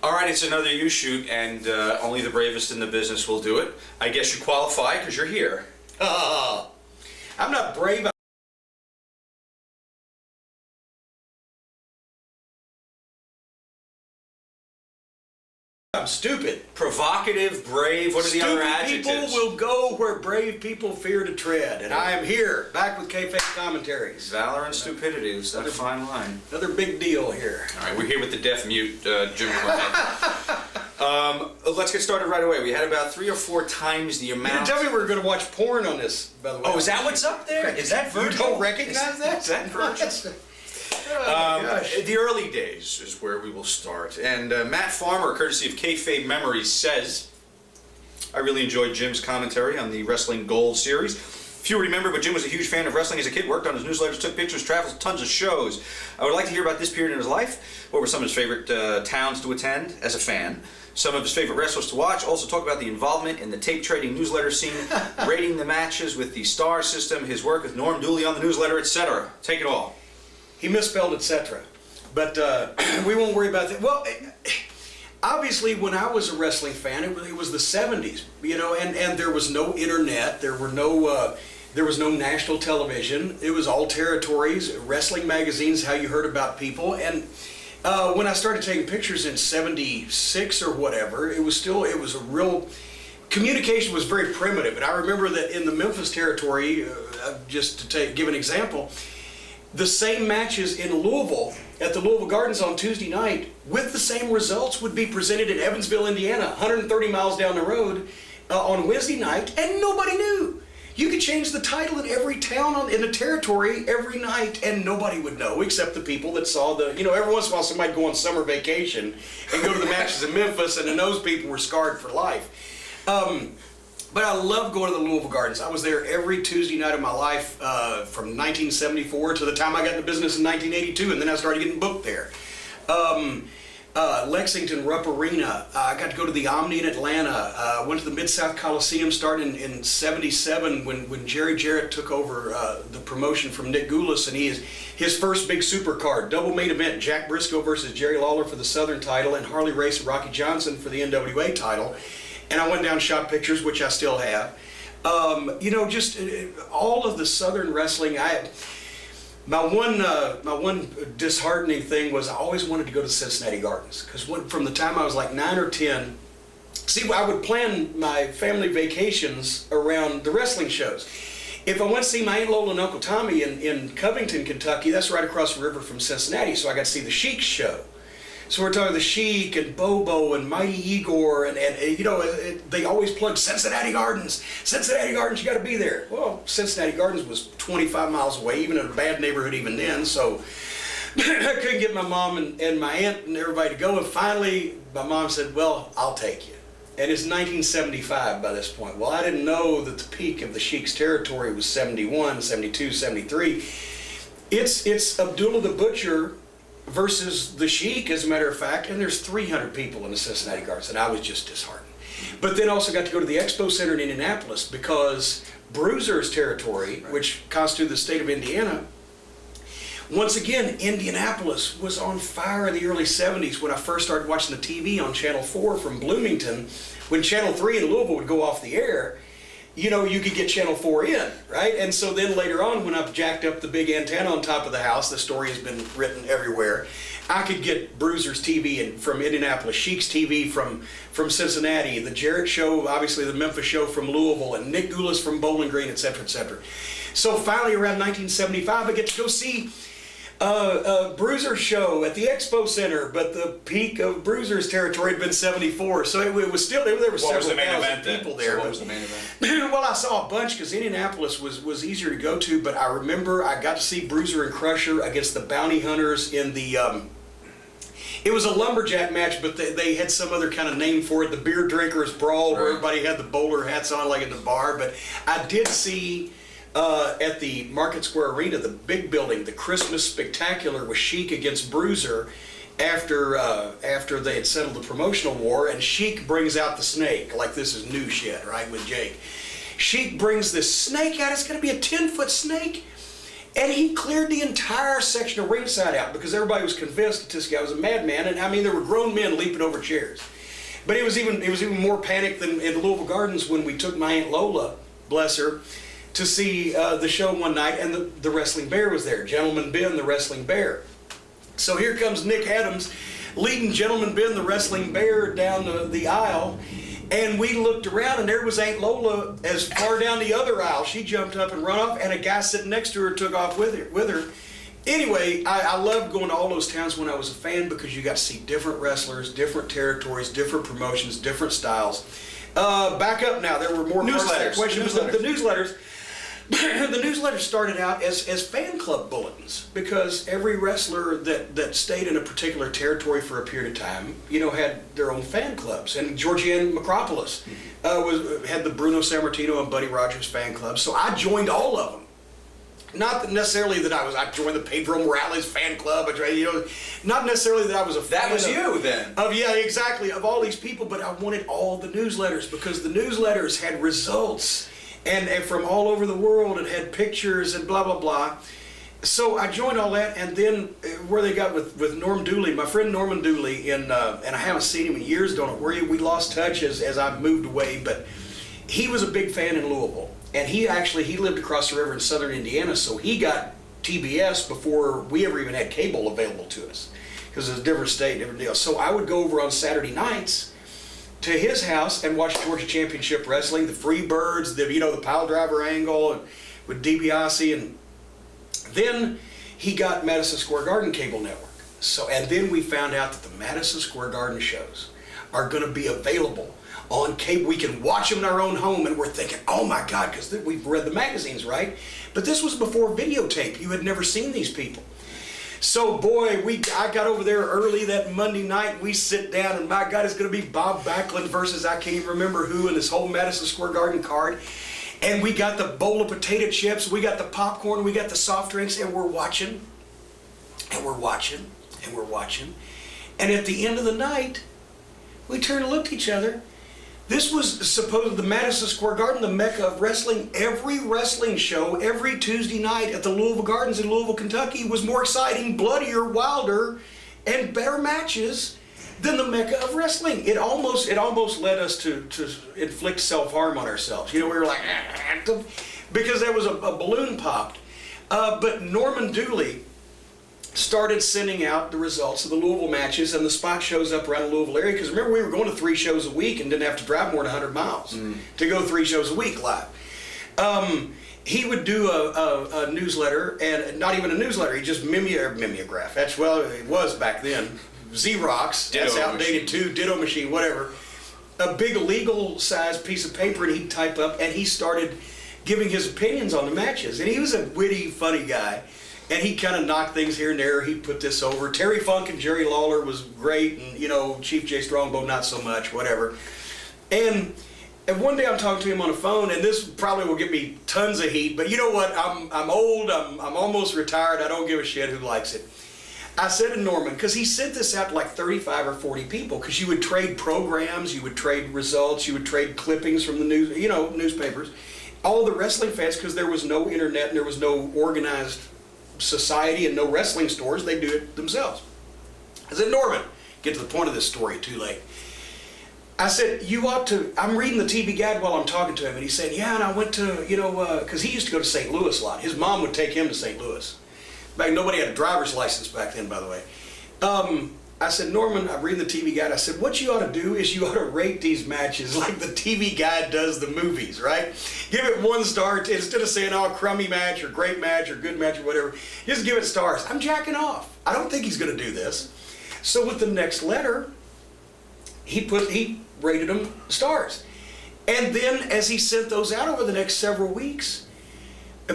All right, it's another Youshoot, and only the bravest in the business will do it. I guess you qualify because you're here. I'm not brave. I'm stupid. Provocative, brave, what are the other adjectives? Stupid people will go where brave people fear to tread, and I am here, back with kayfabe commentaries. Valor and stupidity, is that a fine line? Another big deal here. All right, we're here with the deaf-mute Jim Cornette. Let's get started right away. We had about 3 or 4 times the amount. You didn't tell me we were going to watch porn on this, by the way. Oh, is that what's up there? Is that virtual? You don't recognize that? Is that virtual? The early days is where we will start. And Matt Farmer, courtesy of Kayfabe Memories, says, I really enjoyed Jim's commentary on the Wrestling Gold series. Few remember, but Jim was a huge fan of wrestling as a kid, worked on his newsletters, took pictures, traveled tons of shows. I would like to hear about this period in his life. What were some of his favorite towns to attend as a fan? Some of his favorite wrestlers to watch. Also talk about the involvement in the tape trading newsletter scene, rating the matches with the star system, his work with Norm Dooley on the newsletter, etc. Take it all. He misspelled etc. But we won't worry about that. Well, obviously, when I was a wrestling fan, it was the 70s, you know, and there was no internet, there was no national television. It was all territories, wrestling magazines, how you heard about people. And when I started taking pictures in 76 or whatever, it was a real, communication was very primitive. And I remember that in the Memphis territory, just to give an example, the same matches in Louisville, at the Louisville Gardens on Tuesday night, with the same results would be presented in Evansville, Indiana, 130 miles down the road, on Wednesday night, and nobody knew. You could change the title in every town in the territory every night, and nobody would know, except the people that saw the, you know, every once in a while somebody would go on summer vacation and go to the matches in Memphis, and then those people were scarred for life. But I love going to the Louisville Gardens. I was there every Tuesday night of my life from 1974 to the time I got into business in 1982, and then I started getting booked there. Lexington, Rupp Arena. I got to go to the Omni in Atlanta. Went to the Mid-South Coliseum starting in 77 when Jerry Jarrett took over the promotion from Nick Goulas, and his first big super card, double main event, Jack Briscoe versus Jerry Lawler for the Southern title, and Harley Race and Rocky Johnson for the NWA title. And I went down and shot pictures, which I still have. You know, just all of the Southern wrestling. My one disheartening thing was I always wanted to go to Cincinnati Gardens, because from the time I was like 9 or 10, see, I would plan my family vacations around the wrestling shows. If I went to see my Aunt Lola and Uncle Tommy in Covington, Kentucky, that's right across the river from Cincinnati, so I got to see the Sheik's show. So we're talking the Sheik and Bobo and Mighty Igor, and you know, they always plug Cincinnati Gardens. Cincinnati Gardens, you got to be there. Well, Cincinnati Gardens was 25 miles away, even in a bad neighborhood even then, so I couldn't get my mom and my aunt and everybody to go, and finally my mom said, well, I'll take you. And it's 1975 by this point. Well, I didn't know that the peak of the Sheik's territory was 71, 72, 73. It's Abdullah the Butcher versus the Sheik, as a matter of fact, and there's 300 people in the Cincinnati Gardens, and I was just disheartened. But then also got to go to the Expo Center in Indianapolis, because Bruiser's territory, right, which constituted the state of Indiana, once again, Indianapolis was on fire in the early 70s when I first started watching the TV on Channel 4 from Bloomington. When Channel 3 in Louisville would go off the air, you know, you could get Channel 4 in, right? And so then later on, when I've jacked up the big antenna on top of the house, the story has been written everywhere, I could get Bruiser's TV from Indianapolis, Sheik's TV from Cincinnati, the Jarrett show, obviously the Memphis show from Louisville, and Nick Goulas from Bowling Green, etc., etc. So finally, around 1975, I get to go see Bruiser's show at the Expo Center, but the peak of Bruiser's territory had been 74, so it was still, there were several thousand people there. So what was the main event? Well, I saw a bunch, because Indianapolis was easier to go to, but I remember I got to see Bruiser and Crusher against the Bounty Hunters in the, it was a lumberjack match, but they had some other kind of name for it, the Beer Drinkers Brawl, where everybody had the bowler hats on like at the bar. But I did see at the Market Square Arena, the big building, the Christmas Spectacular with Sheik against Bruiser after they had settled the promotional war, and Sheik brings out the snake, like this is new shit, right, with Jake. Sheik brings this snake out, it's going to be a 10-foot snake, And he cleared the entire section of ringside out because everybody was convinced that this guy was a madman. And I mean, there were grown men leaping over chairs. But it was even more panic than in Louisville Gardens when we took my Aunt Lola, bless her, to see the show one night, and the Wrestling Bear was there, Gentleman Ben, the Wrestling Bear. So here comes Nick Adams leading Gentleman Ben, the Wrestling Bear, down the aisle, and we looked around, and there was Aunt Lola as far down the other aisle. She jumped up and run off, and a guy sitting next to her took off with her. Anyway, I loved going to all those towns when I was a fan because you got to see different wrestlers, different territories, different promotions, different styles. Back up now, there were more newsletters. The newsletters. The newsletters started out as fan club bulletins because every wrestler that stayed in a particular territory for a period of time, had their own fan clubs. And Georgianne Macropolis had the Bruno Sammartino and Buddy Rogers fan club. So I joined all of them. Not necessarily that I joined the Pedro Morales fan club, not necessarily that I was a fan. That was you then. Exactly, of all these people, but I wanted all the newsletters because the newsletters had results and from all over the world and had pictures and blah, blah, blah. So I joined all that, and then where they got with Norm Dooley, my friend Norman Dooley, and I haven't seen him in years, don't know where we lost touch as I moved away, but he was a big fan in Louisville. And he lived across the river in southern Indiana, so he got TBS before we ever even had cable available to us, because it was a different state, different deal. So I would go over on Saturday nights to his house and watch Georgia Championship Wrestling, the Freebirds, the pile driver angle, and with DiBiase, and then he got Madison Square Garden cable network. So, and then we found out that the Madison Square Garden shows are going to be available on cable. We can watch them in our own home, and we're thinking, oh my God, because we've read the magazines, right? But this was before videotape. You had never seen these people. So boy, I got over there early that Monday night, and we sit down, and my God, it's going to be Bob Backlund versus I can't even remember who in this whole Madison Square Garden card. And we got the bowl of potato chips, we got the popcorn, we got the soft drinks, and we're watching, and we're watching, and we're watching. And at the end of the night, we turned and looked at each other. This was supposed the Madison Square Garden, the mecca of wrestling. Every wrestling show, every Tuesday night at the Louisville Gardens in Louisville, Kentucky was more exciting, bloodier, wilder, and better matches than the mecca of wrestling. It almost led us to inflict self-harm on ourselves. We were like, because there was a balloon popped. But Norman Dooley started sending out the results of the Louisville matches and the spot shows up around the Louisville area. Because remember, we were going to 3 shows a week and didn't have to drive more than 100 miles to go 3 shows a week live. He would do a newsletter, and not even a newsletter, he just mimeograph. That's, well, it was back then. Xerox, that's outdated too, ditto machine, whatever. A big legal size piece of paper, and he'd type up, and he started giving his opinions on the matches. And he was a witty, funny guy. And he kind of knocked things here and there. He put this over. Terry Funk and Jerry Lawler was great, and Chief Jay Strongbow not so much, whatever. And one day I'm talking to him on the phone, and this probably will give me tons of heat, but you know what? I'm old. I'm almost retired. I don't give a shit who likes it. I said to Norman, because he sent this out to like 35 or 40 people, because you would trade programs, you would trade results, you would trade clippings from the news, newspapers. All the wrestling fans, because there was no internet and there was no organized society and no wrestling stores, they do it themselves. I said, Norman, get to the point of this story, too late. I said, you ought to, I'm reading the TV Guide while I'm talking to him, and he said, yeah, and I went to, because he used to go to St. Louis a lot. His mom would take him to St. Louis. Back, nobody had a driver's license back then, by the way. I said, Norman, I'm reading the TV Guide. I said, what you ought to do is you ought to rate these matches like the TV Guide does the movies, right? Give it 1 star, instead of saying, oh, crummy match or great match or good match or whatever, just give it stars. I'm jacking off. I don't think he's going to do this. So with the next letter, he rated them stars. And then as he sent those out over the next several weeks,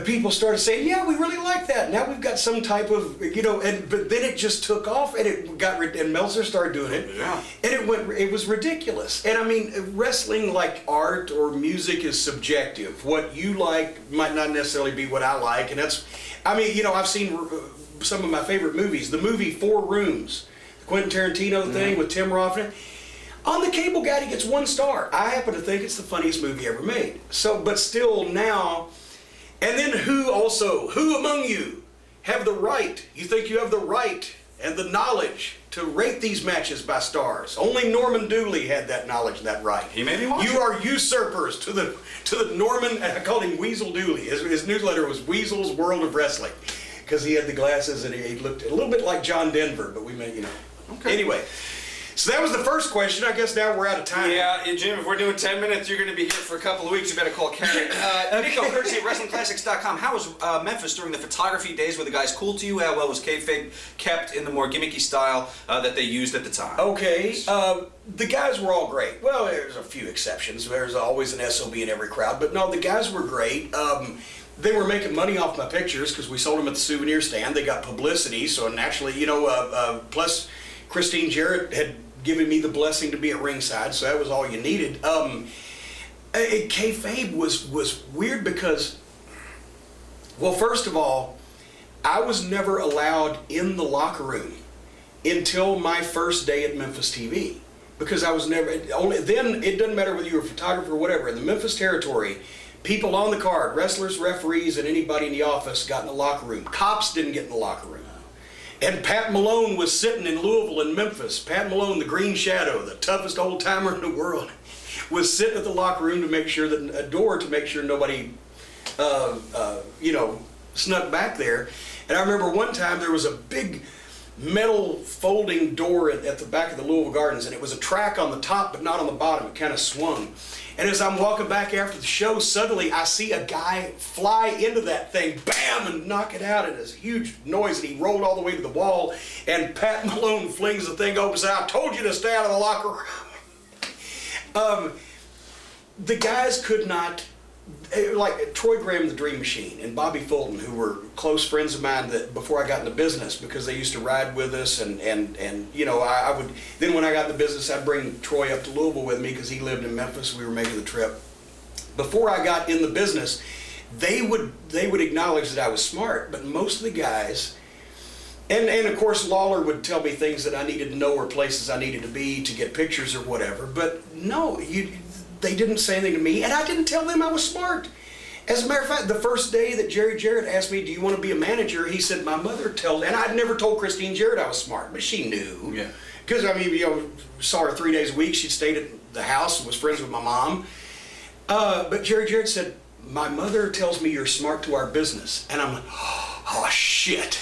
people started saying, yeah, we really like that. Now we've got some type of, but then it just took off, and and Meltzer started doing it. Yeah. And it was ridiculous. And I mean, wrestling, like art or music, is subjective. What you like might not necessarily be what I like. And that's, I've seen some of my favorite movies. The movie 4 Rooms, the Quentin Tarantino thing with Tim Roth in it. On the Cable Guide, he gets 1 star. I happen to think it's the funniest movie ever made. So, but still now, And then who among you have the right, you think you have the right and the knowledge to rate these matches by stars? Only Norman Dooley had that knowledge and that right. He made me watch You are usurpers to the Norman, I called him Weasel Dooley. His newsletter was Weasel's World of Wrestling, because he had the glasses and he looked a little bit like John Denver, but we made, you know. Okay. Anyway. So that was the first question. I guess now we're out of time. Yeah, Jim, if we're doing 10 minutes, you're going to be here for a couple of weeks. You better call Karen. Nico, courtesy of WrestlingClassics.com. How was Memphis during the photography days? Were the guys cool to you? How well was kayfabe kept in the more gimmicky style that they used at the time? Okay, the guys were all great. Well, there's a few exceptions. There's always an SOB in every crowd. But no, the guys were great. They were making money off my pictures because we sold them at the souvenir stand. They got publicity. So naturally, you know, plus Christine Jarrett had given me the blessing to be at ringside, so that was all you needed. Kayfabe was weird because, well, first of all, I was never allowed in the locker room until my first day at Memphis TV, because I was never, only then it doesn't matter whether you were a photographer or whatever. In the Memphis territory, people on the card, wrestlers, referees, and anybody in the office got in the locker room. Cops didn't get in the locker room. And Pat Malone was sitting in Louisville and Memphis. Pat Malone, the Green Shadow, the toughest old timer in the world, was sitting at the locker room to make sure that a door to make sure nobody, you know, snuck back there. And I remember one time there was a big metal folding door at the back of the Louisville Gardens, and it was a track on the top but not on the bottom. It kind of swung. And as I'm walking back after the show, suddenly I see a guy fly into that thing, bam, and knock it out, and there's a huge noise, and he rolled all the way to the wall, and Pat Malone flings the thing open and says, "I told you to stay out of the locker room." The guys could not, like Troy Graham, the Dream Machine, and Bobby Fulton, who were close friends of mine that before I got into business, because they used to ride with us, and you know, I would, then when I got in the business, I'd bring Troy up to Louisville with me because he lived in Memphis. We were making the trip. Before I got in the business, they would acknowledge that I was smart, but most of the guys, and of course Lawler would tell me things that I needed to know or places I needed to be to get pictures or whatever, but no, they didn't say anything to me, and I didn't tell them I was smart. As a matter of fact, the first day that Jerry Jarrett asked me, "Do you want to be a manager?" he said, "My mother tells," and I'd never told Christine Jarrett I was smart, but she knew. Yeah. Because, I mean, you know, saw her 3 days a week. She stayed at the house and was friends with my mom. But Jerry Jarrett said, "My mother tells me you're smart to our business." And I'm like, oh, shit.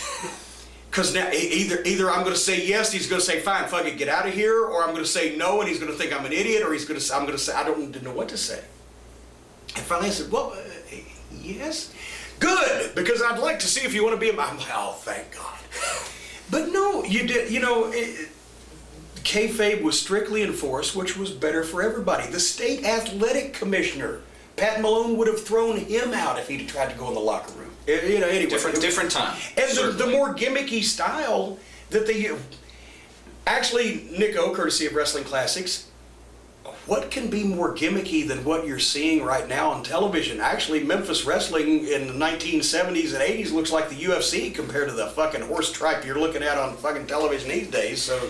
Because now either I'm going to say yes, he's going to say, "Fine, fuck it, get out of here," or I'm going to say no, and he's going to think I'm an idiot, or I'm going to say, I didn't know what to say. And finally I said, "Well, yes." "Good, because I'd like to see if you want to be a," I'm like, "Oh, thank God." But no, you did, you know, kayfabe was strictly enforced, which was better for everybody. The state athletic commissioner, Pat Malone, would have thrown him out if he'd tried to go in the locker room. You know, anyway. Different time. And the more gimmicky style that they, actually, Nico, courtesy of Wrestling Classics, what can be more gimmicky than what you're seeing right now on television? Actually, Memphis wrestling in the 1970s and 80s looks like the UFC compared to the fucking horse tripe you're looking at on fucking television these days. So,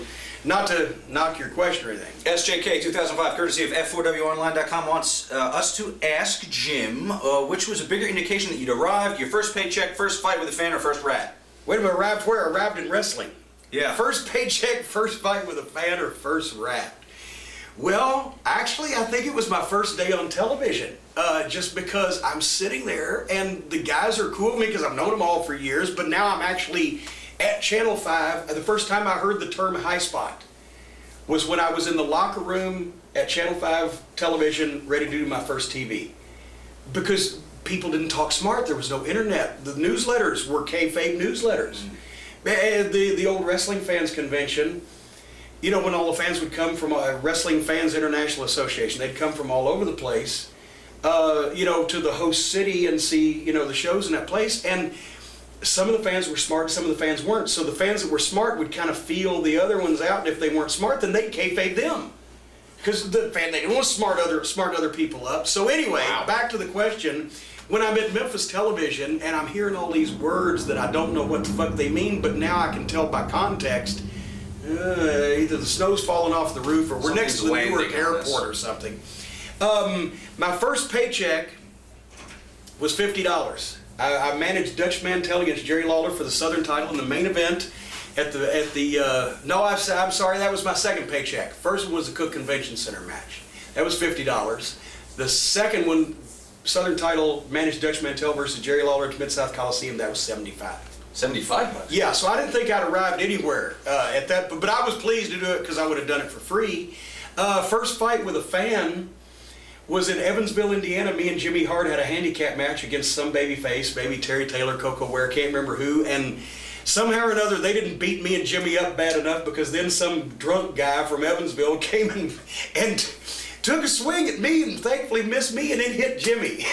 not to knock your question or anything. SJK 2005, courtesy of F4WOnline.com, wants us to ask Jim, which was a bigger indication that you'd arrived, your first paycheck, first fight with a fan, or first rat? Wait a minute, arrived where? Arrived in wrestling. Yeah. First paycheck, first fight with a fan, or first rat? Well, actually, I think it was my first day on television, just because I'm sitting there and the guys are cool with me because I've known them all for years, but now I'm actually at Channel 5. The first time I heard the term high spot was when I was in the locker room at Channel 5 television ready to do my first TV. Because people didn't talk smart, there was no internet. The newsletters were kayfabe newsletters. The old Wrestling Fans Convention, you know, when all the fans would come from Wrestling Fans International Association, they'd come from all over the place, you know, to the host city and see, you know, the shows in that place. And some of the fans were smart, some of the fans weren't. So the fans that were smart would kind of feel the other ones out, and if they weren't smart, then they'd kayfabe them. Because the fan, they didn't want to smart other people up. So anyway, back to the question. When I'm at Memphis television and I'm hearing all these words that I don't know what the fuck they mean, but now I can tell by context, either the snow's falling off the roof or we're next to the Newark airport or something. My first paycheck was $50. I managed Dutch Mantel against Jerry Lawler for the Southern title in the main event. I'm sorry, that was my second paycheck. First one was the Cook Convention Center match. That was $50. The second one, Southern title, managed Dutch Mantel versus Jerry Lawler at Mid-South Coliseum, that was $75. $75? Yeah, so I didn't think I'd arrived anywhere at that, but I was pleased to do it because I would have done it for free. First fight with a fan was in Evansville, Indiana. Me and Jimmy Hart had a handicap match against some babyface, maybe Terry Taylor, Coco Ware, can't remember who, and somehow or another they didn't beat me and Jimmy up bad enough because then some drunk guy from Evansville came and took a swing at me and thankfully missed me and then hit Jimmy.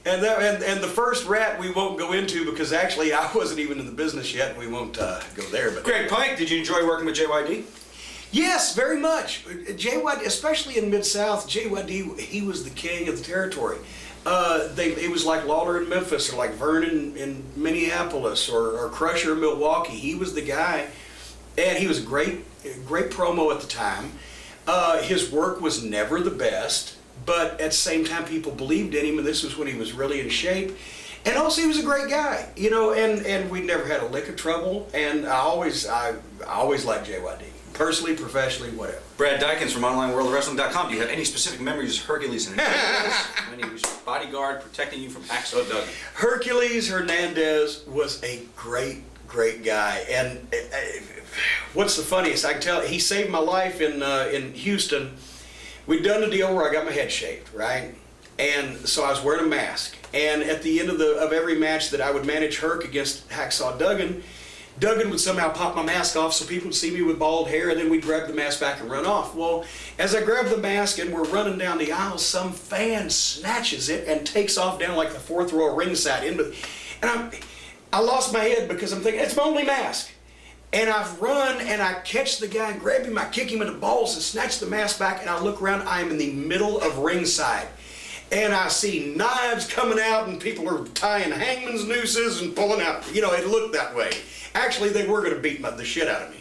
And the first rat we won't go into because actually I wasn't even in the business yet. And we won't go there. But Greg Pike, did you enjoy working with JYD? Yes, very much. JYD, especially in Mid-South, JYD, he was the king of the territory. It was like Lawler in Memphis or like Vernon in Minneapolis or Crusher in Milwaukee. He was the guy, and he was a great promo at the time. His work was never the best, but at the same time people believed in him, and this was when he was really in shape. And also he was a great guy, you know, and we never had a lick of trouble, and I always liked JYD. Personally, professionally, whatever. Brad Dykins from OnlineWorldWrestling.com. Do you have any specific memories of Hercules Hernandez when he was your bodyguard protecting you from Hacksaw Duggan? Hercules Hernandez was a great guy, and what's the funniest? I can tell he saved my life in Houston. We'd done a deal where I got my head shaved, right? And so I was wearing a mask. And at the end of every match that I would manage Herc against Hacksaw Duggan, Duggan would somehow pop my mask off so people would see me with bald hair, and then we'd grab the mask back and run off. Well, as I grabbed the mask and we're running down the aisle, some fan snatches it and takes off down like the fourth row ringside. And I lost my head because I'm thinking, it's my only mask. And I've run and I catch the guy and grab him, I kick him in the balls and snatch the mask back, and I look around, I am in the middle of ringside. And I see knives coming out and people are tying hangman's nooses and pulling out, you know, it looked that way. Actually, they were going to beat the shit out of me.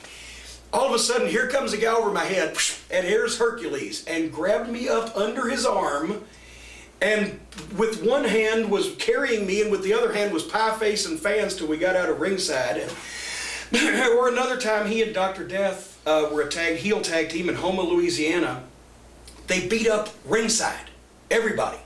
All of a sudden, here comes a guy over my head, and here's Hercules, and grabbed me up under his arm, and with one hand was carrying me, and with the other hand was pie-facing fans till we got out of ringside. Or another time, he and Dr. Death were a heel tag team in Houma, Louisiana. They beat up ringside, everybody.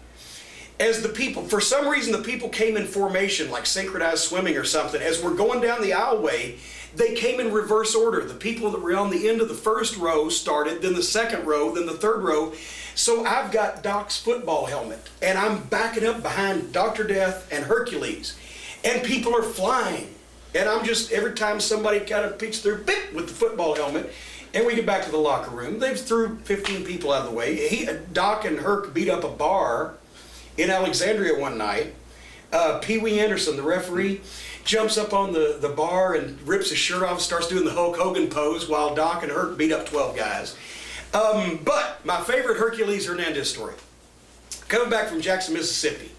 As the people, for some reason, the people came in formation, like synchronized swimming or something. As we're going down the aisleway, they came in reverse order. The people that were on the end of the first row started, then the second row, then the third row. So I've got Doc's football helmet, and I'm backing up behind Dr. Death and Hercules. And people are flying. And I'm just, every time somebody kind of peeks through, beep, with the football helmet, and we get back to the locker room. They've threw 15 people out of the way. Doc and Herc beat up a bar in Alexandria one night. Pee Wee Anderson, the referee, jumps up on the bar and rips his shirt off, starts doing the Hulk Hogan pose while Doc and Herc beat up 12 guys. But my favorite Hercules Hernandez story, coming back from Jackson, Mississippi.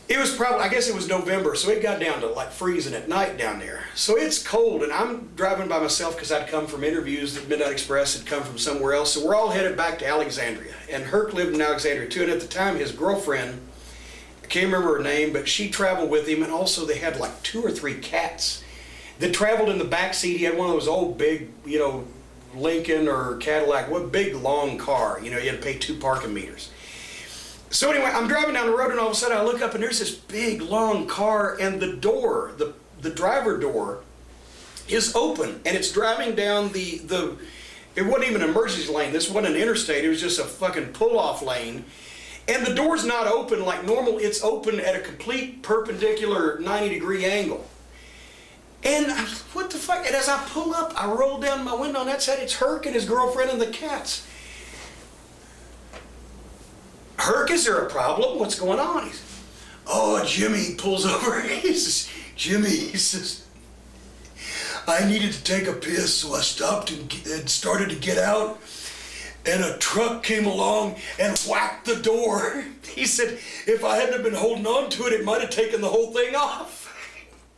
It was probably, I guess it was November, so it got down to like freezing at night down there. So it's cold, and I'm driving by myself because I'd come from interviews that Midnight Express had come from somewhere else. So we're all headed back to Alexandria. And Herc lived in Alexandria too, and at the time his girlfriend, I can't remember her name, but she traveled with him, and also they had like 2 or 3 cats that traveled in the back seat. He had one of those old big, you know, Lincoln or Cadillac, what big long car, you know, you had to pay 2 parking meters. So anyway, I'm driving down the road, and all of a sudden I look up and there's this big long car, and the door, the driver door is open, and it's driving down it wasn't even an emergency lane. This wasn't an interstate. It was just a fucking pull-off lane. And the door's not open like normal. It's open at a complete perpendicular 90-degree angle. And I was, what the fuck? And as I pull up, I roll down my window on that side. It's Herc and his girlfriend and the cats. Herc, is there a problem? What's going on? He says, oh, Jimmy pulls over. He says, Jimmy, he says, I needed to take a piss, so I stopped and started to get out, and a truck came along and whacked the door. He said, if I hadn't been holding on to it, it might have taken the whole thing off.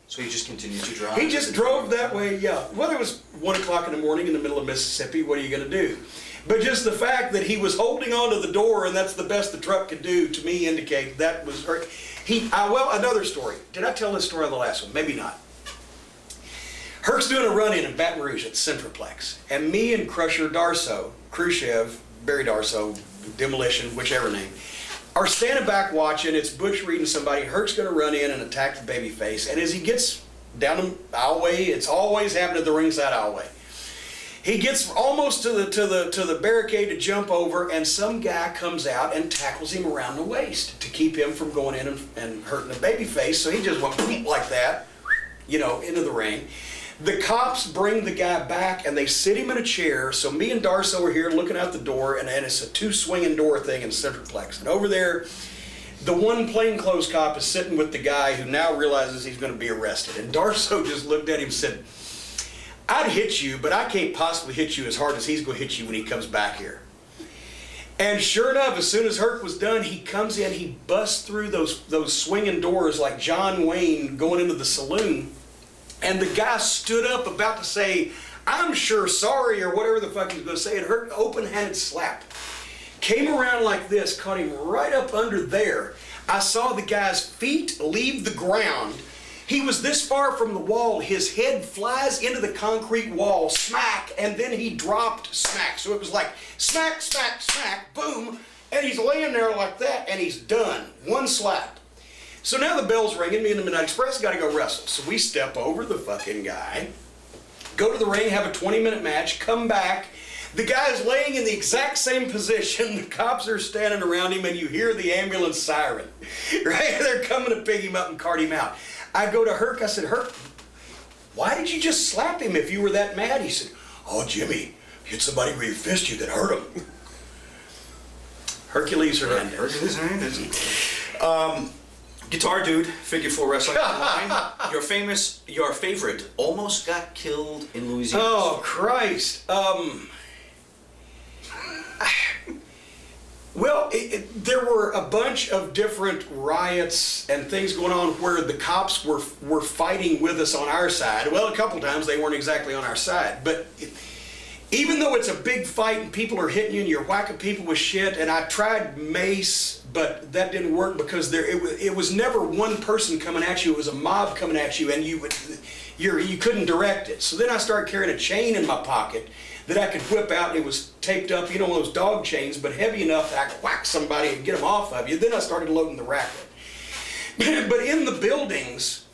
So he just continued to drive? He just drove that way, yeah. Well, it was 1 o'clock in the morning in the middle of Mississippi. What are you going to do? But just the fact that he was holding onto the door and that's the best the truck could do, to me indicate that was Herc. Well, another story. Did I tell this story on the last one? Maybe not. Herc's doing a run-in in Baton Rouge at Centraplex. And me and Crusher Darso, Khrushchev, Barry Darso, Demolition, whichever name, are standing back watching. It's Butch reading somebody. Herc's going to run in and attack the babyface. And as he gets down the aisleway, it's always happened at the ringside aisleway. He gets almost to the barricade to jump over, and some guy comes out and tackles him around the waist to keep him from going in and hurting the babyface. So he just went like that, into the ring. The cops bring the guy back and they sit him in a chair. So me and Darso are here looking out the door, and it's a 2-swinging door thing in Centraplex. And over there, the one plainclothes cop is sitting with the guy who now realizes he's going to be arrested. And Darso just looked at him and said, "I'd hit you, but I can't possibly hit you as hard as he's going to hit you when he comes back here." And sure enough, as soon as Herc was done, he comes in, he busts through those swinging doors like John Wayne going into the saloon. And the guy stood up about to say, "I'm sure sorry," or whatever the fuck he was going to say. And Herc, open-handed slap. Came around like this, caught him right up under there. I saw the guy's feet leave the ground. He was this far from the wall, his head flies into the concrete wall, smack, and then he dropped, smack. So it was like smack, smack, smack, boom, and he's laying there like that, and he's done. One slap. So now the bell's ringing, me and the Midnight Express got to go wrestle. So we step over the fucking guy, go to the ring, have a 20-minute match, come back. The guy's laying in the exact same position. The cops are standing around him, and you hear the ambulance siren. Right? They're coming to pick him up and cart him out. I go to Herc, I said, "Herc, why did you just slap him if you were that mad?" He said, "Oh, Jimmy, hit somebody with your fist, you could hurt him." Hercules Hernandez. Hercules Hernandez. Guitar Dude, Figure 4 Wrestling Online. Your favorite, almost got killed in Louisiana. Oh, Christ. Well, there were a bunch of different riots and things going on where the cops were fighting with us on our side. Well, a couple times they weren't exactly on our side, but even though it's a big fight and people are hitting you and you're whacking people with shit, and I tried mace, but that didn't work because it was never one person coming at you. It was a mob coming at you, and you couldn't direct it. So then I started carrying a chain in my pocket that I could whip out, and it was taped up, one of those dog chains, but heavy enough that I could whack somebody and get them off of you. Then I started loading the racket. But in the buildings,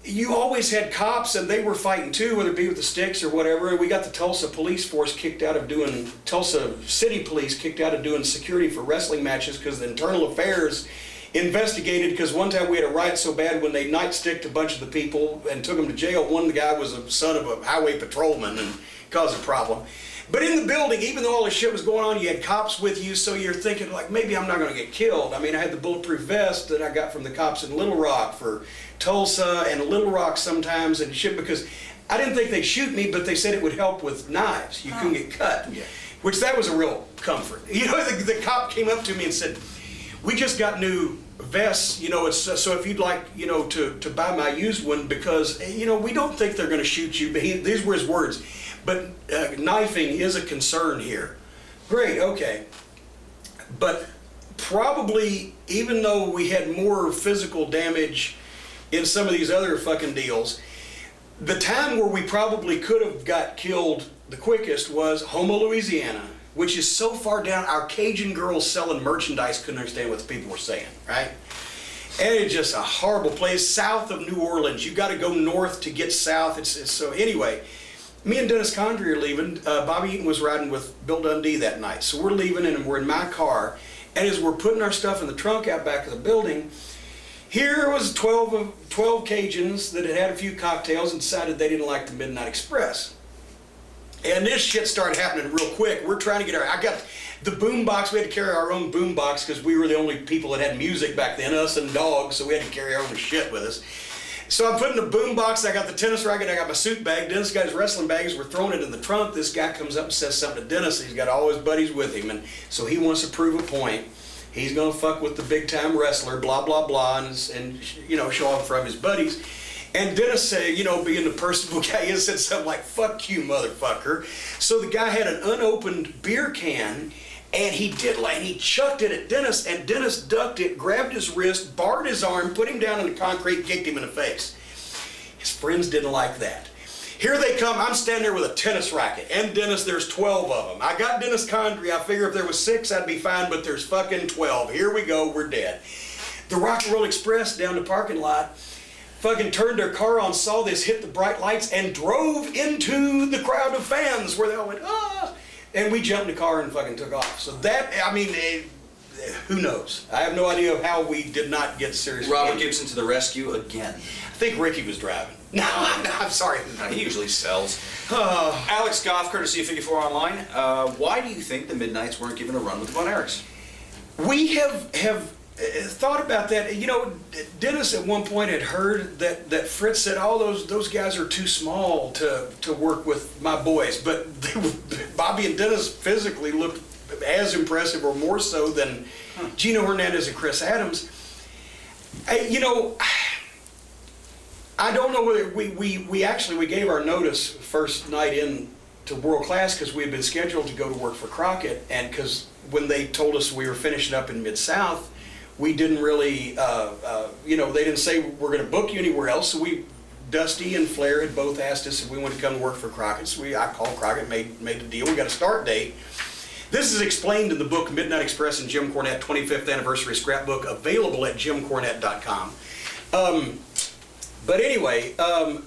you always had cops, and they were fighting too, whether it be with the sticks or whatever. We got the Tulsa police force kicked out of doing, Tulsa City Police kicked out of doing security for wrestling matches because the internal affairs investigated, because one time we had a riot so bad when they nightsticked a bunch of the people and took them to jail. One of the guy was a son of a highway patrolman and caused a problem. But in the building, even though all this shit was going on, you had cops with you, so you're thinking, like, maybe I'm not going to get killed. I mean, I had the bulletproof vest that I got from the cops in Little Rock for Tulsa and Little Rock sometimes and shit, because I didn't think they'd shoot me, but they said it would help with knives. You couldn't get cut, which that was a real comfort. The cop came up to me and said, "We just got new vests, it's so if you'd like, to buy my used one, because, we don't think they're going to shoot you." But these were his words. "But knifing is a concern here." Great, okay. But probably, even though we had more physical damage in some of these other fucking deals, the time where we probably could have got killed the quickest was Houma, Louisiana, which is so far down. Our Cajun girls selling merchandise couldn't understand what the people were saying, right? And it's just a horrible place. South of New Orleans, you got to go north to get south. So anyway, me and Dennis Condrey are leaving. Bobby Eaton was riding with Bill Dundee that night. So we're leaving, and we're in my car. And as we're putting our stuff in the trunk out back of the building, here was 12 Cajuns that had had a few cocktails and decided they didn't like the Midnight Express. And this shit started happening real quick. We're trying to get I got the boom box. We had to carry our own boom box because we were the only people that had music back then, us and dogs, so we had to carry our own shit with us. So I'm putting the boom box, I got the tennis racket, I got my suit bag. Dennis got his wrestling bags, we're throwing it in the trunk. This guy comes up and says something to Dennis. He's got all his buddies with him, and so he wants to prove a point. He's gonna fuck with the big time wrestler, blah, blah, blah, and show off from his buddies. And Dennis, being the personable guy, he said something like, "Fuck you, motherfucker." So the guy had an unopened beer can, and he chucked it at Dennis, and Dennis ducked it, grabbed his wrist, barred his arm, put him down in the concrete, kicked him in the face. His friends didn't like that. Here they come. I'm standing there with a tennis racket. And Dennis, there's 12 of them. I got Dennis Condrey. I figure if there was 6, I'd be fine, but there's fucking 12. Here we go. We're dead. The Rock and Roll Express down the parking lot fucking turned their car on, saw this, hit the bright lights, and drove into the crowd of fans where they all went, ah! And we jumped in the car and fucking took off. So that, who knows? I have no idea how we did not get serious. Robert Gibson to the rescue again. I think Ricky was driving. No, I'm sorry. He usually sells. Alex Goff, courtesy of 54 Online. Why do you think the Midnights weren't given a run with the Von Erichs? We have thought about that. Dennis at one point had heard that Fritz said, "Oh, those guys are too small to work with my boys." But Bobby and Dennis physically looked as impressive or more so than Gino Hernandez and Chris Adams. I don't know whether we gave our notice first night in to World Class because we had been scheduled to go to work for Crockett, and because when they told us we were finishing up in Mid-South, we didn't really, they didn't say we're going to book you anywhere else. So Dusty and Flair had both asked us if we wanted to come to work for Crockett. So I called Crockett, made the deal. We got a start date. This is explained in the book Midnight Express and Jim Cornette 25th Anniversary Scrapbook, available at jimcornette.com. But anyway,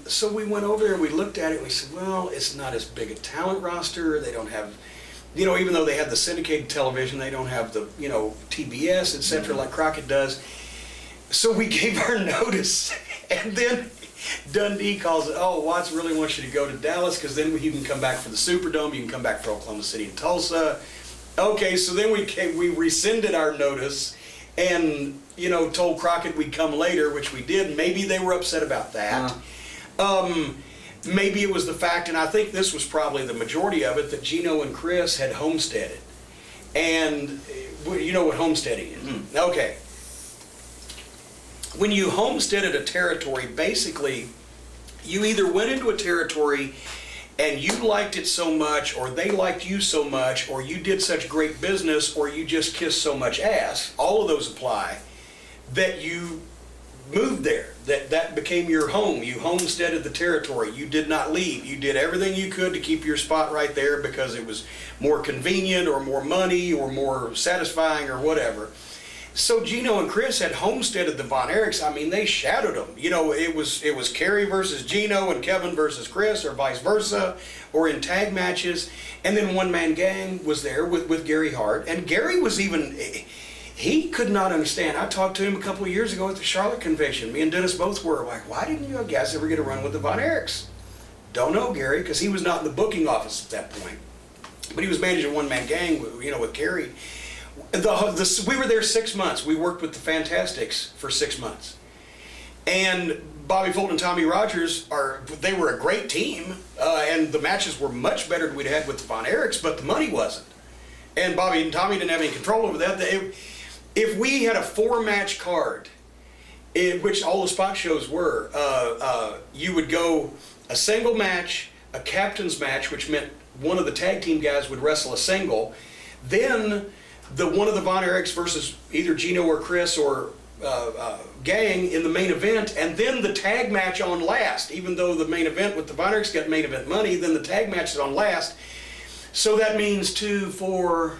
so we went over there and we looked at it and we said, well, it's not as big a talent roster. They don't have, even though they have the syndicated television, they don't have the, TBS, etc., like Crockett does. So we gave our notice, and then Dundee calls it, "Oh, Watts really wants you to go to Dallas because then you can come back for the Superdome, you can come back for Oklahoma City and Tulsa." Okay, so then we rescinded our notice and told Crockett we'd come later, which we did. Maybe they were upset about that. Maybe it was the fact, and I think this was probably the majority of it, that Gino and Chris had homesteaded. And you know what homesteading is. Okay. When you homesteaded a territory, basically, you either went into a territory and you liked it so much, or they liked you so much, or you did such great business, or you just kissed so much ass, all of those apply, that you moved there, that became your home. You homesteaded the territory. You did not leave. You did everything you could to keep your spot right there because it was more convenient or more money or more satisfying or whatever. So Gino and Chris had homesteaded the Von Erichs. I mean, they shadowed them. It was Kerry versus Gino and Kevin versus Chris, or vice versa, or in tag matches. And then One Man Gang was there with Gary Hart. And Gary was even, he could not understand. I talked to him a couple of years ago at the Charlotte convention. Me and Dennis both were like, "Why didn't you guys ever get a run with the Von Erichs?" Don't know, Gary, because he was not in the booking office at that point. But he was managing One Man Gang, with Kerry. We were there 6 months. We worked with the Fantastics for 6 months. And Bobby Fulton and Tommy Rogers, they were a great team, and the matches were much better than we'd had with the Von Erichs, but the money wasn't. And Bobby and Tommy didn't have any control over that. If we had a 4-match card, which all the spot shows were, you would go a single match, a captain's match, which meant one of the tag team guys would wrestle a single, then one of the Von Erichs versus either Gino or Chris or Gang in the main event, and then the tag match on last. Even though the main event with the Von Erichs got main event money, then the tag match is on last. So that means 2, 4,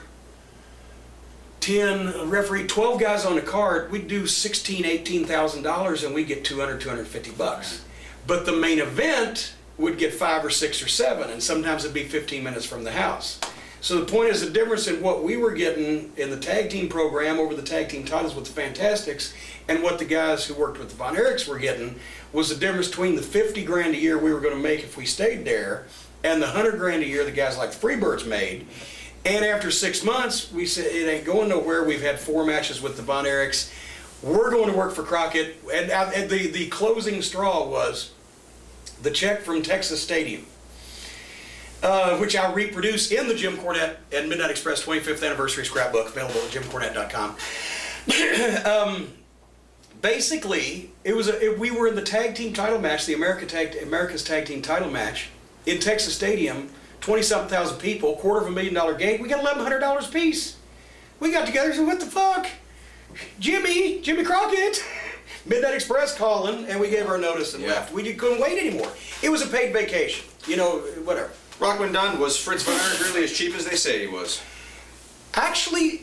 10, referee, 12 guys on the card. We'd do $16,000, $18,000, and we get $200, $250. But the main event would get 5 or 6 or 7, and sometimes it'd be 15 minutes from the house. So the point is, the difference in what we were getting in the tag team program over the tag team titles with the Fantastics and what the guys who worked with the Von Erichs were getting was the difference between the $50,000 a year we were going to make if we stayed there and the $100,000 a year the guys like the Freebirds made. And after 6 months, we said, it ain't going nowhere. We've had 4 matches with the Von Erichs. We're going to work for Crockett. And the closing straw was the check from Texas Stadium, which I reproduce in the Jim Cornette and Midnight Express 25th Anniversary Scrapbook, available at jimcornette.com. basically, we were in the tag team title match, the America's tag team title match in Texas Stadium, 20-something thousand people, $250,000 gate. We got $1,100 a piece. We got together and said, what the fuck? Jimmy Crockett, Midnight Express calling, and we gave our notice and left. We couldn't wait anymore. It was a paid vacation, whatever. Rock when done, was Fritz von Erich really as cheap as they say he was? Actually,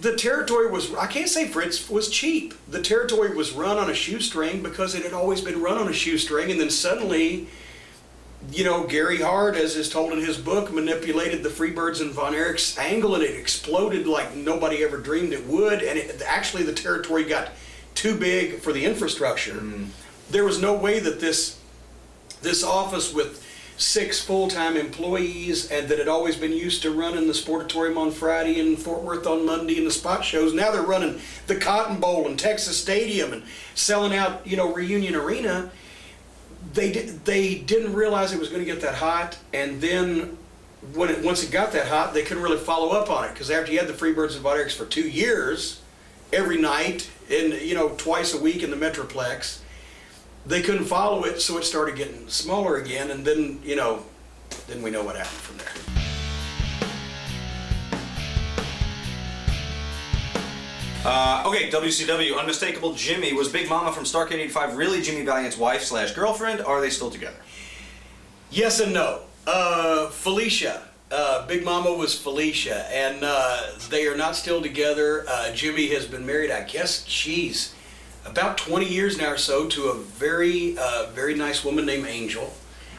the territory was, I can't say Fritz was cheap. The territory was run on a shoestring because it had always been run on a shoestring, and then suddenly, Gary Hart, as is told in his book, manipulated the Freebirds and Von Erich's angle, and it exploded like nobody ever dreamed it would, and actually the territory got too big for the infrastructure. There was no way that this office with 6 full-time employees and that had always been used to running the Sportatorium on Friday and Fort Worth on Monday and the spot shows. Now they're running the Cotton Bowl and Texas Stadium and selling out, Reunion Arena. They didn't realize it was going to get that hot, and then once it got that hot, they couldn't really follow up on it, because after you had the Freebirds and Von Erichs for 2 years, every night and twice a week in the Metroplex, they couldn't follow it, so it started getting smaller again, and then then we know what happened from there. Okay, WCW, Unmistakable Jimmy. Was Big Mama from Starrcade 85 really Jimmy Valiant's wife/girlfriend? Are they still together? Yes and no. Felicia. Big Mama was Felicia, and they are not still together. Jimmy has been married, I guess, about 20 years now or so, to a very nice woman named Angel.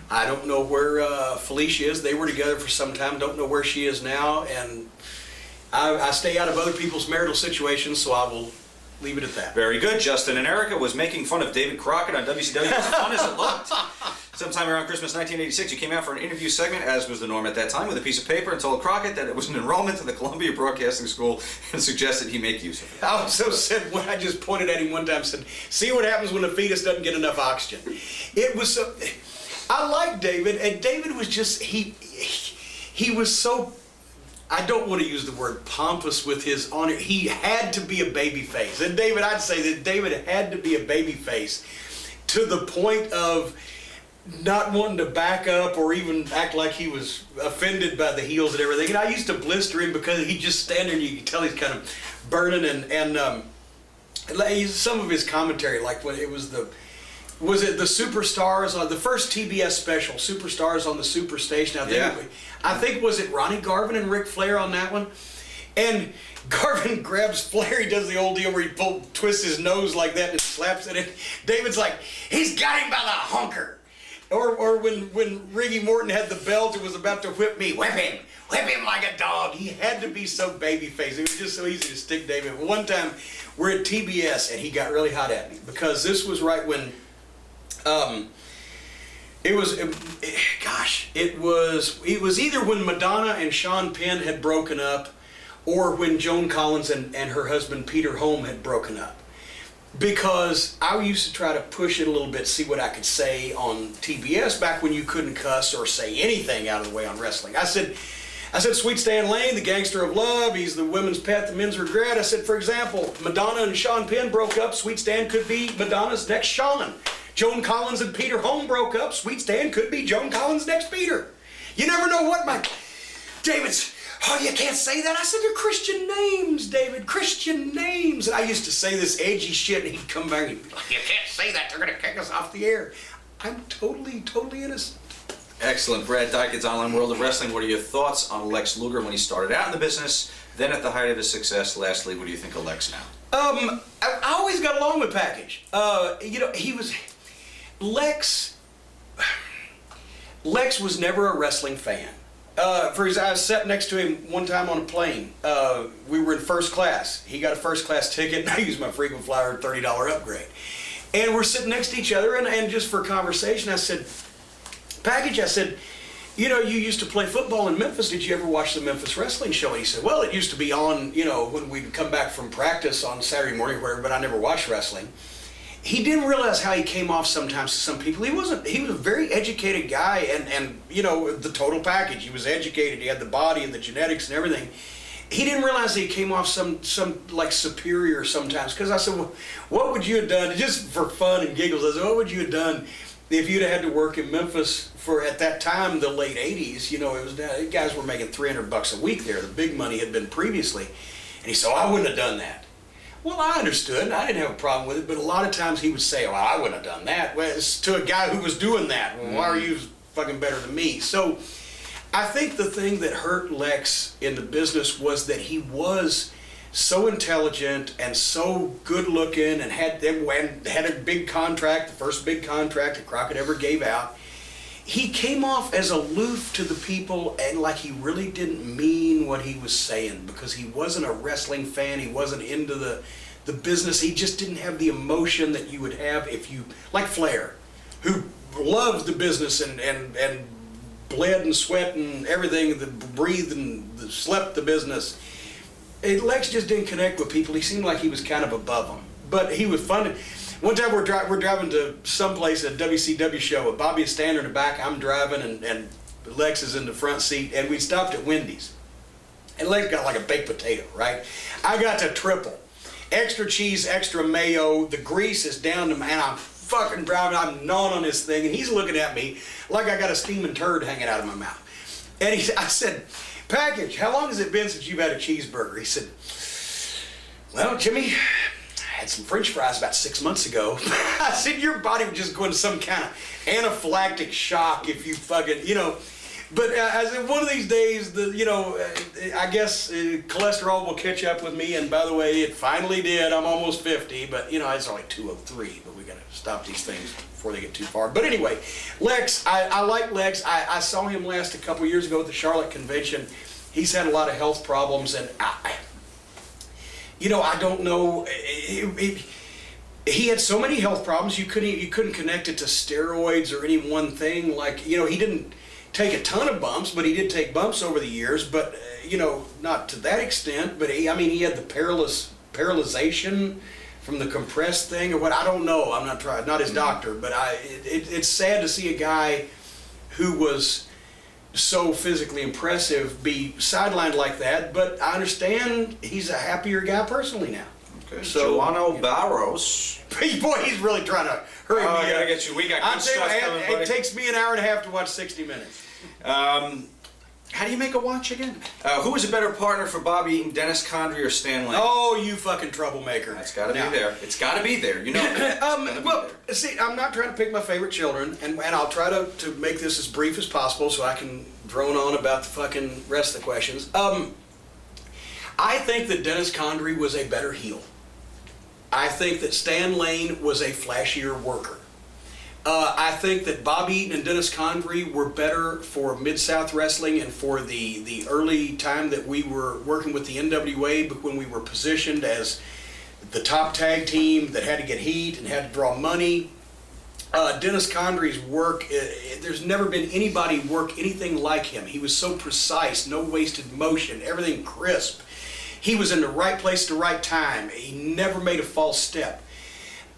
I don't know where Felicia is. They were together for some time. Don't know where she is now, and I stay out of other people's marital situations, so I will leave it at that. Very good. Justin and Erica was making fun of David Crockett on WCW as fun as it looked. Sometime around Christmas 1986, you came out for an interview segment, as was the norm at that time, with a piece of paper and told Crockett that it was an enrollment to the Columbia Broadcasting School and suggested he make use of it. I also said, when I just pointed at him one time, said, see what happens when the fetus doesn't get enough oxygen. It was so, I liked David, and David was just, he was so, I don't want to use the word pompous with his honor. He had to be a baby face. And David, I'd say that David had to be a baby face to the point of not wanting to back up or even act like he was offended by the heels and everything. And I used to blister him because he'd just stand there and you could tell he's kind of burning, and some of his commentary, like when it was the Superstars on the first TBS special, Superstars on the Superstation. I think was it Ronnie Garvin and Ric Flair on that one? And Garvin grabs Flair, he does the old deal where he twists his nose like that and slaps it in. David's like, he's got him by the hunker. Or when Riggy Morton had the belt and was about to whip me, whip him like a dog. He had to be so baby-faced. It was just so easy to stick David. One time, we're at TBS and he got really hot at me because this was right when, it was either when Madonna and Sean Penn had broken up or when Joan Collins and her husband Peter Holm had broken up. Because I used to try to push it a little bit, see what I could say on TBS back when you couldn't cuss or say anything out of the way on wrestling. I said, Sweet Stan Lane, the gangster of love, he's the women's pet, the men's regret. I said, for example, Madonna and Sean Penn broke up, Sweet Stan could be Madonna's next Sean. Joan Collins and Peter Holm broke up, Sweet Stan could be Joan Collins' next Peter. You never know what David's, oh, you can't say that. I said, they're Christian names, David, Christian names. And I used to say this edgy shit, and he'd come back and he'd be like, you can't say that, they're going to kick us off the air. I'm totally innocent. Excellent. Brad Dykens, Online World of Wrestling. What are your thoughts on Lex Luger when he started out in the business, then at the height of his success? Lastly, what do you think of Lex now? I always got along with Package. He was... Lex was never a wrestling fan. I was sat next to him one time on a plane. We were in first class. He got a first class ticket, and I used my frequent flyer $30 upgrade. And we're sitting next to each other, and just for conversation, I said, Package, I said, you used to play football in Memphis. Did you ever watch the Memphis Wrestling Show? And he said, well, it used to be on, when we'd come back from practice on Saturday morning or whatever, but I never watched wrestling. He didn't realize how he came off sometimes to some people. He was a very educated guy, and the total package. He was educated, he had the body and the genetics and everything. he didn't realize that he came off some like superior sometimes. Because I said, well, what would you have done, just for fun and giggles, I said, what would you have done if you'd have had to work in Memphis for, at that time, the late 80s, it was, guys were making $300 a week there. The big money had been previously. And he said, oh, I wouldn't have done that. Well, I understood, and I didn't have a problem with it, but a lot of times he would say, well, I wouldn't have done that. Well, it's to a guy who was doing that. Well, why are you fucking better than me? So I think the thing that hurt Lex in the business was that he was so intelligent and so good looking and had a big contract, the first big contract that Crockett ever gave out. He came off as aloof to the people and like he really didn't mean what he was saying, because he wasn't a wrestling fan, he wasn't into the business, he just didn't have the emotion that you would have if you, like Flair, who loved the business and bled and sweat and everything, breathed and slept the business. Lex just didn't connect with people. He seemed like he was kind of above them. But he was fun. One time we're driving to someplace, a WCW show. Bobby is standing in the back, I'm driving, and Lex is in the front seat, and we stopped at Wendy's. And Lex got like a baked potato, right? I got to triple. Extra cheese, extra mayo, the grease is down to me, and I'm fucking driving, I'm gnawing on this thing, and he's looking at me like I got a steaming turd hanging out of my mouth. And I said, package, how long has it been since you've had a cheeseburger? He said, well, Jimmy, I had some French fries about 6 months ago. I said, your body would just go into some kind of anaphylactic shock if you fucking, But I said, one of these days, I guess cholesterol will catch up with me. And by the way, it finally did. I'm almost 50, but it's only 203. But we got to stop these things before they get too far. But anyway, Lex, I like Lex. I saw him last a couple years ago at the Charlotte convention. He's had a lot of health problems, and I don't know. He had so many health problems. You couldn't connect it to steroids or any one thing. Like he didn't take a ton of bumps, but he did take bumps over the years. But not to that extent. But he had the paralyzation from the compressed thing or what, I don't know. I'm not his doctor, but it's sad to see a guy who was so physically impressive be sidelined like that. But I understand he's a happier guy personally now. Okay. So Joano Barros. Boy, he's really trying to hurry me up. I gotta get you. We got good stuff coming, buddy. It takes me an hour and a half to watch 60 Minutes. How do you make a watch again? Who is a better partner for Bobby Eaton, Dennis Condrey or Stan Lane? Oh, you fucking troublemaker. That's got to be there. It's got to be there. See, I'm not trying to pick my favorite children, and I'll try to make this as brief as possible so I can drone on about the fucking rest of the questions. I think that Dennis Condrey was a better heel. I think that Stan Lane was a flashier worker. I think that Bob Eaton and Dennis Condrey were better for Mid-South Wrestling and for the early time that we were working with the NWA, but when we were positioned as the top tag team that had to get heat and had to draw money. Dennis Condrey's work, there's never been anybody work anything like him. He was so precise, no wasted motion, everything crisp. He was in the right place at the right time. He never made a false step.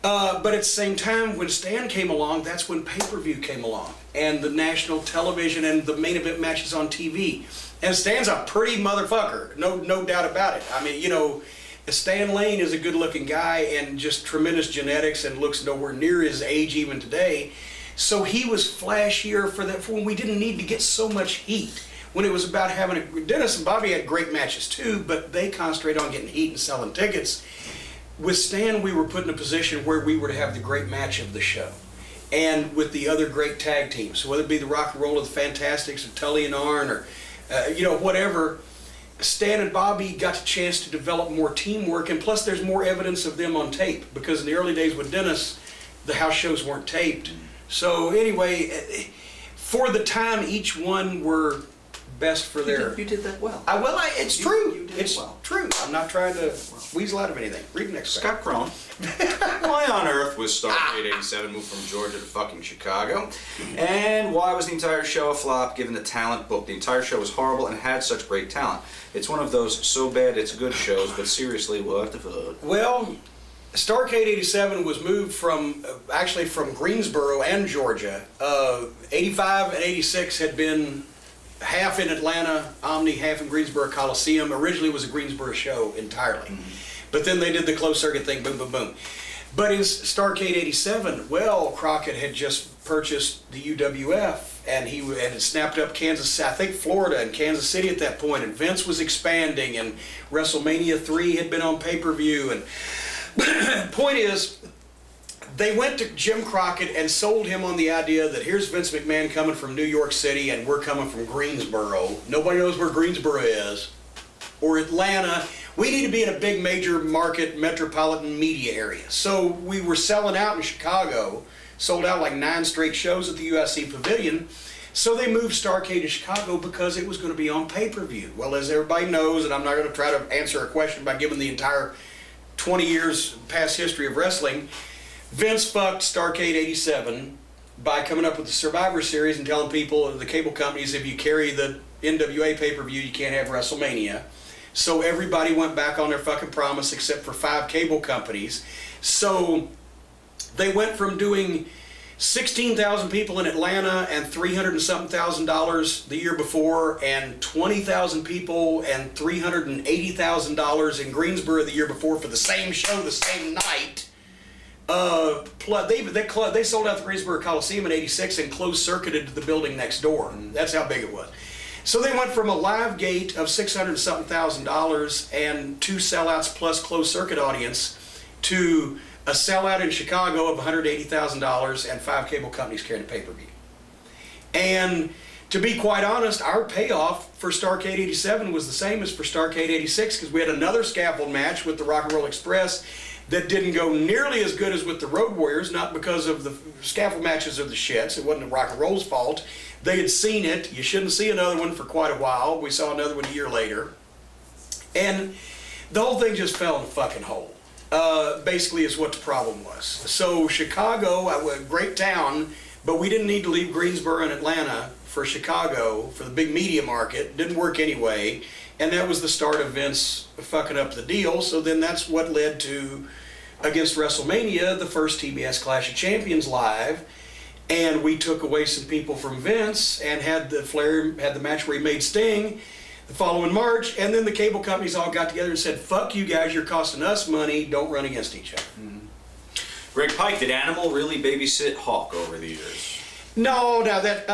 But at the same time, when Stan came along, that's when pay-per-view came along, and the national television and the main event matches on TV. And Stan's a pretty motherfucker, no doubt about it. I mean, Stan Lane is a good-looking guy and just tremendous genetics and looks nowhere near his age even today. So he was flashier for when we didn't need to get so much heat. When it was about having Dennis and Bobby had great matches too, but they concentrated on getting heat and selling tickets. With Stan, we were put in a position where we were to have the great match of the show. And with the other great tag teams, whether it be the Rock and Roll or the Fantastics or Tully and Arn or, whatever, Stan and Bobby got a chance to develop more teamwork, and plus there's more evidence of them on tape, because in the early days with Dennis, the house shows weren't taped. So anyway, for the time, each one were best for their... You did that well. It's true. You did it's well. True. I'm not trying to weasel out of anything. Read the next Scott Crone. Why on earth was Starrcade 87 moved from Georgia to fucking Chicago? And why was the entire show a flop given the talent booked? The entire show was horrible and had such great talent. It's one of those so bad it's good shows, but seriously, what the fuck? Well, Starrcade 87 was moved from Greensboro and Georgia. 85 and 86 had been half in Atlanta, Omni, half in Greensboro Coliseum. Originally it was a Greensboro show entirely. But then they did the closed circuit thing, boom, boom, boom. But in Starrcade 87, well, Crockett had just purchased the UWF, and he had snapped up Kansas, I think Florida and Kansas City at that point, and Vince was expanding, and WrestleMania 3 had been on pay-per-view. And point is, they went to Jim Crockett and sold him on the idea that here's Vince McMahon coming from New York City and we're coming from Greensboro. Nobody knows where Greensboro is. Or Atlanta. We need to be in a big major market metropolitan media area. So we were selling out in Chicago, sold out like 9 straight shows at the USC Pavilion. So they moved Starrcade to Chicago because it was going to be on pay-per-view. Well, as everybody knows, and I'm not going to try to answer a question by giving the entire 20 years past history of wrestling, Vince fucked Starrcade 87 by coming up with the Survivor Series and telling people, the cable companies, if you carry the NWA pay-per-view, you can't have WrestleMania. So everybody went back on their fucking promise except for 5 cable companies. So they went from doing 16,000 people in Atlanta and $300 and something thousand the year before, and 20,000 people and $380,000 in Greensboro the year before for the same show the same night. They sold out the Greensboro Coliseum in '86 and closed-circuited the building next door. That's how big it was. So they went from a live gate of $600 and something thousand and 2 sellouts plus closed-circuit audience to a sellout in Chicago of $180,000 and 5 cable companies carrying a pay-per-view. And to be quite honest, our payoff for Starrcade 87 was the same as for Starrcade 86 because we had another scaffold match with the Rock and Roll Express that didn't go nearly as good as with the Road Warriors, not because of the scaffold matches or the shits. It wasn't the Rock and Roll's fault. They had seen it. You shouldn't see another one for quite a while. We saw another one a year later. And the whole thing just fell in a fucking hole. Basically is what the problem was. So Chicago, a great town, but we didn't need to leave Greensboro and Atlanta for Chicago, for the big media market. Didn't work anyway. And that was the start of Vince fucking up the deal. So then that's what led to, against WrestleMania, the first TBS Clash of Champions live. And we took away some people from Vince and had the match where he made Sting the following March. And then the cable companies all got together and said, fuck you guys, you're costing us money, don't run against each other. Greg Pike, did Animal really babysit Hawk over the years? No, that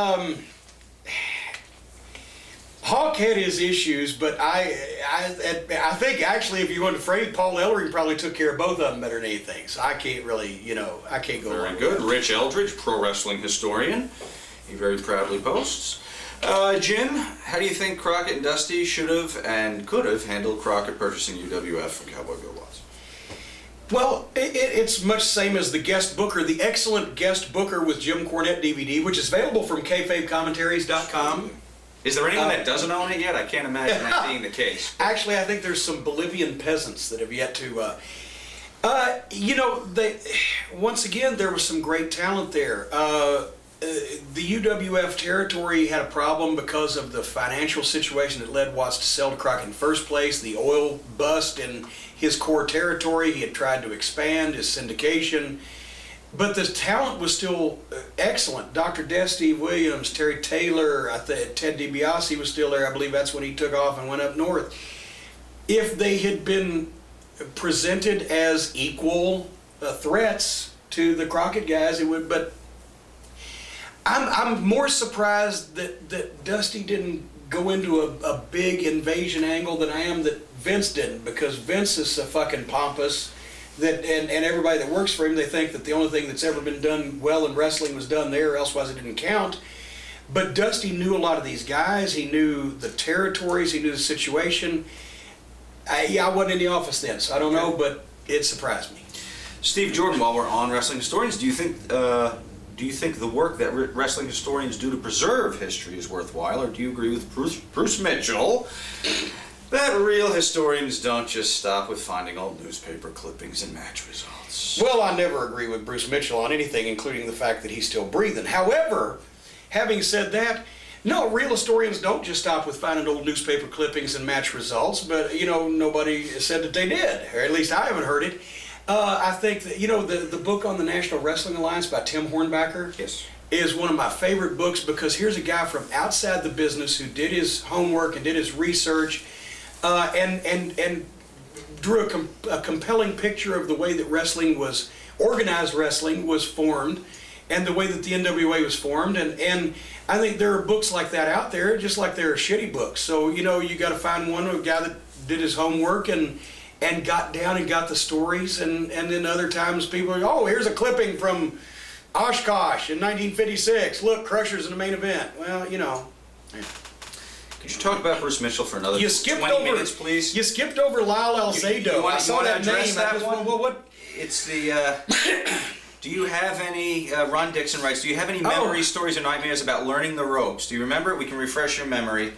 Hawk had his issues, but I think actually if you want to phrase, Paul Ellering probably took care of both of them better than anything. So I can't really, I can't go Very along good. with it. Rich Eldridge, pro wrestling historian. He very proudly boasts. Jim, how do you think Crockett and Dusty should have and could have handled Crockett purchasing UWF from Cowboy Bill Watts? Well, it's much the same as the guest booker, the excellent guest booker with Jim Cornette DVD, which is available from kayfabecommentaries.com. Is there anyone that doesn't own it yet? I can't imagine that being the case. Actually, I think there's some Bolivian peasants that have yet to. Once again, there was some great talent there. The UWF territory had a problem because of the financial situation that led Watts to sell to Crockett in the first place. The oil bust in his core territory. He had tried to expand his syndication. But the talent was still excellent. Dr. Steve Williams, Terry Taylor, Ted DiBiase was still there. I believe that's when he took off and went up north. If they had been presented as equal threats to the Crockett guys, it would. But I'm more surprised that Dusty didn't go into a big invasion angle than I am that Vince didn't, because Vince is so fucking pompous. And everybody that works for him, they think that the only thing that's ever been done well in wrestling was done there, elsewise it didn't count. But Dusty knew a lot of these guys. He knew the territories. He knew the situation. I wasn't in the office then, so I don't know, but it surprised me. Steve Jordan, while we're on wrestling historians, do you think the work that wrestling historians do to preserve history is worthwhile, or do you agree with Bruce Mitchell that real historians don't just stop with finding old newspaper clippings and match results? Well, I never agree with Bruce Mitchell on anything, including the fact that he's still breathing. However, having said that, no, real historians don't just stop with finding old newspaper clippings and match results, but, nobody said that they did, or at least I haven't heard it. I think that, the book on the National Wrestling Alliance by Tim Hornbacher, yes, is one of my favorite books, because here's a guy from outside the business who did his homework and did his research, and drew a compelling picture of the way that organized wrestling was formed, and the way that the NWA was formed, and I think there are books like that out there, just like there are shitty books. So, you know, you got to find a guy that did his homework and got down and got the stories, and then other times people are, oh, here's a clipping from Oshkosh in 1956. Look, Crusher's in the main event. Well, you know. Could you talk about Bruce Mitchell for another 20 minutes, please? You skipped over Lyle Alzado. I saw that name. Well, what? It's the... Do you have any, Ron Dixon writes, do you have any memory stories or nightmares about learning the ropes? Do you remember it? We can refresh your memory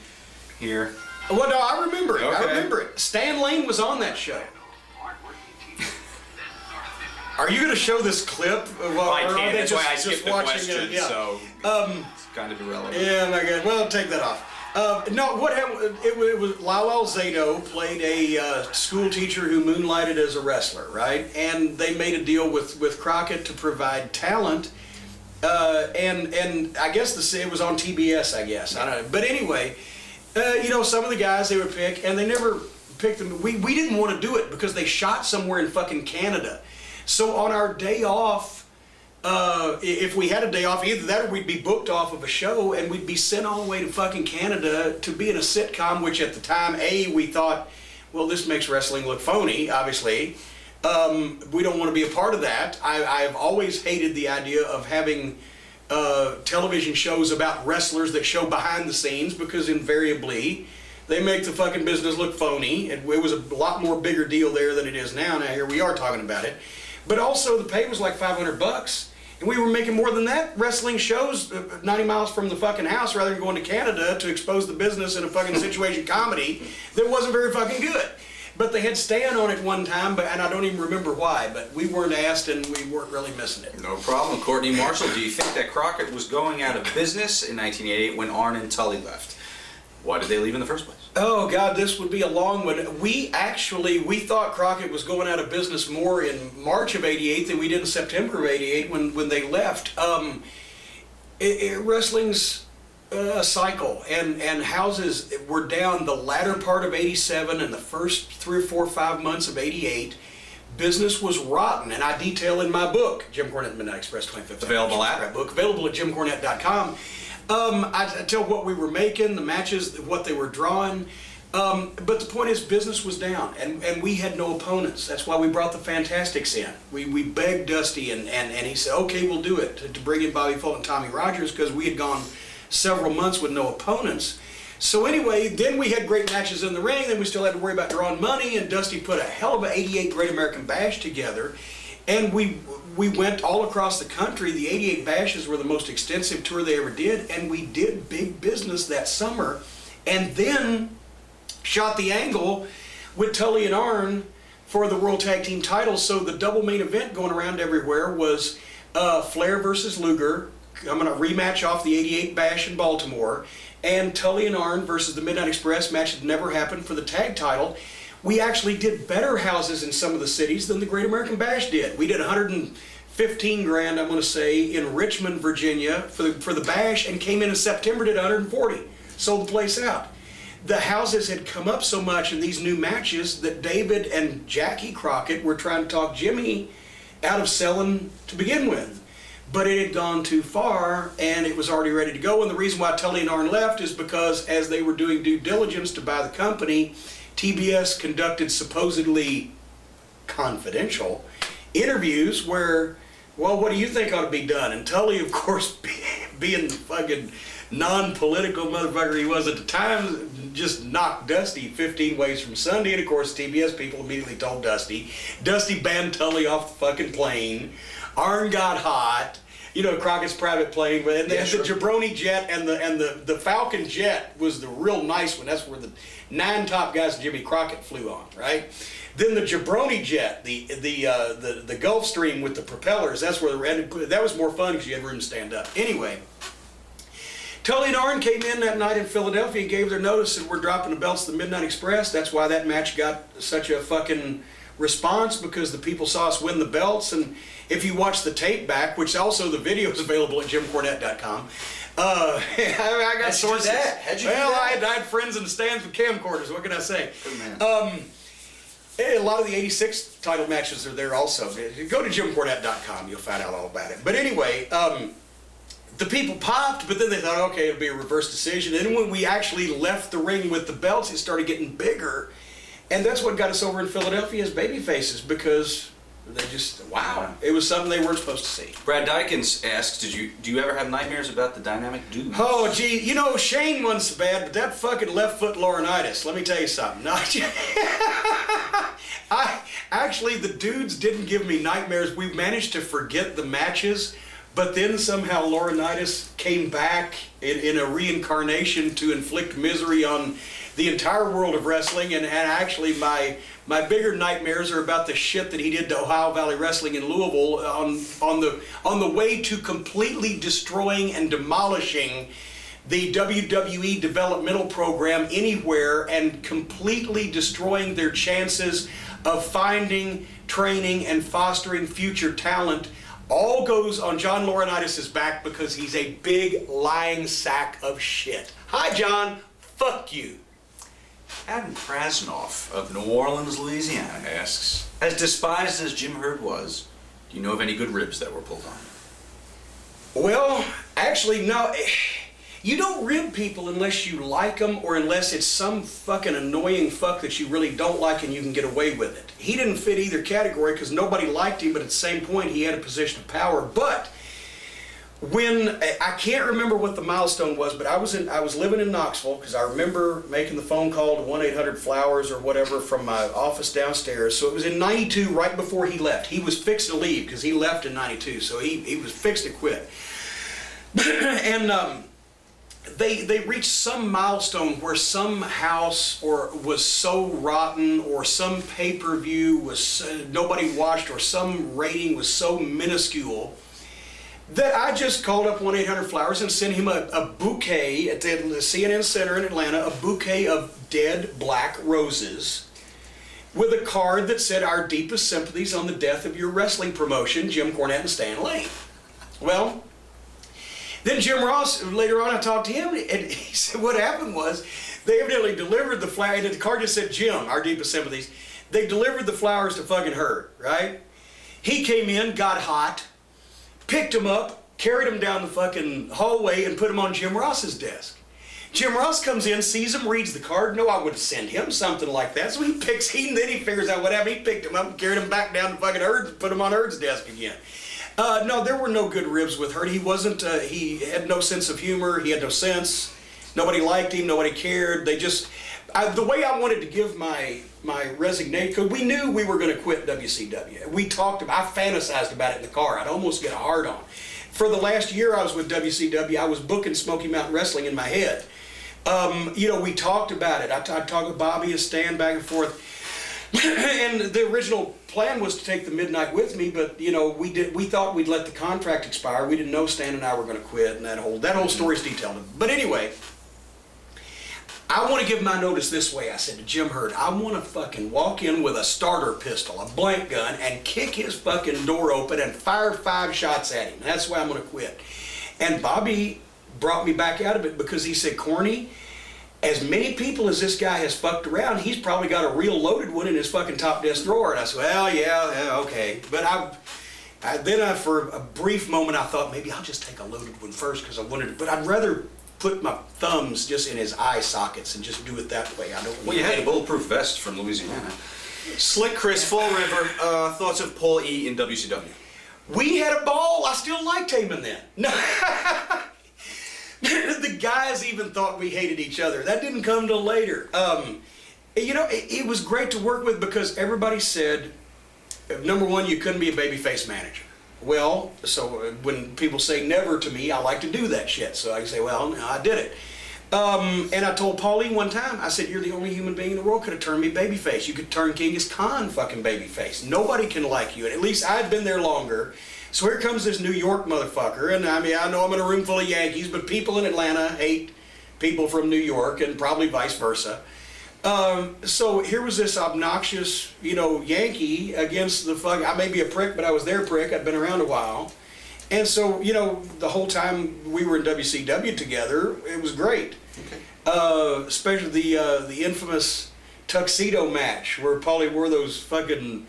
here. Well, no, I remember it. Okay. I remember it. Stan Lane was on that show. Are you going to show this clip? I can't. That's why I skipped the question, so it's kind of irrelevant. Yeah, my God. Well, take that off. No, what happened? It was Lyle Alzado played a school teacher who moonlighted as a wrestler, right? And they made a deal with Crockett to provide talent, and I guess it was on TBS. I guess I don't know, but anyway, you know, some of the guys they would pick, and they never picked them. We didn't want to do it because they shot somewhere in fucking Canada. So on our day off, if we had a day off, either that or we'd be booked off of a show, and we'd be sent all the way to fucking Canada to be in a sitcom, which at the time, we thought, well, this makes wrestling look phony, obviously. We don't want to be a part of that. I've always hated the idea of having television shows about wrestlers that show behind the scenes, because invariably they make the fucking business look phony. It was a lot more bigger deal there than it is now. Now here we are talking about it. But also the pay was like $500, and we were making more than that wrestling shows 90 miles from the fucking house, rather than going to Canada to expose the business in a fucking situation comedy that wasn't very fucking good. But they had Stan on it one time, and I don't even remember why, but we weren't asked, and we weren't really missing it. No problem. Courtney Marshall, do you think that Crockett was going out of business in 1988 when Arn and Tully left? Why did they leave in the first place? Oh, God, this would be a long one. We thought Crockett was going out of business more in March of '88 than we did in September of '88 when they left. Wrestling's a cycle, and houses were down the latter part of '87 and the first 3 or 4 or 5 months of '88. Business was rotten, and I detail in my book, Jim Cornette Midnight Express 25th. Available at? Book, available at jimcornette.com. I tell what we were making, the matches, what they were drawing. But the point is, business was down, and we had no opponents. That's why we brought the Fantastics in. We begged Dusty, and he said, okay, we'll do it, to bring in Bobby Fulton and Tommy Rogers, because we had gone several months with no opponents. So anyway, then we had great matches in the ring, then we still had to worry about drawing money, and Dusty put a hell of an '88 Great American Bash together, and we went all across the country. The '88 Bashes were the most extensive tour they ever did, and we did big business that summer, and then shot the Angle with Tully and Arn for the World Tag Team titles. So the double main event going around everywhere was Flair versus Luger. I'm going to rematch off the '88 Bash in Baltimore, and Tully and Arn versus the Midnight Express, match that never happened for the tag title. We actually did better houses in some of the cities than the Great American Bash did. We did 115 grand, I'm going to say, in Richmond, Virginia for the Bash, and came in September, did 140. Sold the place out. The houses had come up so much in these new matches that David and Jackie Crockett were trying to talk Jimmy out of selling to begin with. But it had gone too far, and it was already ready to go. And the reason why Tully and Arn left is because as they were doing due diligence to buy the company, TBS conducted supposedly confidential interviews where, well, what do you think ought to be done? And Tully, of course, being the fucking non-political motherfucker he was at the time, just knocked Dusty 15 ways from Sunday. And of course, TBS people immediately told Dusty. Dusty banned Tully off the fucking plane. Arn got hot. You know, Crockett's private plane, and the Jabroni jet and the Falcon jet was the real nice one. That's where the 9 top guys Jimmy Crockett flew on, right? Then the Jabroni jet, the Gulfstream with the propellers. That's where that was more fun because you had room to stand up. Anyway, Tully and Arn came in that night in Philadelphia and gave their notice that we're dropping the belts to the Midnight Express. That's why that match got such a fucking response because the people saw us win the belts. And if you watch the tape back, which also the video is available at jimcornette.com, I got sources. How'd you do Well, that? I had friends in the stands with camcorders. What can I say? Good man. A lot of the 86 title matches are there also. Go to jimcornette.com, you'll find out all about it. But anyway, the people popped, but then they thought, okay, it'll be a reverse decision. And when we actually left the ring with the belts, it started getting bigger. And that's what got us over in Philadelphia as baby faces, because they just, wow, it was something they weren't supposed to see. Brad Dykins asks, do you ever have nightmares about the dynamic dudes? Oh, gee, you know, Shane wasn't so bad, but that fucking left foot Laurinaitis, let me tell you something. No, actually, the dudes didn't give me nightmares. We managed to forget the matches, but then somehow Laurinaitis came back in a reincarnation to inflict misery on the entire world of wrestling, and actually my bigger nightmares are about the shit that he did to Ohio Valley Wrestling in Louisville on the way to completely destroying and demolishing the WWE developmental program anywhere and completely destroying their chances of finding, training, and fostering future talent. All goes on John Laurinaitis' back because he's a big lying sack of shit. Hi, John. Fuck you. Adam Krasnoff of New Orleans, Louisiana asks, as despised as Jim Herd was, do you know of any good ribs that were pulled on? Well, actually, no. You don't rib people unless you like them or unless it's some fucking annoying fuck that you really don't like and you can get away with it. He didn't fit either category because nobody liked him, but at the same point, he had a position of power. But when, I can't remember what the milestone was, but I was living in Knoxville because I remember making the phone call to 1-800-Flowers or whatever from my office downstairs. So it was in 92, right before he left. He was fixed to leave because he left in 92, so he was fixed to quit. And they reached some milestone where some house was so rotten, or some pay-per-view was nobody watched, or some rating was so minuscule that I just called up 1-800-Flowers and sent him a bouquet at the CNN Center in Atlanta, a bouquet of dead black roses with a card that said, "Our deepest sympathies on the death of your wrestling promotion, Jim Cornette and Stan Lane." Well, then Jim Ross, later on I talked to him, and he said what happened was they evidently delivered the flower, and the card just said, "Jim, our deepest sympathies." They delivered the flowers to fucking Herd, right? He came in, got hot, picked him up, carried him down the fucking hallway, and put him on Jim Ross's desk. Jim Ross comes in, sees him, reads the card. No, I would send him something like that. So then he figures out what happened. He picked him up and carried him back down to fucking Herd's, put him on Herd's desk again. No, there were no good ribs with Herd. He wasn't, he had no sense of humor. He had no sense. Nobody liked him. Nobody cared. They just, the way I wanted to give my resignation, because we knew we were going to quit WCW. We talked about, I fantasized about it in the car. I'd almost get a hard on. For the last year I was with WCW, I was booking Smoky Mountain Wrestling in my head. You know, we talked about it. I talked with Bobby and Stan back and forth. And the original plan was to take the Midnight with me, but you know, we thought we'd let the contract expire. We didn't know Stan and I were going to quit, and that whole story's detailed. But anyway, I want to give my notice this way. I said to Jim Herd, I want to fucking walk in with a starter pistol, a blank gun, and kick his fucking door open and fire 5 shots at him. That's why I'm going to quit. And Bobby brought me back out of it because he said, "Corny, as many people as this guy has fucked around, he's probably got a real loaded one in his fucking top desk drawer." And I said, "Well, yeah, okay." But then for a brief moment, I thought maybe I'll just take a loaded one first because I wanted to, but I'd rather put my thumbs just in his eye sockets and just do it that way. I don't. Well, you had a bulletproof vest from Louisiana. Slick Chris, Fall River, thoughts of Paul E. in WCW? We had a ball. I still liked Heyman then. No. The guys even thought we hated each other. That didn't come till later. You know, it was great to work with because everybody said, number one, you couldn't be a babyface manager. Well, so when people say never to me, I like to do that shit. So I say, well, no, I did it. And I told Pauline one time, I said, "You're the only human being in the world could have turned me babyface. You could turn Genghis Khan fucking babyface. Nobody can like you." And at least I'd been there longer. So here comes this New York motherfucker, and I mean, I know I'm in a room full of Yankees, but people in Atlanta hate people from New York, and probably vice versa. So here was this obnoxious, Yankee against the fuck. I may be a prick, but I was their prick. I'd been around a while. And so, the whole time we were in WCW together, it was great. Okay. Especially the infamous tuxedo match where Paulie wore those fucking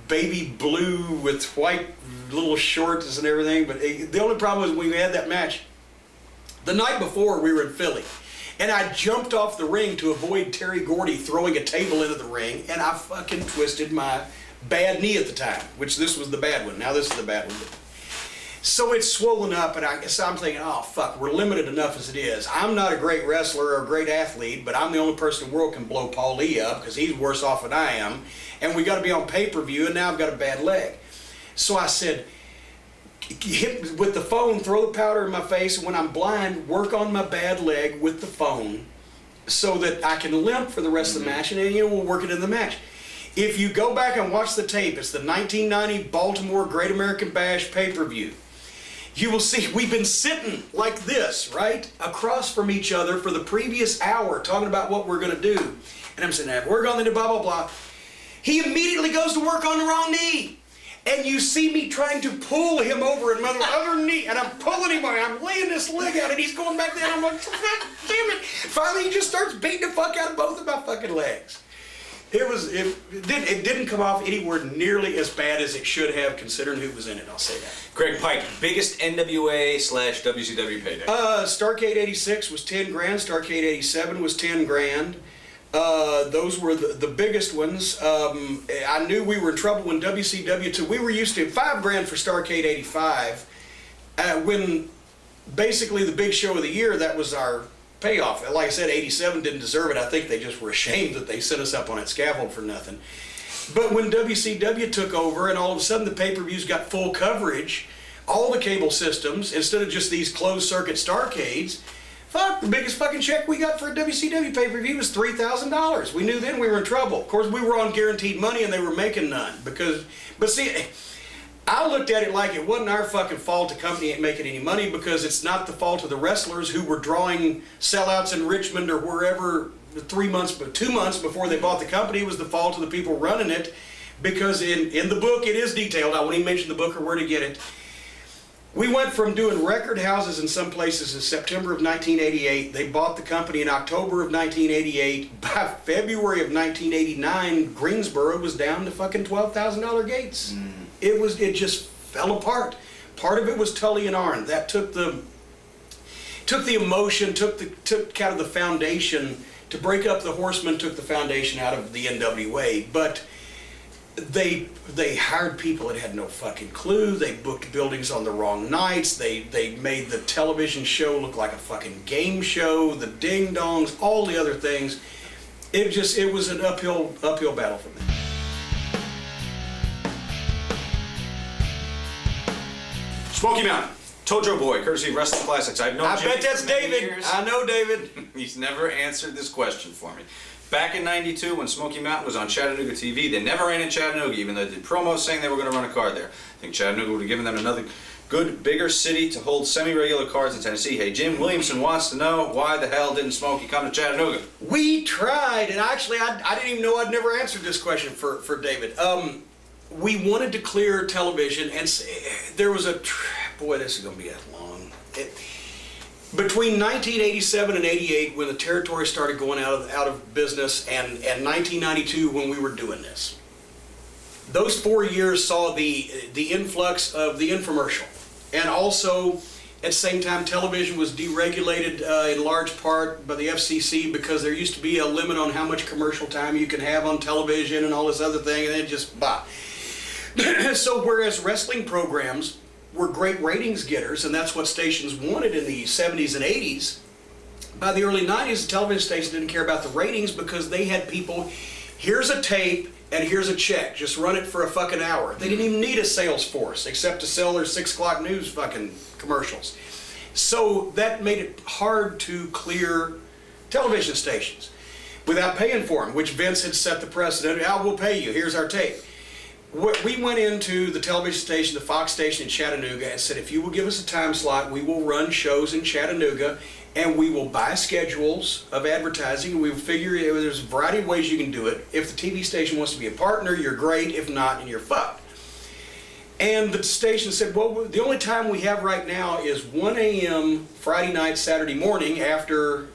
baby blue with white little shorts and everything. But the only problem was when we had that match, the night before we were in Philly. And I jumped off the ring to avoid Terry Gordy throwing a table into the ring, and I fucking twisted my bad knee at the time, which this was the bad one. Now this is the bad one. So it's swollen up, and I'm thinking, oh fuck, we're limited enough as it is. I'm not a great wrestler or a great athlete, but I'm the only person in the world who can blow Paul Lee up because he's worse off than I am. And we got to be on pay-per-view, and now I've got a bad leg. So I said, hit with the phone, throw the powder in my face, and when I'm blind, work on my bad leg with the phone so that I can limp for the rest of the match, and then we'll work it in the match. If you go back and watch the tape, it's the 1990 Baltimore Great American Bash pay-per-view. You will see we've been sitting like this, right, across from each other for the previous hour talking about what we're going to do. And I'm saying, work on the blah, blah, blah. He immediately goes to work on the wrong knee. And you see me trying to pull him over in my other knee, and I'm pulling him away. I'm laying this leg out, and he's going back there, and I'm like, God damn it. Finally, he just starts beating the fuck out of both of my fucking legs. It didn't come off anywhere nearly as bad as it should have, considering who was in it, I'll say that. Greg Pike, biggest NWA/WCW payday? Starrcade 86 was 10 grand, Starrcade 87 was 10 grand. Those were the biggest ones. I knew we were in trouble when WCW too. We were used to 5 grand for Starrcade 85. When basically the big show of the year, that was our payoff. Like I said, 87 didn't deserve it. I think they just were ashamed that they set us up on that scaffold for nothing. But when WCW took over and all of a sudden the pay-per-views got full coverage, all the cable systems, instead of just these closed circuit Starrcades, fuck, the biggest fucking check we got for a WCW pay-per-view was $3,000. We knew then we were in trouble. Of course, we were on guaranteed money and they were making none. But see, I looked at it like it wasn't our fucking fault the company ain't making any money, because it's not the fault of the wrestlers who were drawing sellouts in Richmond or wherever 2 months before they bought the company. It was the fault of the people running it, because in the book it is detailed. I won't even mention the book or where to get it. We went from doing record houses in some places in September of 1988. They bought the company in October of 1988. By February of 1989, Greensboro was down to fucking $12,000 gates. It just fell apart. Part of it was Tully and Arn. That took the emotion, took kind of the foundation. To break up the Horsemen took the foundation out of the NWA. But they hired people that had no fucking clue. They booked buildings on the wrong nights. They made the television show look like a fucking game show. The ding dongs, all the other things. It was an uphill battle for me. Smoky Mountain, Tojo Boy, courtesy of Wrestling Classics. I bet that's David. Years. I know David. He's never answered this question for me. Back in '92, when Smoky Mountain was on Chattanooga TV, they never ran in Chattanooga, even though they did promos saying they were going to run a card there. I think Chattanooga would have given them another good, bigger city to hold semi-regular cards in Tennessee. Hey, Jim Williamson wants to know, why the hell didn't Smoky come to Chattanooga? We tried, and actually I didn't even know I'd never answered this question for David. We wanted to clear television, and there was boy, this is going to be that long. Between 1987 and 88, when the territory started going out of business, and 1992 when we were doing this, those 4 years saw the influx of the infomercial, and also at the same time television was deregulated in large part by the FCC, because there used to be a limit on how much commercial time you can have on television and all this other thing, and it just bah. So whereas wrestling programs were great ratings getters, and that's what stations wanted in the 70s and 80s, by the early 90s the television stations didn't care about the ratings, because they had people, here's a tape and here's a check, just run it for a fucking hour. They didn't even need a sales force except to sell their 6 o'clock news fucking commercials. So that made it hard to clear television stations without paying for them, which Vince had set the precedent. We'll pay you, here's our tape. We went into the television station, the Fox station in Chattanooga, and said, if you will give us a time slot, we will run shows in Chattanooga, and we will buy schedules of advertising, and we will figure there's a variety of ways you can do it. If the TV station wants to be a partner, you're great. If not, and you're fucked. And the station said, well, the only time we have right now is 1 a.m. Friday night, Saturday morning after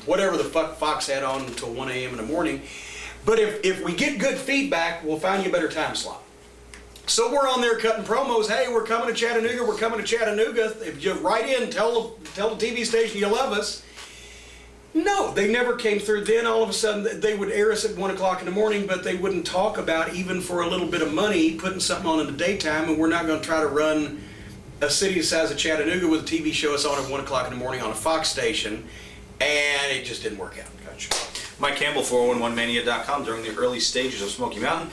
whatever the fuck Fox had on until 1 a.m. in the morning. But if we get good feedback, we'll find you a better time slot. So we're on there cutting promos. Hey, we're coming to Chattanooga. We're coming to Chattanooga. If you write in, tell the TV station you love us. No, they never came through. Then all of a sudden they would air us at 1 o'clock in the morning, but they wouldn't talk about, even for a little bit of money, putting something on in the daytime. And we're not going to try to run a city the size of Chattanooga with a TV show us on at 1 o'clock in the morning on a Fox station. And it just didn't work out. Gotcha. Mike Campbell, 411mania.com. During the early stages of Smoky Mountain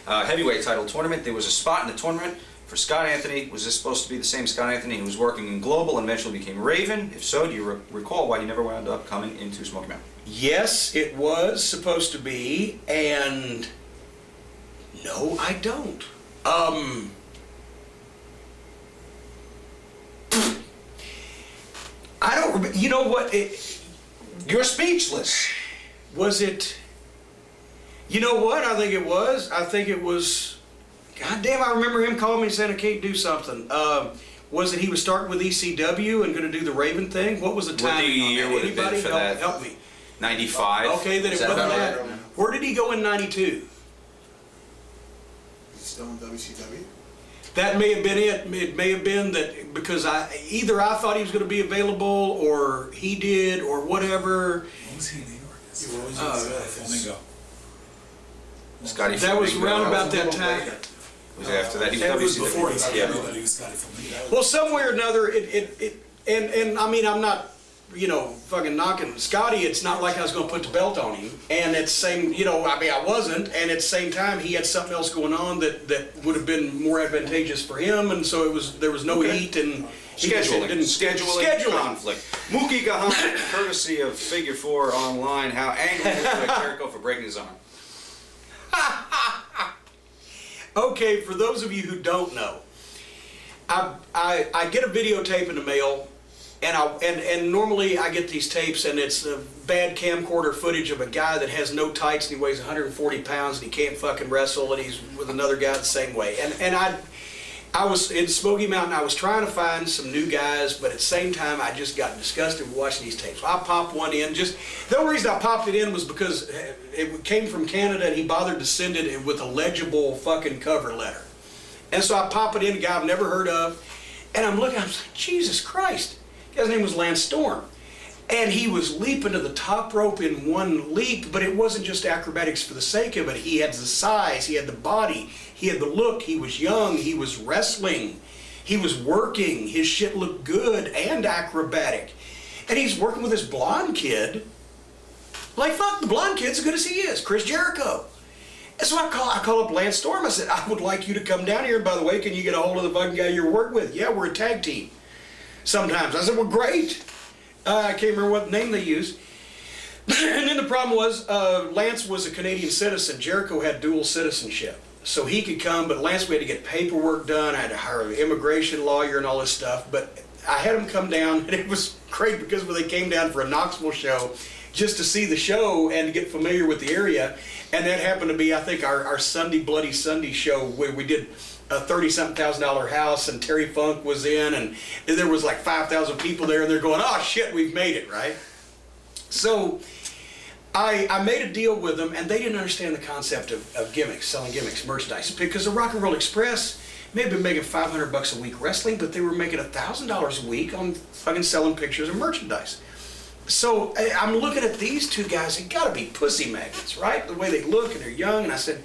heavyweight title tournament, there was a spot in the tournament for Scott Anthony. Was this supposed to be the same Scott Anthony who was working in Global and eventually became Raven? If so, do you recall why he never wound up coming into Smoky Mountain? Yes, it was supposed to be, and no, I don't. I don't remember. You know what? You're speechless. Was it? You know what? I think it was. God damn! I remember him calling me and saying I can't do something. Was it he was starting with ECW and going to do the Raven thing? What was the timing on that? Anybody help me? 95. Okay, then it wasn't that. Where did he go in 92? He's still in WCW. That may have been it. It may have been that because either I thought he was going to be available, or he did, or whatever. When was he in New York? He was Flamingo. Scotty That was Flamingo. around about that time. It was after that. He That was WCW. before He Yeah. he was Scotty Flamingo. Well, somewhere or another, and I mean, I'm not, fucking knocking Scotty. It's not like I was going to put the belt on him. And at the same, I wasn't. And at the same time, he had something else going on that would have been more advantageous for him. And so there was no heat and Scheduling conflict. Mookie Gahan, courtesy of Figure 4 Online, how angry was Jericho for breaking his arm? Okay, for those of you who don't know, I get a videotape in the mail, and normally I get these tapes, and it's a bad camcorder footage of a guy that has no tights and he weighs 140 pounds and he can't fucking wrestle, and he's with another guy the same way. And I was in Smoky Mountain. I was trying to find some new guys, but at the same time, I just got disgusted with watching these tapes. So I popped one in. The only reason I popped it in was because it came from Canada, and he bothered to send it with a legible fucking cover letter. And so I pop it in, a guy I've never heard of, and I'm looking. I was like, Jesus Christ! His name was Lance Storm, and he was leaping to the top rope in one leap. But it wasn't just acrobatics for the sake of it. He had the size, he had the body. He had the look, he was young, he was wrestling, he was working, his shit looked good and acrobatic. And he's working with this blonde kid. Like, fuck, the blonde kid's as good as he is, Chris Jericho. And so I call up Lance Storm. I said, I would like you to come down here. By the way, can you get a hold of the fucking guy you're working with? Yeah, we're a tag team. Sometimes. I said, well, great. I can't remember what name they used. And then the problem was, Lance was a Canadian citizen. Jericho had dual citizenship. So he could come, but Lance, we had to get paperwork done. I had to hire an immigration lawyer and all this stuff. But I had him come down, and it was great because when they came down for a Knoxville show, just to see the show and to get familiar with the area, and that happened to be, I think, our Sunday Bloody Sunday show where we did a $30-something house, and Terry Funk was in, and there was like 5,000 people there, and they're going, oh shit, we've made it, right? So I made a deal with them, and they didn't understand the concept of gimmicks, selling gimmicks, merchandise, because the Rock and Roll Express may have been making $500 a week wrestling, but they were making $1,000 a week on fucking selling pictures of merchandise. So I'm looking at these two guys, they gotta be pussy magnets, right? The way they look, and they're young, and I said,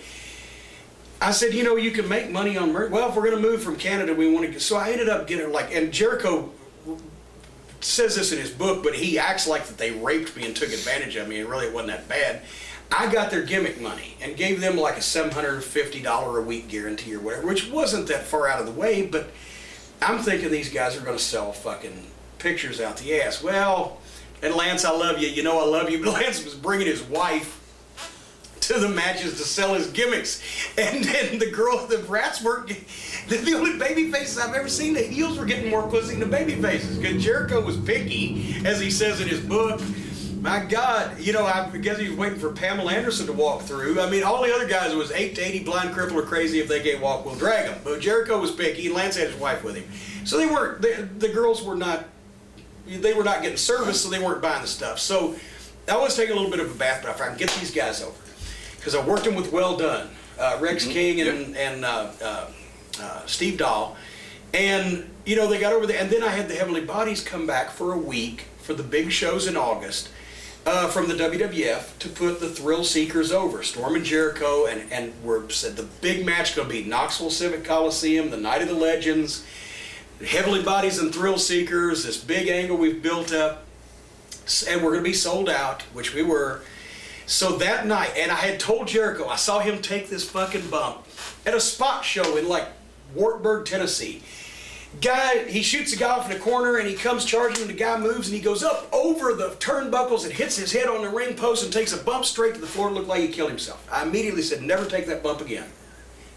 you can make money on merch. Well, if we're gonna move from Canada, we want to. So I ended up getting and Jericho says this in his book, but he acts like that they raped me and took advantage of me, and really it wasn't that bad. I got their gimmick money and gave them like a $750 a week guarantee or whatever, which wasn't that far out of the way, but I'm thinking these guys are gonna sell fucking pictures out the ass. Well, and Lance, I love you. I love you. But Lance was bringing his wife to the matches to sell his gimmicks. And then the rats weren't, the only baby faces I've ever seen, the heels were getting more pussy than the baby faces. Because Jericho was picky, as he says in his book. My God, you know, I guess he was waiting for Pamela Anderson to walk through. I mean, all the other guys, it was 8 to 80, blind, cripple, or crazy. If they can't walk, we'll drag them. But Jericho was picky, and Lance had his wife with him. So they weren't, the girls were not, they were not getting service, so they weren't buying the stuff. So I was taking a little bit of a bath, but if I can get these guys over, because I worked them with Well Done, Rex King and Steve Dahl, and you know, they got over there, and then I had the Heavenly Bodies come back for a week for the big shows in August from the WWF to put the Thrill Seekers over, Storm and Jericho, and we're said the big match going to be Knoxville Civic Coliseum, the Night of the Legends, Heavenly Bodies and Thrill Seekers, this big angle we've built up, and we're going to be sold out, which we were. So that night, and I had told Jericho, I saw him take this fucking bump at a spot show in like Wartburg, Tennessee. Guy, he shoots a guy off in the corner and he comes charging and the guy moves and he goes up over the turnbuckles and hits his head on the ring post and takes a bump straight to the floor and looked like he killed himself. I immediately said, never take that bump again.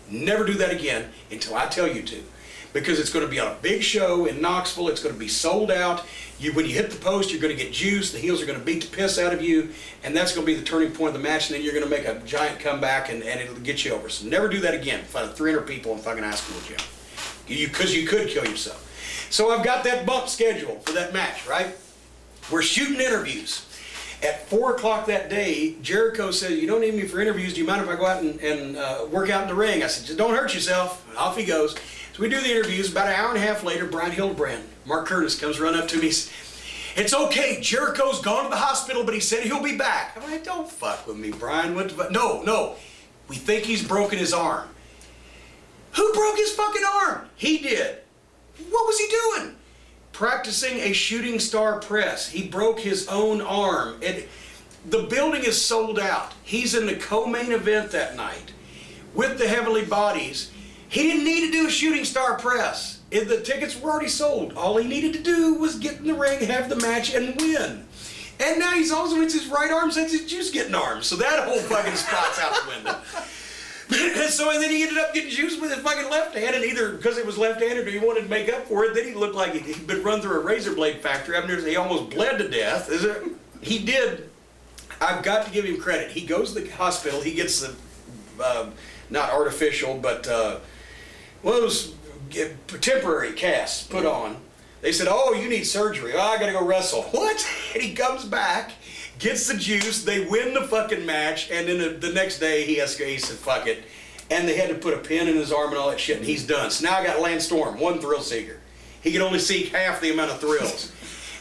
Never do that again until I tell you to. Because it's going to be on a big show in Knoxville, it's going to be sold out. When you hit the post, you're going to get juice, the heels are going to beat the piss out of you, and that's going to be the turning point of the match, and then you're going to make a giant comeback and it'll get you over. So never do that again in front of 300 people in fucking high school gym. Because you could kill yourself. So I've got that bump scheduled for that match, right? We're shooting interviews. At 4 o'clock that day, Jericho says, you don't need me for interviews. Do you mind if I go out and work out in the ring? I said, just don't hurt yourself. And off he goes. So we do the interviews. About an hour and a half later, Brian Hildebrand, Mark Curtis, comes run up to me. It's okay, Jericho's gone to the hospital, but he said he'll be back. I'm like, don't fuck with me, Brian. What the fuck? No. We think he's broken his arm. Who broke his fucking arm? He did. What was he doing? Practicing a shooting star press. He broke his own arm. The building is sold out. He's in the co-main event that night with the Heavenly Bodies. He didn't need to do a shooting star press. The tickets were already sold. All he needed to do was get in the ring, have the match, and win. And now he's also, it's his right arm since his juice getting armed. So that whole fucking spot's out the window. And then he ended up getting juice with his fucking left hand, and either because it was left-handed or he wanted to make up for it, then he looked like he'd been run through a razor blade factory. He almost bled to death. He did. I've got to give him credit. He goes to the hospital. He gets the, not artificial, but those temporary casts put on. They said, oh, you need surgery. Oh, I got to go wrestle. What? And he comes back, gets the juice, they win the fucking match, and then the next day he said, fuck it. And they had to put a pin in his arm and all that shit, and he's done. So now I got Lance Storm, one thrill seeker. He can only seek half the amount of thrills.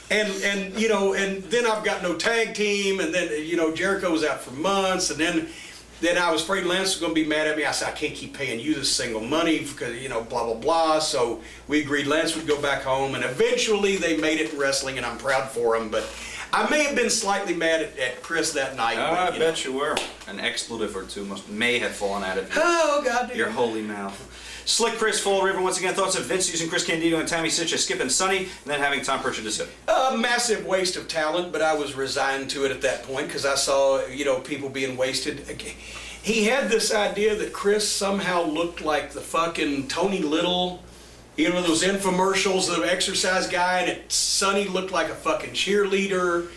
And you know, and then I've got no tag team, and then, you know, Jericho was out for months, and then I was afraid Lance was going to be mad at me. I said, I can't keep paying you this single money because, you know, blah, blah, blah. So we agreed Lance would go back home, and eventually they made it in wrestling, and I'm proud for him, but I may have been slightly mad at Chris that night. I bet you were. An expletive or two may have fallen out of oh, God. Your holy mouth. Slick Chris, Fall River, once again, thoughts of Vince using Chris Candido and Tammy Sitch as Skip and Sonny, and then having Tom Pritchard as him. A massive waste of talent, but I was resigned to it at that point because I saw, you know, people being wasted. He had this idea that Chris somehow looked like the fucking Tony Little, you know, those infomercials, the exercise guy, and Sonny looked like a fucking cheerleader,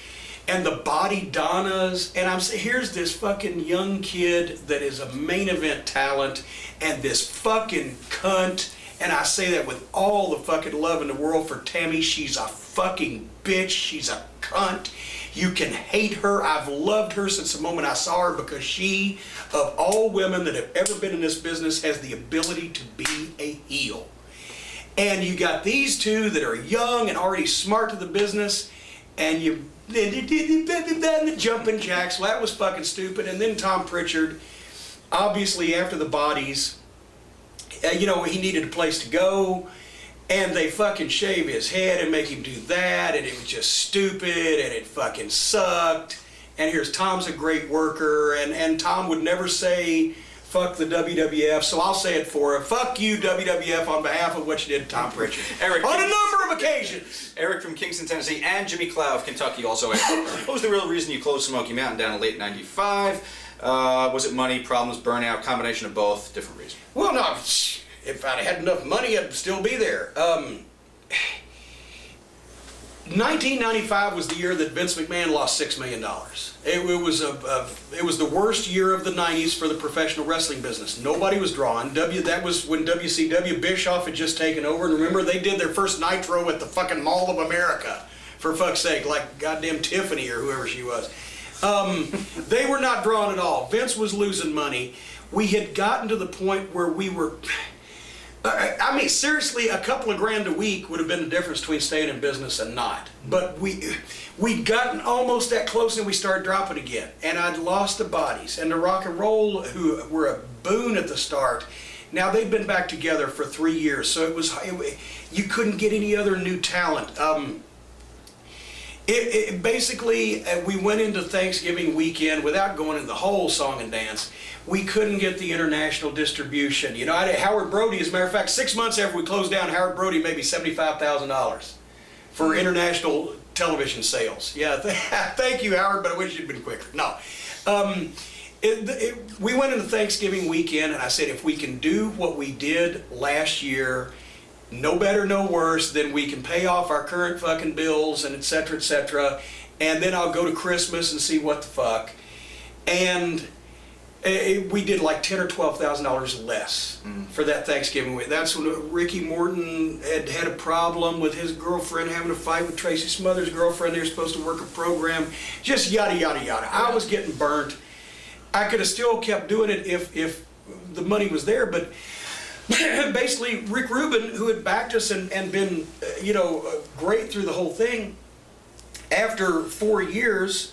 and the body Donnas, and I'm saying, here's this fucking young kid that is a main event talent, and this fucking cunt, and I say that with all the fucking love in the world for Tammy. She's a fucking bitch. She's a cunt. You can hate her. I've loved her since the moment I saw her because she, of all women that have ever been in this business, has the ability to be a heel. And you got these two that are young and already smart to the business, and the jumping jacks. Well, that was fucking stupid. And then Tom Pritchard, obviously after the Bodies, you know, he needed a place to go, and they fucking shave his head and make him do that, and it was just stupid, and it fucking sucked. And here's Tom's a great worker, and Tom would never say fuck the WWF, so I'll say it for her. Fuck you, WWF, on behalf of what you did to Tom Pritchard. Eric, on a number of occasions. Eric from Kingston, Tennessee, and Jimmy Clow of Kentucky also asked, what was the real reason you closed Smoky Mountain down in late '95? Was it money, problems, burnout, combination of both, different reason? Well, no, if I'd had enough money, I'd still be there. 1995 was the year that Vince McMahon lost $6 million. It was the worst year of the 90s for the professional wrestling business. Nobody was drawing. That was when WCW Bischoff had just taken over. And remember, they did their first Nitro at the fucking Mall of America, for fuck's sake, like goddamn Tiffany or whoever she was. They were not drawing at all. Vince was losing money. We had gotten to the point where we were... I mean, seriously, a couple of grand a week would have been the difference between staying in business and not. But we'd gotten almost that close and we started dropping again. And I'd lost the bodies. And the rock and roll, who were a boon at the start, now they've been back together for 3 years. So you couldn't get any other new talent. Basically, we went into Thanksgiving weekend without going into the whole song and dance. We couldn't get the international distribution. You know, Howard Brody, as a matter of fact, 6 months after we closed down, Howard Brody made me $75,000 for international television sales. Yeah, thank you, Howard, but I wish you'd been quicker. No. We went into Thanksgiving weekend, and I said, if we can do what we did last year, no better, no worse, then we can pay off our current fucking bills and et cetera, and then I'll go to Christmas and see what the fuck. And we did like $10,000 or $12,000 less for that Thanksgiving week. That's when Ricky Morton had a problem with his girlfriend having a fight with Tracy Smothers' girlfriend. They were supposed to work a program, just yada yada yada. I was getting burnt. I could have still kept doing it if the money was there, but basically Rick Rubin, who had backed us and been great through the whole thing, after 4 years,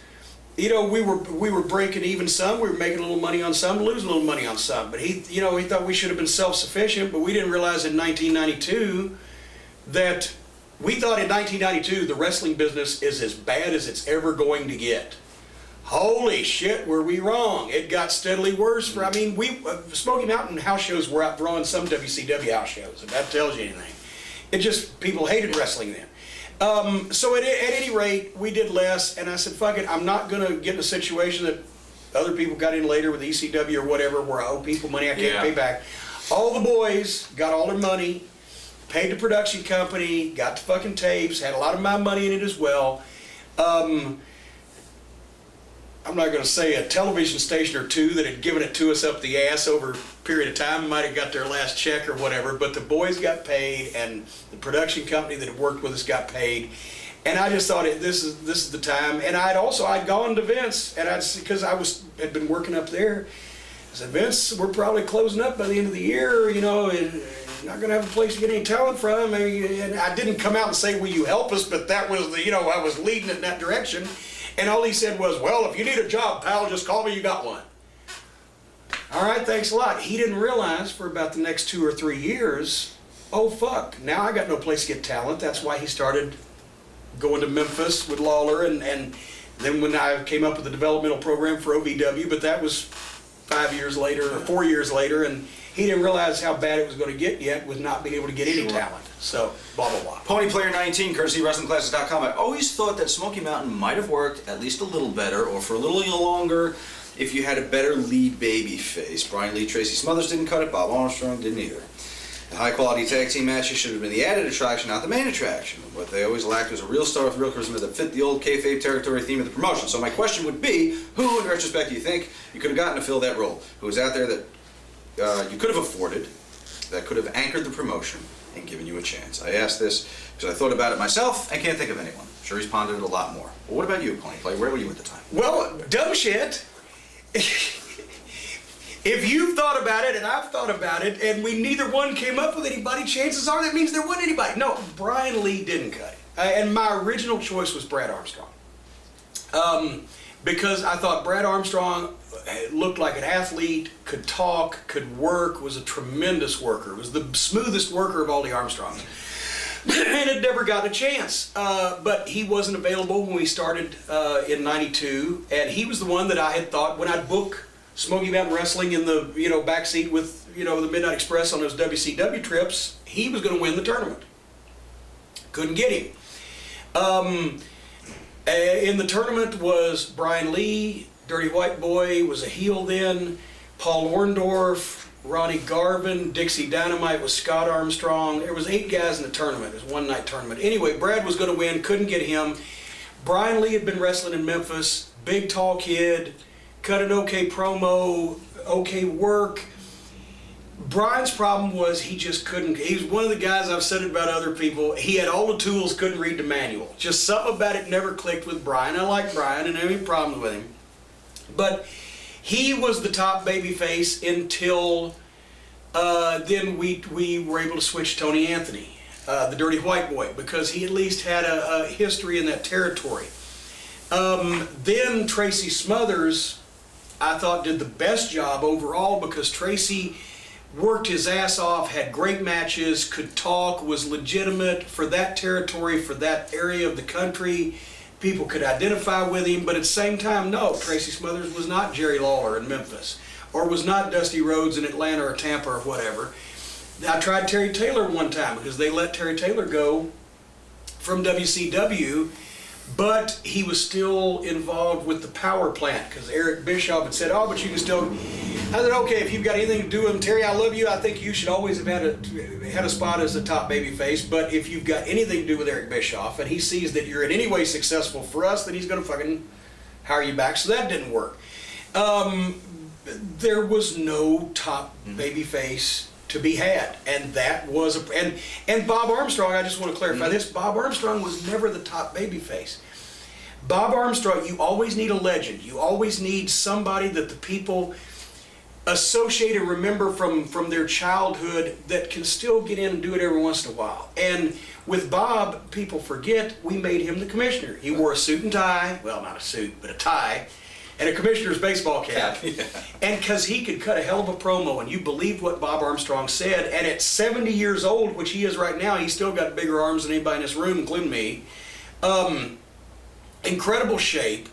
we were breaking even some, we were making a little money on some, losing a little money on some. But he thought we should have been self-sufficient, but we didn't realize in 1992 that we thought in 1992 the wrestling business is as bad as it's ever going to get. Holy shit, were we wrong. It got steadily worse. Smoky Mountain house shows were outdrawing some WCW house shows, if that tells you anything. It just, people hated wrestling then. So at any rate, we did less, and I said, fuck it, I'm not going to get in a situation that other people got in later with ECW or whatever, where I owe people money I can't pay back. All the boys got all their money, paid the production company, got the fucking tapes, had a lot of my money in it as well. I'm not going to say a television station or two that had given it to us up the ass over a period of time might have got their last check or whatever, but the boys got paid and the production company that had worked with us got paid. And I just thought this is the time. And I'd gone to Vince, and because had been working up there. I said, Vince, we're probably closing up by the end of the year, and not going to have a place to get any talent from. And I didn't come out and say, will you help us? But that was I was leading it in that direction. And all he said was, well, if you need a job, pal, just call me, you got one. All right, thanks a lot. He didn't realize for about the next 2 or 3 years, oh fuck, now I got no place to get talent. That's why he started going to Memphis with Lawler, and then when I came up with the developmental program for OVW, but that was 5 years later or 4 years later, and he didn't realize how bad it was going to get yet with not being able to get any talent. So, blah, blah, blah. Ponyplayer19, courtesy WrestlingClassics.com. I always thought that Smoky Mountain might have worked at least a little better or for a little longer if you had a better lead baby face. Brian Lee, Tracy Smothers didn't cut it. Bob Armstrong didn't either. The high-quality tag team matches should have been the added attraction, not the main attraction. What they always lacked was a real star with real charisma that fit the old kayfabe territory theme of the promotion. So my question would be, who, in retrospect, do you think you could have gotten to fill that role? Who was out there that you could have afforded, that could have anchored the promotion and given you a chance? I asked this because I thought about it myself and can't think of anyone. I'm sure he's pondered it a lot more. Well, what about you, Ponyplay? Where were you at the time? Well, dumb shit. If you've thought about it and I've thought about it and we neither one came up with anybody, chances are that means there wasn't anybody. No, Brian Lee didn't cut it. And my original choice was Brad Armstrong. Because I thought Brad Armstrong looked like an athlete, could talk, could work, was a tremendous worker, was the smoothest worker of all the Armstrongs. And had never gotten a chance. But he wasn't available when we started in '92, and he was the one that I had thought when I'd book Smoky Mountain Wrestling in the backseat with the Midnight Express on those WCW trips, he was going to win the tournament. Couldn't get him. In the tournament was Brian Lee, Dirty White Boy was a heel then, Paul Orndorff, Ronnie Garvin, Dixie Dynamite was Scott Armstrong. There was 8 guys in the tournament. It was a one-night tournament. Anyway, Brad was going to win, couldn't get him. Brian Lee had been wrestling in Memphis, big tall kid, cut an okay promo, okay work. Brian's problem was he just couldn't. He was one of the guys, I've said it about other people, he had all the tools, couldn't read the manual. Just something about it never clicked with Brian. I like Brian and I have any problems with him. But he was the top babyface until then we were able to switch Tony Anthony, the Dirty White Boy, because he at least had a history in that territory. Then Tracy Smothers, I thought, did the best job overall because Tracy worked his ass off, had great matches, could talk, was legitimate for that territory, for that area of the country. People could identify with him, but at the same time, no, Tracy Smothers was not Jerry Lawler in Memphis, or was not Dusty Rhodes in Atlanta or Tampa or whatever. I tried Terry Taylor one time because they let Terry Taylor go from WCW, but he was still involved with the power plant because Eric Bischoff had said, oh, but you can still... I said, okay, if you've got anything to do with him, Terry, I love you. I think you should always have had a spot as a top babyface, but if you've got anything to do with Eric Bischoff and he sees that you're in any way successful for us, then he's going to fucking hire you back. So that didn't work. There was no top babyface to be had, and that was and Bob Armstrong, I just want to clarify this, Bob Armstrong was never the top babyface. Bob Armstrong, you always need a legend. You always need somebody that the people associate and remember from their childhood that can still get in and do it every once in a while. And with Bob, people forget, we made him the commissioner. He wore a suit and tie, well, not a suit, but a tie, and a commissioner's baseball cap. Yeah. And because he could cut a hell of a promo, and you believed what Bob Armstrong said, and at 70 years old, which he is right now, he's still got bigger arms than anybody in this room, including me. Incredible shape.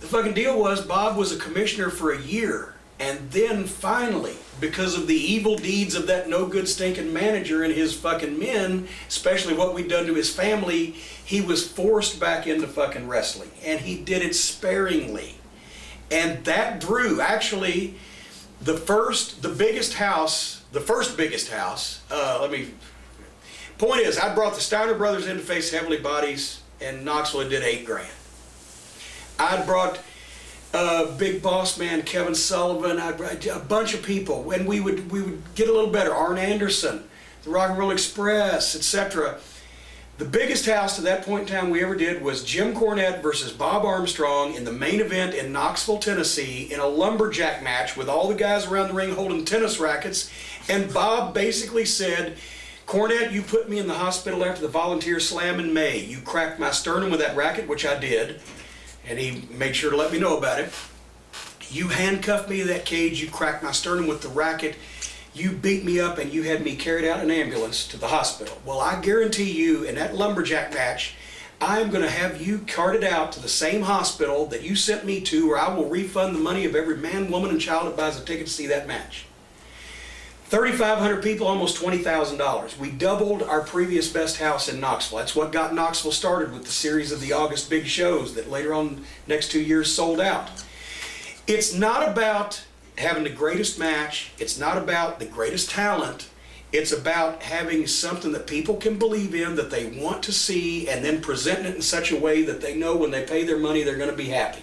The fucking deal was, Bob was a commissioner for a year, and then finally, because of the evil deeds of that no good stinking manager and his fucking men, especially what we'd done to his family, he was forced back into fucking wrestling, and he did it sparingly. And that drew, actually, the first biggest house, point is, I brought the Steiner brothers in to face Heavenly Bodies, and Knoxville did $8,000. I brought Big Boss Man Kevin Sullivan, a bunch of people, and we would get a little better. Arn Anderson, the Rock and Roll Express, etc. The biggest house to that point in time we ever did was Jim Cornette versus Bob Armstrong in the main event in Knoxville, Tennessee, in a lumberjack match with all the guys around the ring holding tennis rackets. And Bob basically said, Cornette, you put me in the hospital after the volunteer slam in May. You cracked my sternum with that racket, which I did. And he made sure to let me know about it. You handcuffed me to that cage. You cracked my sternum with the racket. You beat me up and you had me carried out in an ambulance to the hospital. Well, I guarantee you in that lumberjack match, I'm going to have you carted out to the same hospital that you sent me to, or I will refund the money of every man, woman, and child that buys a ticket to see that match. 3,500 people, almost $20,000. We doubled our previous best house in Knoxville. That's what got Knoxville started with the series of the August big shows that later on, next 2 years, sold out. It's not about having the greatest match. It's not about the greatest talent. It's about having something that people can believe in, that they want to see, and then presenting it in such a way that they know when they pay their money, they're going to be happy.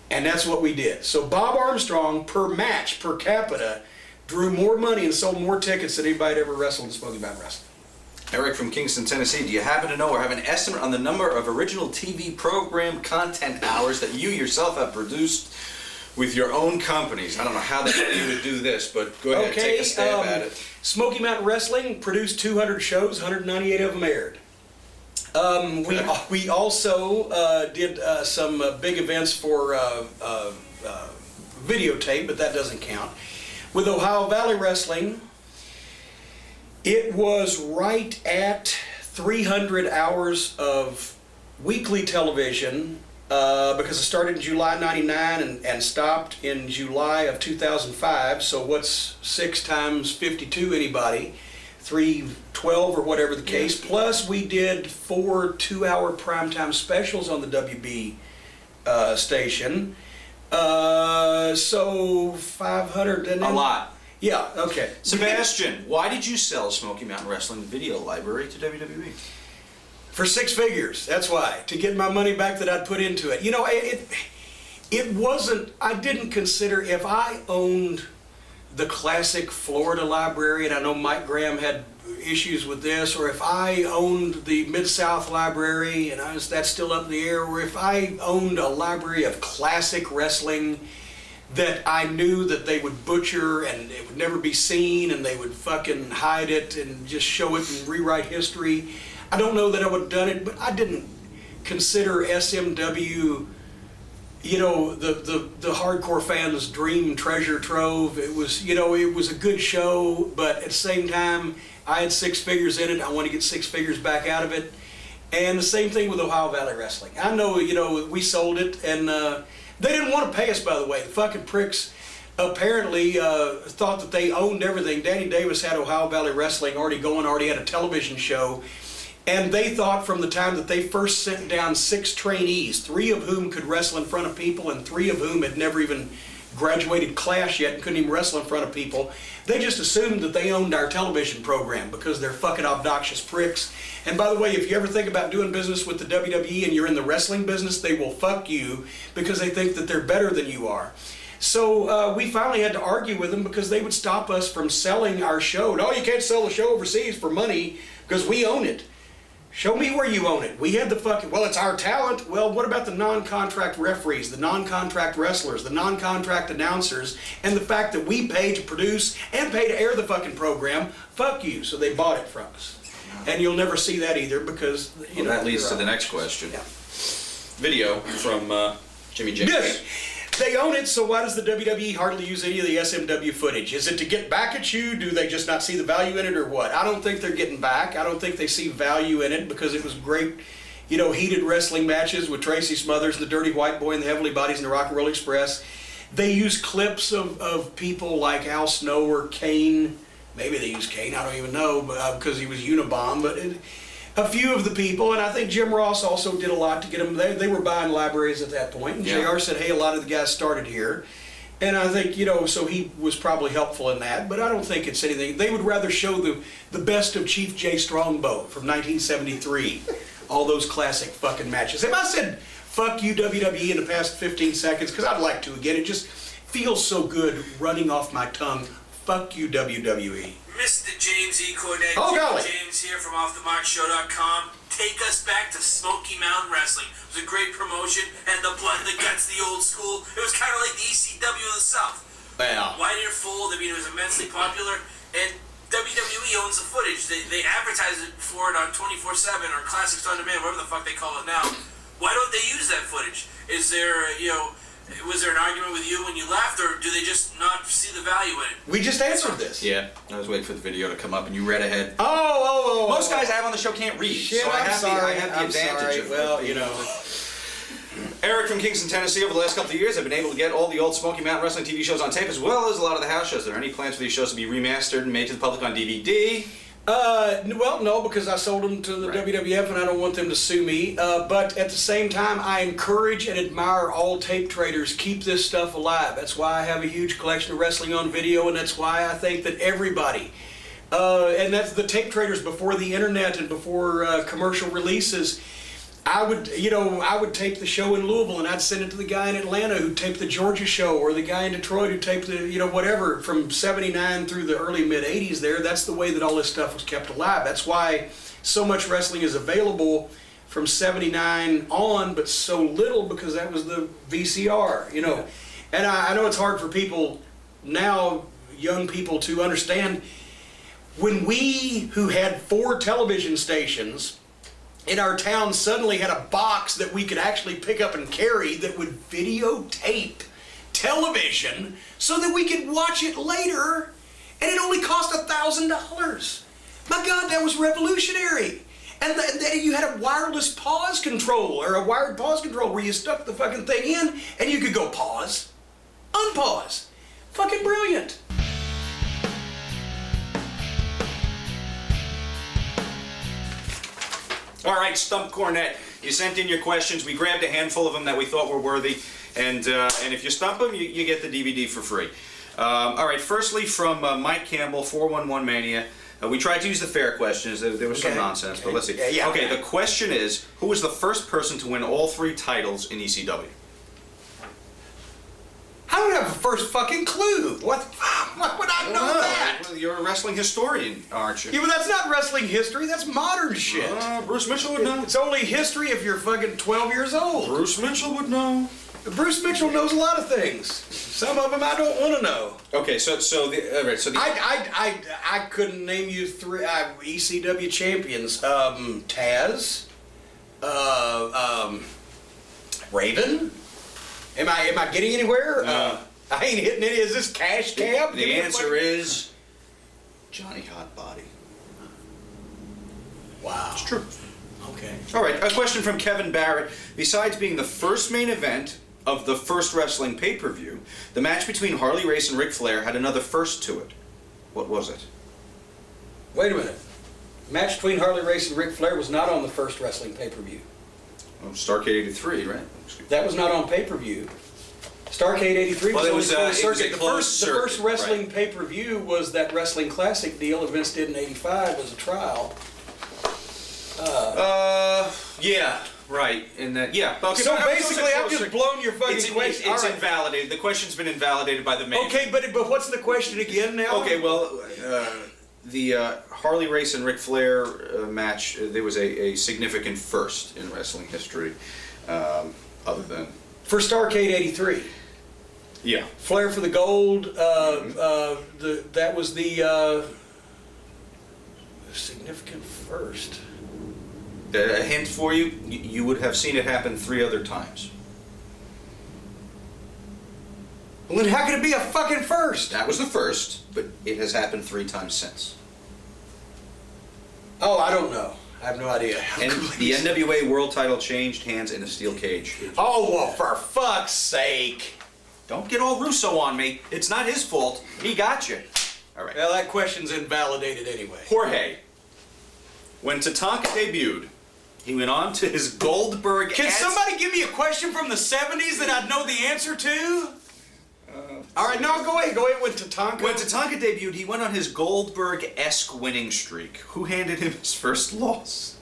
And that's what we did. So Bob Armstrong, per match, per capita, drew more money and sold more tickets than anybody had ever wrestled in Smoky Mountain Wrestling. Eric from Kingston, Tennessee, do you happen to know or have an estimate on the number of original TV program content hours that you yourself have produced with your own companies? I don't know how they get you to do this, but go ahead, take a stab at it. Smoky Mountain Wrestling produced 200 shows, 198 of them aired. We also did some big events for videotape, but that doesn't count. With Ohio Valley Wrestling, it was right at 300 hours of weekly television, because I started in July '99 and stopped in July of 2005. So what's 6 times 52? Anybody? 312 or whatever the case. Yeah. Plus we did 4 2-hour primetime specials on the WB station. So 500 and then, a lot. Yeah, okay. Sebastian, why did you sell Smoky Mountain Wrestling video library to WWE? For 6 figures, that's why. To get my money back that I'd put into it. You know, it wasn't, I didn't consider if I owned the classic Florida library, and I know Mike Graham had issues with this, or if I owned the Mid-South library, and that's still up in the air, or if I owned a library of classic wrestling that I knew that they would butcher and it would never be seen and they would fucking hide it and just show it and rewrite history, I don't know that I would have done it, but I didn't consider SMW, you know, the hardcore fans' dream treasure trove. It was, you know, it was a good show, but at the same time, I had 6 figures in it. I want to get 6 figures back out of it. And the same thing with Ohio Valley Wrestling. I know, you know, we sold it, and they didn't want to pay us, by the way. The fucking pricks apparently thought that they owned everything. Danny Davis had Ohio Valley Wrestling already going, already had a television show. And they thought from the time that they first sent down 6 trainees, 3 of whom could wrestle in front of people and 3 of whom had never even graduated class yet and couldn't even wrestle in front of people, they just assumed that they owned our television program because they're fucking obnoxious pricks. And by the way, if you ever think about doing business with the WWE and you're in the wrestling business, they will fuck you because they think that they're better than you are. So we finally had to argue with them because they would stop us from selling our show. No, you can't sell the show overseas for money because we own it. Show me where you own it. We had the fucking, well, it's our talent. Well, what about the non-contract referees, the non-contract wrestlers, the non-contract announcers, and the fact that we pay to produce and pay to air the fucking program? Fuck you. So they bought it from us. And you'll never see that either because, you know. That leads to the next question. Yeah. Video from Jimmy James. Yes. They own it, so why does the WWE hardly use any of the SMW footage? Is it to get back at you? Do they just not see the value in it or what? I don't think they're getting back. I don't think they see value in it because it was great, you know, heated wrestling matches with Tracy Smothers, the Dirty White Boy, and the Heavenly Bodies, and the Rock and Roll Express. They use clips of people like Al Snow or Kane. Maybe they use Kane, I don't even know, because he was Unabomb, but a few of the people, and I think Jim Ross also did a lot to get them. They were buying libraries at that point, and JR said, hey, a lot of the guys started here. And I think, you know, so he was probably helpful in that, but I don't think it's anything. They would rather show the best of Chief J. Strongbow from 1973. All those classic fucking matches. Have I said fuck you WWE in the past 15 seconds? Because I'd like to again. It just feels so good running off my tongue. Fuck you WWE. Mr. James E. Cornette, oh, golly. James here from OffTheMarkShow.com. Take us back to Smoky Mountain Wrestling. It was a great promotion, and the blood, the guts, the old school. It was kind of like the ECW of the South. Well, Why did it fold? I mean, it was immensely popular, and WWE owns the footage. They advertise it for it on 24/7 or Classics on Demand, whatever the fuck they call it now. Why don't they use that footage? Is there, you know, was there an argument with you when you left, or do they just not see the value in it? we just answered this. Yeah, I was waiting for the video to come up, and you read ahead. Oh. Most guys I have on the show can't read, Shit, so I I'm have sorry. the I'm advantage sorry. of. Well, you know. Eric from Kingston, Tennessee. Over the last couple of years, I've been able to get all the old Smoky Mountain Wrestling TV shows on tape, as well as a lot of the house shows. Are there any plans for these shows to be remastered and made to the public on DVD? Well, no, because I sold them to the WWF and I don't want them to sue me. But at the same time, I encourage and admire all tape traders. Keep this stuff alive. That's why I have a huge collection of wrestling on video, and that's why I think that everybody, and that's the tape traders before the internet and before commercial releases. I would tape the show in Louisville and I'd send it to the guy in Atlanta who taped the Georgia show, or the guy in Detroit who taped the, you know, whatever, from 79 through the early mid-80s there. That's the way that all this stuff was kept alive. That's why so much wrestling is available from 79 on, but so little because that was the VCR, you know. And I know it's hard for people now, young people, to understand. When we, who had 4 television stations in our town, suddenly had a box that we could actually pick up and carry that would videotape television so that we could watch it later, and it only cost $1,000. My God, that was revolutionary. And then you had a wireless pause control, or a wired pause control, where you stuck the fucking thing in, and you could go pause, unpause. Fucking brilliant. All right, Stump Cornette. You sent in your questions. We grabbed a handful of them that we thought were worthy, and if you stump them, you get the DVD for free. All right, firstly from Mike Campbell, 411 Mania. We tried to use the fair questions. There was some nonsense, but let's see. Okay, the question is, who was the first person to win all 3 titles in ECW? I don't have a first fucking clue. What would I know that? Well, you're a wrestling historian, aren't you? Yeah, but that's not wrestling history. That's modern shit. Bruce Mitchell would know. It's only history if you're fucking 12 years old. Bruce Mitchell would know. Bruce Mitchell knows a lot of things. Some of them I don't want to know. Okay, so the I couldn't name you 3 ECW champions. Taz, Raven. Am I getting anywhere? No. I ain't hitting any. Is this cash cab? The answer is Johnny Hot Body. Wow. It's true. Okay. All right, a question from Kevin Barrett. Besides being the first main event of the first wrestling pay-per-view, the match between Harley Race and Ric Flair had another first to it. What was it? Wait a minute. Match between Harley Race and Ric Flair was not on the first wrestling pay-per-view. Oh, Starrcade 83, right? That was not on pay-per-view. Starrcade 83 Well, it was on a circuit. The closed first circuit, wrestling right. pay-per-view was that Wrestling Classic deal that Vince did in '85 as a trial. Yeah, right. And that, yeah. Okay, So but basically, I've just blown your fucking question. It's All right. invalidated. The question's been invalidated by the main. Okay, but what's the question again now? Okay, well, the Harley Race and Ric Flair match, there was a significant first in wrestling history, other than... For Starrcade 83. Yeah. Flair for the gold. That was the significant first. A hint for you, you would have seen it happen 3 other times. Well, then how could it be a fucking first? That was the first, but it has happened 3 times since. Oh, I don't know. I have no idea. And the NWA World Title changed hands in a steel cage. Oh, well, for fuck's sake. Don't get all Russo on me. It's not his fault. He got you. All right. Well, that question's invalidated anyway. Jorge. When Tatanka debuted, he went on to his Goldberg... Can somebody give me a question from the 70s that I'd know the answer to? All right, no, go ahead with Tatanka. When Tatanka debuted, he went on his Goldberg-esque winning streak. Who handed him his first loss?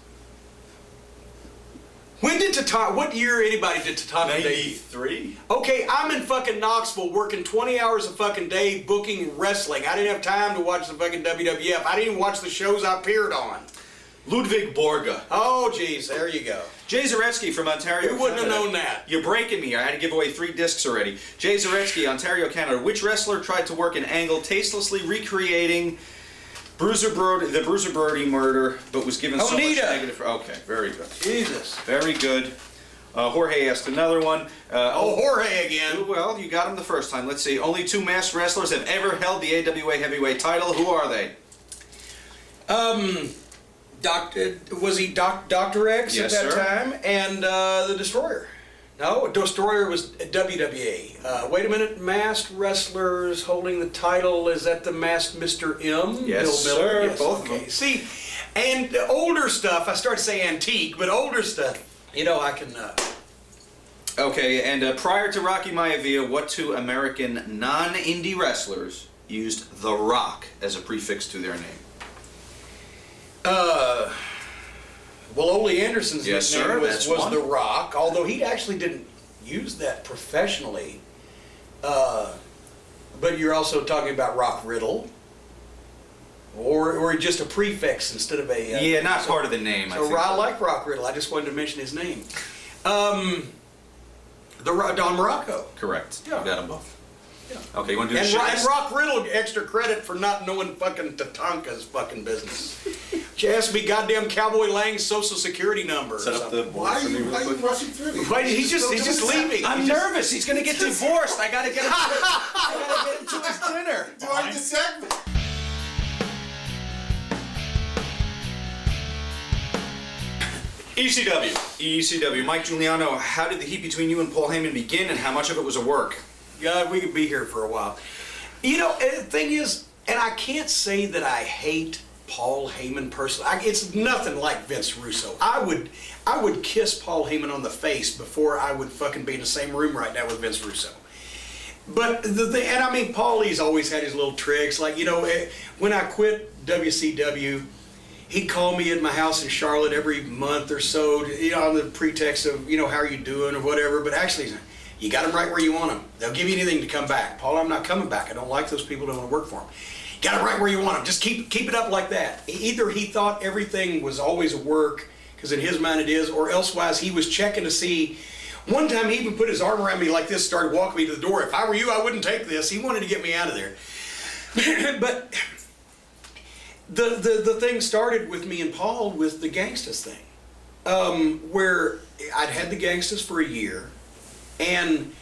When did Tatanka, what year anybody did Tatanka debut? 93? Okay, I'm in fucking Knoxville working 20 hours a fucking day booking wrestling. I didn't have time to watch the fucking WWF. I didn't even watch the shows I appeared on. Ludwig Borga. Oh, jeez, there you go. Jay Zaretsky from Ontario, Who wouldn't have Canada. known that? You're breaking me. I had to give away 3 discs already. Jay Zaretsky, Ontario, Canada. Which wrestler tried to work an angle tastelessly recreating the Bruiser Brody murder, but was given so much Onita. negative... Okay, very good. Jesus. Very good. Jorge asked another one. Jorge again. Well, you got him the first time. Let's see. Only 2 masked wrestlers have ever held the AWA heavyweight title. Who are they? Was he Dr. X Yes, at that sir. time? And the Destroyer. No, Destroyer was WWA. Wait a minute, masked wrestlers holding the title. Is that the masked Mr. M? Yes, Bill Miller? sir. Yes, Both of okay. them. See, and the older stuff, I started to say antique, but older stuff, you know, I can... Okay, and prior to Rocky Maivia, what 2 American non-indie wrestlers used The Rock as a prefix to their name? Well, Ole Anderson's Yes, nickname sir, was that's one. The Rock, although he actually didn't use that professionally. But you're also talking about Rock Riddle, or just a prefix instead of a... Yeah, not part of the name, I So think. I like Rock Riddle. I just wanted to mention his name. Don Morocco. Correct. Yeah. You got them both. Yeah. Okay, you want to do the And shit? Rock Riddle extra credit for not knowing fucking Tatanka's fucking business. She asked me goddamn Cowboy Lang's social security number. Set up the board Why for are me you real quick. rushing through these? Wait, he's just leaving. I'm He's just- nervous. He's going to get divorced. I got to get him to his dinner. During the segment. ECW. Mike Giuliano, how did the heat between you and Paul Heyman begin, and how much of it was a work? God, we could be here for a while. You know, the thing is, and I can't say that I hate Paul Heyman personally. It's nothing like Vince Russo. I would kiss Paul Heyman on the face before I would fucking be in the same room right now with Vince Russo. But and I mean, Paulie's always had his little tricks. Like, you know, when I quit WCW, he'd call me at my house in Charlotte every month or so, you know, on the pretext of, you know, how are you doing or whatever. But actually, you got them right where you want them. They'll give you anything to come back. Paul, I'm not coming back. I don't like those people that want to work for them. Got them right where you want them. Just keep it up like that. Either he thought everything was always a work, because in his mind it is, or elsewise he was checking to see. One time he even put his arm around me like this, started walking me to the door. If I were you, I wouldn't take this. He wanted to get me out of there. But the thing started with me and Paul with the Gangstas thing, where I'd had the Gangstas for a year, and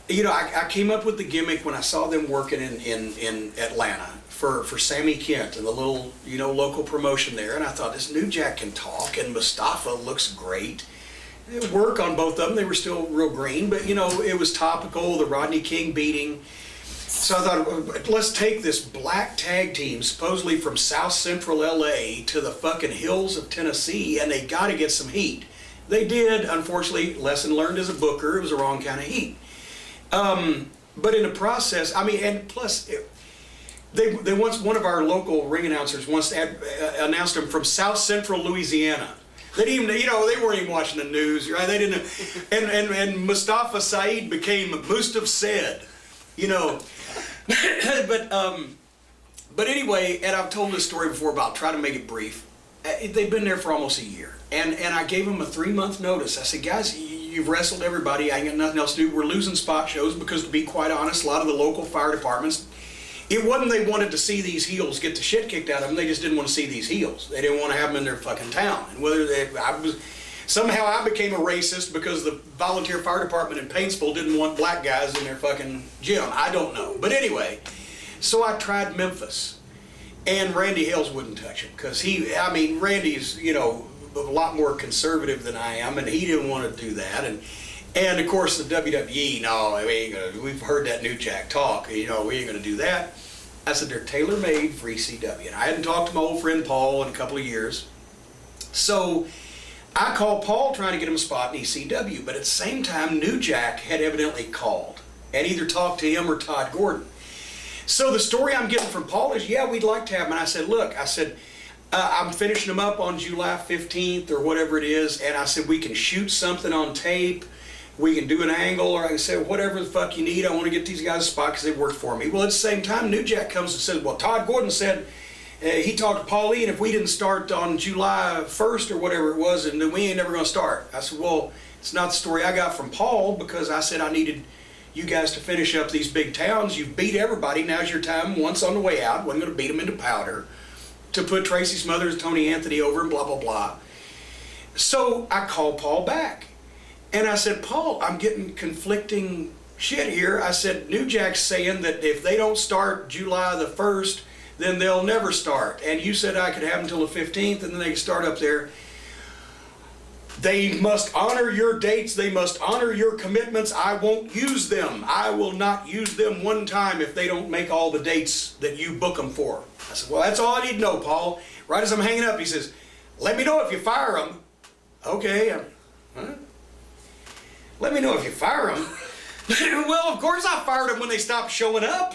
you know, I came up with the gimmick when I saw them working in Atlanta for Sammy Kent and the little, you know, local promotion there, and I thought, this New Jack can talk, and Mustafa looks great. It would work on both of them. They were still real green, but you know, it was topical, the Rodney King beating. So I thought, let's take this black tag team, supposedly from South Central LA to the fucking hills of Tennessee, and they got to get some heat. They did, unfortunately. Lesson learned as a booker, it was the wrong kind of heat. But in the process, I mean, and plus, they once, one of our local ring announcers once announced them from South Central Louisiana. They didn't even, you know, they weren't even watching the news, right? They didn't, and Mustafa Saeed became Mustaf Said, you know. But anyway, and I've told this story before, but I'll try to make it brief. They've been there for almost a year, and I gave them a 3-month notice. I said, guys, you've wrestled everybody. I ain't got nothing else to do. We're losing spot shows because, to be quite honest, a lot of the local fire departments, it wasn't they wanted to see these heels get the shit kicked out of them. They just didn't want to see these heels. They didn't want to have them in their fucking town. And whether somehow I became a racist because the volunteer fire department in Paintsville didn't want black guys in their fucking gym. I don't know. But anyway, so I tried Memphis, and Randy Hales wouldn't touch him because Randy's, you know, a lot more conservative than I am, and he didn't want to do that. And of course the WWE, no, we ain't gonna, we've heard that New Jack talk, you know, we ain't gonna do that. I said, they're tailor-made for ECW. And I hadn't talked to my old friend Paul in a couple of years. So I called Paul trying to get him a spot in ECW, but at the same time, New Jack had evidently called and either talked to him or Todd Gordon. So the story I'm getting from Paul is, yeah, we'd like to have him. And I said, look, I'm finishing them up on July 15th or whatever it is, and I said, we can shoot something on tape, we can do an angle, or I can say, whatever the fuck you need, I want to get these guys a spot because they worked for me. Well, at the same time, New Jack comes and says, well, Todd Gordon said, he talked to Paulie, and if we didn't start on July 1st or whatever it was, and then we ain't never going to start. I said, well, it's not the story I got from Paul, because I said I needed you guys to finish up these big towns. You've beat everybody, now's your time. Once on the way out, wasn't going to beat them into powder, to put Tracy Smothers, Tony Anthony over, and blah, blah, blah. So I called Paul back. And I said, Paul, I'm getting conflicting shit here. I said, New Jack's saying that if they don't start July the 1st, then they'll never start. And you said I could have them until the 15th, and then they can start up there. They must honor your dates. They must honor your commitments. I won't use them. I will not use them one time if they don't make all the dates that you book them for. I said, well, that's all I need to know, Paul. Right as I'm hanging up, he says, let me know if you fire them. Okay. Huh? Let me know if you fire them. Well, of course I fired them when they stopped showing up.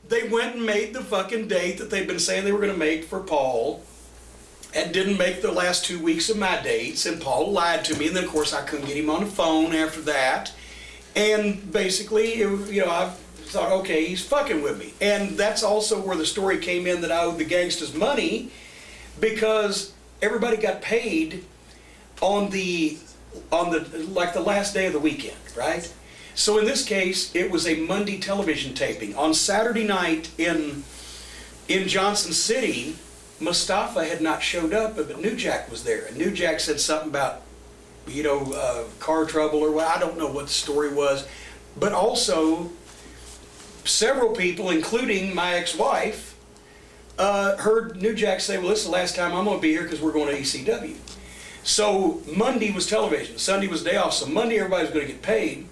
They went and made the fucking date that they've been saying they were going to make for Paul, and didn't make the last 2 weeks of my dates, and Paul lied to me, and then of course I couldn't get him on the phone after that. And basically, you know, I thought, okay, he's fucking with me. And that's also where the story came in that I owed the Gangstas money, because everybody got paid on the like the last day of the weekend, right? So in this case, it was a Monday television taping. On Saturday night in Johnson City, Mustafa had not showed up, but New Jack was there. And New Jack said something about, you know, car trouble or what. I don't know what the story was. But also, several people, including my ex-wife, heard New Jack say, well, this is the last time I'm going to be here because we're going to ECW. So Monday was television, Sunday was day off, so Monday everybody was going to get paid.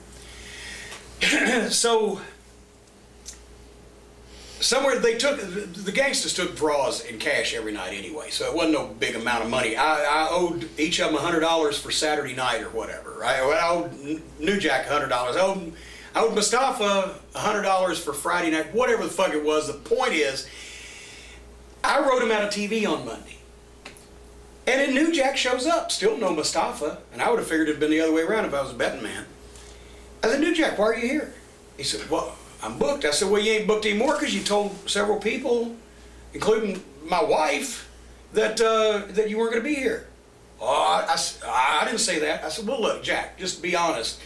So somewhere the gangsters took draws in cash every night anyway, so it wasn't no big amount of money. I owed each of them $100 for Saturday night or whatever, right? I owed New Jack $100. I owed Mustafa $100 for Friday night, whatever the fuck it was. The point is, I wrote him out of TV on Monday. And then New Jack shows up, still no Mustafa, and I would have figured it'd been the other way around if I was a betting man. I said, New Jack, why are you here? He said, well, I'm booked. I said, well, you ain't booked anymore because you told several people, including my wife, that you weren't going to be here. Oh, I didn't say that. I said, well, look, Jack, just be honest.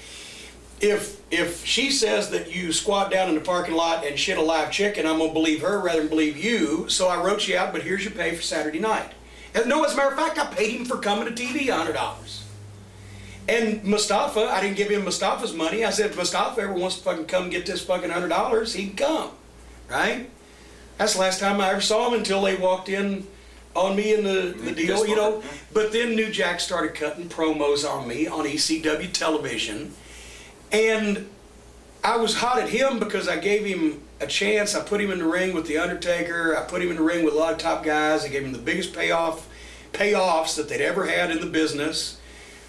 If she says that you squat down in the parking lot and shit a live chicken, I'm going to believe her rather than believe you. So I wrote you out, but here's your pay for Saturday night. And no, as a matter of fact, I paid him for coming to TV $100. And Mustafa, I didn't give him Mustafa's money. I said, if Mustafa ever wants to fucking come get this fucking $100, he can come, right? That's the last time I ever saw him until they walked in on me in the deal, you know. But then New Jack started cutting promos on me on ECW television. And I was hot at him because I gave him a chance. I put him in the ring with The Undertaker. I put him in the ring with a lot of top guys. I gave him the biggest payoffs that they'd ever had in the business.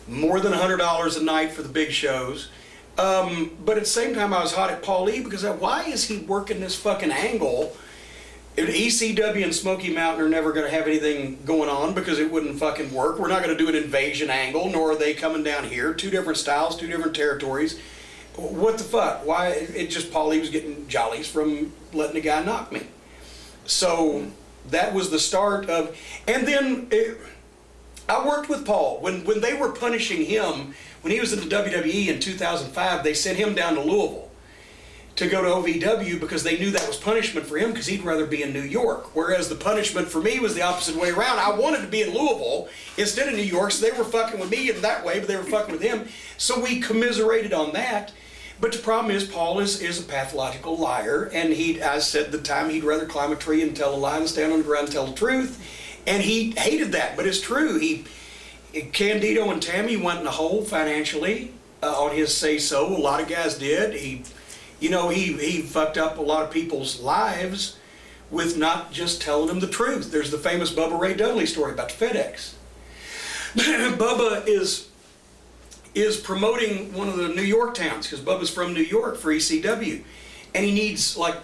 More than $100 a night for the big shows. But at the same time, I was hot at Paul E because why is he working this fucking angle? ECW and Smoky Mountain are never going to have anything going on because it wouldn't fucking work. We're not going to do an invasion angle, nor are they coming down here. Two different styles, two different territories. What the fuck? Why? It just, Paul E was getting jollies from letting the guy knock me. So that was the start of, and then I worked with Paul. When they were punishing him, when he was in the WWE in 2005, they sent him down to Louisville to go to OVW because they knew that was punishment for him because he'd rather be in New York. Whereas the punishment for me was the opposite way around. I wanted to be in Louisville instead of New York, so they were fucking with me in that way, but they were fucking with him. So we commiserated on that. But the problem is, Paul is a pathological liar, and I said at the time he'd rather climb a tree and tell a lie than stand on the ground and tell the truth. And he hated that, but it's true. Candido and Tammy went in a hole financially on his say-so. A lot of guys did. He fucked up a lot of people's lives with not just telling them the truth. There's the famous Bubba Ray Dudley story about the FedEx. Bubba is promoting one of the New York towns because Bubba's from New York for ECW, and he needs like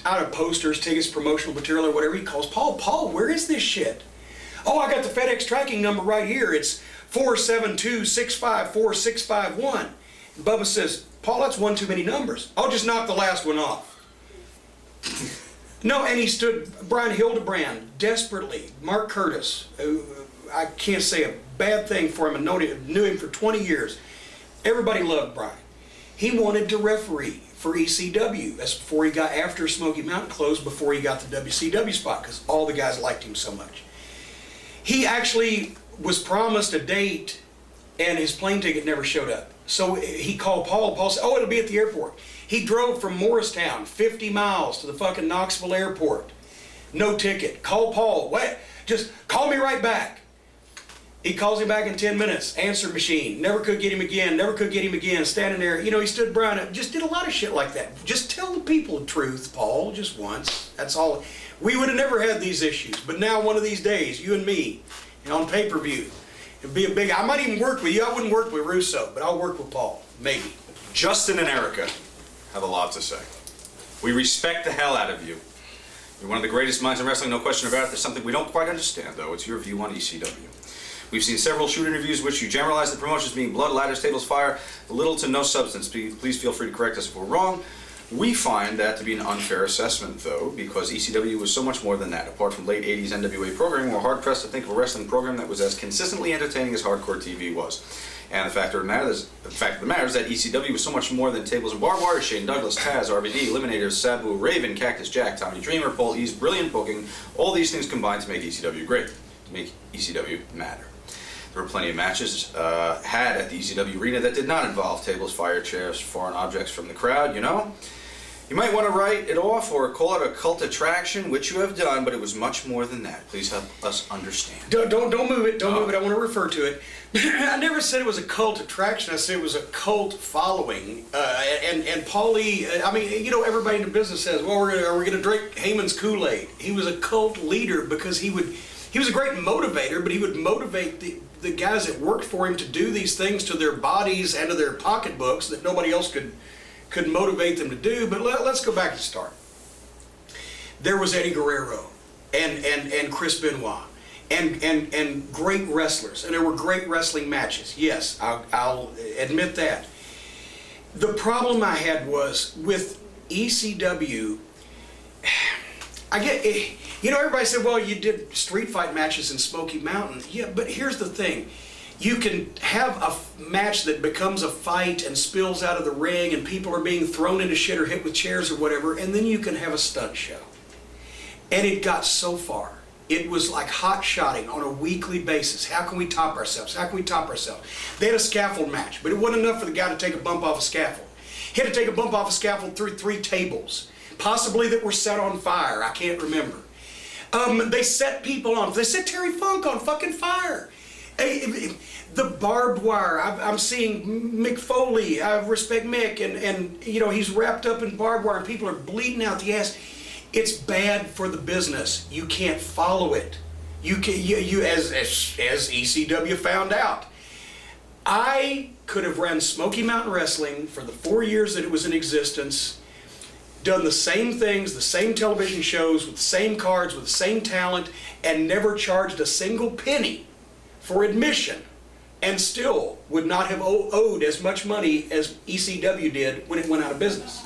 out of posters, tickets, promotional material, or whatever. He calls Paul. Paul, where is this shit? Oh, I got the FedEx tracking number right here. It's 472-654-651. And Bubba says, Paul, that's one too many numbers. I'll just knock the last one off. No, and he stood Brian Hildebrand desperately. Mark Curtis, who I can't say a bad thing for him, and knew him for 20 years. Everybody loved Brian. He wanted to referee for ECW. That's before he got, after Smoky Mountain closed, before he got the WCW spot, because all the guys liked him so much. He actually was promised a date, and his plane ticket never showed up. So he called Paul. Paul said, oh, it'll be at the airport. He drove from Morristown 50 miles to the fucking Knoxville airport. No ticket. Call Paul. Wait, just call me right back. He calls him back in 10 minutes. Answer machine. Never could get him again. Never could get him again. Standing there. You know, he stood Brian up. Just did a lot of shit like that. Just tell the people the truth, Paul. Just once. That's all. We would have never had these issues. But now one of these days, you and me, on pay-per-view, it'd be a big, I might even work with you. I wouldn't work with Russo, but I'll work with Paul. Maybe. Justin and Erica have a lot to say. We respect the hell out of you. You're one of the greatest minds in wrestling, no question about it. There's something we don't quite understand, though. It's your view on ECW. We've seen several shoot interviews which you generalize the promotions being blood, ladders, tables, fire, little to no substance. Please feel free to correct us if we're wrong. We find that to be an unfair assessment, though, because ECW was so much more than that. Apart from late 80s NWA programming, we're hard-pressed to think of a wrestling program that was as consistently entertaining as hardcore TV was. And the fact of the matter is that ECW was so much more than tables and barbed wire. Shane Douglas, Taz, RVD, Eliminators, Sabu, Raven, Cactus Jack, Tommy Dreamer, Paul E's brilliant booking, all these things combined to make ECW great, to make ECW matter. There were plenty of matches had at the ECW arena that did not involve tables, fire chairs, foreign objects from the crowd, you know. You might want to write it off or call it a cult attraction, which you have done, but it was much more than that. Please help us understand. Don't move it. Don't move it. I want to refer to it. I never said it was a cult attraction. I said it was a cult following. And Paulie, I mean, you know, everybody in the business says, well, are we going to drink Heyman's Kool-Aid? He was a cult leader because he was a great motivator, but he would motivate the guys that worked for him to do these things to their bodies and to their pocketbooks that nobody else could motivate them to do. But let's go back to the start. There was Eddie Guerrero and Chris Benoit and great wrestlers, and there were great wrestling matches. Yes, I'll admit that. The problem I had was with ECW. I get, you know, everybody said, well, you did street fight matches in Smoky Mountain. Yeah, but here's the thing. You can have a match that becomes a fight and spills out of the ring and people are being thrown into shit or hit with chairs or whatever, and then you can have a stunt show. And it got so far. It was like hot shotting on a weekly basis. How can we top ourselves? How can we top ourselves? They had a scaffold match, but it wasn't enough for the guy to take a bump off a scaffold. He had to take a bump off a scaffold through 3 tables, possibly that were set on fire. I can't remember. They set people on. They set Terry Funk on fucking fire. The barbed wire. I'm seeing Mick Foley. I respect Mick, and you know, he's wrapped up in barbed wire, and people are bleeding out the ass. It's bad for the business. You can't follow it. You can, as ECW found out. I could have run Smoky Mountain Wrestling for the 4 years that it was in existence, done the same things, the same television shows, with the same cards, with the same talent, and never charged a single penny for admission, and still would not have owed as much money as ECW did when it went out of business.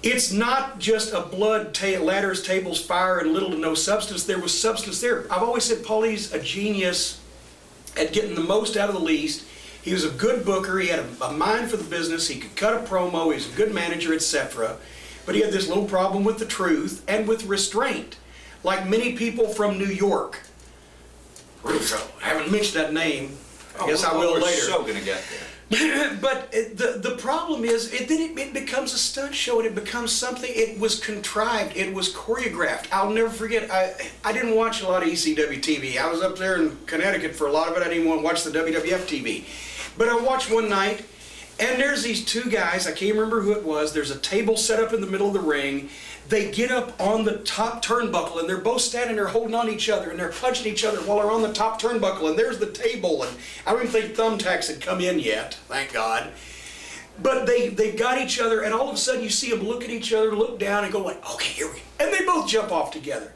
It's not just a blood, ladders, tables, fire, and little to no substance. There was substance there. I've always said Paulie's a genius at getting the most out of the least. He was a good booker. He had a mind for the business. He could cut a promo. He was a good manager, etc. But he had this little problem with the truth and with restraint, like many people from New York. Russo. I haven't mentioned that name. I guess I will later. We're so gonna get there. But the problem is, it becomes a stunt show, and it becomes something. It was contrived. It was choreographed. I'll never forget. I didn't watch a lot of ECW TV. I was up there in Connecticut for a lot of it. I didn't want to watch the WWF TV. But I watched one night, and there's these 2 guys. I can't remember who it was. There's a table set up in the middle of the ring. They get up on the top turnbuckle, and they're both standing there holding on to each other, and they're punching each other while they're on the top turnbuckle, and there's the table, and I don't even think thumbtacks had come in yet, thank God. But they got each other, and all of a sudden you see them look at each other, look down, and go like, okay, here we go. And they both jump off together.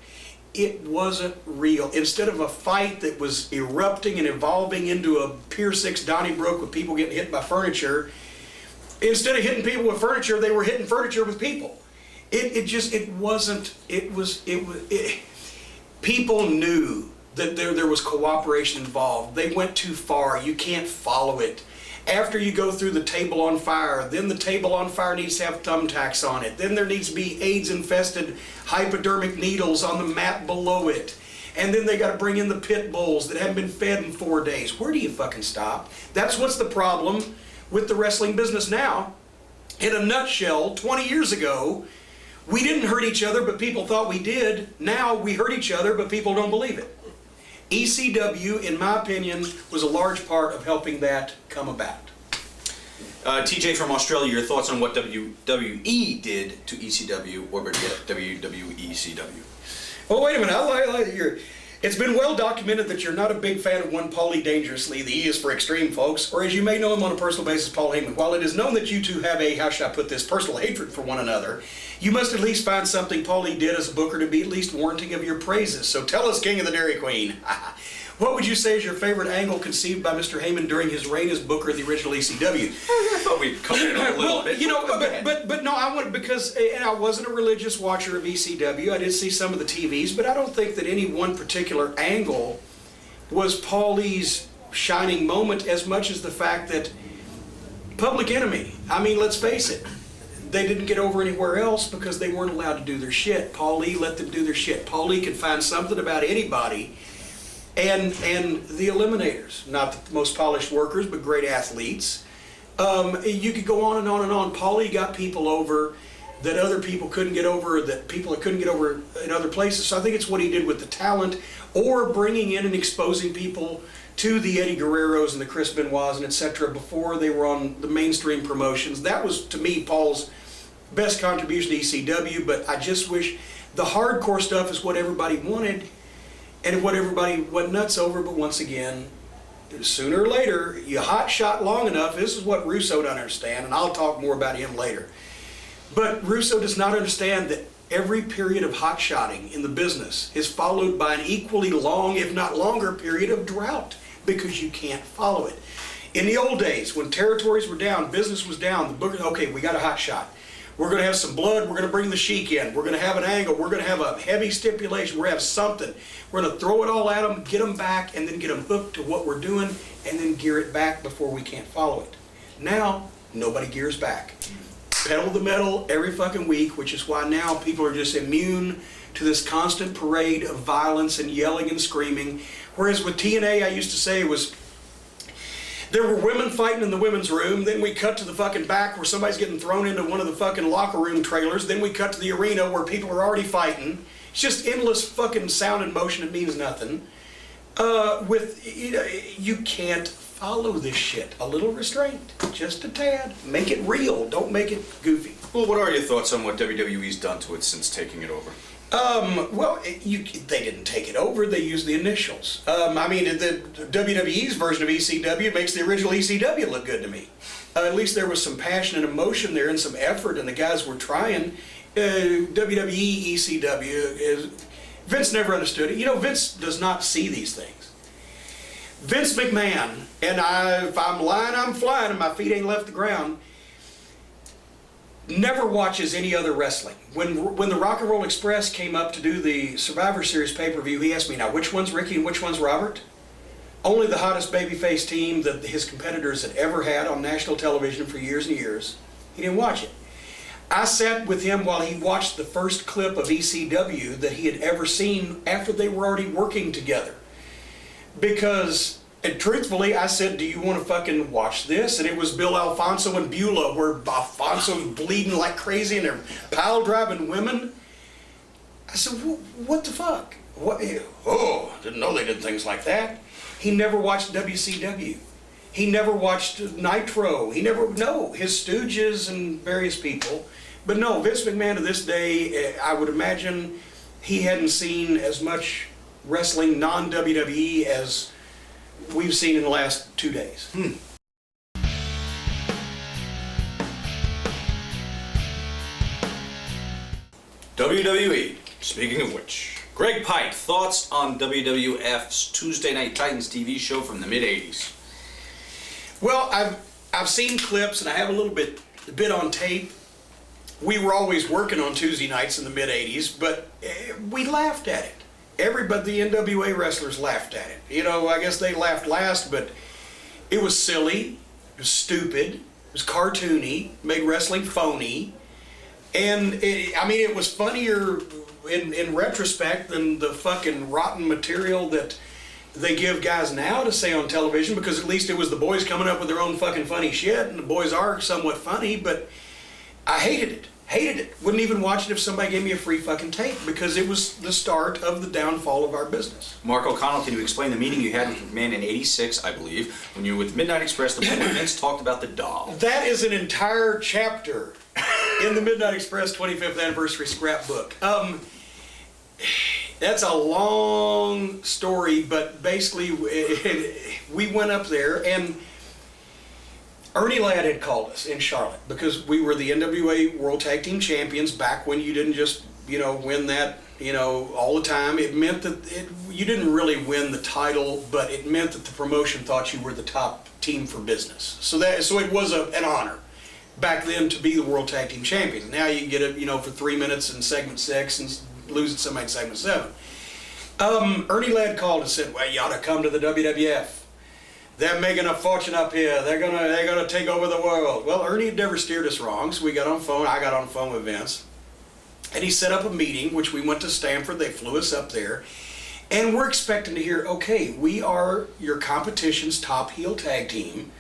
It wasn't real. Instead of a fight that was erupting and evolving into a Pier 6 Donnybrook with people getting hit by furniture, instead of hitting people with furniture, they were hitting furniture with people. People knew that there was cooperation involved. They went too far. You can't follow it. After you go through the table on fire, then the table on fire needs to have thumbtacks on it. Then there needs to be AIDS-infested hypodermic needles on the mat below it. And then they got to bring in the pit bulls that haven't been fed in 4 days. Where do you fucking stop? That's what's the problem with the wrestling business now. In a nutshell, 20 years ago, we didn't hurt each other, but people thought we did. Now we hurt each other, but people don't believe it. ECW, in my opinion, was a large part of helping that come about. TJ from Australia, your thoughts on what WWE did to ECW, or better yet, WWECW? Oh, wait a minute. It's been well documented that you're not a big fan of one Paulie Dangerously. The E is for extreme, folks. Or as you may know him on a personal basis, Paul Heyman. While it is known that you two have a, how should I put this, personal hatred for one another, you must at least find something Paulie did as a booker to be at least warranting of your praises. So tell us, King of the Dairy Queen, what would you say is your favorite angle conceived by Mr. Heyman during his reign as booker of the original ECW? I thought we'd come in a little bit. You know, but no, I wouldn't, because and I wasn't a religious watcher of ECW. I did see some of the TVs, but I don't think that any one particular angle was Paulie's shining moment as much as the fact that Public Enemy, I mean, let's face it, they didn't get over anywhere else because they weren't allowed to do their shit. Paulie let them do their shit. Paulie could find something about anybody. And the Eliminators, not the most polished workers, but great athletes. You could go on and on and on. Paulie got people over that other people couldn't get over, that people couldn't get over in other places. So I think it's what he did with the talent, or bringing in and exposing people to the Eddie Guerreros and the Chris Benoits and etc. before they were on the mainstream promotions. That was, to me, Paul's best contribution to ECW, but I just wish the hardcore stuff is what everybody wanted and what everybody went nuts over, but once again, sooner or later, you hot shot long enough. This is what Russo doesn't understand, and I'll talk more about him later. But Russo does not understand that every period of hot shotting in the business is followed by an equally long, if not longer, period of drought, because you can't follow it. In the old days, when territories were down, business was down, the booker, okay, we got a hot shot. We're going to have some blood. We're going to bring the Sheik in. We're going to have an angle. We're going to have a heavy stipulation. We're going to have something. We're going to throw it all at them, get them back, and then get them hooked to what we're doing, and then gear it back before we can't follow it. Now, nobody gears back. Pedal the metal every fucking week, which is why now people are just immune to this constant parade of violence and yelling and screaming. Whereas with TNA, I used to say was, there were women fighting in the women's room, then we cut to the fucking back where somebody's getting thrown into one of the fucking locker room trailers, then we cut to the arena where people are already fighting. It's just endless fucking sound and motion. It means nothing. You can't follow this shit. A little restraint, just a tad. Make it real, don't make it goofy. Well, what are your thoughts on what WWE's done to it since taking it over? They didn't take it over, they used the initials. The WWE's version of ECW makes the original ECW look good to me. At least there was some passion and emotion there and some effort, and the guys were trying. WWE, ECW, Vince never understood it. You know, Vince does not see these things. Vince McMahon, and if I'm lying, I'm flying, and my feet ain't left the ground, never watches any other wrestling. When the Rock and Roll Express came up to do the Survivor Series pay-per-view, he asked me, now which one's Ricky and which one's Robert? Only the hottest babyface team that his competitors had ever had on national television for years and years. He didn't watch it. I sat with him while he watched the first clip of ECW that he had ever seen after they were already working together. Because, and truthfully, I said, do you want to fucking watch this? And it was Bill Alfonso and Beulah, where Alfonso's bleeding like crazy and they're pile driving women. I said, what the fuck? What? Oh, didn't know they did things like that. He never watched WCW. He never watched Nitro. His Stooges and various people. But no, Vince McMahon to this day, I would imagine he hadn't seen as much wrestling non-WWE as we've seen in the last 2 days. WWE, speaking of which. Greg Pike, thoughts on WWF's Tuesday Night Titans TV show from the mid-'80s? Well, I've seen clips and I have a little bit on tape. We were always working on Tuesday nights in the mid-'80s, but we laughed at it. Everybody, the NWA wrestlers laughed at it. You know, I guess they laughed last, but it was silly, it was stupid, it was cartoony, made wrestling phony, and it was funnier in retrospect than the fucking rotten material that they give guys now to say on television, because at least it was the boys coming up with their own fucking funny shit, and the boys are somewhat funny, but I hated it. Wouldn't even watch it if somebody gave me a free fucking tape, because it was the start of the downfall of our business. Mark O'Connell, can you explain the meeting you had with McMahon in '86, I believe, when you were with Midnight Express, the Vince talked about the doll? That is an entire chapter in the Midnight Express 25th anniversary scrapbook. That's a long story, but basically we went up there and Ernie Ladd had called us in Charlotte because we were the NWA World Tag Team Champions back when you didn't just, win that, all the time. It meant that you didn't really win the title, but it meant that the promotion thought you were the top team for business. So it was an honor back then to be the World Tag Team Champions. Now you get it, for 3 minutes in segment 6 and lose it somebody in segment 7. Ernie Ladd called and said, well, you ought to come to the WWF. They're making a fortune up here. They're gonna take over the world. Well, Ernie had never steered us wrong, so we got on the phone. I got on the phone with Vince, and he set up a meeting, which we went to Stamford. They flew us up there, and we're expecting to hear, okay, we are your competition's top heel tag team.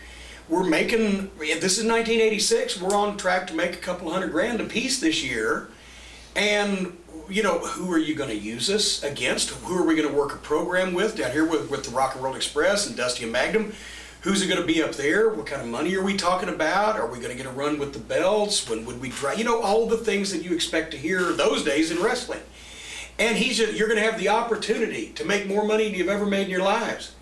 we're making, this is 1986, we're on track to make a couple $100,000 a piece this year. And, you know, who are you going to use us against? Who are we going to work a program with down here with the Rock and Roll Express and Dusty and Magnum? Who's it going to be up there? What kind of money are we talking about? Are we going to get a run with the belts? When would we try? You know, all the things that you expect to hear those days in wrestling. And you're going to have the opportunity to make more money than you've ever made in your lives.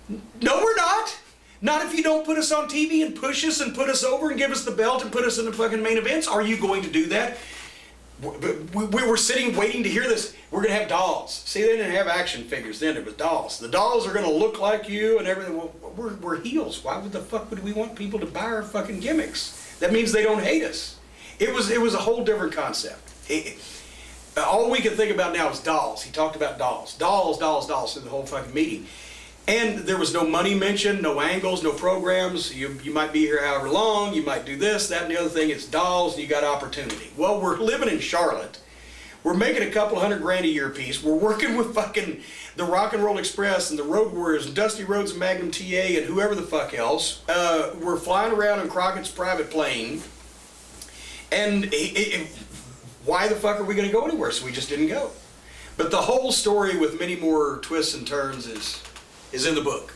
No, we're not. Not if you don't put us on TV and push us and put us over and give us the belt and put us in the fucking main events. Are you going to do that? We were sitting waiting to hear this. We're going to have dolls. See, they didn't have action figures then. It was dolls. The dolls are going to look like you and everything. Well, we're heels. Why would the fuck would we want people to buy our fucking gimmicks? That means they don't hate us. It was a whole different concept. All we can think about now is dolls. He talked about dolls. Dolls through the whole fucking meeting. And there was no money mentioned, no angles, no programs. You might be here however long, you might do this, that, and the other thing. It's dolls, and you got opportunity. Well, we're living in Charlotte. We're making a couple $100,000 a year piece. We're working with fucking the Rock and Roll Express and the Road Warriors and Dusty Rhodes and Magnum TA and whoever the fuck else. We're flying around in Crockett's private plane. And why the fuck are we going to go anywhere? So we just didn't go. But the whole story with many more twists and turns is in the book.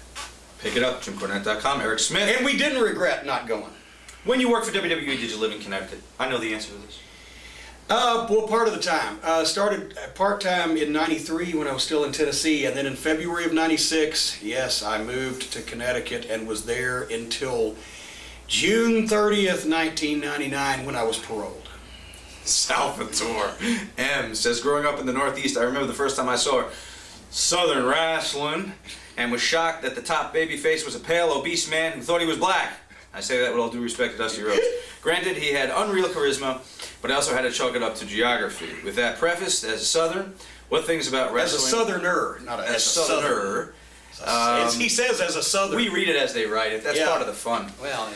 Pick it up, JimCornette.com, Eric Smith. And we didn't regret not going. When you worked for WWE, did you live in Connecticut? I know the answer to this. Well, part of the time. Started part-time in 93 when I was still in Tennessee, and then in February of 96, yes, I moved to Connecticut and was there until June 30th, 1999 when I was paroled. Salvatore M says, growing up in the Northeast, I remember the first time I saw Southern wrestling and was shocked that the top babyface was a pale, obese man who thought he was black. I say that with all due respect to Dusty Rhodes. Granted, he had unreal charisma, but I also had to chalk it up to geography. With that prefaced, as a Southern, what things about wrestling... As a Southerner, not as a Southerner. He says as a Southerner. We read it as they write it. That's part of the fun. Well,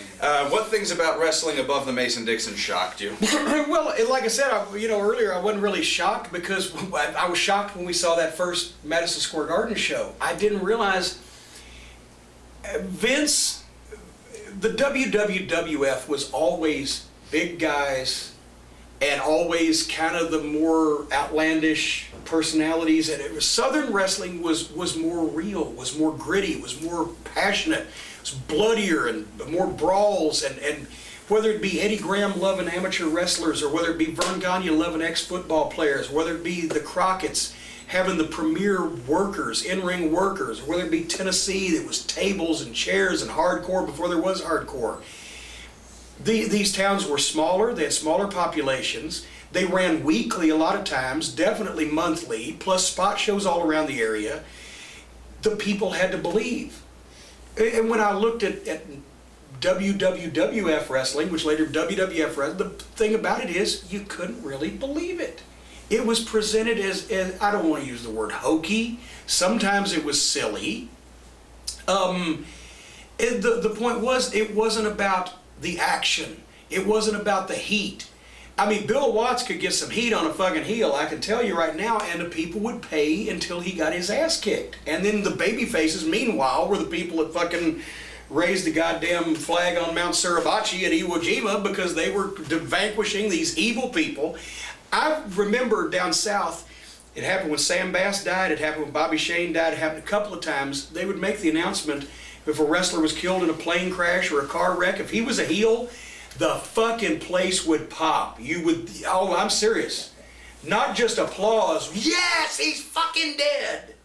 what things about wrestling above the Mason-Dixon shocked you? well, like I said, earlier, I wasn't really shocked because I was shocked when we saw that first Madison Square Garden show. I didn't realize Vince, the WWF was always big guys and always kind of the more outlandish personalities, and Southern wrestling was more real, was more gritty, was more passionate, was bloodier and more brawls, and whether it be Eddie Graham loving amateur wrestlers, or whether it be Vern Gagne loving ex-football players, whether it be the Crockett's having the premier workers, in-ring workers, or whether it be Tennessee that was tables and chairs and hardcore before there was hardcore. These towns were smaller, they had smaller populations, they ran weekly a lot of times, definitely monthly, plus spot shows all around the area. The people had to believe. And when I looked at WWF Wrestling, which later WWF Wrestling, the thing about it is you couldn't really believe it. It was presented as I don't want to use the word hokey, sometimes it was silly. The point was, it wasn't about the action. It wasn't about the heat. I mean, Bill Watts could get some heat on a fucking heel, I can tell you right now, and the people would pay until he got his ass kicked. And then the baby faces, meanwhile, were the people that fucking raised the goddamn flag on Mount Suribachi at Iwo Jima because they were vanquishing these evil people. I remember down south, it happened when Sam Bass died, it happened when Bobby Shane died, it happened a couple of times. They would make the announcement if a wrestler was killed in a plane crash or a car wreck, if he was a heel, the fucking place would pop. You would, oh, I'm serious. Not just applause, yes, he's fucking dead.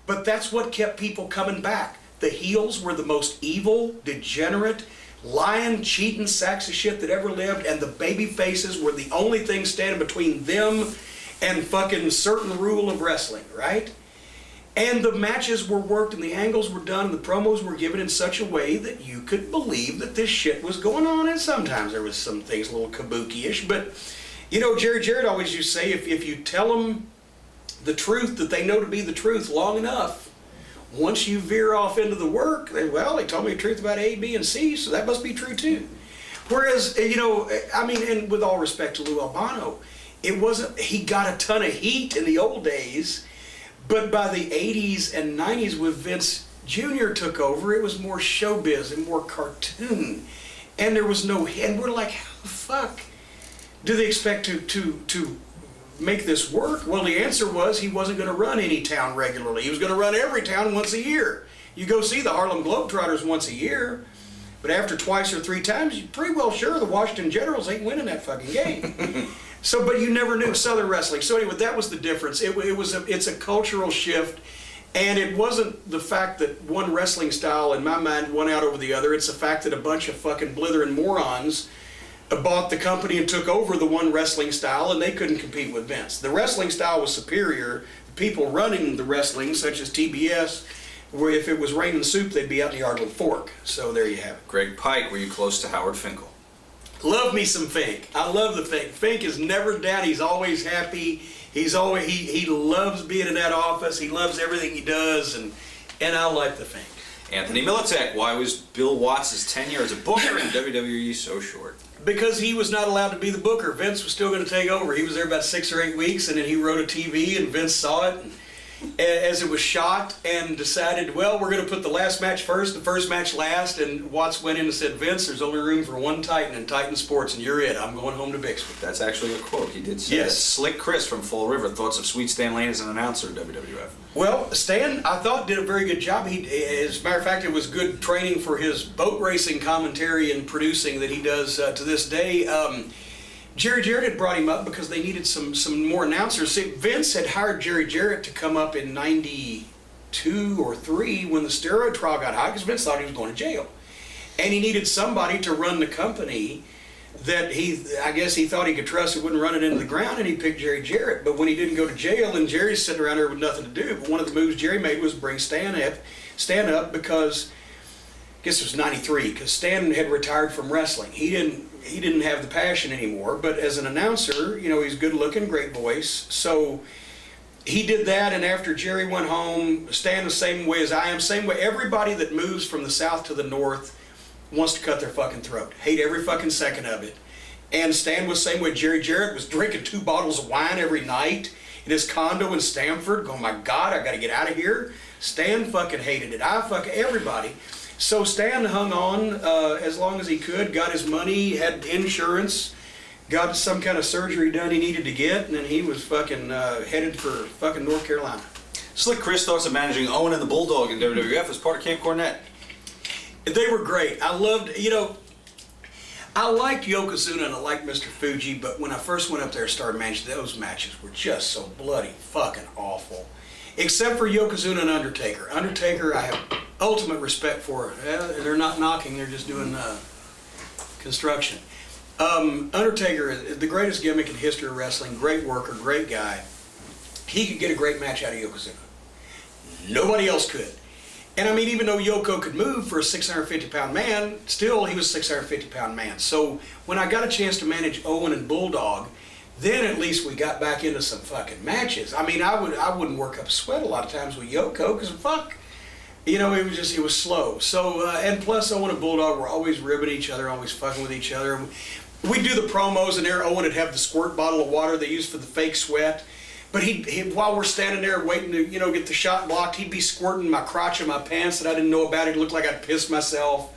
But that's what kept people coming back. The heels were the most evil, degenerate, lying, cheating sacks of shit that ever lived, and the baby faces were the only thing standing between them and fucking certain rule of wrestling, right? And the matches were worked and the angles were done and the promos were given in such a way that you could believe that this shit was going on. And sometimes there was some things a little kabuki-ish, but you know, Jarrett always used to say, if you tell them the truth that they know to be the truth long enough, once you veer off into the work, they told me the truth about A, B, and C, so that must be true too. Whereas, you know, I mean, and with all respect to Lou Albano, it wasn't, he got a ton of heat in the old days, but by the 80s and 90s with Vince, Junior took over, it was more showbiz and more cartoon. And there was no, and we're like, how the fuck do they expect to make this work? Well, the answer was he wasn't going to run any town regularly. He was going to run every town once a year. You go see the Harlem Globetrotters once a year, but after twice or three times, you're pretty well sure the Washington Generals ain't winning that fucking game. So, but you never knew Southern wrestling. So anyway, that was the difference. It's a cultural shift. And it wasn't the fact that one wrestling style, in my mind, won out over the other. It's the fact that a bunch of fucking blithering morons bought the company and took over the one wrestling style, and they couldn't compete with Vince. The wrestling style was superior. The people running the wrestling, such as TBS, where if it was raining soup, they'd be out in the yard with a fork. So there you have it. Greg Pike, were you close to Howard Finkel? Love me some Fink. I love the Fink. Fink is never down. He's always happy. He's always he loves being in that office. He loves everything he does, and I like the Fink. Anthony Militek, why was Bill Watts' tenure as a booker in WWE so short? Because he was not allowed to be the booker. Vince was still going to take over. He was there about 6 or 8 weeks, and then he wrote a TV, and Vince saw it as it was shot and decided, well, we're going to put the last match first, the first match last, and Watts went in and said, Vince, there's only room for one Titan in Titan Sports, and you're it. I'm going home to Bixby. That's actually a quote. He did say Yes. that. Slick Chris from Fall River, thoughts of Sweet Stan Lane as an announcer at WWF? Well, Stan, I thought, did a very good job. As a matter of fact, it was good training for his boat racing commentary and producing that he does to this day. Jerry Jarrett had brought him up because they needed some more announcers. See, Vince had hired Jerry Jarrett to come up in '92 or '3 when the steroid trial got hot, because Vince thought he was going to jail. And he needed somebody to run the company that I guess he thought he could trust who wouldn't run it into the ground, and he picked Jerry Jarrett. But when he didn't go to jail, and Jerry's sitting around there with nothing to do, but one of the moves Jerry made was bring Stan up because, I guess it was '93, because Stan had retired from wrestling. He didn't have the passion anymore, but as an announcer, he's good looking, great voice. So he did that, and after Jerry went home, Stan the same way as I am, same way. Everybody that moves from the south to the north wants to cut their fucking throat. Hate every fucking second of it. And Stan was the same way. Jerry Jarrett was drinking 2 bottles of wine every night in his condo in Stamford, going, my God, I gotta get out of here. Stan fucking hated it. Everybody. So Stan hung on as long as he could, got his money, had insurance, got some kind of surgery done he needed to get, and then he was fucking headed for fucking North Carolina. Slick Chris thoughts of managing Owen and the Bulldog in WWF as part of Camp Cornette. They were great. I loved, I liked Yokozuna and I liked Mr. Fuji, but when I first went up there and started managing, those matches were just so bloody fucking awful. Except for Yokozuna and Undertaker. Undertaker, I have ultimate respect for. They're not knocking, they're just doing construction. Undertaker is the greatest gimmick in history of wrestling, great worker, great guy. He could get a great match out of Yokozuna. Nobody else could. And I mean, even though Yoko could move for a 650-pound man, still he was a 650-pound man. So when I got a chance to manage Owen and Bulldog, then at least we got back into some fucking matches. I mean, I wouldn't work up a sweat a lot of times with Yoko, because fuck, it was slow. So, and plus Owen and Bulldog were always ribbing each other, always fucking with each other. We'd do the promos, and there Owen would have the squirt bottle of water they used for the fake sweat. But he while we're standing there waiting to, get the shot blocked, he'd be squirting my crotch in my pants that I didn't know about. It looked like I'd pissed myself.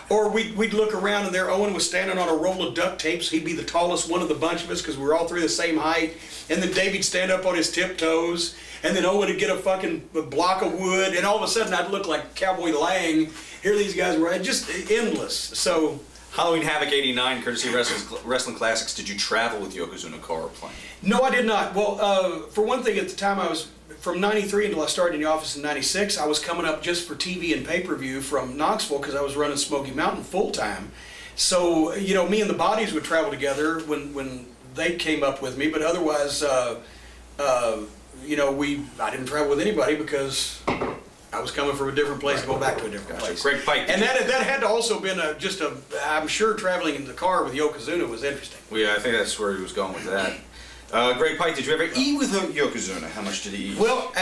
Or we'd look around, and there Owen was standing on a roll of duct tape, so he'd be the tallest one of the bunch of us because we were all three the same height. And then Davy'd stand up on his tiptoes, and then Owen would get a fucking block of wood, and all of a sudden I'd look like Cowboy Lang. Here these guys were just endless. So Halloween Havoc '89, courtesy of Wrestling Classics. Did you travel with Yokozuna car or plane? No, I did not. Well, for one thing, at the time I was, from '93 until I started in the office in '96, I was coming up just for TV and pay-per-view from Knoxville because I was running Smoky Mountain full-time. So, me and the Bodies would travel together when they came up with me, but otherwise, I didn't travel with anybody because I was coming from a different place to go back to a different place. Greg Pike. And that had to also been I'm sure traveling in the car with Yokozuna was interesting. Well, yeah, I think that's where he was going with that. Greg Pike, did you ever eat with Yokozuna? How much did he eat? Well,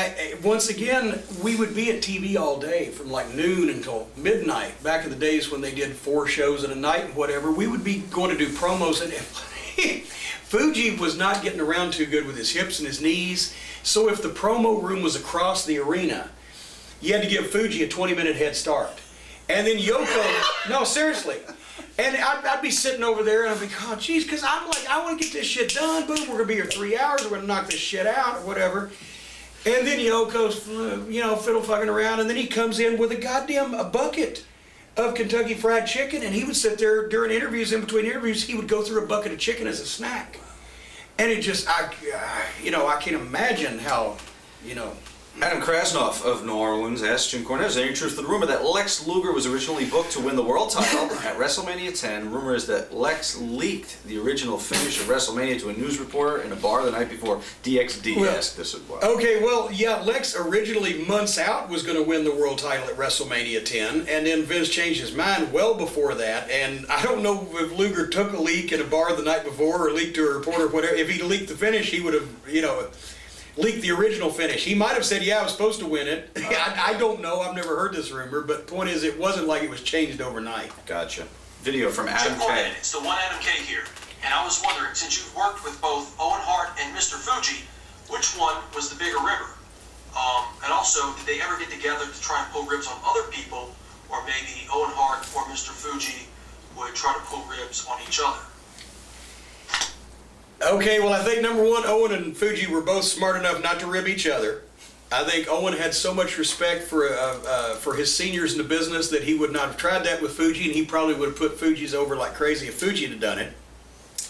once again, we would be at TV all day from like noon until midnight. Back in the days when they did 4 shows in a night and whatever, we would be going to do promos, and Fuji was not getting around too good with his hips and his knees. So if the promo room was across the arena, you had to give Fuji a 20-minute head start. And then Yoko, no, seriously. And I'd be sitting over there and I'd be, oh, geez, because I'm like, I want to get this shit done. Boom, we're going to be here 3 hours. We're going to knock this shit out or whatever. And then Yoko's, fiddle fucking around. And then he comes in with a bucket of Kentucky Fried Chicken. And he would sit there during interviews, in between interviews, he would go through a bucket of chicken as a snack. And it just, I can't imagine how, Adam Krasnoff of New Orleans asked Jim Cornette, is there any truth to the rumor that Lex Luger was originally booked to win the world title at WrestleMania 10? Rumor is that Lex leaked the original finish of WrestleMania to a news reporter in a bar the night before. DXD asked this as well. Okay, well, yeah, Lex originally months out was going to win the world title at WrestleMania 10, and then Vince changed his mind well before that, and I don't know if Luger took a leak in a bar the night before or leaked to a reporter or whatever. If he'd leaked the finish, he would have, leaked the original finish. He might have said, yeah, I was supposed to win it. I don't know. I've never heard this rumor, but point is, it wasn't like it was changed overnight. Gotcha. Video from Adam Jim K. Cornette, it's the one Adam K here. And I was wondering, since you've worked with both Owen Hart and Mr. Fuji, which one was the bigger ribber? And also, did they ever get together to try and pull ribs on other people, or maybe Owen Hart or Mr. Fuji would try to pull ribs on each other? Okay, well, I think number one, Owen and Fuji were both smart enough not to rib each other. I think Owen had so much respect for his seniors in the business that he would not have tried that with Fuji, and he probably would have put Fuji's over like crazy if Fuji had done it.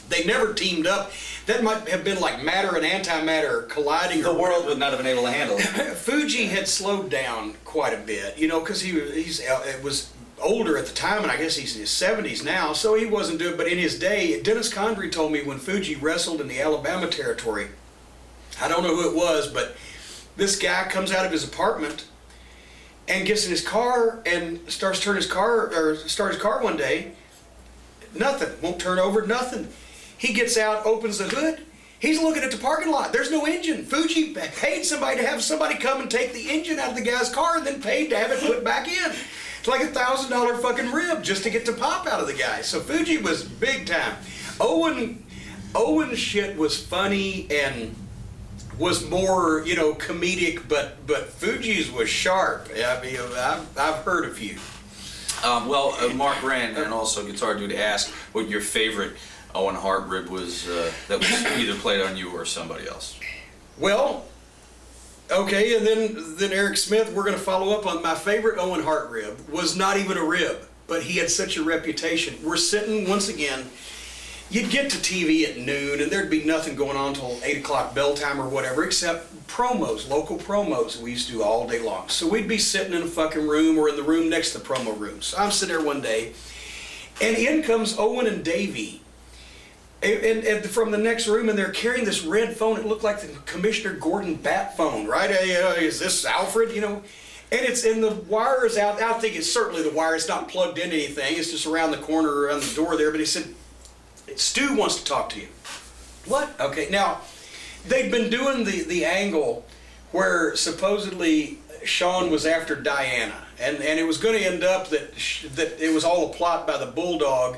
They never teamed up. That might have been like matter and antimatter colliding. The world would not have been able to handle it. Fuji had slowed down quite a bit, because it was older at the time, and I guess he's in his 70s now, so he wasn't doing. But in his day, Dennis Condrey told me when Fuji wrestled in the Alabama territory, I don't know who it was, but this guy comes out of his apartment and gets in his car and starts start his car one day. Nothing, won't turn over, nothing. He gets out, opens the hood. He's looking at the parking lot. There's no engine. Fuji paid somebody to have somebody come and take the engine out of the guy's car and then paid to have it put back in. It's like $1,000 fucking rib just to get the pop out of the guy. So Fuji was big time. Owen's shit was funny and was more, comedic, but Fuji's was sharp. I mean, I've heard a few. Mark Rand and also Guitar Dude asked what your favorite Owen Hart rib was that was either played on you or somebody else. Well, okay, and then Eric Smith, we're going to follow up on my favorite Owen Hart rib. Was not even a rib, but he had such a reputation. We're sitting, once again, you'd get to TV at noon, and there'd be nothing going on until 8 o'clock bell time or whatever, except promos, local promos we used to do all day long. So we'd be sitting in a fucking room or in the room next to the promo room. So I'm sitting there one day, and in comes Owen and Davey. And from the next room, and they're carrying this red phone. It looked like the Commissioner Gordon bat phone, right? Is this Alfred? And the wire is out. I think it's certainly the wire. It's not plugged into anything. It's just around the corner, around the door there. But he said, Stu wants to talk to you. What? Okay. Now, they'd been doing the angle where supposedly Shawn was after Diana, and it was going to end up that it was all a plot by the Bulldog.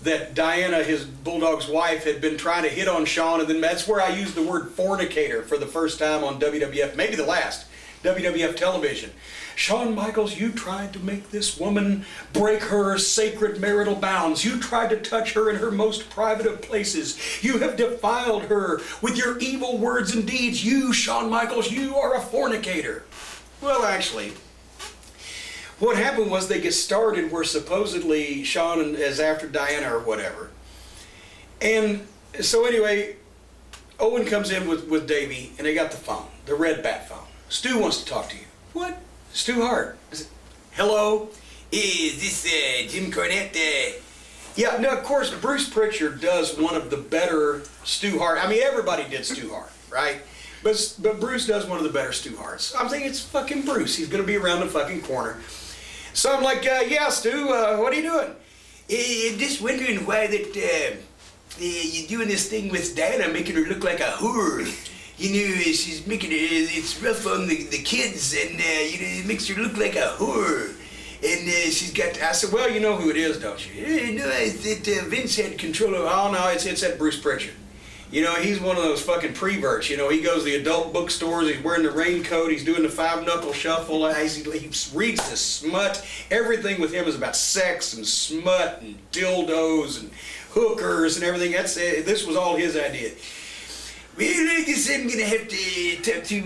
That Diana, his Bulldog's wife, had been trying to hit on Shawn, and then that's where I used the word fornicator for the first time on WWF, maybe the last, WWF television. Shawn Michaels, you tried to make this woman break her sacred marital bounds. You tried to touch her in her most private of places. You have defiled her with your evil words and deeds. You, Shawn Michaels, you are a fornicator. Well, actually, what happened was they get started where supposedly Shawn is after Diana or whatever. And so anyway, Owen comes in with Davey, and they got the phone, the red bat phone. Stu wants to talk to you. What? Stu Hart. I said, hello? Is this Jim Cornette? Yeah, no, of course, Bruce Pritchard does one of the better Stu Hart. I mean, everybody did Stu Hart, right? But Bruce does one of the better Stu Harts. I'm thinking it's fucking Bruce. He's going to be around the fucking corner. So I'm like, yeah, Stu, what are you doing? I'm just wondering why that you're doing this thing with Diana, making her look like a whore. She's making it's rough on the kids, and it makes her look like a whore. And she's got, I said, well, you know who it is, don't you? No, it's that Vince had control of, oh no, it's that Bruce Pritchard. You know, he's one of those fucking preverts. You know, he goes to the adult bookstores, he's wearing the raincoat, he's doing the 5-knuckle shuffle, he reads the smut. Everything with him is about sex and smut and dildos and hookers and everything. This was all his idea. Well, I guess I'm gonna have to talk to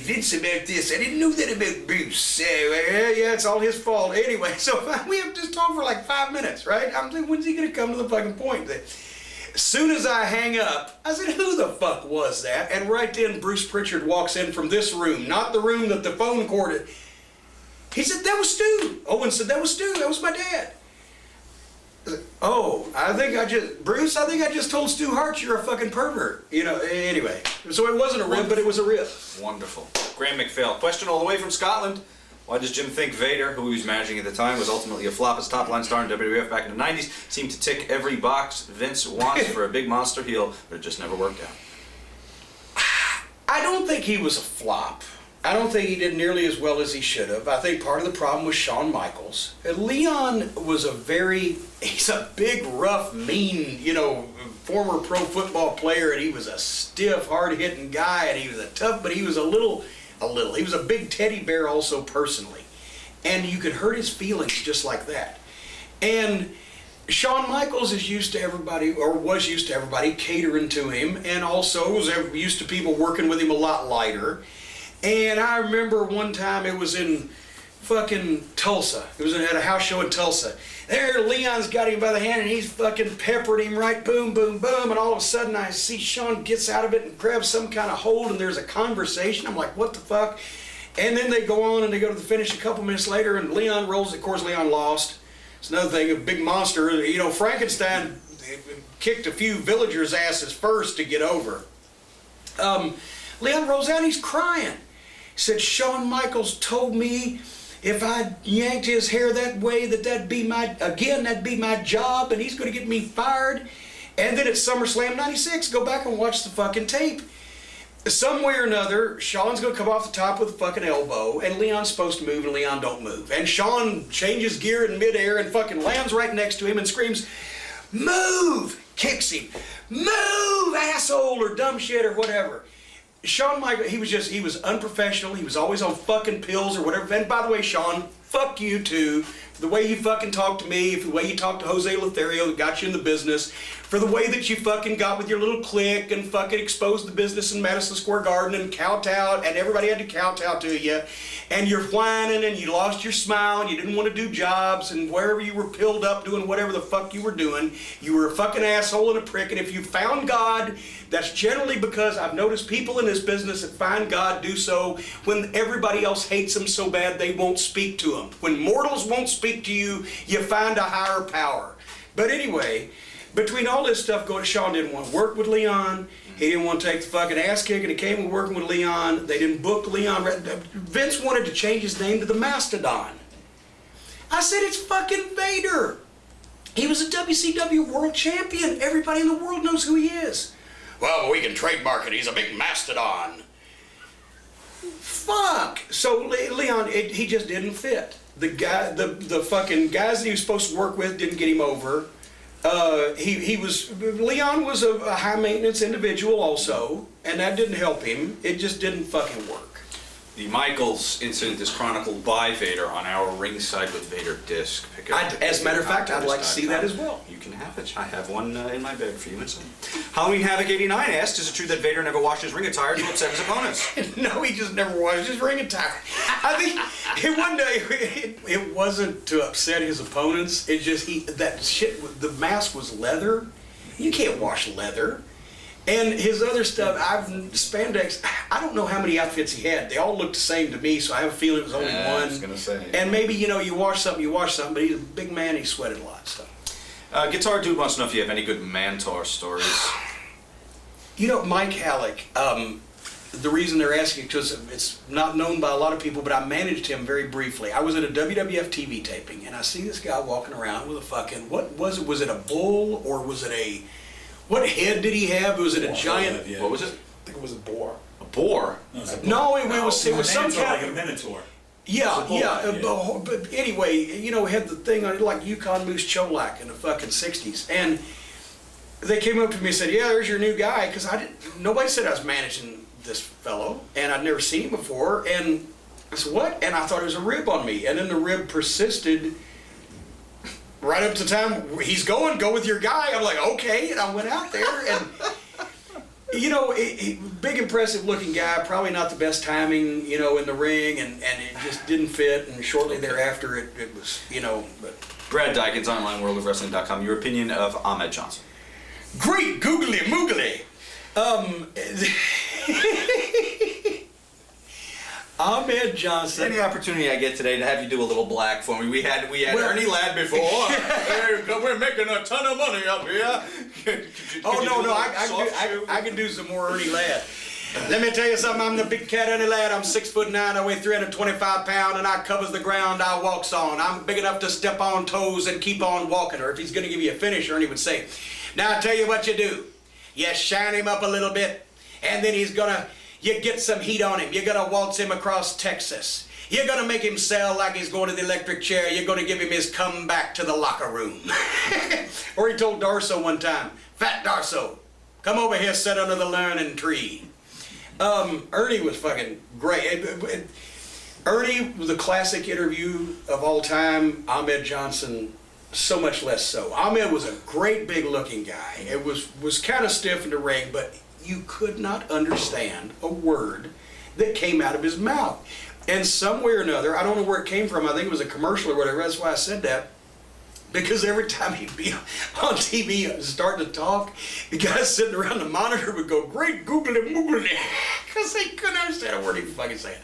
Vince about this. I didn't know that about Bruce. Yeah, it's all his fault. Anyway, so we have just talked for like 5 minutes, right? I'm thinking, when's he gonna come to the fucking point? As soon as I hang up, I said, who the fuck was that? And right then, Bruce Pritchard walks in from this room, not the room that the phone corded. He said, that was Stu. Owen said, that was Stu. That was my dad. Oh, Bruce, I think I just told Stu Hart you're a fucking pervert. You know, anyway. So it wasn't a rib, but it was a rib. Wonderful. Graham McPhail. Question all the way from Scotland. Why does Jim think Vader, who he was managing at the time, was ultimately a flop as top-line star in WWF back in the 90s, seemed to tick every box Vince wants for a big monster heel, but it just never worked out? I don't think he was a flop. I don't think he did nearly as well as he should have. I think part of the problem was Shawn Michaels. Leon was he's a big, rough, mean, you know, former pro football player, and he was a stiff, hard-hitting guy, and he was but he was he was a big teddy bear also personally. And you could hurt his feelings just like that. And Shawn Michaels is used to everybody, or was used to everybody catering to him, and also was used to people working with him a lot lighter. And I remember one time it was in fucking Tulsa. It was at a house show in Tulsa. There, Leon's got him by the hand and he's fucking peppered him right, boom, boom, boom. And all of a sudden I see Shawn gets out of it and grabs some kind of hold and there's a conversation. I'm like, what the fuck? And then they go on and they go to the finish a couple minutes later and Leon rolls. Of course, Leon lost. It's another thing, a big monster. You know, Frankenstein kicked a few villagers' asses first to get over. Leon rolls out and he's crying. He said, Shawn Michaels told me if I yanked his hair that way, that'd be my job, and he's going to get me fired. And then at SummerSlam 96, go back and watch the fucking tape. Some way or another, Shawn's going to come off the top with a fucking elbow, and Leon's supposed to move, and Leon don't move. And Shawn changes gear in midair and fucking lands right next to him and screams, move! Kicks him. Move, asshole, or dumb shit, or whatever. Shawn Michaels, he was unprofessional. He was always on fucking pills or whatever. And by the way, Shawn, fuck you too. For the way you fucking talked to me, for the way you talked to Jose Lothario that got you in the business, for the way that you fucking got with your little clique and fucking exposed the business in Madison Square Garden and kowtowed, and everybody had to kowtow to you, and you're whining and you lost your smile and you didn't want to do jobs, and wherever you were pilled up doing whatever the fuck you were doing, you were a fucking asshole and a prick. And if you found God, that's generally because I've noticed people in this business that find God do so when everybody else hates them so bad they won't speak to them. When mortals won't speak to you, you find a higher power. But anyway, between all this stuff going, Shawn didn't want to work with Leon. He didn't want to take the fucking ass kicking. He came with working with Leon. They didn't book Leon. Vince wanted to change his name to the Mastodon. I said, it's fucking Vader. He was a WCW world champion. Everybody in the world knows who he is. Well, but we can trademark it. He's a big mastodon. Fuck. So Leon, he just didn't fit. The fucking guys that he was supposed to work with didn't get him over. Leon was a high maintenance individual also, and that didn't help him. It just didn't fucking work. The Michaels incident is chronicled by Vader on our Ringside with Vader disc. As a matter of fact, I'd like to see that as well. You can have it. I have one in my bag for you. Halloween Havoc 89 asked, is it true that Vader never washed his ring attire to upset his opponents? No, he just never washed his ring attire. I think one day it wasn't to upset his opponents. It just that shit. The mask was leather. You can't wash leather. And his other stuff, spandex, I don't know how many outfits he had. They all looked the same to me, so I have a feeling it was only one. I was going to say. And maybe, you wash something, but he's a big man, he sweated a lot, so. Guitar Dude wants to know if you have any good Mantor stories. Mike Halleck, the reason they're asking, because it's not known by a lot of people, but I managed him very briefly. I was at a WWF TV taping, and I see this guy walking around with a fucking, what was it? Was it a bull, or was it a... What head did he have? Was it a giant? Yeah. What was it? I think it was a boar. A boar? No, it was some kind like a minotaur. Yeah. But anyway, had the thing on it like Yukon Moose Cholak in the fucking 60s. And they came up to me and said, "Yeah, there's your new guy," because nobody said I was managing this fellow, and I'd never seen him before. And I said, "What?" And I thought it was a rib on me, and then the rib persisted right up to the time he's going, "Go with your guy." I'm like, "Okay," and I went out there, and you know, big impressive looking guy, probably not the best timing, you know, in the ring, and it just didn't fit, and shortly thereafter it was, you know, but. Brad Dykins, OnlineWorldOfWrestling.com. Your opinion of Ahmed Johnson? Great googly moogly. Ahmed Johnson. Any opportunity I get today to have you do a little black for me? We had Ernie Ladd before. We're making a ton of money up here. I can do some more Ernie Ladd. Let me tell you something, I'm the big cat Ernie Ladd. I'm 6'9", I weigh 325 pounds, and I covers the ground I walks on. I'm big enough to step on toes and keep on walking. Or if he's gonna give you a finish, Ernie would say, "Now I tell you what you do. You shine him up a little bit, and then you get some heat on him. You're gonna waltz him across Texas. You're gonna make him sell like he's going to the electric chair. You're gonna give him his comeback to the locker room." Or he told Darso one time, "Fat Darso, come over here, sit under the learning tree." Ernie was fucking great. Ernie was the classic interview of all time. Ahmed Johnson, so much less so. Ahmed was a great big looking guy. It was kind of stiff in the ring, but you could not understand a word that came out of his mouth. And somewhere or another, I don't know where it came from, I think it was a commercial or whatever, that's why I said that. Because every time he'd be on TV starting to talk, the guys sitting around the monitor would go, "Great googly moogly," because they couldn't understand a word he was fucking saying.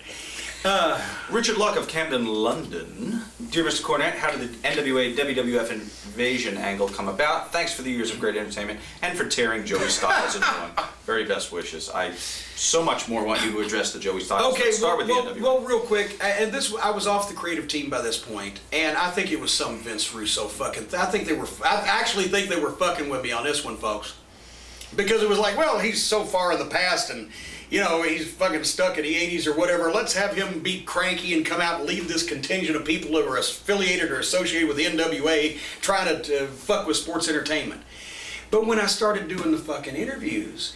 Richard Luck of Camden, London. Dear Mr. Cornette, how did the NWA WWF Invasion Angle come about? Thanks for the years of great entertainment and for tearing Joey Styles into one. Very best wishes. I so much more want you to address the Joey Styles. Okay, Let's start with the NWA. Well, real quick, and I was off the creative team by this point, and I think it was some Vince Russo fucking. I actually think they were fucking with me on this one, folks, because it was like, well, he's so far in the past, and you know, he's fucking stuck in the 80s or whatever. Let's have him be cranky and come out and lead this contingent of people that were affiliated or associated with the NWA trying to fuck with sports entertainment. But when I started doing the fucking interviews,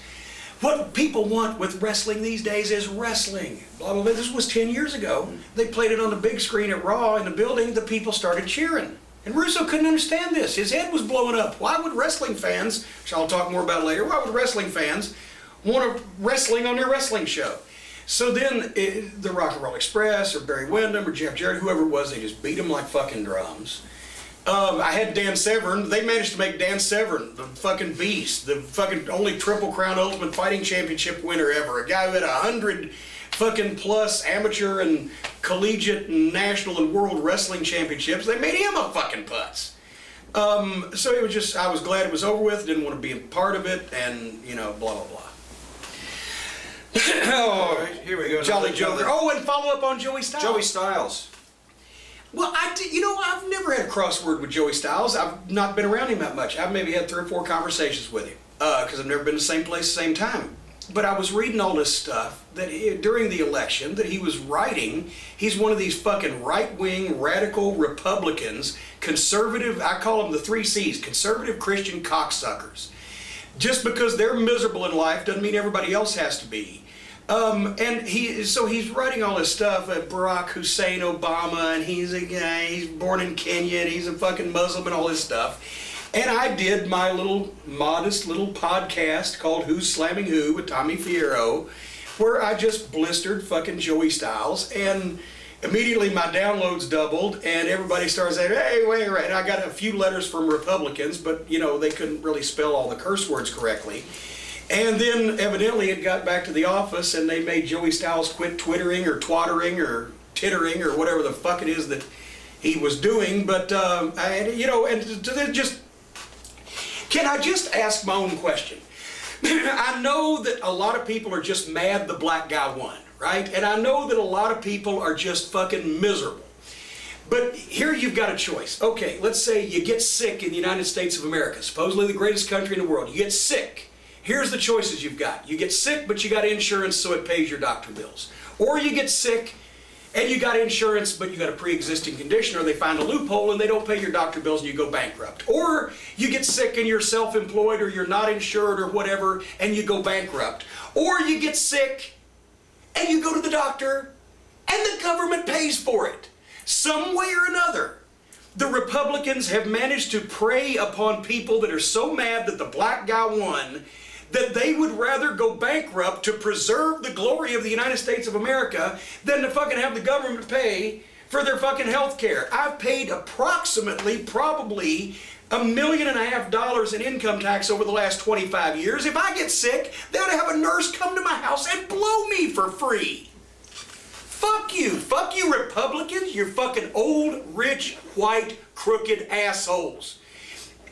what people want with wrestling these days is wrestling. Blah, blah, blah. This was 10 years ago. They played it on the big screen at Raw in the building. The people started cheering. And Russo couldn't understand this. His head was blowing up. Why would wrestling fans, which I'll talk more about later, why would wrestling fans want wrestling on their wrestling show? So then the Rock and Roll Express or Barry Windham or Jeff Jarrett, whoever it was, they just beat them like fucking drums. I had Dan Severn. They managed to make Dan Severn the fucking beast, the fucking only Triple Crown Ultimate Fighting Championship winner ever. A guy who had 100 fucking plus amateur and collegiate and national and world wrestling championships. They made him a fucking putz. So it was just, I was glad it was over with, didn't want to be a part of it, and, you know, blah, blah, blah. Oh, right, here we go. Jolly Joker. Oh, and follow up on Joey Styles. Joey Styles. Well, I've never had a crossword with Joey Styles. I've not been around him that much. I've maybe had 3 or 4 conversations with him because I've never been to the same place at the same time. But I was reading all this stuff that during the election that he was writing. He's one of these fucking right-wing radical Republicans, conservative. I call them the 3 C's: conservative Christian cocksuckers. Just because they're miserable in life doesn't mean everybody else has to be. And he's writing all this stuff at Barack Hussein Obama, and he's a guy, he's born in Kenya, and he's a fucking Muslim and all this stuff. And I did my modest little podcast called Who's Slamming Who with Tommy Fierro, where I just blistered fucking Joey Styles, and immediately my downloads doubled, and everybody started saying, "Hey, wait. I got a few letters from Republicans, but, you know, they couldn't really spell all the curse words correctly." And then evidently it got back to the office, and they made Joey Styles quit twittering or twattering or tittering or whatever the fuck it is that he was doing. But, can I just ask my own question? I know that a lot of people are just mad the black guy won, right? And I know that a lot of people are just fucking miserable. But here you've got a choice. Okay, let's say you get sick in the United States of America, supposedly the greatest country in the world. You get sick. Here's the choices you've got. You get sick, but you got insurance, so it pays your doctor bills. Or you get sick, and you got insurance, but you got a pre-existing condition, or they find a loophole and they don't pay your doctor bills and you go bankrupt. Or you get sick and you're self-employed or you're not insured or whatever and you go bankrupt. Or you get sick and you go to the doctor and the government pays for it. Some way or another, the Republicans have managed to prey upon people that are so mad that the black guy won that they would rather go bankrupt to preserve the glory of the United States of America than to fucking have the government pay for their fucking health care. I've paid approximately, probably $1.5 million in income tax over the last 25 years. If I get sick, they ought to have a nurse come to my house and blow me for free. Fuck you Republicans, you're fucking old, rich, white, crooked assholes.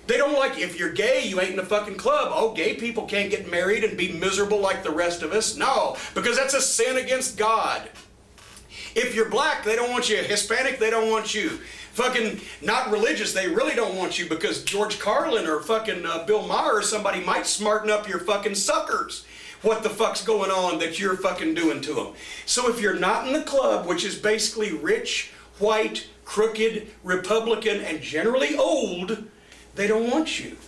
They don't like, if you're gay, you ain't in the fucking club. Oh, gay people can't get married and be miserable like the rest of us. No, because that's a sin against God. If you're black, they don't want you. Hispanic, they don't want you. Fucking not religious, they really don't want you because George Carlin or fucking Bill Maher or somebody might smarten up your fucking suckers. What the fuck's going on that you're fucking doing to them? So if you're not in the club, which is basically rich, white, crooked, Republican, and generally old, they don't want you.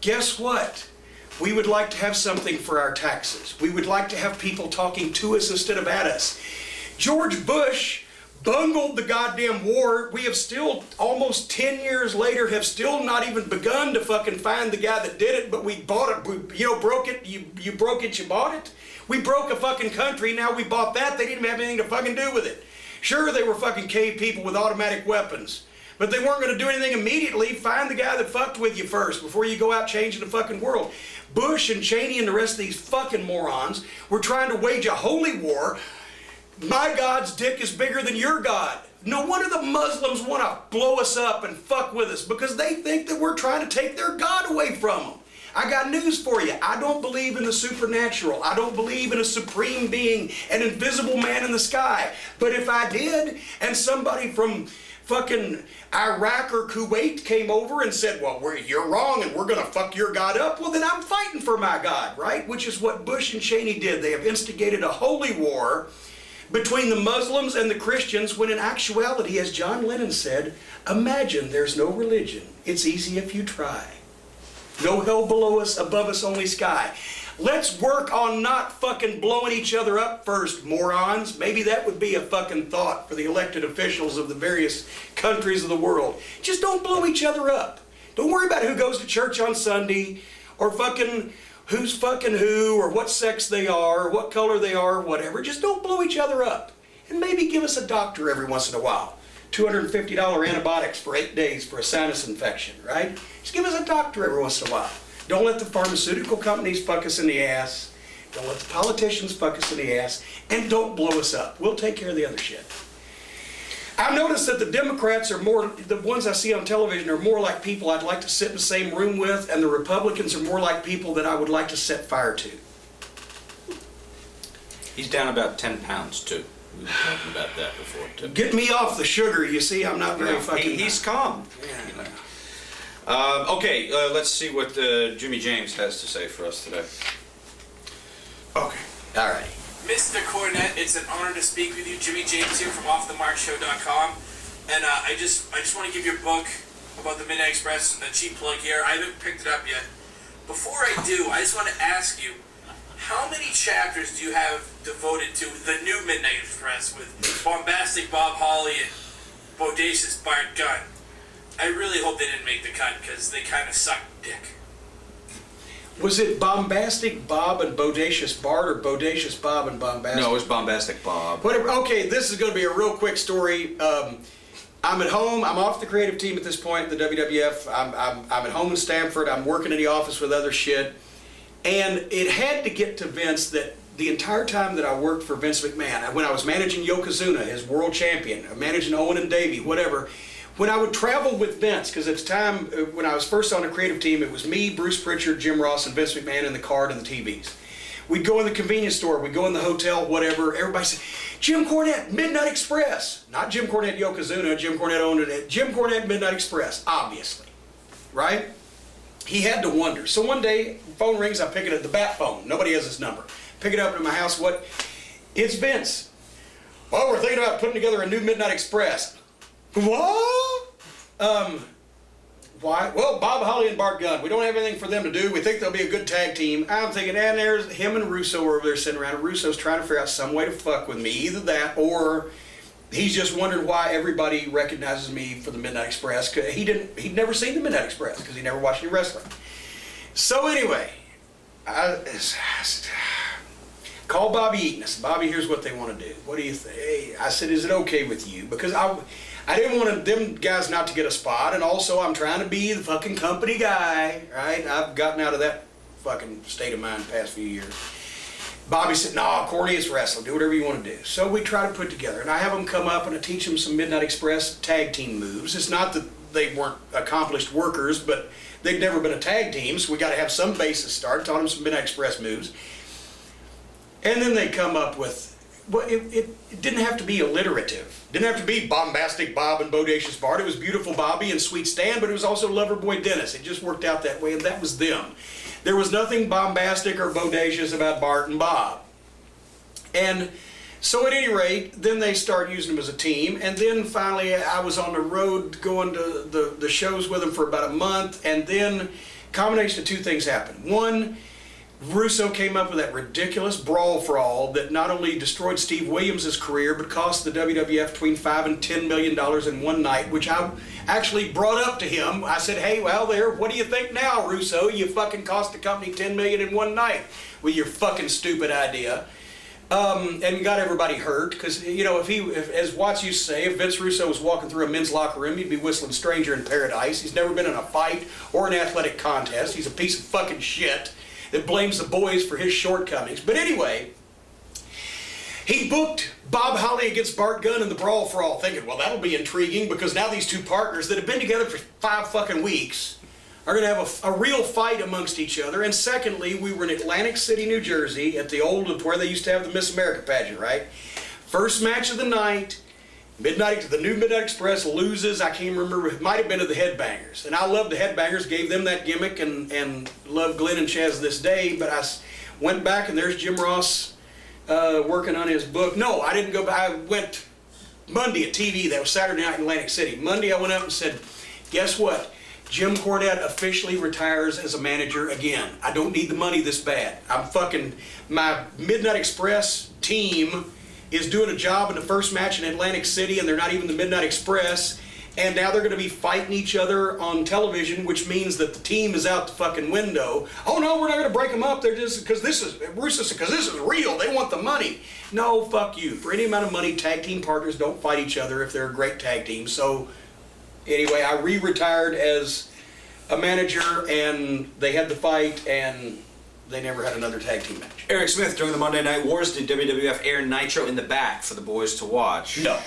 Guess what? We would like to have something for our taxes. We would like to have people talking to us instead of at us. George Bush bungled the goddamn war. We have still, almost 10 years later, have still not even begun to fucking find the guy that did it, but we bought it. We, broke it. You broke it, you bought it. We broke a fucking country, now we bought that. They didn't have anything to fucking do with it. Sure, they were fucking cave people with automatic weapons. But they weren't going to do anything immediately. Find the guy that fucked with you first before you go out changing the fucking world. Bush and Cheney and the rest of these fucking morons were trying to wage a holy war. My God's dick is bigger than your God. No wonder the Muslims want to blow us up and fuck with us because they think that we're trying to take their God away from them. I got news for you. I don't believe in the supernatural. I don't believe in a supreme being, an invisible man in the sky. But if I did, and somebody from fucking Iraq or Kuwait came over and said, well, you're wrong and we're going to fuck your God up, well, then I'm fighting for my God, right? Which is what Bush and Cheney did. They have instigated a holy war between the Muslims and the Christians when in actuality, as John Lennon said, imagine there's no religion. It's easy if you try. No hell below us, above us only sky. Let's work on not fucking blowing each other up first, morons. Maybe that would be a fucking thought for the elected officials of the various countries of the world. Just don't blow each other up. Don't worry about who goes to church on Sunday or fucking who's fucking who or what sex they are or what color they are or whatever. Just don't blow each other up. And maybe give us a doctor every once in a while. $250 antibiotics for 8 days for a sinus infection, right? Just give us a doctor every once in a while. Don't let the pharmaceutical companies fuck us in the ass. Don't let the politicians fuck us in the ass. And don't blow us up. We'll take care of the other shit. I've noticed that the Democrats are more, the ones I see on television are more like people I'd like to sit in the same room with, and the Republicans are more like people that I would like to set fire to. He's down about 10 pounds, too. We were talking about that before, too. Get me off the sugar, you see, I'm not very fucking... He's calm. Yeah. Okay, let's see what Jimmy James has to say for us today. Okay, all right. Mr. Cornette, it's an honor to speak with you. Jimmy James here from OffTheMarkShow.com. And I just want to give your book about the Midnight Express a cheap plug here. I haven't picked it up yet. Before I do, I just want to ask you, how many chapters do you have devoted to the new Midnight Express with bombastic Bob Holly and bodacious Bart Gunn? I really hope they didn't make the cut because they kind of suck dick. Was it Bombastic Bob and Bodacious Bart or Bodacious Bob and Bombastic? No, it was Bombastic Bob. Whatever. Okay, this is going to be a real quick story. I'm at home. I'm off the creative team at this point, the WWF. I'm at home in Stamford. I'm working in the office with other shit. And it had to get to Vince that the entire time that I worked for Vince McMahon, when I was managing Yokozuna, his world champion, managing Owen and Davey, whatever, when I would travel with Vince, because at the time, when I was first on the creative team, it was me, Bruce Pritchard, Jim Ross, and Vince McMahon in the car and the TVs. We'd go in the convenience store, we'd go in the hotel, whatever. Everybody said, Jim Cornette, Midnight Express. Not Jim Cornette Yokozuna, Jim Cornette owned it. Jim Cornette, Midnight Express, obviously. Right? He had to wonder. So one day, phone rings, I pick it up, the bat phone. Nobody has his number. Pick it up in my house, what? It's Vince. Well, we're thinking about putting together a new Midnight Express. What? Why? Well, Bob Holly and Bart Gunn. We don't have anything for them to do. We think they'll be a good tag team. I'm thinking, and there's him and Russo over there sitting around. And Russo's trying to figure out some way to fuck with me. Either that, or he's just wondering why everybody recognizes me for the Midnight Express. Cause he'd never seen the Midnight Express because he never watched any wrestling. So anyway, I call Bobby Eaton. I said, Bobby, here's what they want to do. What do you think? I said, is it okay with you? Because I didn't want them guys not to get a spot, and also I'm trying to be the fucking company guy, right? I've gotten out of that fucking state of mind the past few years. Bobby said, no, Corny, it's wrestling. Do whatever you want to do. So we try to put together, and I have them come up and I teach them some Midnight Express tag team moves. It's not that they weren't accomplished workers, but they'd never been a tag team, so we got to have some basis start. Taught them some Midnight Express moves. And then they come up with, well, it didn't have to be alliterative. Didn't have to be Bombastic Bob and Bodacious Bart. It was Beautiful Bobby and Sweet Stan, but it was also Loverboy Dennis. It just worked out that way, and that was them. There was nothing bombastic or bodacious about Bart and Bob. And so at any rate, then they start using them as a team, and then finally I was on the road going to the shows with them for about a month, and then a combination of two things happened. One, Russo came up with that ridiculous brawl for all that not only destroyed Steve Williams' career, but cost the WWF between $5 and $10 million in one night, which I actually brought up to him. I said, hey, well, what do you think now, Russo? You fucking cost the company $10 million in one night with your fucking stupid idea. And got everybody hurt, because, you know, if as Watts used to say, if Vince Russo was walking through a men's locker room, he'd be whistling Stranger in Paradise. He's never been in a fight or an athletic contest. He's a piece of fucking shit that blames the boys for his shortcomings. But anyway, he booked Bob Holly against Bart Gunn in the Brawl for All, thinking, well, that'll be intriguing, because now these two partners that have been together for 5 fucking weeks are going to have a real fight amongst each other. And secondly, we were in Atlantic City, New Jersey, at the old, where they used to have the Miss America pageant, right? First match of the night, the new Midnight Express loses. I can't remember, it might have been to the Headbangers. And I loved the Headbangers, gave them that gimmick, and love Glenn and Chaz this day. But I went back, and there's Jim Ross working on his book. No, I didn't go back. I went Monday at TV. That was Saturday night in Atlantic City. Monday I went up and said, guess what? Jim Cornette officially retires as a manager again. I don't need the money this bad. My Midnight Express team is doing a job in the first match in Atlantic City, and they're not even the Midnight Express, and now they're going to be fighting each other on television, which means that the team is out the fucking window. Oh no, we're not going to break them up. They're just, because this is real. They want the money. No, fuck you. For any amount of money, tag team partners don't fight each other if they're a great tag team. So anyway, I retired as a manager, and they had the fight, and they never had another tag team match. Eric Smith, during the Monday Night Wars, did WWF air Nitro in the back for the boys to watch? No.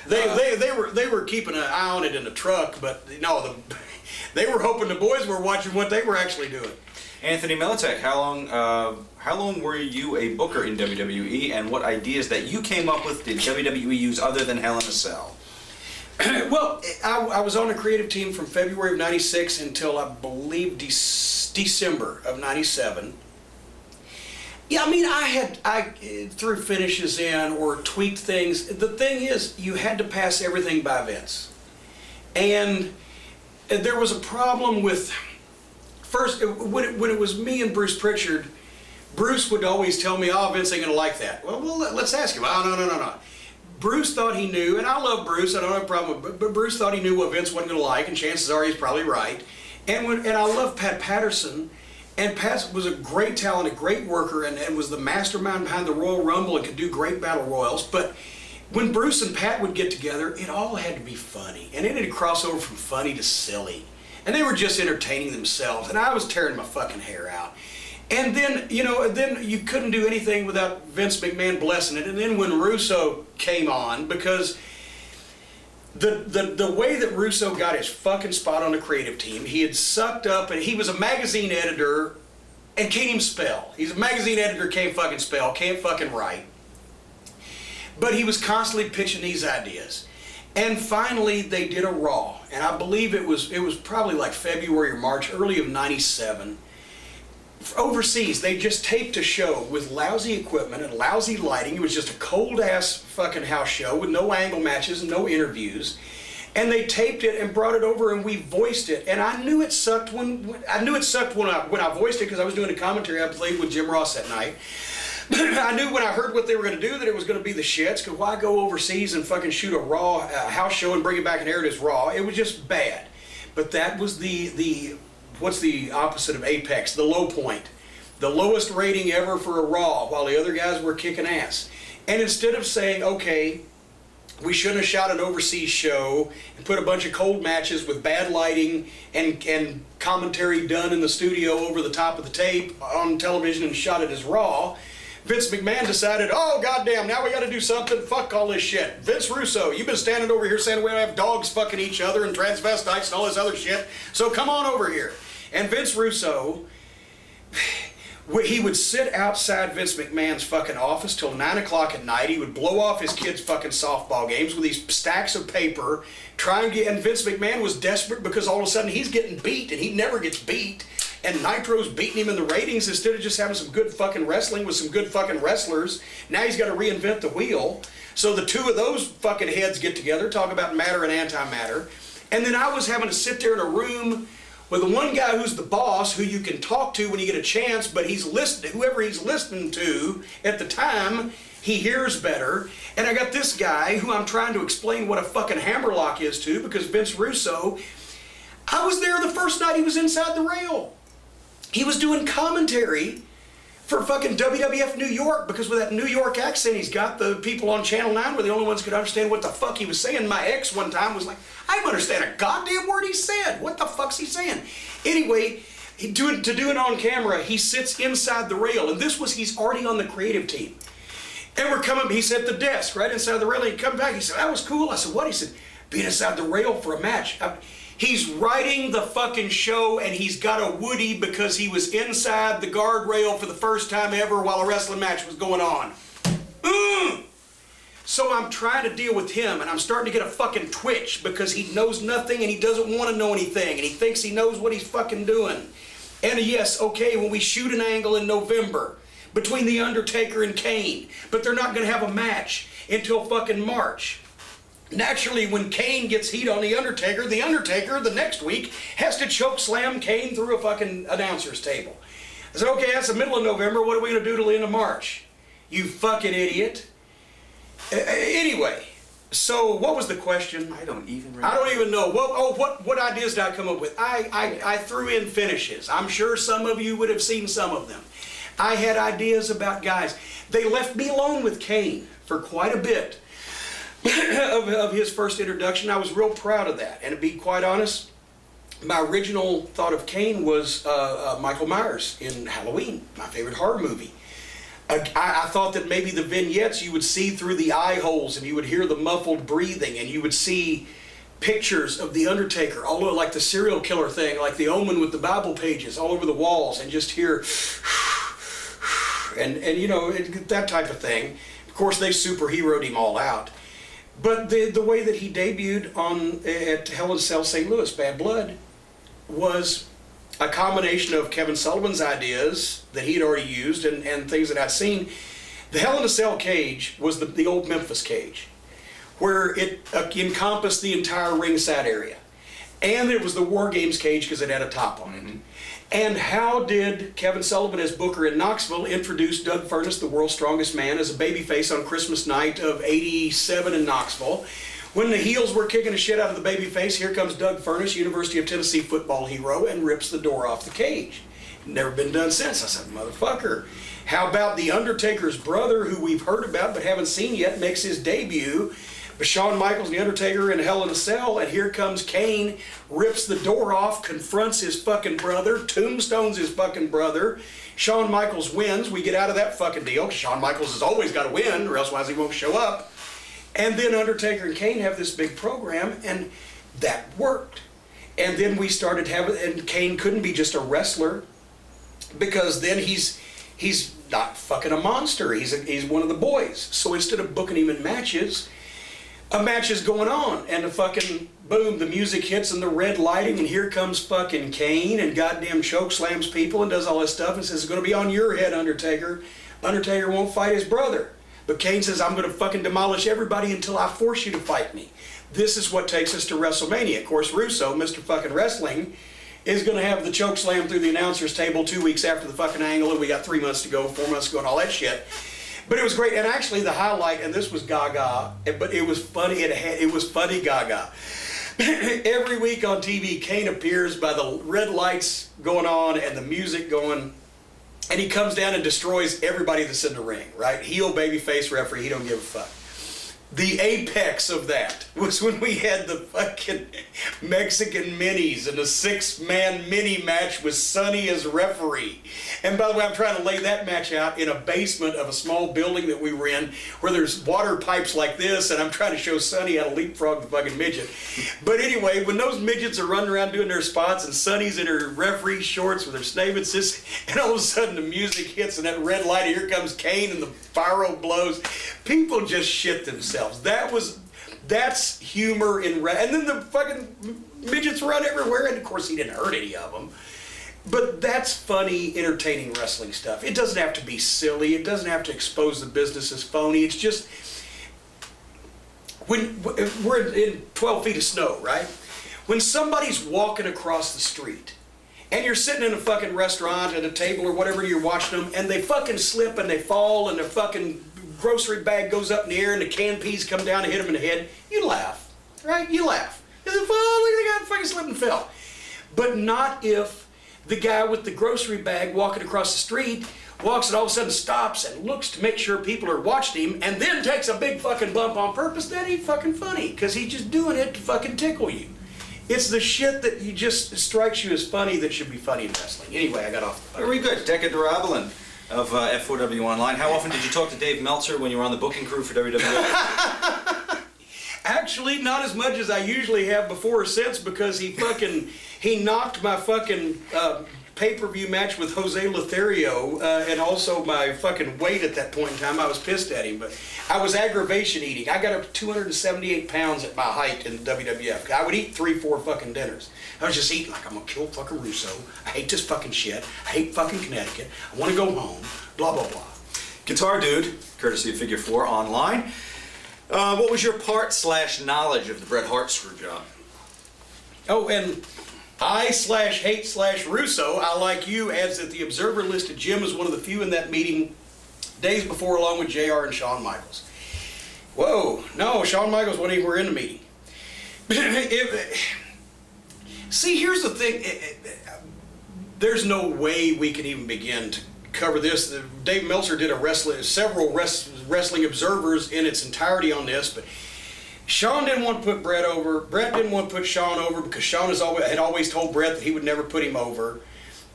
They were keeping an eye on it in the truck, but no, they were hoping the boys were watching what they were actually doing. Anthony Militek, how long were you a booker in WWE, and what ideas that you came up with did WWE use other than Hell in a Cell? Well, I was on a creative team from February of '96 until I believe December of '97. Yeah, I mean, I threw finishes in or tweaked things. The thing is, you had to pass everything by Vince. And there was a problem with, first, when it was me and Bruce Pritchard, Bruce would always tell me, oh, Vince ain't gonna like that. Well, let's ask him. Oh, no. Bruce thought he knew, and I love Bruce, I don't have a problem with it, but Bruce thought he knew what Vince wasn't gonna like, and chances are he's probably right. And I love Pat Patterson, and Pat was a great talent, a great worker, and was the mastermind behind the Royal Rumble and could do great battle royals. But when Bruce and Pat would get together, it all had to be funny. And it had to cross over from funny to silly. And they were just entertaining themselves, and I was tearing my fucking hair out. And then, then you couldn't do anything without Vince McMahon blessing it. And then when Russo came on, because the way that Russo got his fucking spot on the creative team, he had sucked up, and he was a magazine editor and can't even spell. He's a magazine editor, can't fucking spell, can't fucking write. But he was constantly pitching these ideas. And finally they did a Raw, and I believe it was probably like February or March, early of '97. overseas, they just taped a show with lousy equipment and lousy lighting. It was just a cold-ass fucking house show with no angle matches and no interviews. And they taped it and brought it over, and we voiced it. And I knew it sucked when I voiced it, because I was doing a commentary. I played with Jim Ross that night. I knew when I heard what they were going to do that it was going to be the shits, because why go overseas and fucking shoot a Raw house show and bring it back and air it as Raw? It was just bad. But that was the what's the opposite of apex? The low point. The lowest rating ever for a Raw, while the other guys were kicking ass. And instead of saying, okay, we shouldn't have shot an overseas show and put a bunch of cold matches with bad lighting and commentary done in the studio over the top of the tape on television and shot it as Raw, Vince McMahon decided, oh goddamn, now we got to do something. Fuck all this shit. Vince Russo, you've been standing over here saying we have dogs fucking each other and transvestites and all this other shit, so come on over here. And Vince Russo, he would sit outside Vince McMahon's fucking office till 9 o'clock at night. He would blow off his kids' fucking softball games with these stacks of paper, and Vince McMahon was desperate because all of a sudden he's getting beat, and he never gets beat. And Nitro's beating him in the ratings instead of just having some good fucking wrestling with some good fucking wrestlers. Now he's got to reinvent the wheel. So the two of those fucking heads get together, talk about matter and antimatter. And then I was having to sit there in a room with the one guy who's the boss, who you can talk to when you get a chance, but he's listening, whoever he's listening to at the time, he hears better. And I got this guy who I'm trying to explain what a fucking hammerlock is to, because Vince Russo, I was there the first night he was inside the rail. He was doing commentary for fucking WWF New York, because with that New York accent he's got, the people on Channel 9 were the only ones who could understand what the fuck he was saying. My ex one time was like, I don't understand a goddamn word he said. What the fuck's he saying? Anyway, to do it on camera, he sits inside the rail, and he's already on the creative team. And we're coming, he's at the desk right inside the rail, and he come back, he said, that was cool. I said, what? He said, being inside the rail for a match. He's writing the fucking show, and he's got a Woody because he was inside the guardrail for the first time ever while a wrestling match was going on. So I'm trying to deal with him, and I'm starting to get a fucking twitch because he knows nothing and he doesn't want to know anything, and he thinks he knows what he's fucking doing. And yes, okay, when we shoot an angle in November between The Undertaker and Kane, but they're not going to have a match until fucking March. Naturally, when Kane gets heat on The Undertaker the next week has to choke slam Kane through a fucking announcer's table. I said, okay, that's the middle of November. What are we going to do till the end of March? You fucking idiot. Anyway, so what was the question? I don't even remember. I don't even know. What ideas did I come up with? I threw in finishes. I'm sure some of you would have seen some of them. I had ideas about guys. They left me alone with Kane for quite a bit. Of his first introduction. I was real proud of that, and to be quite honest, my original thought of Kane was Michael Myers in Halloween, my favorite horror movie. I thought that maybe the vignettes you would see through the eye holes, and you would hear the muffled breathing, and you would see pictures of the Undertaker, all over, like the serial killer thing, like the Omen with the Bible pages all over the walls, and just hear and you know, that type of thing. Of course, they superheroed him all out. But the way that he debuted at Hell in a Cell St. Louis, Bad Blood, was a combination of Kevin Sullivan's ideas that he had already used and things that I'd seen. The Hell in a Cell cage was the old Memphis cage, where it encompassed the entire ringside area. And it was the War Games cage because it had a top on it. Mm-hmm. And how did Kevin Sullivan as Booker in Knoxville introduce Doug Furnas, the world's strongest man, as a babyface on Christmas night of '87 in Knoxville? When the heels were kicking the shit out of the babyface, here comes Doug Furnas, University of Tennessee football hero, and rips the door off the cage. Never been done since. I said, motherfucker. How about The Undertaker's brother, who we've heard about but haven't seen yet, makes his debut? But Shawn Michaels, The Undertaker, in Hell in a Cell, and here comes Kane, rips the door off, confronts his fucking brother, tombstones his fucking brother. Shawn Michaels wins. We get out of that fucking deal, because Shawn Michaels has always got to win, or else he won't show up. And then Undertaker and Kane have this big program, and that worked. And then we started having, and Kane couldn't be just a wrestler, because then he's not fucking a monster. He's one of the boys. So instead of booking him in matches, a match is going on, and the fucking boom, the music hits and the red lighting, and here comes fucking Kane and goddamn choke slams people and does all this stuff and says, it's gonna be on your head, Undertaker. Undertaker won't fight his brother. But Kane says, I'm gonna fucking demolish everybody until I force you to fight me. This is what takes us to WrestleMania. Of course, Russo, Mr. fucking Wrestling, is gonna have the choke slam through the announcer's table 2 weeks after the fucking Angle, and we got 3 months to go, 4 months to go, and all that shit. But it was great, and actually the highlight, and this was gaga, but it was funny, it was funny gaga. Every week on TV, Kane appears by the red lights going on and the music going, and he comes down and destroys everybody that's in the ring, right? Heel, babyface, referee, he don't give a fuck. The apex of that was when we had the fucking Mexican minis and the 6-man mini match with Sonny as referee. And by the way, I'm trying to lay that match out in a basement of a small building that we were in where there's water pipes like this, and I'm trying to show Sonny how to leapfrog the fucking midget. But anyway, when those midgets are running around doing their spots and Sonny's in her referee shorts with her Snavensis, and all of a sudden the music hits and that red light, here comes Kane and the pyro blows, people just shit themselves. That's humor in and then the fucking midgets run everywhere, and of course he didn't hurt any of them. But that's funny, entertaining wrestling stuff. It doesn't have to be silly. It doesn't have to expose the business as phony. It's just when we're in 12 feet of snow, right? When somebody's walking across the street and you're sitting in a fucking restaurant at a table or whatever, you're watching them, and they fucking slip and they fall and their fucking grocery bag goes up in the air and the canned peas come down and hit them in the head, you laugh, right? You laugh. It's like, oh, look at the guy fucking slipped and fell. But not if the guy with the grocery bag walking across the street walks and all of a sudden stops and looks to make sure people are watching him and then takes a big fucking bump on purpose. That ain't fucking funny, because he's just doing it to fucking tickle you. It's the shit that you just strikes you as funny that should be funny in wrestling. Anyway, I got off the Very good. Decca Durabalin of F4W Online. How often did you talk to Dave Meltzer when you were on the booking crew for WWF? Actually, not as much as I usually have before or since, because he knocked my fucking pay-per-view match with Jose Lothario and also my fucking weight at that point in time. I was pissed at him, but I was aggravation eating. I got up to 278 pounds at my height in the WWF. I would eat 3-4 fucking dinners. I was just eating like, I'm gonna kill fucking Russo. I hate this fucking shit. I hate fucking Connecticut. I want to go home. Blah, blah, blah. Guitar Dude, courtesy of Figure 4 Online. What was your part/knowledge of the Bret Hart screw job? Oh, and I/hate/Russo, I like you, adds that the Observer listed Jim as one of the few in that meeting days before, along with JR and Shawn Michaels. Whoa, no, Shawn Michaels wasn't even in the meeting. See, here's the thing. There's no way we can even begin to cover this. Dave Meltzer did several wrestling observers in its entirety on this, but Shawn didn't want to put Bret over. Bret didn't want to put Shawn over because Shawn had always told Bret that he would never put him over.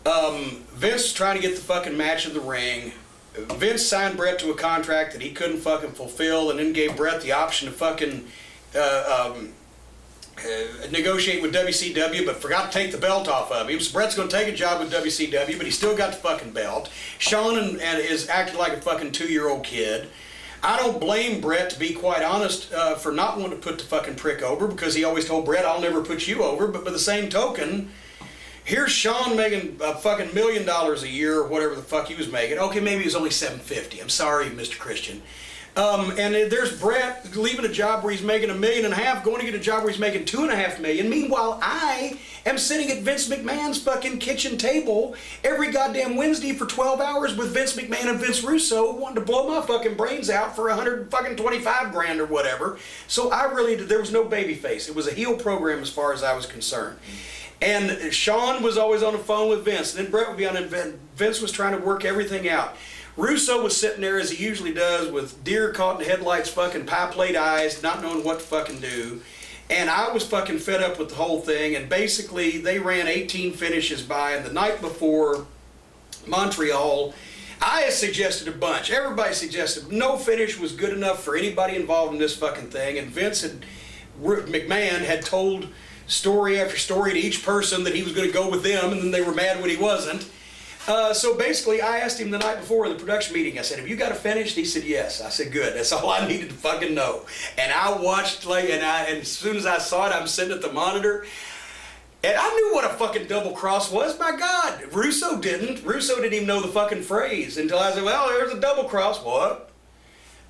Vince was trying to get the fucking match of the ring. Vince signed Bret to a contract that he couldn't fucking fulfill, and then gave Bret the option to fucking negotiate with WCW, but forgot to take the belt off of him. So Bret's going to take a job with WCW, but he still got the fucking belt. Shawn and is acting like a fucking 2-year-old kid. I don't blame Bret, to be quite honest, for not wanting to put the fucking prick over, because he always told Bret, I'll never put you over. But by the same token, here's Shawn making a fucking $1 million a year, or whatever the fuck he was making. Okay, maybe it was only $750. I'm sorry, Mr. Christian. And there's Bret leaving a job where he's making $1.5 million, going to get a job where he's making $2.5 million. Meanwhile, I am sitting at Vince McMahon's fucking kitchen table every goddamn Wednesday for 12 hours with Vince McMahon and Vince Russo, wanting to blow my fucking brains out for $125 or whatever. So there was no babyface. It was a heel program as far as I was concerned. And Shawn was always on the phone with Vince, and then Bret would be on it. Vince was trying to work everything out. Russo was sitting there, as he usually does, with deer caught in the headlights, fucking pie plate eyes, not knowing what to fucking do. And I was fucking fed up with the whole thing, and basically they ran 18 finishes by, and the night before Montreal, I had suggested a bunch. Everybody suggested no finish was good enough for anybody involved in this fucking thing, and McMahon had told story after story to each person that he was going to go with them, and then they were mad when he wasn't. So basically, I asked him the night before in the production meeting, I said, have you got it finished? He said, yes. I said, good. That's all I needed to fucking know. And I watched, and as soon as I saw it, I'm sitting at the monitor, and I knew what a fucking double cross was. My God, Russo didn't. Russo didn't even know the fucking phrase until I said, well, there's a double cross. What?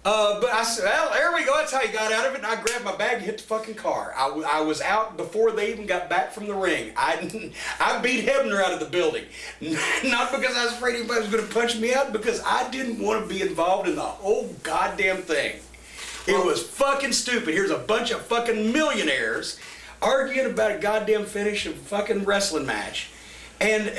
But I said, well, there we go. That's how he got out of it. And I grabbed my bag and hit the fucking car. I was out before they even got back from the ring. I beat Hebner out of the building. Not because I was afraid anybody was going to punch me out, because I didn't want to be involved in the whole goddamn thing. It was fucking stupid. Here's a bunch of fucking millionaires arguing about a goddamn finish of a fucking wrestling match. And...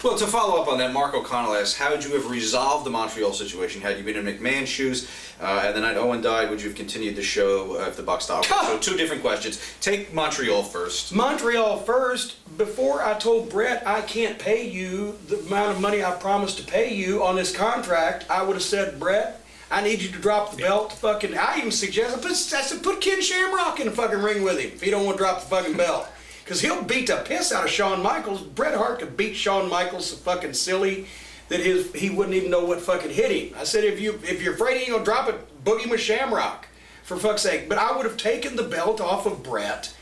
Well, to follow up on that, Mark O'Connell asks, how would you have resolved the Montreal situation? Had you been in McMahon's shoes and the night Owen died, would you have continued the show if the buck stopped? So two different questions. Take Montreal first. Montreal first. Before I told Brett I can't pay you the amount of money I promised to pay you on this contract, I would have said, Brett, I need you to drop the belt. Fucking, I even suggested, I said, put Ken Shamrock in the fucking ring with him if he don't want to drop the fucking belt. Because he'll beat the piss out of Shawn Michaels. Bret Hart could beat Shawn Michaels so fucking silly that he wouldn't even know what fucking hit him. I said, if you're afraid he ain't gonna drop it, book him with Shamrock, for fuck's sake. But I would have taken the belt off of Bret,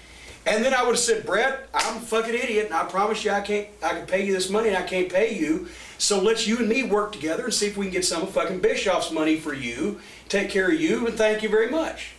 and then I would have said, Bret, I'm a fucking idiot, and I promise you I can pay you this money, and I can't pay you. So let's you and me work together and see if we can get some of fucking Bischoff's money for you, take care of you, and thank you very much.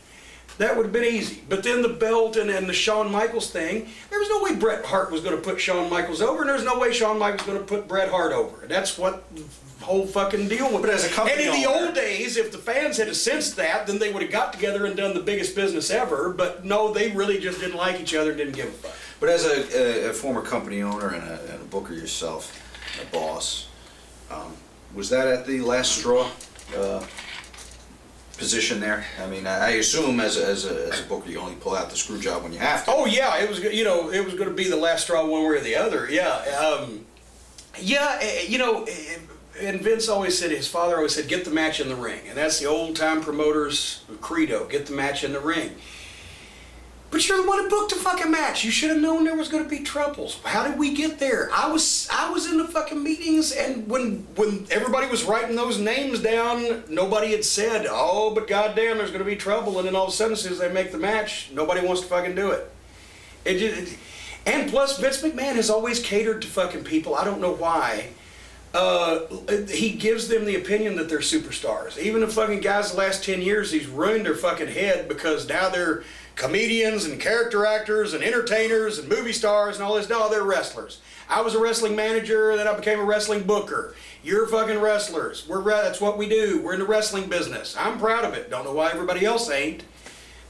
That would have been easy. But then the belt and the Shawn Michaels thing, there was no way Bret Hart was going to put Shawn Michaels over, and there's no way Shawn Michaels was going to put Bret Hart over. That's what the whole fucking deal was. But as a company and in the owner, old days, if the fans had sensed that, then they would have got together and done the biggest business ever. But no, they really just didn't like each other and didn't give a fuck. But as a former company owner and a booker yourself, a boss, was that at the last straw position there? I mean, I assume as a booker you only pull out the screw job when you have to. Oh yeah, it was it was going to be the last straw one way or the other. Yeah, and Vince always said, his father always said, get the match in the ring, and that's the old time promoter's credo: get the match in the ring. But you're the one who booked the fucking match. You should have known there was going to be troubles. How did we get there? I was in the fucking meetings, and when everybody was writing those names down, nobody had said, oh, but goddamn, there's going to be trouble. And then all of a sudden, as soon as they make the match, nobody wants to fucking do it. And plus, Vince McMahon has always catered to fucking people. I don't know why. He gives them the opinion that they're superstars. Even the fucking guys the last 10 years, he's ruined their fucking head because now they're comedians and character actors and entertainers and movie stars and all this. No, they're wrestlers. I was a wrestling manager, then I became a wrestling booker. You're fucking wrestlers. That's what we do. We're in the wrestling business. I'm proud of it. Don't know why everybody else ain't.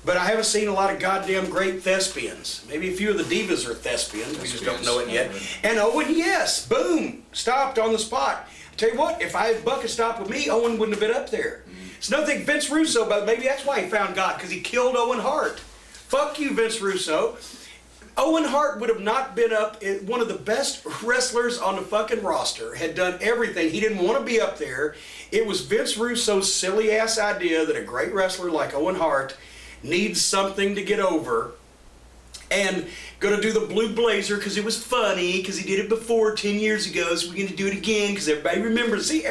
But I haven't seen a lot of goddamn great thespians. Maybe a few of the divas are thespians. We just don't know it yet. And Owen, yes, boom, stopped on the spot. Tell you what, if Buck had stopped with me, Owen wouldn't have been up there. It's nothing Vince Russo, but maybe that's why he found God, because he killed Owen Hart. Fuck you, Vince Russo. Owen Hart would have not been up. One of the best wrestlers on the fucking roster, had done everything. He didn't want to be up there. It was Vince Russo's silly ass idea that a great wrestler like Owen Hart needs something to get over, and gonna do the blue blazer because it was funny, because he did it before 10 years ago, so we're gonna do it again because everybody remembers. See,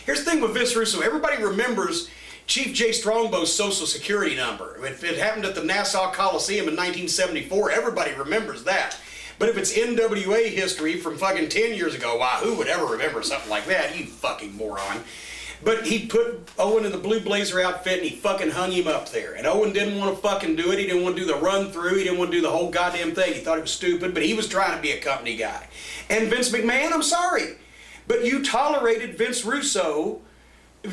here's the thing with Vince Russo. Everybody remembers Chief Jay Strongbow's social security number. If it happened at the Nassau Coliseum in 1974, everybody remembers that. But if it's NWA history from fucking 10 years ago, why, who would ever remember something like that? You fucking moron. But he put Owen in the blue blazer outfit and he fucking hung him up there. And Owen didn't want to fucking do it. He didn't want to do the run through. He didn't want to do the whole goddamn thing. He thought it was stupid, but he was trying to be a company guy. And Vince McMahon, I'm sorry, but you tolerated Vince Russo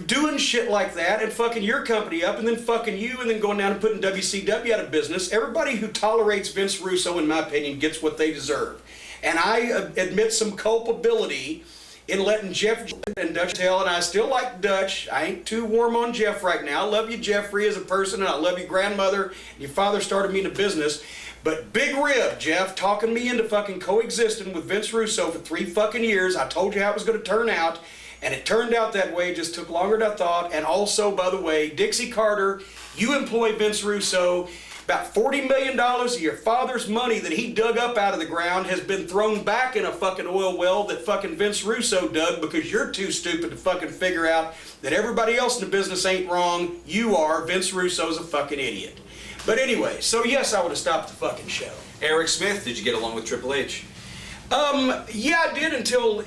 doing shit like that and fucking your company up and then fucking you and then going down and putting WCW out of business. Everybody who tolerates Vince Russo, in my opinion, gets what they deserve. And I admit some culpability in letting Jeff and Dutch tell, and I still like Dutch. I ain't too warm on Jeff right now. I love you, Jeffrey, as a person, and I love your grandmother, and your father started me in the business. But Big Rib, Jeff, talking me into fucking coexisting with Vince Russo for 3 fucking years. I told you how it was going to turn out, and it turned out that way. It just took longer than I thought. And also, by the way, Dixie Carter, you employ Vince Russo. About $40 million of your father's money that he dug up out of the ground has been thrown back in a fucking oil well that fucking Vince Russo dug because you're too stupid to fucking figure out that everybody else in the business ain't wrong. You are. Vince Russo's a fucking idiot. But anyway, so yes, I would have stopped the fucking show. Eric Smith, did you get along with Triple H? Yeah, I did until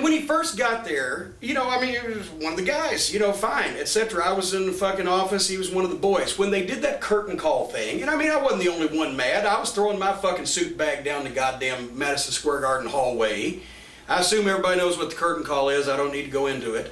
when he first got there, you know, I mean, he was one of the guys, you know, fine, etc. I was in the fucking office, he was one of the boys. When they did that curtain call thing, and I mean, I wasn't the only one mad. I was throwing my fucking suit bag down the goddamn Madison Square Garden hallway. I assume everybody knows what the curtain call is. I don't need to go into it.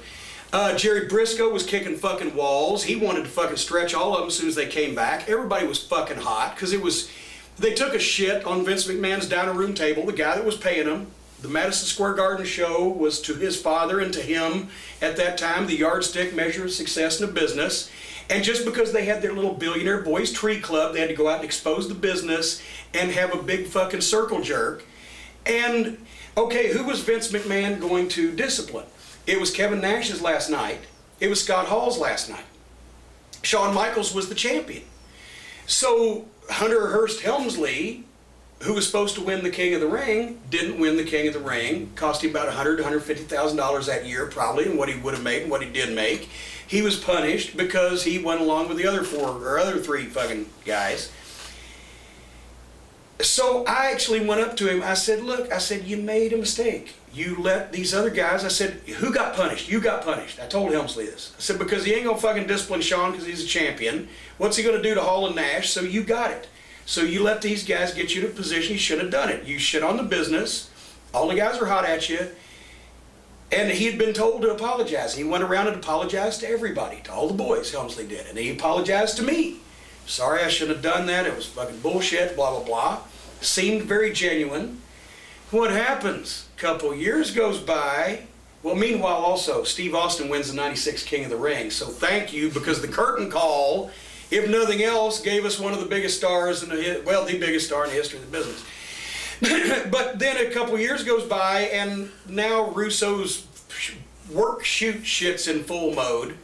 Jerry Briscoe was kicking fucking walls. He wanted to fucking stretch all of them as soon as they came back. Everybody was fucking hot because it was, they took a shit on Vince McMahon's dining room table, the guy that was paying them. The Madison Square Garden show was to his father and to him at that time the yardstick measure of success in the business. And just because they had their little billionaire boys tree club, they had to go out and expose the business and have a big fucking circle jerk. And okay, who was Vince McMahon going to discipline? It was Kevin Nash's last night. It was Scott Hall's last night. Shawn Michaels was the champion. So Hunter Hearst Helmsley, who was supposed to win the King of the Ring, didn't win the King of the Ring. Cost him about $100,000 to $150,000 that year, probably, and what he would have made and what he did make. He was punished because he went along with the other three fucking guys. So I actually went up to him. I said, look, I said, you made a mistake. You let these other guys, I said, who got punished? You got punished. I told Helmsley this. I said, because he ain't gonna fucking discipline Shawn because he's a champion. What's he gonna do to Hall and Nash? So you got it. So you let these guys get you to a position you shouldn't have done it. You shit on the business. All the guys are hot at you. And he had been told to apologize. He went around and apologized to everybody, to all the boys, Helmsley did. And he apologized to me. Sorry, I shouldn't have done that. It was fucking bullshit, blah, blah, blah. Seemed very genuine. What happens? A couple years goes by. Well, meanwhile, also, Steve Austin wins the 96 King of the Ring. So thank you, because the curtain call, if nothing else, gave us one of the biggest stars in the, well, the biggest star in the history of the business. But then a couple years goes by, and now Russo's work shoot shit's in full mode.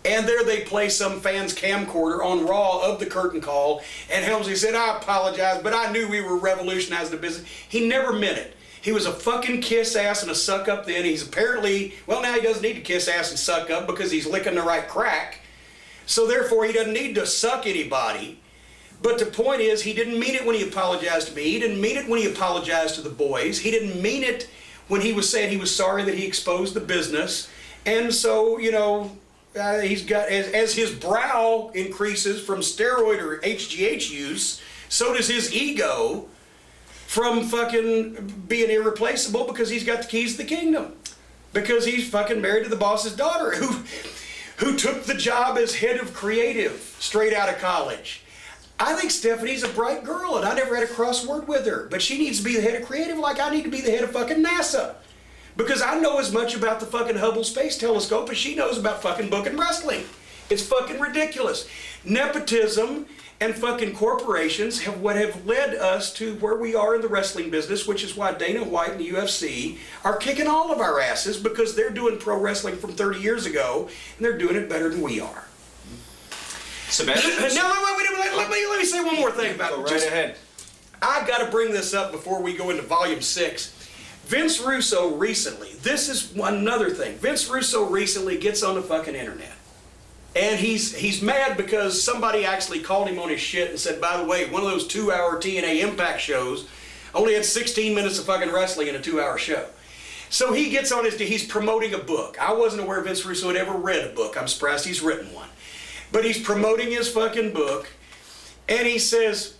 And there they play some fan's camcorder on Raw of the curtain call, and Helmsley said, I apologize, but I knew we were revolutionizing the business. He never meant it. He was a fucking kiss ass and a suck up then. He's apparently, well, now he doesn't need to kiss ass and suck up because he's licking the right crack. So therefore, he doesn't need to suck anybody. But the point is, he didn't mean it when he apologized to me. He didn't mean it when he apologized to the boys. He didn't mean it when he was saying he was sorry that he exposed the business. And so, you know, he's got, as his brow increases from steroid or HGH use, so does his ego from fucking being irreplaceable because he's got the keys to the kingdom. Because he's fucking married to the boss's daughter who took the job as head of creative straight out of college. I think Stephanie's a bright girl and I never had a crossword with her, but she needs to be the head of creative like I need to be the head of fucking NASA. Because I know as much about the fucking Hubble Space Telescope as she knows about fucking booking wrestling. It's fucking ridiculous. Nepotism and fucking corporations have what have led us to where we are in the wrestling business, which is why Dana White and the UFC are kicking all of our asses because they're doing pro wrestling from 30 years ago and they're doing it better than we are. Sebastian? Now, let me say one more thing about it. Go right ahead. I got to bring this up before we go into Volume 6. Vince Russo recently, this is another thing, Vince Russo recently gets on the fucking internet. And he's mad because somebody actually called him on his shit and said, by the way, one of those 2-hour TNA Impact shows only had 16 minutes of fucking wrestling in a 2-hour show. So he gets on he's promoting a book. I wasn't aware Vince Russo had ever read a book. I'm surprised he's written one. But he's promoting his fucking book, and he says,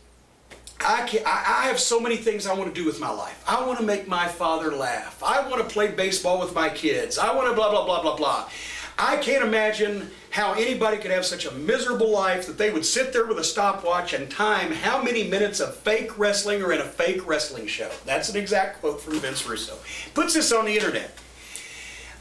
I have so many things I want to do with my life. I want to make my father laugh. I want to play baseball with my kids. I want to blah, blah, blah, blah, blah. I can't imagine how anybody could have such a miserable life that they would sit there with a stopwatch and time how many minutes of fake wrestling are in a fake wrestling show. That's an exact quote from Vince Russo. Puts this on the internet.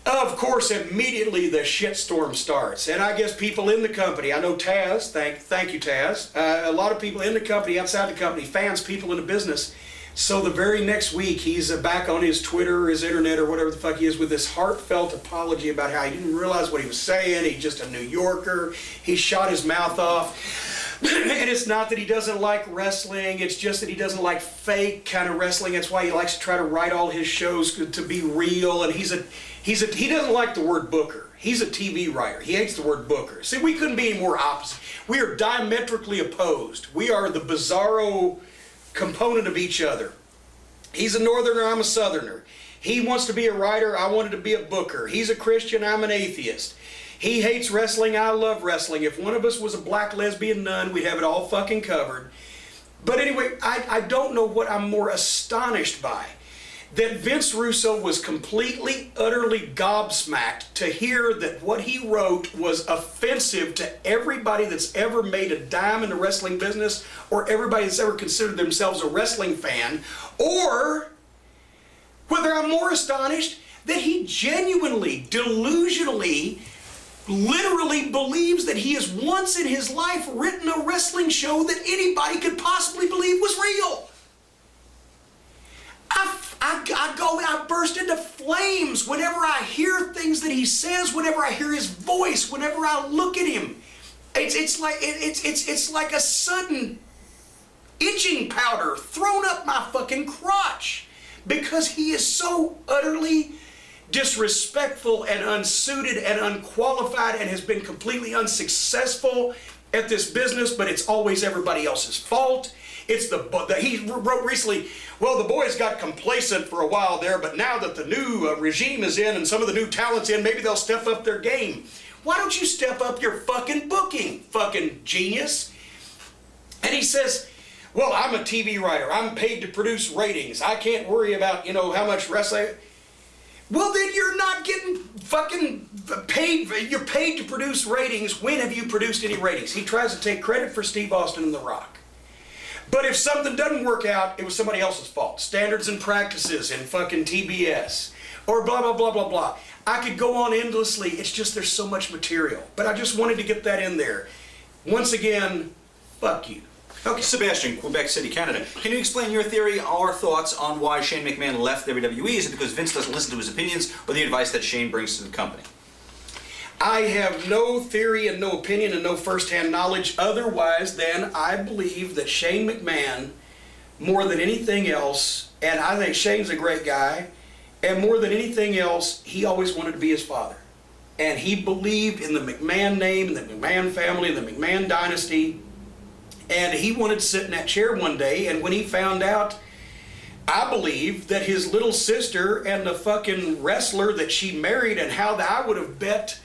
Of course, immediately the shitstorm starts. And I guess people in the company, I know Taz, thank you Taz, a lot of people in the company, outside the company, fans, people in the business, So the very next week, he's back on his Twitter or his internet or whatever the fuck he is with this heartfelt apology about how he didn't realize what he was saying. He's just a New Yorker. He shot his mouth off. And it's not that he doesn't like wrestling. It's just that he doesn't like fake kind of wrestling. That's why he likes to try to write all his shows to be real. And he doesn't like the word booker. He's a TV writer. He hates the word booker. See, we couldn't be any more opposite. We are diametrically opposed. We are the bizarro component of each other. He's a northerner, I'm a southerner. He wants to be a writer, I wanted to be a booker. He's a Christian, I'm an atheist. He hates wrestling, I love wrestling. If one of us was a black lesbian nun, we'd have it all fucking covered. But anyway, I don't know what I'm more astonished by. That Vince Russo was completely, utterly gobsmacked to hear that what he wrote was offensive to everybody that's ever made a dime in the wrestling business, or everybody that's ever considered themselves a wrestling fan, or whether I'm more astonished that he genuinely, delusionally, literally believes that he has once in his life written a wrestling show that anybody could possibly believe was real. I burst into flames whenever I hear things that he says, whenever I hear his voice, whenever I look at him. It's like a sudden itching powder thrown up my fucking crotch, because he is so utterly disrespectful and unsuited and unqualified and has been completely unsuccessful at this business, but it's always everybody else's fault. It's he wrote recently, well, the boys got complacent for a while there, but now that the new regime is in and some of the new talent's in, maybe they'll step up their game. Why don't you step up your fucking booking, fucking genius? And he says, well, I'm a TV writer. I'm paid to produce ratings. I can't worry about, how much wrestling. Well, then you're not getting fucking paid. You're paid to produce ratings. When have you produced any ratings? He tries to take credit for Steve Austin and The Rock. But if something doesn't work out, it was somebody else's fault. Standards and practices in fucking TBS. Or blah, blah, blah, blah, blah. I could go on endlessly. It's just there's so much material. But I just wanted to get that in there. Once again, fuck you. Okay, Sebastian, Quebec City, Canada. Can you explain your theory or thoughts on why Shane McMahon left WWE? Is it because Vince doesn't listen to his opinions, or the advice that Shane brings to the company? I have no theory and no opinion and no first-hand knowledge otherwise than I believe that Shane McMahon, more than anything else, and I think Shane's a great guy, and more than anything else, he always wanted to be his father. And he believed in the McMahon name, the McMahon family, the McMahon dynasty, and he wanted to sit in that chair one day, and when he found out, I believe, that his little sister and the fucking wrestler that she married, and how that I would have bet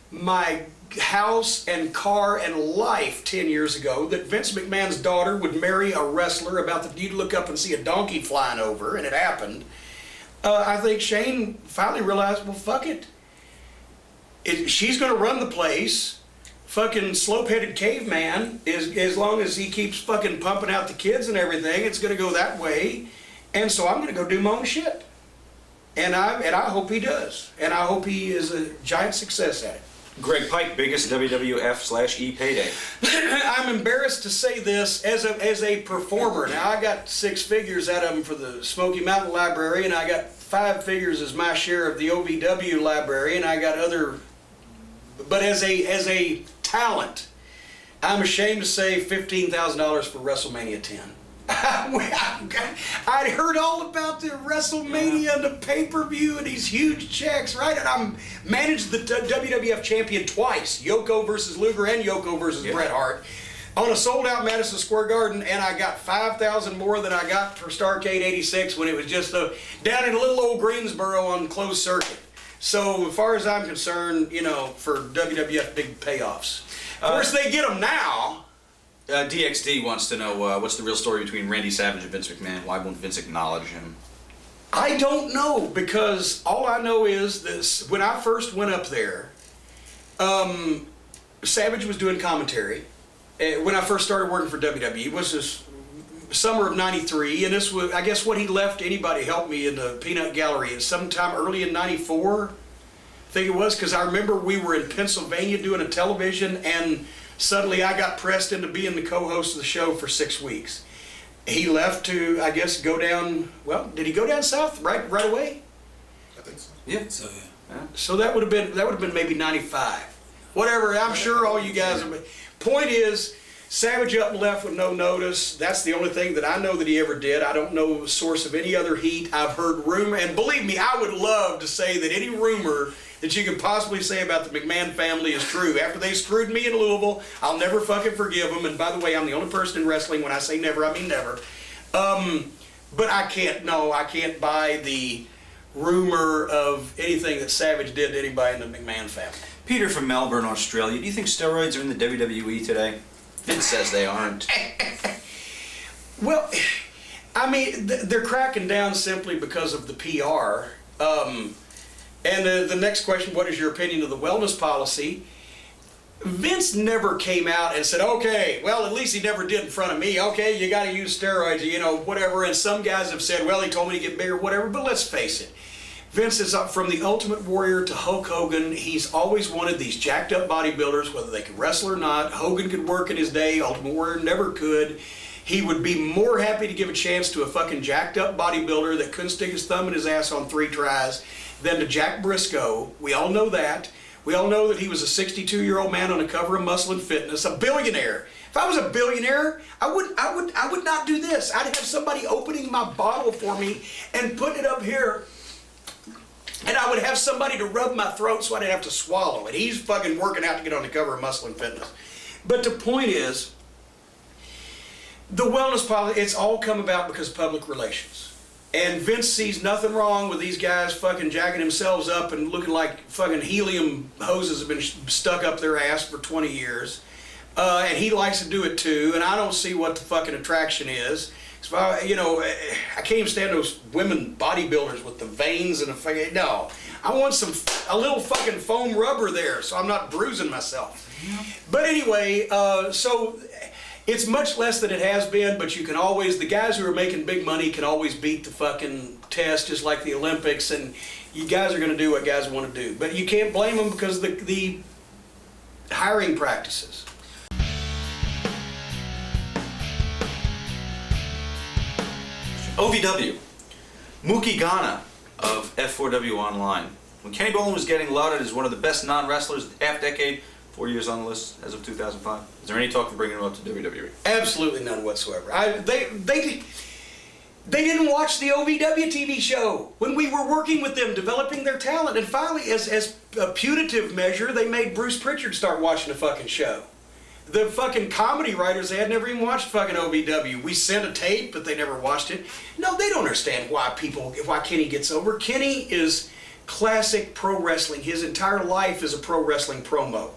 my house and car and life 10 years ago that Vince McMahon's daughter would marry a wrestler you'd look up and see a donkey flying over, and it happened. I think Shane finally realized, well, fuck it. She's going to run the place. Fucking slope-headed caveman, as long as he keeps fucking pumping out the kids and everything, it's going to go that way. And so I'm going to go do my own shit. And I hope he does. And I hope he is a giant success at it. Greg Pike, biggest WWF/E payday. I'm embarrassed to say this as a performer. Now, I got 6 figures out of him for the Smoky Mountain Library, and I got 5 figures as my share of the OVW Library, and I got other. But as a talent, I'm ashamed to say $15,000 for WrestleMania 10. I'd heard all about the WrestleMania and the pay-per-view and these huge checks, right? And I managed the WWF champion twice, Yoko versus Luger and Yoko versus Bret Hart, on a sold-out Madison Square Garden, and I got $5,000 more than I got for Starrcade '86 when it was just down in little old Greensboro on closed circuit. So as far as I'm concerned, for WWF, big payoffs. Of course, they get them now. DXD wants to know what's the real story between Randy Savage and Vince McMahon? Why won't Vince acknowledge him? I don't know, because all I know is this. When I first went up there, Savage was doing commentary. When I first started working for WWE, it was this summer of '93, and this was, I guess, what he left anybody help me in the peanut gallery is sometime early in '94, I think it was, because I remember we were in Pennsylvania doing a television, and suddenly I got pressed into being the co-host of the show for 6 weeks. he left to, I guess, go down. Well, did he go down south right away? I think so. Yeah. So, yeah. So that would have been maybe 95. Whatever. I'm sure all you guys. Point is, Savage up and left with no notice. That's the only thing that I know that he ever did. I don't know the source of any other heat. I've heard rumor, and believe me, I would love to say that any rumor that you could possibly say about the McMahon family is true. After they screwed me in Louisville, I'll never fucking forgive them. And by the way, I'm the only person in wrestling. When I say never, I mean never. But I can't buy the rumor of anything that Savage did to anybody in the McMahon family. Peter from Melbourne, Australia. Do you think steroids are in the WWE today? Vince says they aren't. Well, I mean, they're cracking down simply because of the PR. And the next question, what is your opinion of the wellness policy? Vince never came out and said, okay, well, at least he never did in front of me. Okay, you got to use steroids, you know, whatever. And some guys have said, well, he told me to get bigger, whatever. But let's face it. Vince is up from the Ultimate Warrior to Hulk Hogan. He's always wanted these jacked up bodybuilders, whether they could wrestle or not. Hogan could work in his day. Ultimate Warrior never could. He would be more happy to give a chance to a fucking jacked up bodybuilder that couldn't stick his thumb in his ass on 3 tries than to Jack Briscoe. We all know that. We all know that he was a 62-year-old man on the cover of Muscle and Fitness, a billionaire. If I was a billionaire, I would not do this. I'd have somebody opening my bottle for me and putting it up here. And I would have somebody to rub my throat so I didn't have to swallow it. He's fucking working out to get on the cover of Muscle and Fitness. But the point is, the wellness policy, it's all come about because of public relations. And Vince sees nothing wrong with these guys fucking jacking themselves up and looking like fucking helium hoses have been stuck up their ass for 20 years. And he likes to do it too. And I don't see what the fucking attraction is. I can't even stand those women bodybuilders with the veins and the fucking, no. I want a little fucking foam rubber there so I'm not bruising myself. Yeah. But anyway, so it's much less than it has been, but you can always, the guys who are making big money can always beat the fucking test, just like the Olympics, and you guys are going to do what guys want to do. But you can't blame them because of the hiring practices. OVW. Mookie Ghana of F4W Online. When Kenny Bolin was getting lauded as one of the best non-wrestlers of the half decade, 4 years on the list as of 2005. Is there any talk of bringing him up to WWE? Absolutely none whatsoever. They didn't watch the OVW TV show when we were working with them, developing their talent. And finally, as a putative measure, they made Bruce Pritchard start watching the fucking show. The fucking comedy writers, they had never even watched fucking OVW. We sent a tape, but they never watched it. No, they don't understand why Kenny gets over. Kenny is classic pro wrestling. His entire life is a pro wrestling promo.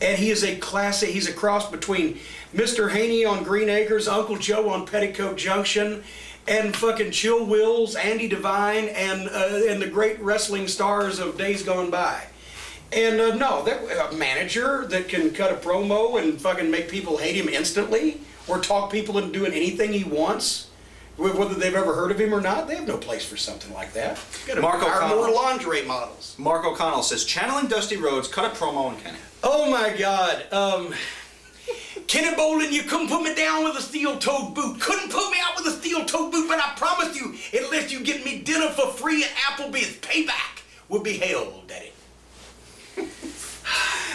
And he is he's a cross between Mr. Haney on Green Acres, Uncle Joe on Petticoat Junction, and fucking Chill Wills, Andy Devine, and the great wrestling stars of days gone by. And no, a manager that can cut a promo and fucking make people hate him instantly, or talk people into doing anything he wants, whether they've ever heard of him or not, they have no place for something like that. Got to hire more lingerie models. Mark O'Connell says, channeling Dusty Rhodes, cut a promo on Kenny. Oh my God. Kenny Bolin, you couldn't put me down with a steel-toed boot. Couldn't put me out with a steel-toed boot, but I promise you, unless you get me dinner for free at Applebee's, payback will be hell, Daddy.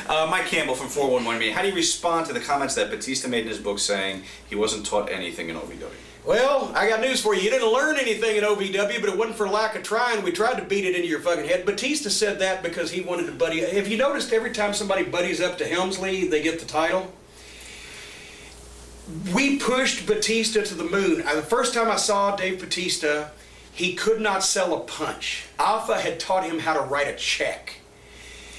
Mike Campbell from 411 how do you respond to the comments that Batista made in his book saying he wasn't taught anything in OVW? Well, I got news for you. You didn't learn anything in OVW, but it wasn't for lack of trying. We tried to beat it into your fucking head. Batista said that because he wanted to buddy. If you noticed, every time somebody buddies up to Helmsley, they get the title. We pushed Batista to the moon. The first time I saw Dave Batista, he could not sell a punch. Alpha had taught him how to write a check.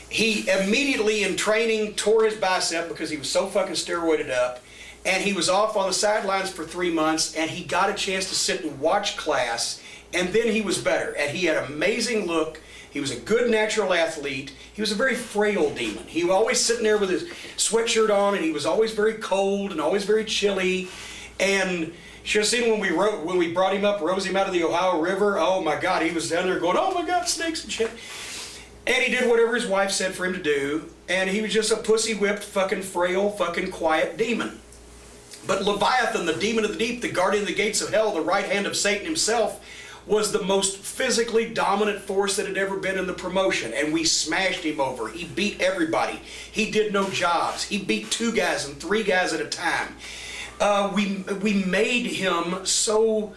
He immediately in training tore his bicep because he was so fucking steroided up, and he was off on the sidelines for 3 months, and he got a chance to sit and watch class, and then he was better. And he had an amazing look. He was a good natural athlete. He was a very frail demon. He was always sitting there with his sweatshirt on, and he was always very cold and always very chilly. And you should have seen when we brought him up, rose him out of the Ohio River. Oh my God, he was down there going, oh my God, snakes and shit. And he did whatever his wife said for him to do, and he was just a pussy-whipped, fucking frail, fucking quiet demon. But Leviathan, the demon of the deep, the guardian of the gates of hell, the right hand of Satan himself, was the most physically dominant force that had ever been in the promotion. And we smashed him over. He beat everybody. He did no jobs. He beat 2 guys and 3 guys at a time. We made him so...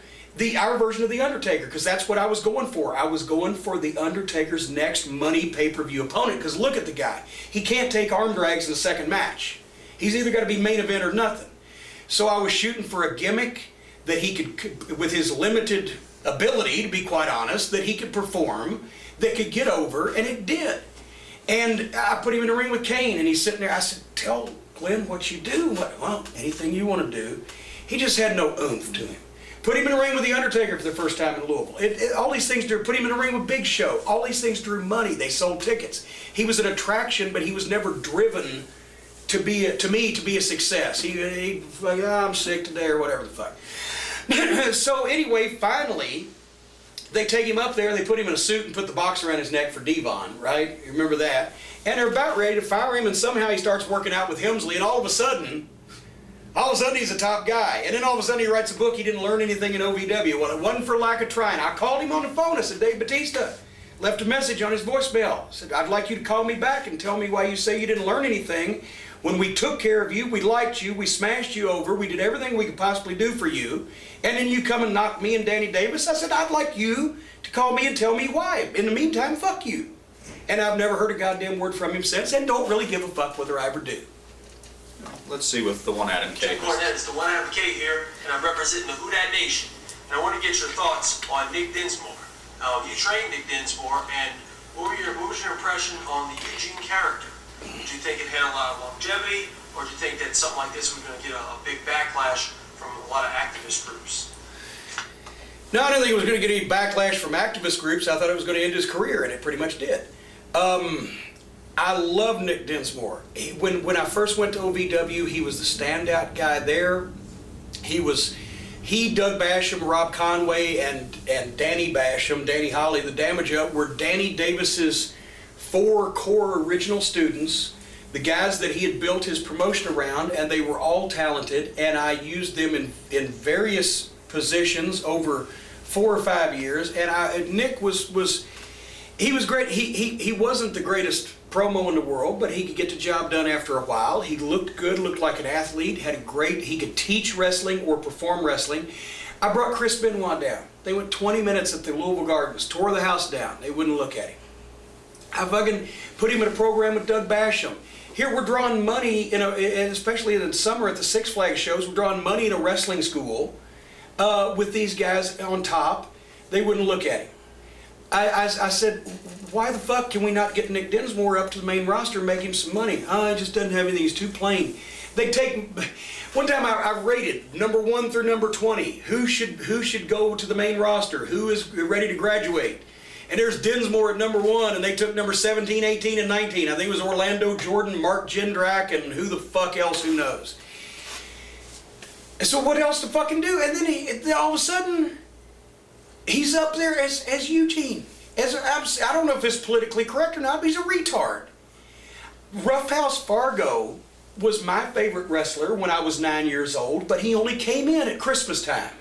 our version of The Undertaker, because that's what I was going for. I was going for The Undertaker's next money pay-per-view opponent, because look at the guy. He can't take arm drags in the second match. He's either got to be main event or nothing. So I was shooting for a gimmick that he could, with his limited ability, to be quite honest, that he could perform, that could get over, and it did. And I put him in the ring with Kane, and he's sitting there. I said, tell Glenn what you do. Well, anything you want to do. He just had no oomph to him. Put him in a ring with The Undertaker for the first time in Louisville. All these things drew. Put him in a ring with Big Show. All these things drew money. They sold tickets. He was an attraction, but he was never driven to be a success. He like, oh, I'm sick today or whatever the fuck. So anyway, finally, they take him up there. They put him in a suit and put the box around his neck for Devon, right? You remember that? And they're about ready to fire him, and somehow he starts working out with Hemsley, and all of a sudden he's a top guy. And then all of a sudden he writes a book. He didn't learn anything in OVW. Well, it wasn't for lack of trying. I called him on the phone. I said, Dave Bautista, left a message on his voicemail. I said, I'd like you to call me back and tell me why you say you didn't learn anything. When we took care of you, we liked you, we smashed you over, we did everything we could possibly do for you, and then you come and knock me and Danny Davis. I said, I'd like you to call me and tell me why. In the meantime, fuck you. And I've never heard a goddamn word from him since, and don't really give a fuck whether I ever do. Let's see with the one Adam K. Jim Cornette, it's the one Adam K here, and I'm representing the Who Dat Nation. And I want to get your thoughts on Nick Dinsmore. You trained Nick Dinsmore, and what was your impression on the Eugene character? Did you think it had a lot of longevity, or do you think that something like this was going to get a big backlash from a lot of activist groups? No, I didn't think it was going to get any backlash from activist groups. I thought it was going to end his career, and it pretty much did. I love Nick Dinsmore. When I first went to OVW, he was the standout guy there. He, Doug Basham, Rob Conway, and Danny Basham, Danny Holly, the Damage Up, were Danny Davis's 4 core original students, the guys that he had built his promotion around, and they were all talented, and I used them in various positions over 4 or 5 years, and Nick was great. He wasn't the greatest promo in the world, but he could get the job done after a while. He looked good, looked like an athlete, he could teach wrestling or perform wrestling. I brought Chris Benoit down. They went 20 minutes at the Louisville Gardens, tore the house down. They wouldn't look at him. I fucking put him in a program with Doug Basham. Here we're drawing money, and especially in the summer at the Six Flags shows, we're drawing money in a wrestling school with these guys on top. They wouldn't look at him. I said, why the fuck can we not get Nick Dinsmore up to the main roster and make him some money? He just doesn't have anything. He's too plain. One time I rated number 1 through number 20. Who should go to the main roster? Who is ready to graduate? And there's Dinsmore at number 1, and they took number 17, 18, and 19. I think it was Orlando Jordan, Mark Jindrak, and who the fuck else, who knows. So what else to fucking do? And then all of a sudden, he's up there as Eugene. I don't know if it's politically correct or not, but he's a retard. Roughhouse Fargo was my favorite wrestler when I was 9 years old, but he only came in at Christmas time.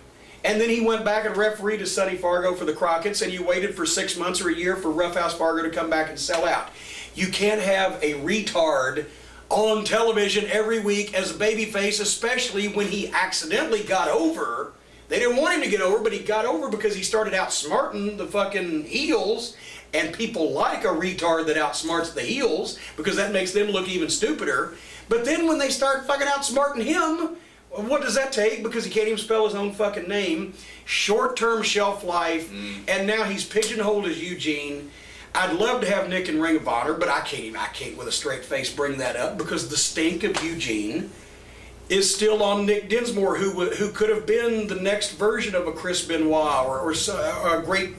And then he went back and refereed to Sonny Fargo for the Crockett's, and you waited for 6 months or a year for Roughhouse Fargo to come back and sell out. You can't have a retard on television every week as a babyface, especially when he accidentally got over. They didn't want him to get over, but he got over because he started outsmarting the fucking heels, and people like a retard that outsmarts the heels because that makes them look even stupider. But then when they start fucking outsmarting him, what does that take? Because he can't even spell his own fucking name. Short-term shelf life, and now he's pigeonholed as Eugene. I'd love to have Nick in Ring of Honor, but I can't with a straight face bring that up because the stink of Eugene is still on Nick Dinsmore, who could have been the next version of a Chris Benoit or a great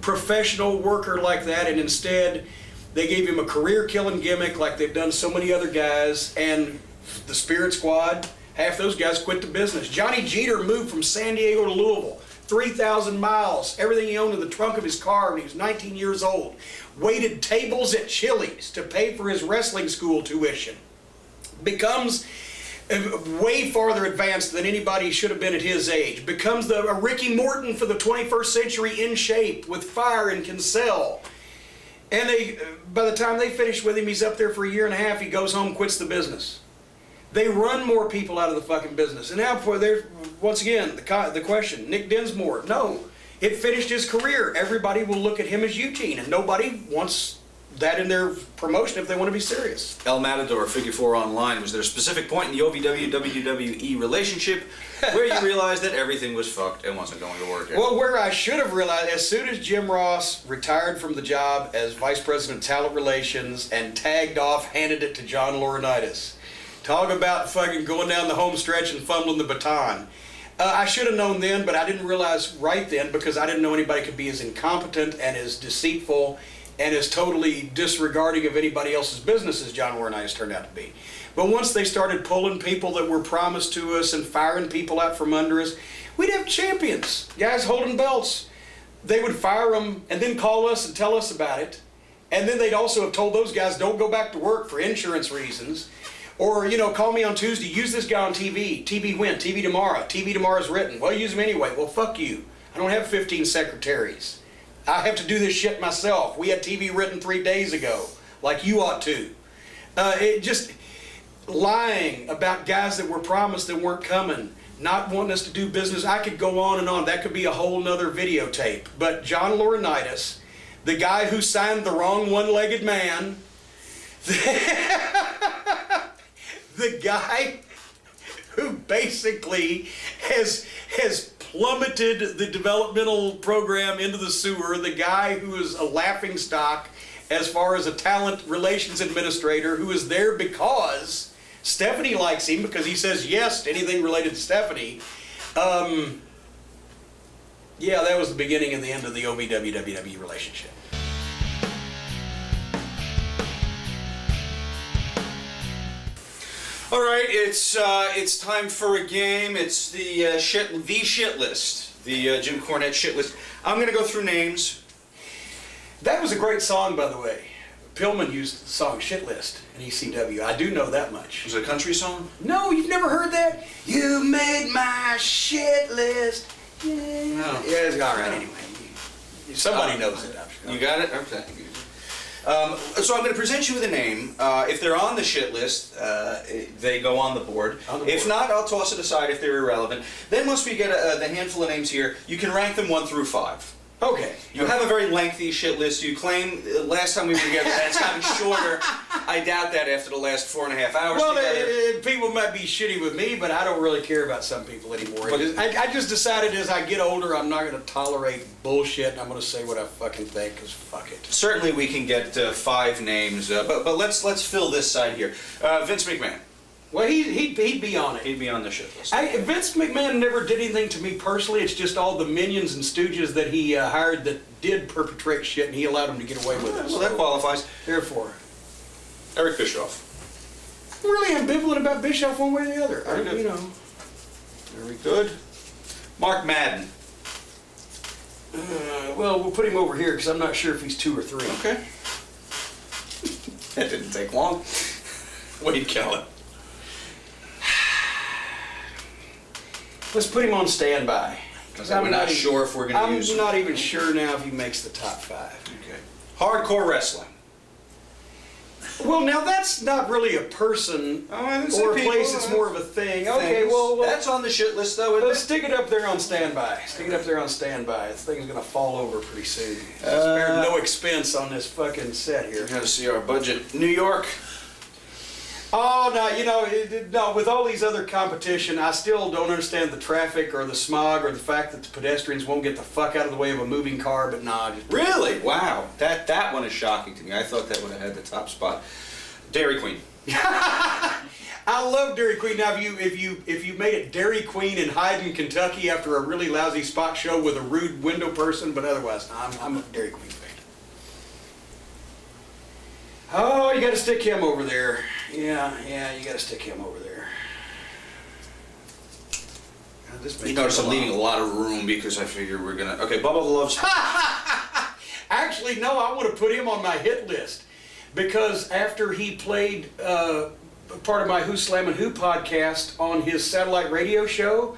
professional worker like that, and instead they gave him a career-killing gimmick like they've done so many other guys, and the Spirit Squad, half those guys quit the business. Johnny Jeter moved from San Diego to Louisville, 3,000 miles, everything he owned in the trunk of his car when he was 19 years old, waited tables at Chili's to pay for his wrestling school tuition, becomes way farther advanced than anybody should have been at his age. Becomes a Ricky Morton for the 21st century, in shape, with fire, and can sell. And by the time they finish with him, he's up there for a year and a half. He goes home, quits the business. They run more people out of the fucking business. And now, once again, the question, Nick Dinsmore, no. It finished his career. Everybody will look at him as Eugene, and nobody wants that in their promotion if they want to be serious. El Matador, Figure 4 Online, was there a specific point in the OVW-WWE relationship where you realized that everything was fucked and wasn't going to work? Well, where I should have realized, as soon as Jim Ross retired from the job as Vice President of Talent Relations and tagged off, handed it to John Laurinaitis. Talk about fucking going down the home stretch and fumbling the baton. I should have known then, but I didn't realize right then because I didn't know anybody could be as incompetent and as deceitful and as totally disregarding of anybody else's business as John Laurinaitis turned out to be. But once they started pulling people that were promised to us and firing people out from under us, we'd have champions, guys holding belts. They would fire them and then call us and tell us about it. And then they'd also have told those guys, don't go back to work for insurance reasons. Or, you know, call me on Tuesday, use this guy on TV. TV when? TV tomorrow. TV tomorrow's written. Well, use him anyway. Well, fuck you. I don't have 15 secretaries. I have to do this shit myself. We had TV written 3 days ago, like you ought to. It just lying about guys that were promised that weren't coming, not wanting us to do business. I could go on and on. That could be a whole nother videotape. But John Laurinaitis, the guy who signed the wrong one-legged man, the guy who basically has plummeted the developmental program into the sewer, the guy who is a laughingstock as far as a talent relations administrator who is there because Stephanie likes him because he says yes to anything related to Stephanie. Yeah, that was the beginning and the end of the OVW-WWE relationship. All right, it's time for a game. It's the shit list, the Jim Cornette shit list. I'm gonna go through names. That was a great song, by the way. Pillman used the song "Shit List" in ECW. I do know that much. Was it a country song? No, you've never heard that? You made my shit list. Yeah, No. Yeah, it's all right anyway. Somebody knows it, I'm sure. You got it? Okay. So I'm going to present you with a name. If they're on the shit list, they go on the board. If not, I'll toss it aside if they're irrelevant. Then once we get the handful of names here, you can rank them 1 through 5. Okay. You have a very lengthy shit list. You claim last time we were together that it's gotten shorter. I doubt that after the last 4.5 hours Well, together. people might be shitty with me, but I don't really care about some people anymore. I just decided as I get older, I'm not going to tolerate bullshit, and I'm going to say what I fucking think, because fuck it. Certainly we can get 5 names, but let's fill this side here. Vince McMahon. Well, he'd be on it. He'd be on the shit list. Vince McMahon never did anything to me personally. It's just all the minions and stooges that he hired that did perpetrate shit, and he allowed them to get away with it. Well, that qualifies. Therefore, Eric Bischoff. I'm really ambivalent about Bischoff one way or the other. Very good. You know. Very good. Mark Madden. Well, we'll put him over here because I'm not sure if he's 2 or 3. Okay. That didn't take long. Wade Keller. Let's put him on standby. Because we're not sure if we're going to use him. I'm not even sure now if he makes the top 5. Okay. Hardcore wrestling. Well, now that's not really a person I didn't say or a people. place. It's more of a thing. Okay, Things. well, That's on the shit list, though, isn't let's it? stick it up there on standby. Stick it up there on standby. This thing's gonna fall over pretty soon. Spared no expense on this fucking set here. We're going to see our budget. New York. Oh, no, you know, no, with all these other competition, I still don't understand the traffic or the smog or the fact that the pedestrians won't get the fuck out of the way of a moving car, but nah. Really? Wow. That one is shocking to me. I thought that would have had the top spot. Dairy Queen. I love Dairy Queen. Now, if you made it Dairy Queen in Hyden, Kentucky after a really lousy spot show with a rude window person, but otherwise, I'm a Dairy Queen fan. Oh, you got to stick him over there. Yeah, you got to stick him over there. God, this You makes notice it I'm leaving a lot of room because I figure we're going to... Okay, Bubba the Love Sponge. Actually, no, I want to put him on my hit list because after he played part of my Who Slammin' Who podcast on his satellite radio show.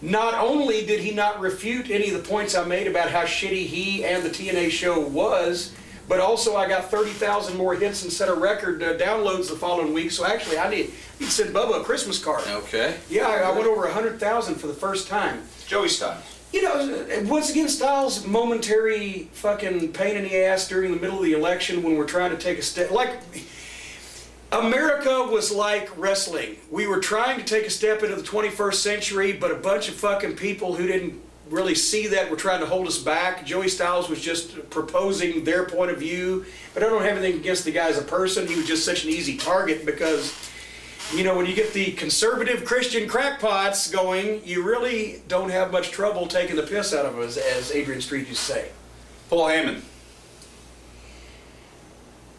Not only did he not refute any of the points I made about how shitty he and the TNA show was, but also I got 30,000 more hits and set a record downloads the following week. So actually, I need to send Bubba a Christmas card. Okay. Yeah, I went over 100,000 for the first time. Joey Styles. You know, once again, Styles' momentary fucking pain in the ass during the middle of the election when we're trying to take a step. Like, America was like wrestling. We were trying to take a step into the 21st century, but a bunch of fucking people who didn't really see that were trying to hold us back. Joey Styles was just proposing their point of view, but I don't have anything against the guy as a person. He was just such an easy target because, you know, when you get the conservative Christian crackpots going, you really don't have much trouble taking the piss out of them, as Adrian Street used to say. Paul Heyman.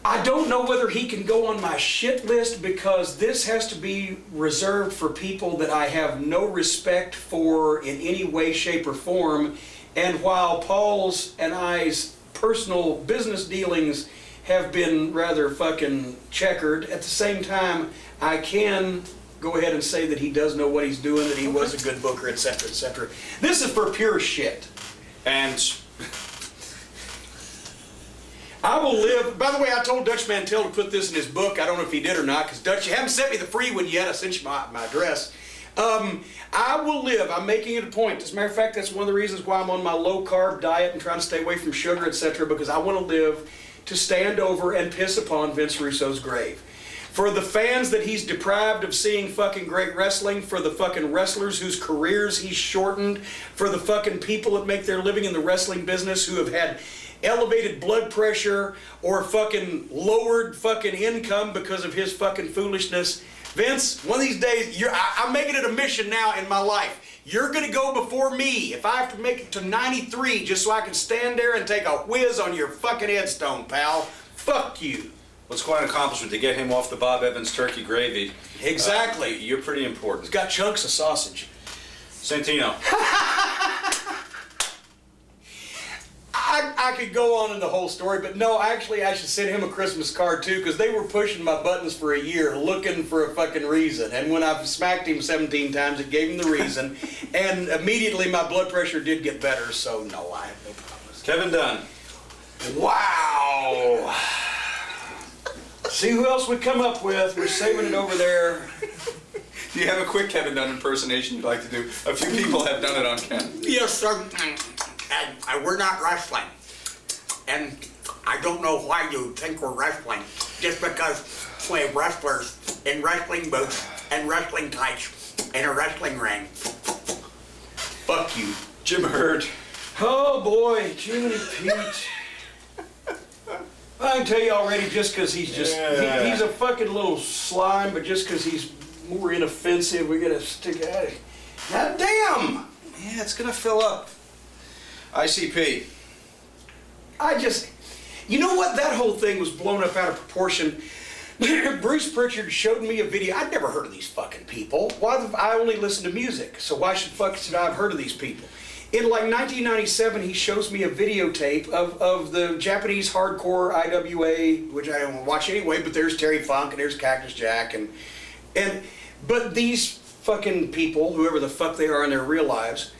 I don't know whether he can go on my shit list because this has to be reserved for people that I have no respect for in any way, shape, or form. And while Paul's and I's personal business dealings have been rather fucking checkered, at the same time, I can go ahead and say that he does know what he's doing, that he was a good booker, etc., etc. This is for pure shit. And I will live. By the way, I told Dutch Mantel to put this in his book. I don't know if he did or not, because Dutch, you haven't sent me the free one yet. I sent you my address. I will live. I'm making it a point. As a matter of fact, that's one of the reasons why I'm on my low-carb diet and trying to stay away from sugar, etc., because I want to live to stand over and piss upon Vince Russo's grave. For the fans that he's deprived of seeing fucking great wrestling, for the fucking wrestlers whose careers he's shortened, for the fucking people that make their living in the wrestling business who have had elevated blood pressure or fucking lowered fucking income because of his fucking foolishness. Vince, one of these days, I'm making it a mission now in my life. You're gonna go before me if I have to make it to 93 just so I can stand there and take a whiz on your fucking headstone, pal. Fuck you. Well, it's quite an accomplishment to get him off the Bob Evans turkey gravy. Exactly. You're pretty important. It's got chunks of sausage. Santino. I could go on in the whole story, but no, actually I should send him a Christmas card too, because they were pushing my buttons for a year looking for a fucking reason. And when I've smacked him 17 times, it gave him the reason. And immediately my blood pressure did get better, so no, I have no problems. Kevin Dunn. Wow. See who else we come up with. We're saving it over there. Do you have a quick Kevin Dunn impersonation you'd like to do? A few people have done it on Ken. Yes, sir. And we're not wrestling. And I don't know why you think we're wrestling. Just because we have wrestlers in wrestling boots and wrestling tights in a wrestling ring. Fuck you. Jim Herd. Oh boy, Jiminy Pete. I can tell you already, just because he's just, he's a fucking little slime, but just because he's more inoffensive, we gotta stick at it. God damn! Yeah, it's gonna fill up. ICP. You know what? That whole thing was blown up out of proportion. Bruce Pritchard showed me a video. I'd never heard of these fucking people. I only listen to music, so why should I have heard of these people? In like 1997, he shows me a videotape of the Japanese hardcore IWA, which I don't watch anyway, but there's Terry Funk and there's Cactus Jack but these fucking people, whoever the fuck they are in their real lives,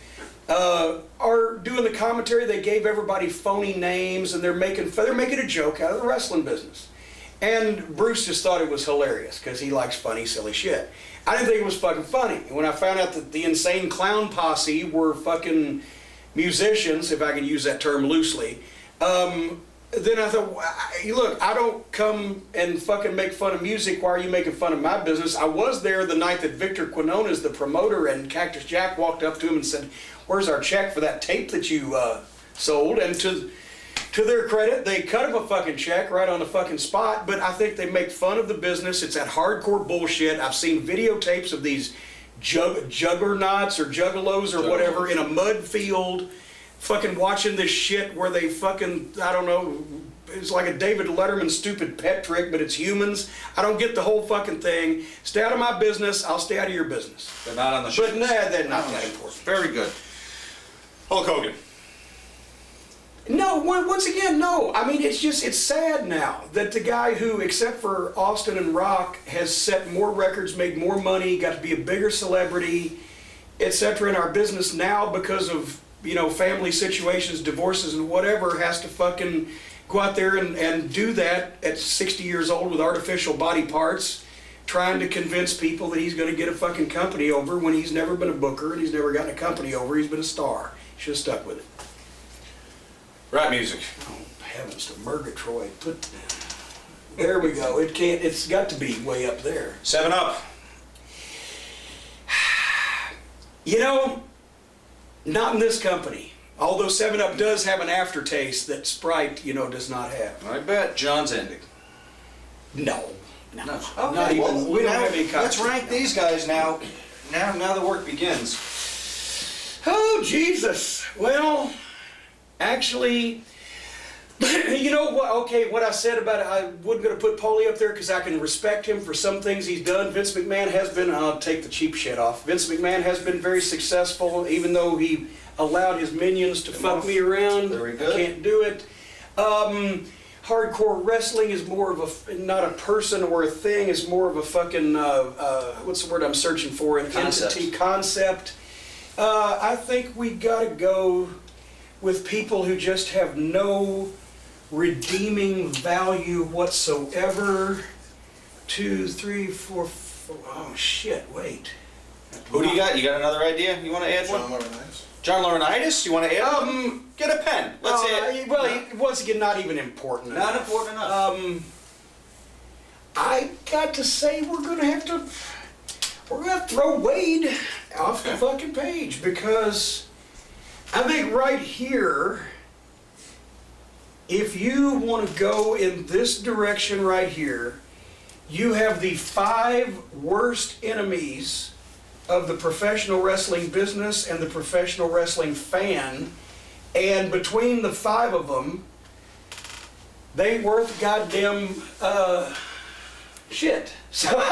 are doing the commentary. They gave everybody phony names and they're making a joke out of the wrestling business. And Bruce just thought it was hilarious because he likes funny, silly shit. I didn't think it was fucking funny. And when I found out that the Insane Clown Posse were fucking musicians, if I can use that term loosely, then I thought, look, I don't come and fucking make fun of music. Why are you making fun of my business? I was there the night that Victor Quinones, the promoter, and Cactus Jack walked up to him and said, "Where's our check for that tape that you sold?" And to their credit, they cut him a fucking check right on the fucking spot, but I think they make fun of the business. It's that hardcore bullshit. I've seen videotapes of these juggernauts or juggalos or whatever in a mud field fucking watching this shit where they fucking, I don't know, it's like a David Letterman stupid pet trick, but it's humans. I don't get the whole fucking thing. Stay out of my business, I'll stay out of your business. They're not on the show. But nah, they're not that important. Very good. Hulk Hogan. No, once again, no. I mean, it's sad now that the guy who, except for Austin and Rock, has set more records, made more money, got to be a bigger celebrity, etc. in our business now because of, family situations, divorces and whatever, has to fucking go out there and do that at 60 years old with artificial body parts, trying to convince people that he's going to get a fucking company over when he's never been a booker and he's never gotten a company over, he's been a star. Should have stuck with it. Rap music. Oh, heavens to Murgatroyd. There we go. It's got to be way up there. 7 Up. Not in this company. Although 7-Up does have an aftertaste that Sprite, does not have. I bet John's ending. No. No. Not even. Well, we don't have any let's concept. rank these guys now. Now the work begins. Oh, Jesus. Well, actually, you know what? Okay, what I said about it, I wasn't going to put Paulie up there because I can respect him for some things he's done. Vince McMahon has been, I'll take the cheap shit off. Vince McMahon has been very successful, even though he allowed his minions to fuck me around. Very good. I can't do it. Hardcore wrestling is more of not a person or a thing, is more of a fucking, what's the word I'm searching for? An entity concept. I think we gotta go with people who just have no redeeming value whatsoever. 2, 3, 4, 4. Oh shit! Wait. Who do you got? You got another idea? You want to add John one? Laurinaitis. John Laurinaitis? You want to add one? Get a pen. Let's add. Well, once again, not even important. Not important enough. I got to say we're gonna have to throw Wade off the fucking page because I think right here, if you want to go in this direction right here, you have the 5 worst enemies of the professional wrestling business and the professional wrestling fan, and between the 5 of them, they ain't worth goddamn shit. So,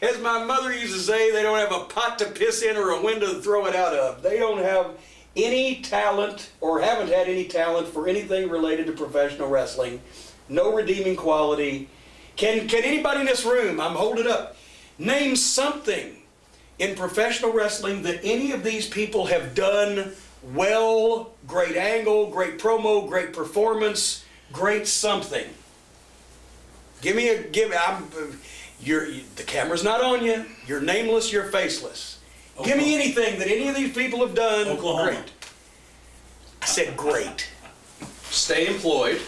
as my mother used to say, they don't have a pot to piss in or a window to throw it out of. They don't have any talent or haven't had any talent for anything related to professional wrestling. No redeeming quality. Can anybody in this room, I'm holding it up, name something in professional wrestling that any of these people have done well? Great angle, great promo, great performance, great something. The camera's not on you. You're nameless, you're faceless. Give me anything that any of these people have done. Oklahoma. Great. I said great. Stay employed.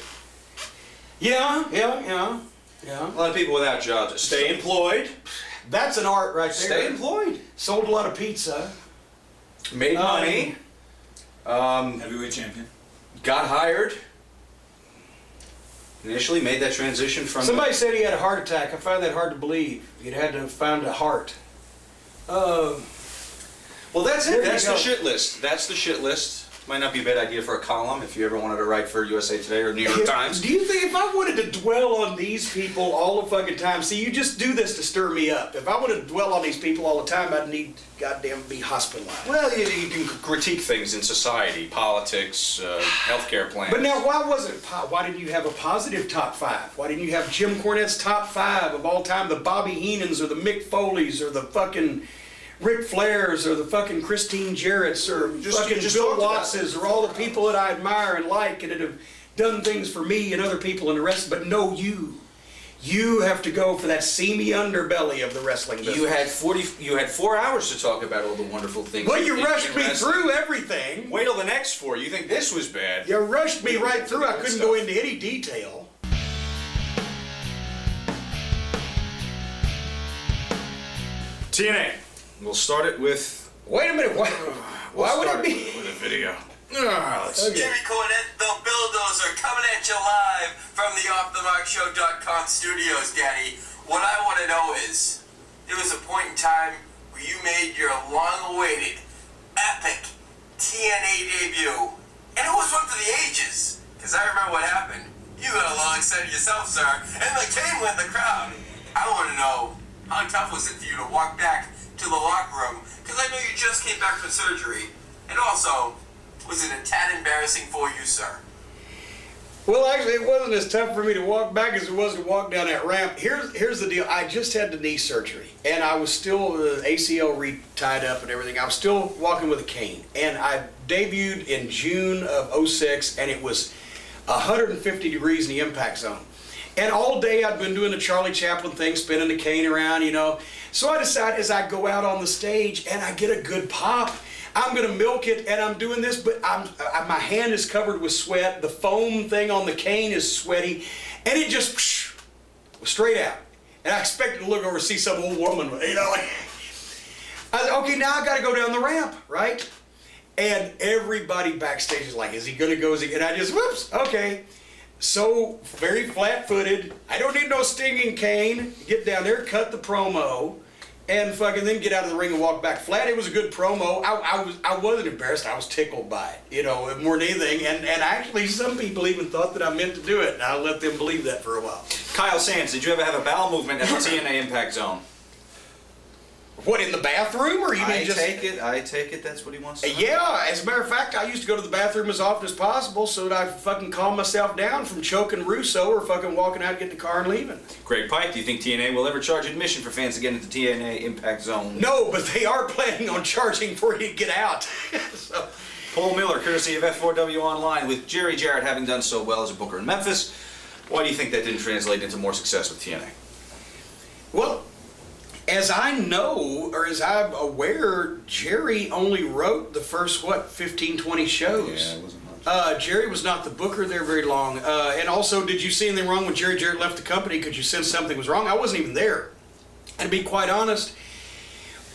Yeah. A lot of people without jobs. Stay employed. That's an art right there. Stay employed. Sold a lot of pizza. Made money. Heavyweight champion. Got hired. Initially made that transition from... Somebody said he had a heart attack. I find that hard to believe. He'd had to have found a heart. Well, that's There it. you That's the go. shit list. That's the shit list. Might not be a bad idea for a column if you ever wanted to write for USA Today or New York Times. Do you think if I wanted to dwell on these people all the fucking time, see, you just do this to stir me up. If I wanted to dwell on these people all the time, I'd need goddamn be hospitalized. Well, you can critique things in society, politics, healthcare plans. But now, why didn't you have a positive top 5? Why didn't you have Jim Cornette's top 5 of all time, the Bobby Heenans or the Mick Foleys or the fucking Ric Flairs or the fucking Christine Jarretts or fucking Bill Wattses or all the people that I admire and like and that have done things for me and other people and the rest, but no, you have to go for that seamy underbelly of the wrestling business. You had 4 hours to talk about all the wonderful things. Well, you in rushed me wrestling. through everything. Wait till the next 4. You think this was bad? You rushed me right through. I couldn't go into any detail. TNA. We'll start it with... Wait a minute. Why would it be? With a video. Jimmy Cornette, the Bulldozer, coming at you live from the OffTheMarkShow.com studios, Daddy. What I want to know is, there was a point in time where you made your long-awaited, epic TNA debut, and it was one for the ages. Because I remember what happened. You got a little excited yourself, sir, and the king went the crowd. I want to know, how tough was it for you to walk back to the locker room? Because I know you just came back from surgery. And also, Was it a tad embarrassing for you, sir? Well, actually, it wasn't as tough for me to walk back as it was to walk down that ramp. Here's the deal. I just had the knee surgery, and I was still ACL re-tied up and everything. I was still walking with a cane, and I debuted in June of '06, and it was 150 degrees in the impact zone. And all day I'd been doing the Charlie Chaplin thing, spinning the cane around, you know. So I decided as I go out on the stage and I get a good pop, I'm gonna milk it, and I'm doing this, but my hand is covered with sweat. The foam thing on the cane is sweaty, and it just straight out. And I expected to look over and see some old woman, you know. Like, I said, okay, now I gotta go down the ramp, right? And everybody backstage is like, is he gonna go? Is he? And I just, whoops, okay. So very flat-footed. I don't need no stinging cane. Get down there, cut the promo, and fucking then get out of the ring and walk back flat. It was a good promo. I wasn't embarrassed. I was tickled by it, you know, more than anything. And actually, some people even thought that I meant to do it, and I let them believe that for a while. Kyle Sands, did you ever have a bowel movement at the TNA Impact Zone? What, in the bathroom, or you mean just? I take it that's what he wants to know. Yeah, as a matter of fact, I used to go to the bathroom as often as possible so that I fucking calm myself down from choking Russo or fucking walking out, getting the car and leaving. Greg Pike, do you think TNA will ever charge admission for fans to get into the TNA Impact Zone? No, but they are planning on charging for you to get out. So. Paul Miller, courtesy of F4W Online, with Jerry Jarrett having done so well as a booker in Memphis, why do you think that didn't translate into more success with TNA? Well, as I know, or as I'm aware, Jerry only wrote the first, 15, 20 shows. Yeah, it wasn't much. Jerry was not the booker there very long. And also, did you see anything wrong when Jerry Jarrett left the company? Could you sense something was wrong? I wasn't even there. And to be quite honest,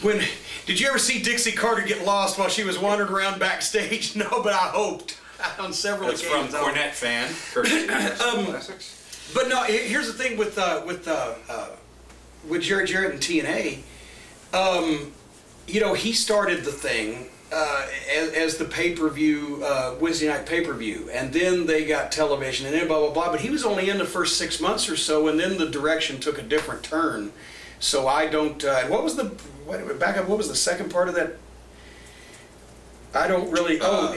did you ever see Dixie Carter get lost while she was wandering around backstage? No, but I hoped on several That's occasions. from Cornette fan, courtesy of Classics. But no, here's the thing with Jerry Jarrett and TNA, you know, he started the thing as the pay-per-view, Wednesday night pay-per-view, and then they got television, and then blah, blah, blah, but he was only in the first 6 months or so, and then the direction took a different turn. So I don't, what was the second part of that? I don't really, and I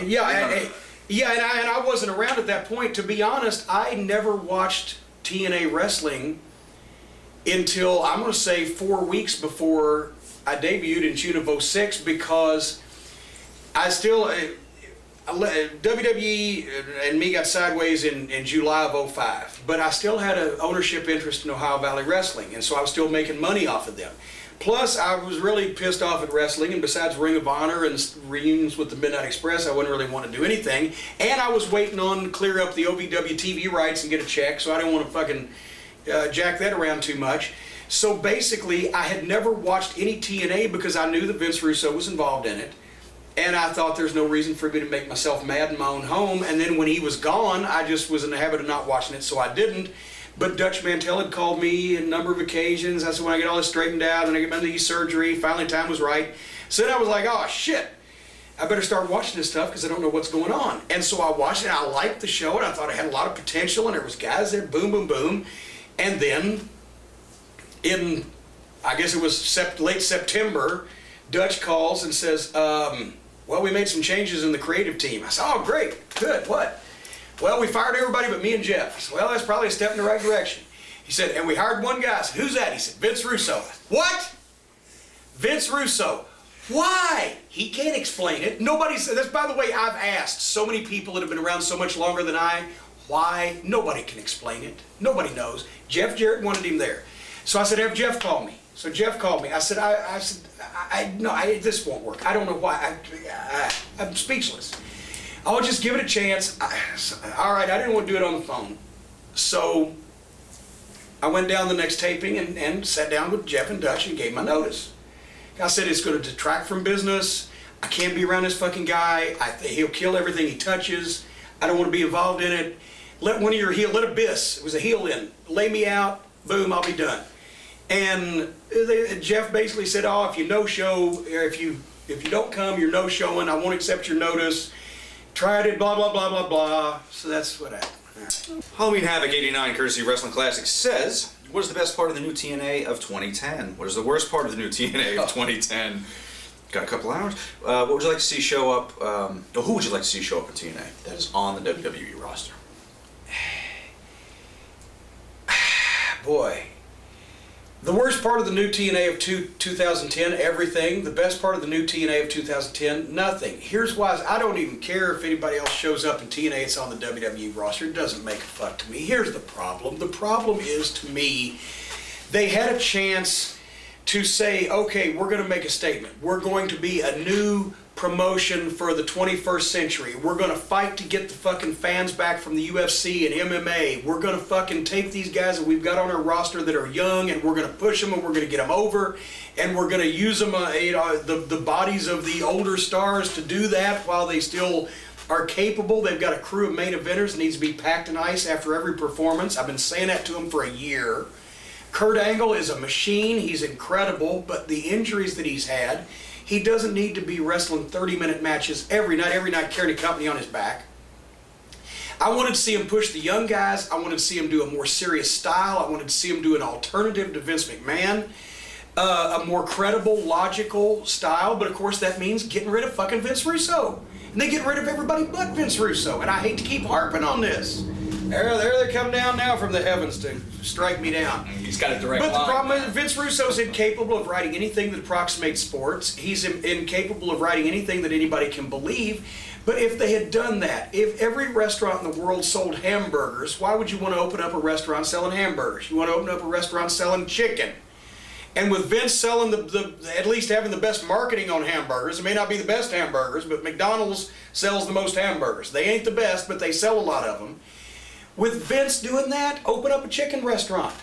wasn't around at that point. To be honest, I never watched TNA Wrestling until, I'm going to say, 4 weeks before I debuted in June of '06, because I still, WWE and me got sideways in July of '05, but I still had an ownership interest in Ohio Valley Wrestling, and so I was still making money off of them. Plus, I was really pissed off at wrestling, and besides Ring of Honor and reunions with the Midnight Express, I wouldn't really want to do anything, and I was waiting on to clear up the OVW TV rights and get a check, so I didn't want to fucking jack that around too much. So basically, I had never watched any TNA because I knew that Vince Russo was involved in it, and I thought there's no reason for me to make myself mad in my own home. And then when he was gone, I just was in the habit of not watching it, so I didn't. But Dutch Mantell had called me a number of occasions. I said, when I get all this straightened out and I get my knee surgery, finally time was right. So then I was like, oh shit, I better start watching this stuff because I don't know what's going on. And so I watched it, and I liked the show, and I thought it had a lot of potential, and there was guys there, boom, boom, boom. And then in, I guess it was late September, Dutch calls and says, well, we made some changes in the creative team. I said, oh, great, good, what? Well, we fired everybody but me and Jeff. I said, well, that's probably a step in the right direction. He said, and we hired one guy. I said, who's that? He said, Vince Russo. What? Vince Russo. Why? He can't explain it. Nobody said this. By the way, I've asked so many people that have been around so much longer than I, why? Nobody can explain it. Nobody knows. Jeff Jarrett wanted him there. So I said, have Jeff call me. So Jeff called me. I said, this won't work. I don't know why. I'm speechless. I'll just give it a chance. All right, I didn't want to do it on the phone. So I went down the next taping and sat down with Jeff and Dutch and gave my notice. I said, it's going to detract from business. I can't be around this fucking guy. He'll kill everything he touches. I don't want to be involved in it. Let one of your heel, let Abyss, it was a heel in, lay me out, boom, I'll be done. And Jeff basically said, oh, if you no-show, or if you don't come, you're no-showing, I won't accept your notice. Tried it, blah, blah, blah, blah, blah. So that's what happened. Right. Halloween Havoc 89, courtesy of Wrestling Classics, says, what is the best part of the new TNA of 2010? What is the worst part of the new TNA of 2010? Got a couple hours. What would you like to see show up? Who would you like to see show up in TNA that is on the WWE roster? Boy. The worst part of the new TNA of 2010, everything. The best part of the new TNA of 2010, nothing. Here's why. I don't even care if anybody else shows up in TNA, it's on the WWE roster. It doesn't make a fuck to me. Here's the problem. The problem is, to me, they had a chance to say, okay, we're going to make a statement. We're going to be a new promotion for the 21st century. We're going to fight to get the fucking fans back from the UFC and MMA. We're going to fucking take these guys that we've got on our roster that are young, and we're going to push them, and we're going to get them over, and we're going to use them, the bodies of the older stars to do that while they still are capable. They've got a crew of main eventers that needs to be packed in ice after every performance. I've been saying that to them for a year. Kurt Angle is a machine. He's incredible, but the injuries that he's had, he doesn't need to be wrestling 30-minute matches every night carrying a company on his back. I wanted to see him push the young guys. I wanted to see him do a more serious style. I wanted to see him do an alternative to Vince McMahon, a more credible, logical style, but of course that means getting rid of fucking Vince Russo. And they get rid of everybody but Vince Russo, and I hate to keep harping on this. There they come down now from the heavens to strike me down. He's got a direct line. But the problem is Vince Russo's incapable of writing anything that approximates sports. He's incapable of writing anything that anybody can believe. But if they had done that, if every restaurant in the world sold hamburgers, why would you want to open up a restaurant selling hamburgers? You want to open up a restaurant selling chicken. And with Vince selling at least having the best marketing on hamburgers, it may not be the best hamburgers, but McDonald's sells the most hamburgers. They ain't the best, but they sell a lot of them. With Vince doing that, open up a chicken restaurant.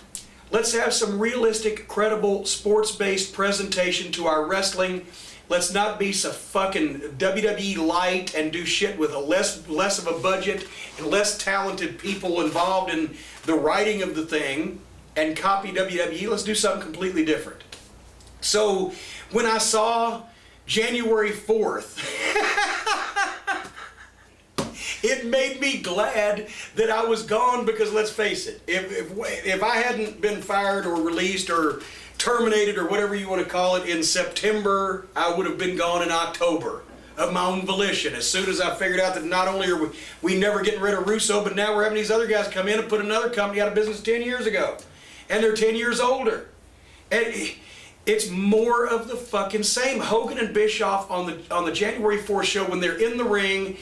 Let's have some realistic, credible, sports-based presentation to our wrestling. Let's not be so fucking WWE light and do shit with a less of a budget and less talented people involved in the writing of the thing and copy WWE. Let's do something completely different. So when I saw January 4th, it made me glad that I was gone, because let's face it, if I hadn't been fired or released or terminated or whatever you want to call it in September, I would have been gone in October of my own volition. As soon as I figured out that not only are we never getting rid of Russo, but now we're having these other guys come in and put another company out of business 10 years ago. And they're 10 years older. And it's more of the fucking same. Hogan and Bischoff on the January 4th show, when they're in the ring,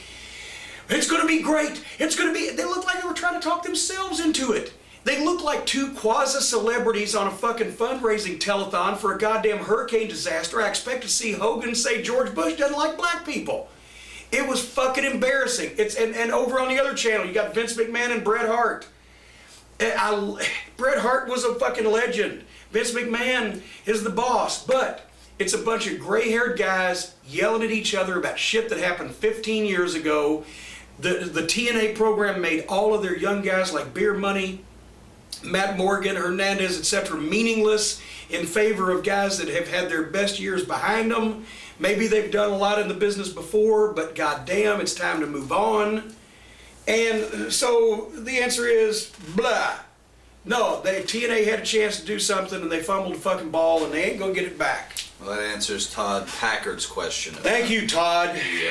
it's going to be great. It's going to be, they look like they were trying to talk themselves into it. They look like two quasi-celebrities on a fucking fundraising telethon for a goddamn hurricane disaster. I expect to see Hogan say George Bush doesn't like black people. It was fucking embarrassing. And over on the other channel, you got Vince McMahon and Bret Hart. Bret Hart was a fucking legend. Vince McMahon is the boss, but it's a bunch of gray-haired guys yelling at each other about shit that happened 15 years ago. The TNA program made all of their young guys like Beer Money, Matt Morgan, Hernandez, etc. meaningless in favor of guys that have had their best years behind them. Maybe they've done a lot in the business before, but goddamn, it's time to move on. And so the answer is blah. No, TNA had a chance to do something and they fumbled the fucking ball and they ain't gonna get it back. Well, that answers Todd Packard's question. Thank you, Todd. The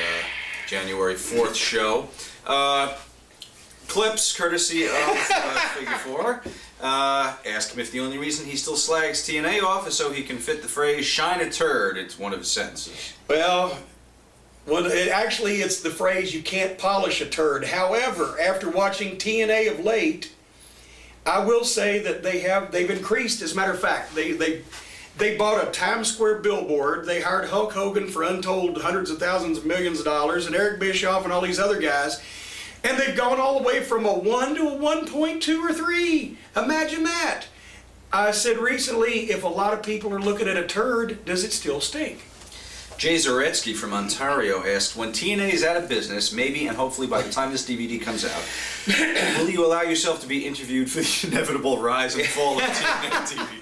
January 4th show. Clips courtesy of Figure 4. Ask him if the only reason he still slags TNA off is so he can fit the phrase "shine a turd." It's one of his sentences. Well, actually it's the phrase "you can't polish a turd." However, after watching TNA of late, I will say that they've increased. As a matter of fact, they bought a Times Square billboard. They hired Hulk Hogan for untold hundreds of thousands of millions of dollars, and Eric Bischoff and all these other guys. And they've gone all the way from a 1 to a 1.2 or 3. Imagine that. I said recently, if a lot of people are looking at a turd, does it still stink? Jay Zaretsky from Ontario asked, when TNA is out of business, maybe and hopefully by the time this DVD comes out, will you allow yourself to be interviewed for the inevitable rise and fall of TNA DVD?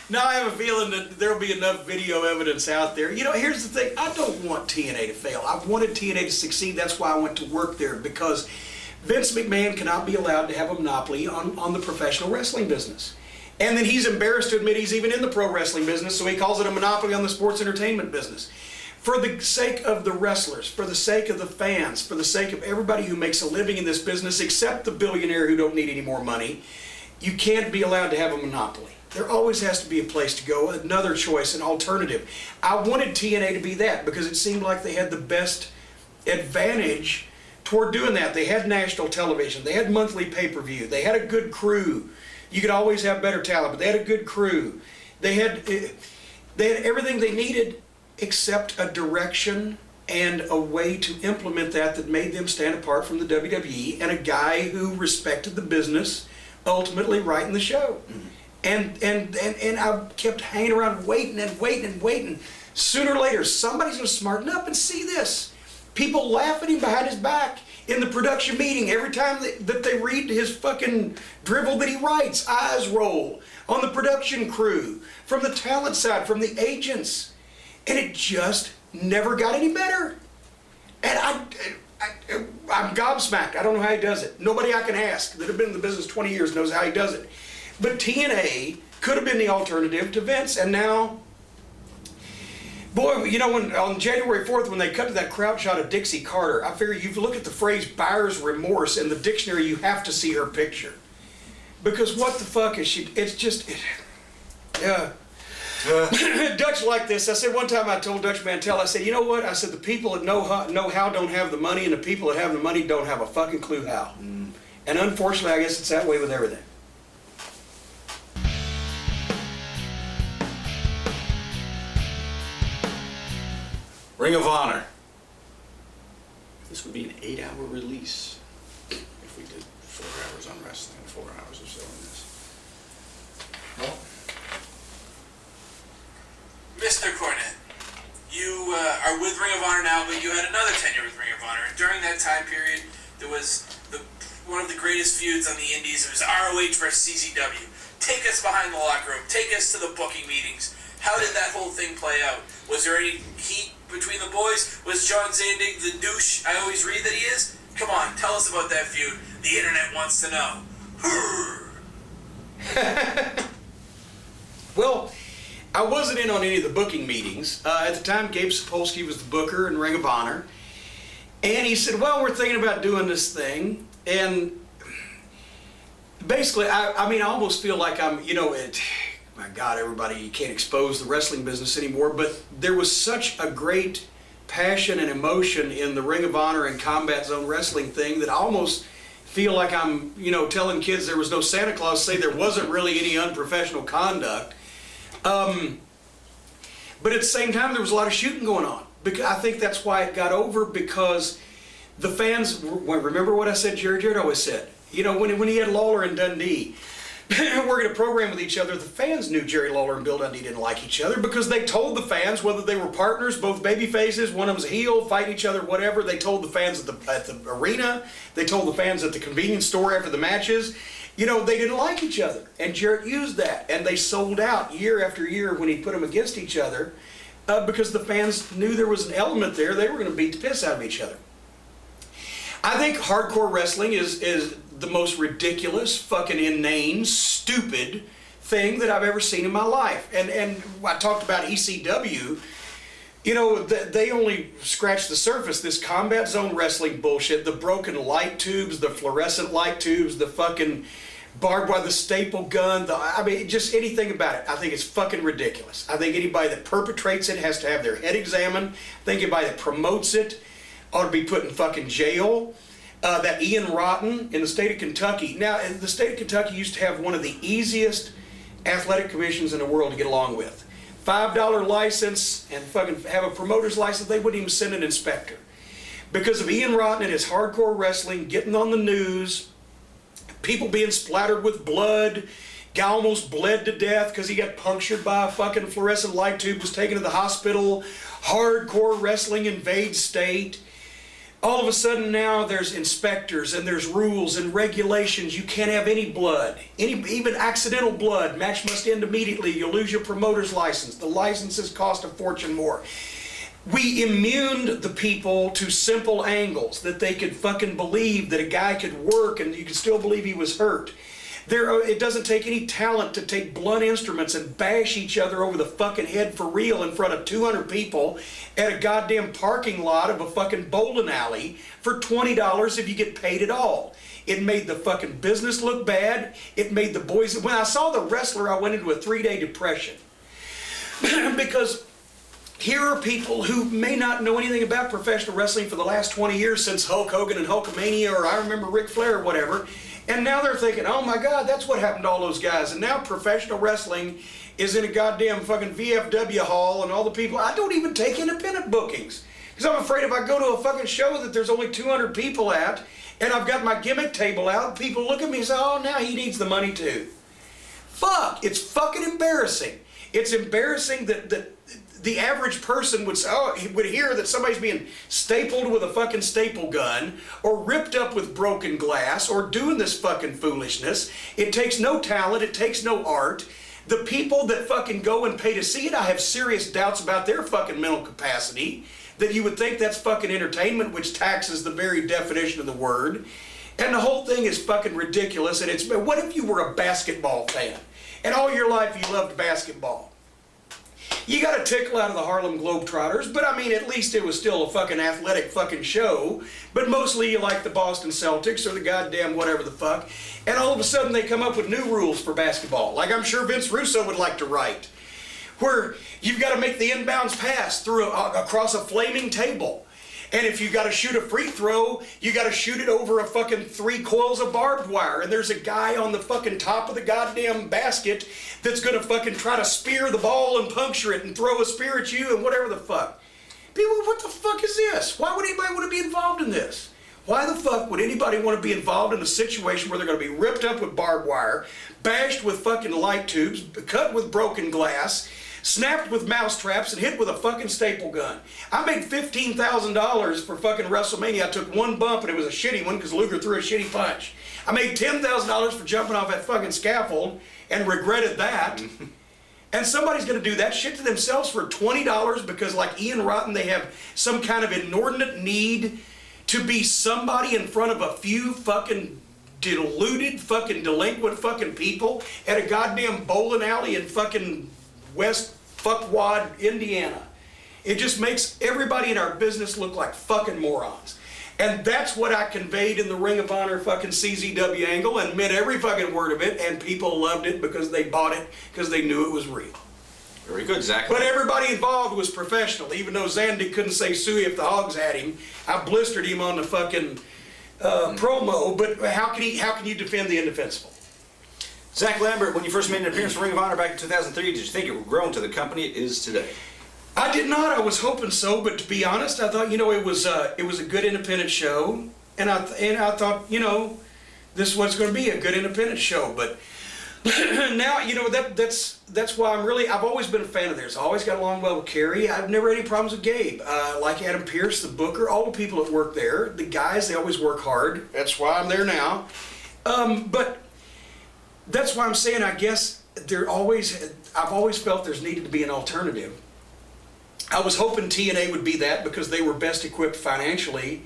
Now I have a feeling that there'll be enough video evidence out there. You know, here's the thing. I don't want TNA to fail. I wanted TNA to succeed. That's why I went to work there, because Vince McMahon cannot be allowed to have a monopoly on the professional wrestling business. And then he's embarrassed to admit he's even in the pro wrestling business, so he calls it a monopoly on the sports entertainment business. For the sake of the wrestlers, for the sake of the fans, for the sake of everybody who makes a living in this business, except the billionaire who don't need any more money, you can't be allowed to have a monopoly. There always has to be a place to go, another choice, an alternative. I wanted TNA to be that because it seemed like they had the best advantage toward doing that. They had national television, they had monthly pay-per-view, they had a good crew. You could always have better talent, but they had a good crew. They had everything they needed except a direction and a way to implement that made them stand apart from the WWE, and a guy who respected the business ultimately writing the show. And I kept hanging around waiting and waiting and waiting. Sooner or later, somebody's gonna smarten up and see this. People laugh at him behind his back in the production meeting. Every time that they read his fucking drivel that he writes, eyes roll on the production crew, from the talent side, from the agents. And it just never got any better. And I'm gobsmacked. I don't know how he does it. Nobody I can ask that have been in the business 20 years knows how he does it. But TNA could have been the alternative to Vince, and now, boy, you know, when on January 4th, when they cut to that crowd shot of Dixie Carter, I figure you look at the phrase buyer's remorse in the dictionary, you have to see her picture. Because what the fuck is she, it's just, yeah. Dutch like this. I said one time, I told Dutch Mantel, I said, you know what? I said, the people that know how don't have the money, and the people that have the money don't have a fucking clue how. And unfortunately, I guess it's that way with everything. Ring of Honor. This would be an 8-hour release if we did 4 hours on wrestling, 4 hours or so in this. Well, Mr. Cornette, you are with Ring of Honor now, but you had another tenure with Ring of Honor. And during that time period, there was one of the greatest feuds on the indies. It was ROH versus CZW. Take us behind the locker room. Take us to the booking meetings. How did that whole thing play out? Was there any heat between the boys? Was John Zandig the douche I always read that he is? Come on, tell us about that feud. The internet wants to know. Well, I wasn't in on any of the booking meetings. At the time, Gabe Sapolsky was the booker in Ring of Honor. And he said, well, we're thinking about doing this thing. And basically, I mean, I almost feel like I'm, you know, my God, everybody, you can't expose the wrestling business anymore. But there was such a great passion and emotion in the Ring of Honor and Combat Zone Wrestling thing that I almost feel like I'm, you know, telling kids there was no Santa Claus, say there wasn't really any unprofessional conduct. But at the same time, there was a lot of shooting going on. Because I think that's why it got over, because the fans, remember what I said, Jarrett always said, you know, when he had Lawler and Dundee working a program with each other, the fans knew Jerry Lawler and Bill Dundee didn't like each other because they told the fans, whether they were partners, both baby faces, one of them was a heel, fighting each other, whatever, they told the fans at the arena, they told the fans at the convenience store after the matches, you know, they didn't like each other. And Jarrett used that, and they sold out year after year when he put them against each other because the fans knew there was an element there, they were going to beat the piss out of each other. I think hardcore wrestling is the most ridiculous, fucking inane, stupid thing that I've ever seen in my life. And I talked about ECW, you know, they only scratched the surface. This Combat Zone Wrestling bullshit, the broken light tubes, the fluorescent light tubes, the fucking barbed wire, the staple gun, I mean, just anything about it. I think it's fucking ridiculous. I think anybody that perpetrates it has to have their head examined. I think anybody that promotes it ought to be put in fucking jail. That Ian Rotten in the state of Kentucky. Now, the state of Kentucky used to have one of the easiest athletic commissions in the world to get along with. $5 license and fucking have a promoter's license, they wouldn't even send an inspector. Because of Ian Rotten and his hardcore wrestling, getting on the news, people being splattered with blood, guy almost bled to death because he got punctured by a fucking fluorescent light tube, was taken to the hospital, hardcore wrestling invades state. All of a sudden now there's inspectors and there's rules and regulations. You can't have any blood, even accidental blood. Match must end immediately. You'll lose your promoter's license. The licenses cost a fortune more. We immuned the people to simple angles that they could fucking believe that a guy could work and you could still believe he was hurt. It doesn't take any talent to take blunt instruments and bash each other over the fucking head for real in front of 200 people at a goddamn parking lot of a fucking bowling alley for $20 if you get paid at all. It made the fucking business look bad. It made the boys... When I saw The Wrestler, I went into a 3-day depression. Because here are people who may not know anything about professional wrestling for the last 20 years since Hulk Hogan and Hulkamania, or I remember Ric Flair or whatever. And now they're thinking, oh my God, that's what happened to all those guys. And now professional wrestling is in a goddamn fucking VFW hall and all the people... I don't even take independent bookings. Because I'm afraid if I go to a fucking show that there's only 200 people at, and I've got my gimmick table out, people look at me and say, oh, now he needs the money too. Fuck, it's fucking embarrassing. It's embarrassing that the average person would say, oh, he would hear that somebody's being stapled with a fucking staple gun, or ripped up with broken glass, or doing this fucking foolishness. It takes no talent, it takes no art. The people that fucking go and pay to see it, I have serious doubts about their fucking mental capacity. That you would think that's fucking entertainment, which taxes the very definition of the word. And the whole thing is fucking ridiculous. And it's, what if you were a basketball fan and all your life you loved basketball? You got a tickle out of the Harlem Globetrotters, but I mean, at least it was still a fucking athletic fucking show. But mostly you like the Boston Celtics or the goddamn whatever the fuck. And all of a sudden they come up with new rules for basketball. Like I'm sure Vince Russo would like to write. Where you've got to make the inbounds pass through across a flaming table. And if you got to shoot a free throw, you got to shoot it over a fucking 3 coils of barbed wire. And there's a guy on the fucking top of the goddamn basket that's going to fucking try to spear the ball and puncture it and throw a spear at you and whatever the fuck. People, what the fuck is this? Why would anybody want to be involved in this? Why the fuck would anybody want to be involved in a situation where they're going to be ripped up with barbed wire, bashed with fucking light tubes, cut with broken glass, snapped with mouse traps, and hit with a fucking staple gun? I made $15,000 for fucking WrestleMania. I took one bump and it was a shitty one because Luger threw a shitty punch. I made $10,000 for jumping off that fucking scaffold and regretted that. And somebody's going to do that shit to themselves for $20 because, like Ian Rotten, they have some kind of inordinate need to be somebody in front of a few fucking deluded fucking delinquent fucking people at a goddamn bowling alley in fucking West Fuckwad, Indiana. It just makes everybody in our business look like fucking morons. And that's what I conveyed in the Ring of Honor fucking CZW angle, and meant every fucking word of it, and people loved it because they bought it because they knew it was real. Very good, Zach. But everybody involved was professional. Even though Zandy couldn't say suey if the hogs had him, I blistered him on the fucking promo. But how can you defend the indefensible? Zach Lambert, when you first made an appearance in Ring of Honor back in 2003, did you think it would grow into the company it is today? I did not. I was hoping so, but to be honest, I thought, it was a good independent show, and I thought, this is what's going to be, a good independent show. But now, that's why I've always been a fan of theirs. I always got along well with Kerry. I've never had any problems with Gabe. Like Adam Pearce, the booker, all the people that work there, the guys, they always work hard. That's why I'm there now. But that's why I'm saying, I guess I've always felt there's needed to be an alternative. I was hoping TNA would be that because they were best equipped financially,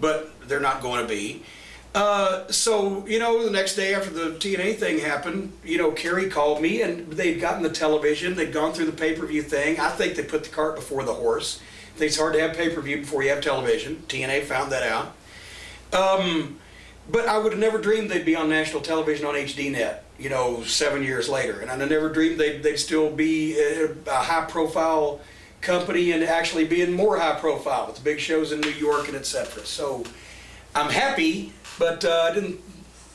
but they're not going to be. So, the next day after the TNA thing happened, Kerry called me and they'd gotten the television, they'd gone through the pay-per-view thing. I think they put the cart before the horse. I think it's hard to have pay-per-view before you have television. TNA found that out. But I would have never dreamed they'd be on national television on HDNet, 7 years later. And I never dreamed they'd still be a high-profile company and actually being more high-profile with the big shows in New York and etc. So I'm happy, but I didn't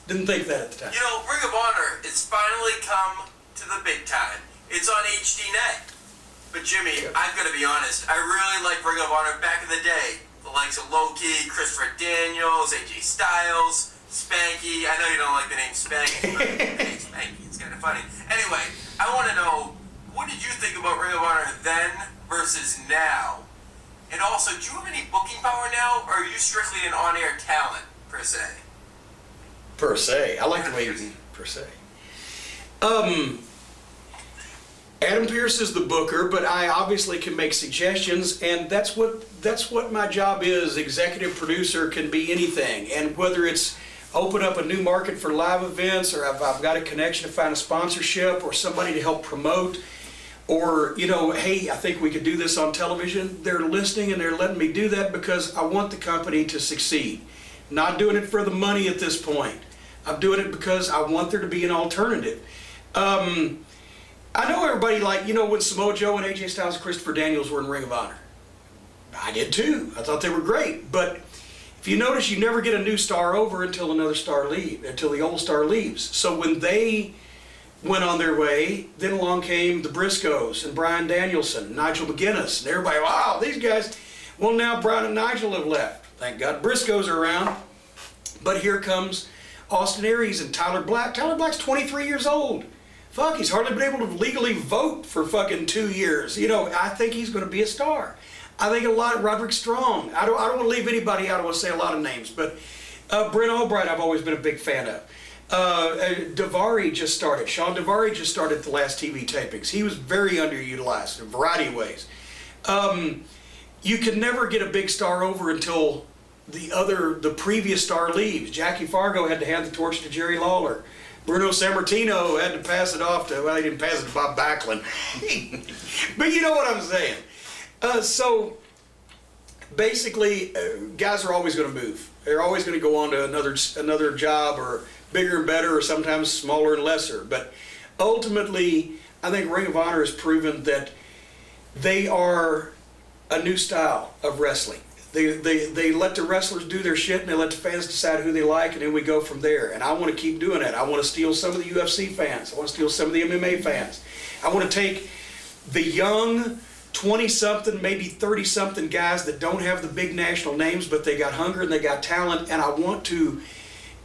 think that at the time. Ring of Honor, it's finally come to the big time. It's on HDNet. But Jimmy, I've got to be honest, I really liked Ring of Honor back in the day. The likes of Loki, Christopher Daniels, AJ Styles, Spanky. I know you don't like the name Spanky, but hey, Spanky, it's kind of funny. Anyway, I want to know, what did you think about Ring of Honor then versus now? And also, do you have any booking power now, or are you strictly an on-air talent, per se? Per se. I like the way you per se. Adam Pearce is the booker, but I obviously can make suggestions, and that's what my job is. Executive producer can be anything, and whether it's open up a new market for live events, or if I've got a connection to find a sponsorship or somebody to help promote, or, you know, hey, I think we could do this on television, they're listening and they're letting me do that because I want the company to succeed. Not doing it for the money at this point. I'm doing it because I want there to be an alternative. I know everybody, like, you know, when Samoa Joe and AJ Styles and Christopher Daniels were in Ring of Honor. I did too. I thought they were great. But if you notice, you never get a new star over until another star leaves, until the old star leaves. So when they went on their way, then along came the Briscoes and Bryan Danielson, Nigel McGuinness, and everybody, wow, these guys. Well, now Bryan and Nigel have left. Thank God Briscoes are around. But here comes Austin Aries and Tyler Black. Tyler Black's 23 years old. Fuck, he's hardly been able to legally vote for fucking 2 years. You know, I think he's going to be a star. I think a lot, Roderick Strong. I don't want to leave anybody out. I want to say a lot of names, but Brent Albright I've always been a big fan of. Daivari just started. Sean Daivari just started the last TV tapings. He was very underutilized in a variety of ways. You can never get a big star over until the previous star leaves. Jackie Fargo had to hand the torch to Jerry Lawler. Bruno Sammartino had to pass it off to, well, he didn't pass it to Bob Backlund. But you know what I'm saying. So basically, guys are always going to move. They're always going to go on to another job, or bigger and better, or sometimes smaller and lesser. But ultimately, I think Ring of Honor has proven that they are a new style of wrestling. They let the wrestlers do their shit, and they let the fans decide who they like, and then we go from there. And I want to keep doing that. I want to steal some of the UFC fans. I want to steal some of the MMA fans. I want to take the young 20-something, maybe 30-something guys that don't have the big national names, but they got hunger and they got talent, and I want to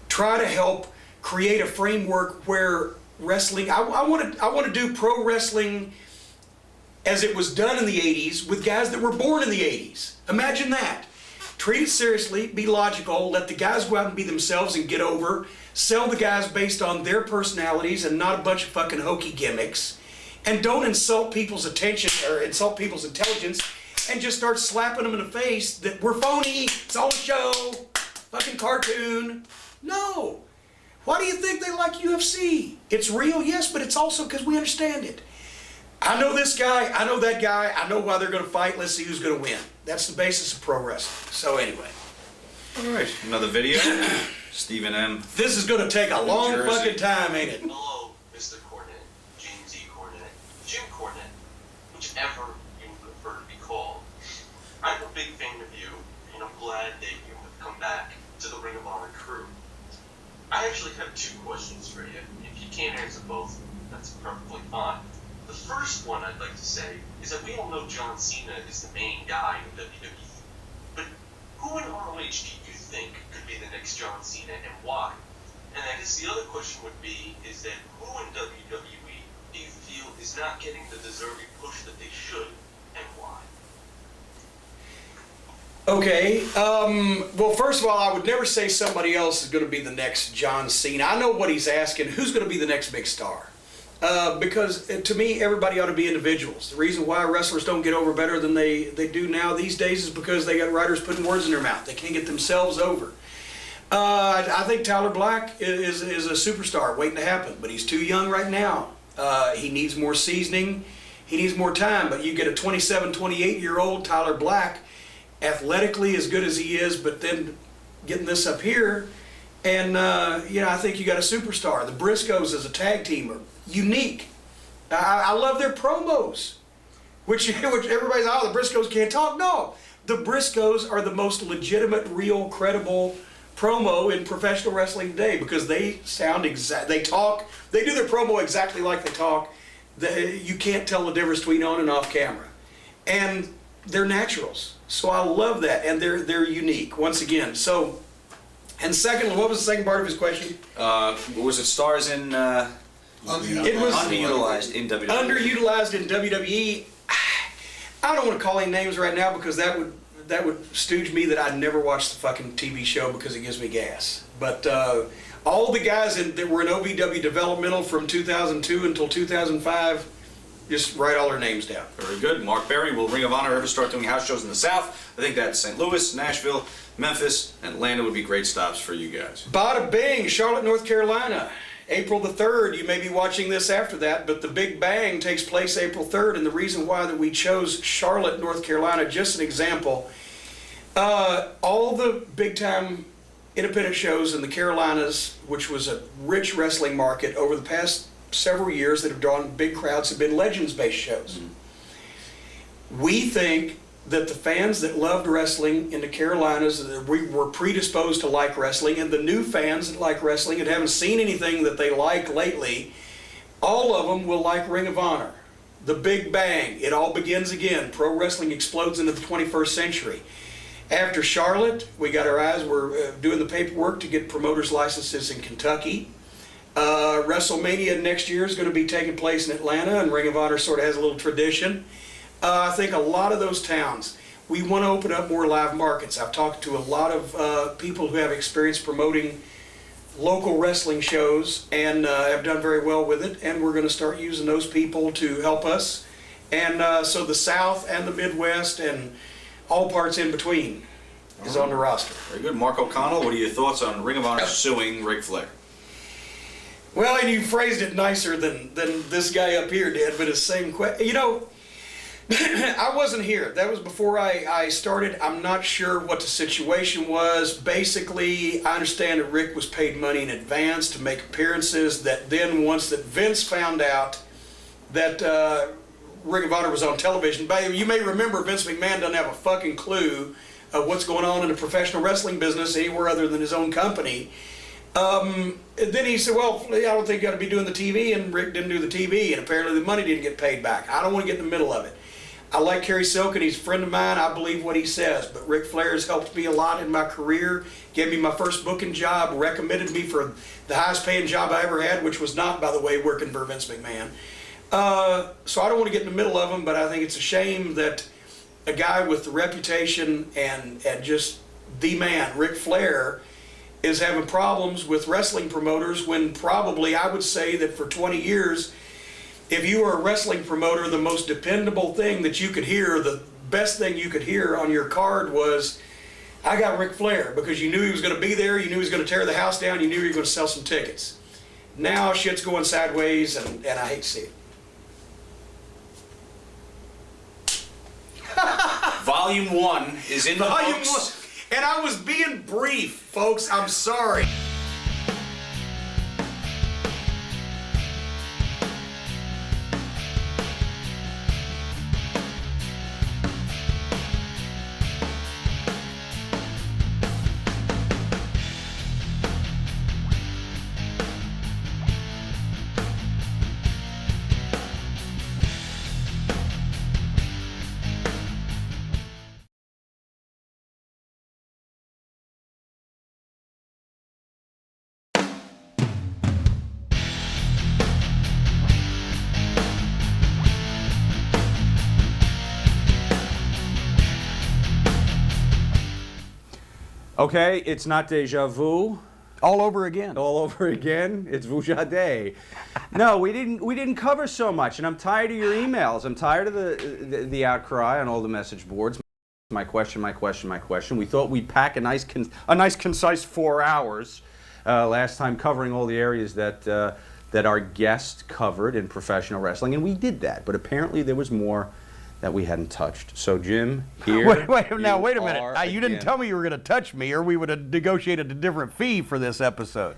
try to help create a framework where wrestling, I want to do pro wrestling as it was done in the 80s with guys that were born in the 80s. Imagine that. Treat it seriously, be logical, let the guys go out and be themselves and get over, sell the guys based on their personalities and not a bunch of fucking hokey gimmicks, and don't insult people's attention or insult people's intelligence and just start slapping them in the face that we're phony, it's all a show, fucking cartoon. No. Why do you think they like UFC? It's real, yes, but it's also because we understand it. I know this guy, I know that guy, I know why they're going to fight, let's see who's going to win. That's the basis of pro wrestling. So anyway. All right, another video. Stephen M. This is going to take a long Jersey. fucking time, ain't it? Hello, Mr. Cornette, James E. Cornette, Jim Cornette, whichever you prefer to be called. I'm a big fan of you, and I'm glad that you have come back to the Ring of Honor crew. I actually have 2 questions for you. If you can't answer both, that's perfectly fine. The first one I'd like to say is that we all know John Cena is the main guy in WWE. But who in ROH do you think could be the next John Cena, and why? And I guess the other question would be, is that who in WWE do you feel is not getting the deserving push that they should, and why? Okay, well, first of all, I would never say somebody else is going to be the next John Cena. I know what he's asking. Who's going to be the next big star? Because to me, everybody ought to be individuals. The reason why wrestlers don't get over better than they do now these days is because they got writers putting words in their mouth. They can't get themselves over. I think Tyler Black is a superstar waiting to happen, but he's too young right now. He needs more seasoning. He needs more time. But you get a 27, 28-year-old Tyler Black, athletically as good as he is, but then getting this up here, and you know, I think you got a superstar. The Briscoes as a tag team are unique. I love their promos, which everybody's, oh, the Briscoes can't talk. No, the Briscoes are the most legitimate, real, credible promo in professional wrestling today, because they sound they talk, they do their promo exactly like they talk. You can't tell the difference between on and off camera, and they're naturals. So I love that, and they're unique once again. So, and secondly, what was the second part of his question? Was it stars in? It was underutilized in WWE. Underutilized in WWE. I don't want to call any names right now because that would stooge me that I'd never watch the fucking TV show because it gives me gas. But all the guys that were in OVW developmental from 2002 until 2005, Just write all their names down. Very good. Mark Berry, will Ring of Honor ever start doing house shows in the South? I think that's St. Louis, Nashville, Memphis, Atlanta would be great stops for you guys. Bada bing, Charlotte, North Carolina. April the 3rd, you may be watching this after that, but the Big Bang takes place April 3rd, and the reason why that we chose Charlotte, North Carolina, just an example, all the big-time independent shows in the Carolinas, which was a rich wrestling market over the past several years that have drawn big crowds, have been legends-based shows. We think that the fans that loved wrestling in the Carolinas, that we were predisposed to like wrestling, and the new fans that like wrestling and haven't seen anything that they like lately, all of them will like Ring of Honor. The Big Bang, it all begins again. Pro wrestling explodes into the 21st century. After Charlotte, we got our eyes, we're doing the paperwork to get promoters' licenses in Kentucky. WrestleMania next year is going to be taking place in Atlanta, and Ring of Honor sort of has a little tradition. I think a lot of those towns, we want to open up more live markets. I've talked to a lot of people who have experience promoting local wrestling shows and have done very well with it, and we're going to start using those people to help us. And so the South and the Midwest and all parts in between is on the roster. Very good. Mark O'Connell, what are your thoughts on Ring of Honor suing Ric Flair? Well, and you phrased it nicer than this guy up here did, but it's the same question. You know, I wasn't here. That was before I started. I'm not sure what the situation was. Basically, I understand that Rick was paid money in advance to make appearances, that then once that Vince found out that Ring of Honor was on television, you may remember Vince McMahon doesn't have a fucking clue of what's going on in the professional wrestling business anywhere other than his own company. Then he said, well, I don't think you got to be doing the TV, and Rick didn't do the TV, and apparently the money didn't get paid back. I don't want to get in the middle of it. I like Kerry Silk, and he's a friend of mine. I believe what he says, but Ric Flair has helped me a lot in my career, gave me my first booking job, recommended me for the highest paying job I ever had, which was not, by the way, working for Vince McMahon. So I don't want to get in the middle of them, but I think it's a shame that a guy with the reputation and just the man, Ric Flair, is having problems with wrestling promoters when probably I would say that for 20 years, if you were a wrestling promoter, the most dependable thing that you could hear, the best thing you could hear on your card was, I got Ric Flair, because you knew he was going to be there, you knew he was going to tear the house down, you knew you were going to sell some tickets. Now shit's going sideways, and I hate to see it. Volume 1 is in the Volume books. 1. And I was being brief, folks. I'm sorry. Okay, it's not deja vu. All over again. All over again. It's Vujade. No, we didn't cover so much, and I'm tired of your emails. I'm tired of the outcry on all the message boards. My question. We thought we'd pack a nice concise 4 hours last time, covering all the areas that our guest covered in professional wrestling, and we did that. But apparently there was more that we hadn't touched. So Jim, here wait a minute. You didn't tell me you were going to touch me, or we would have negotiated a different fee for this episode.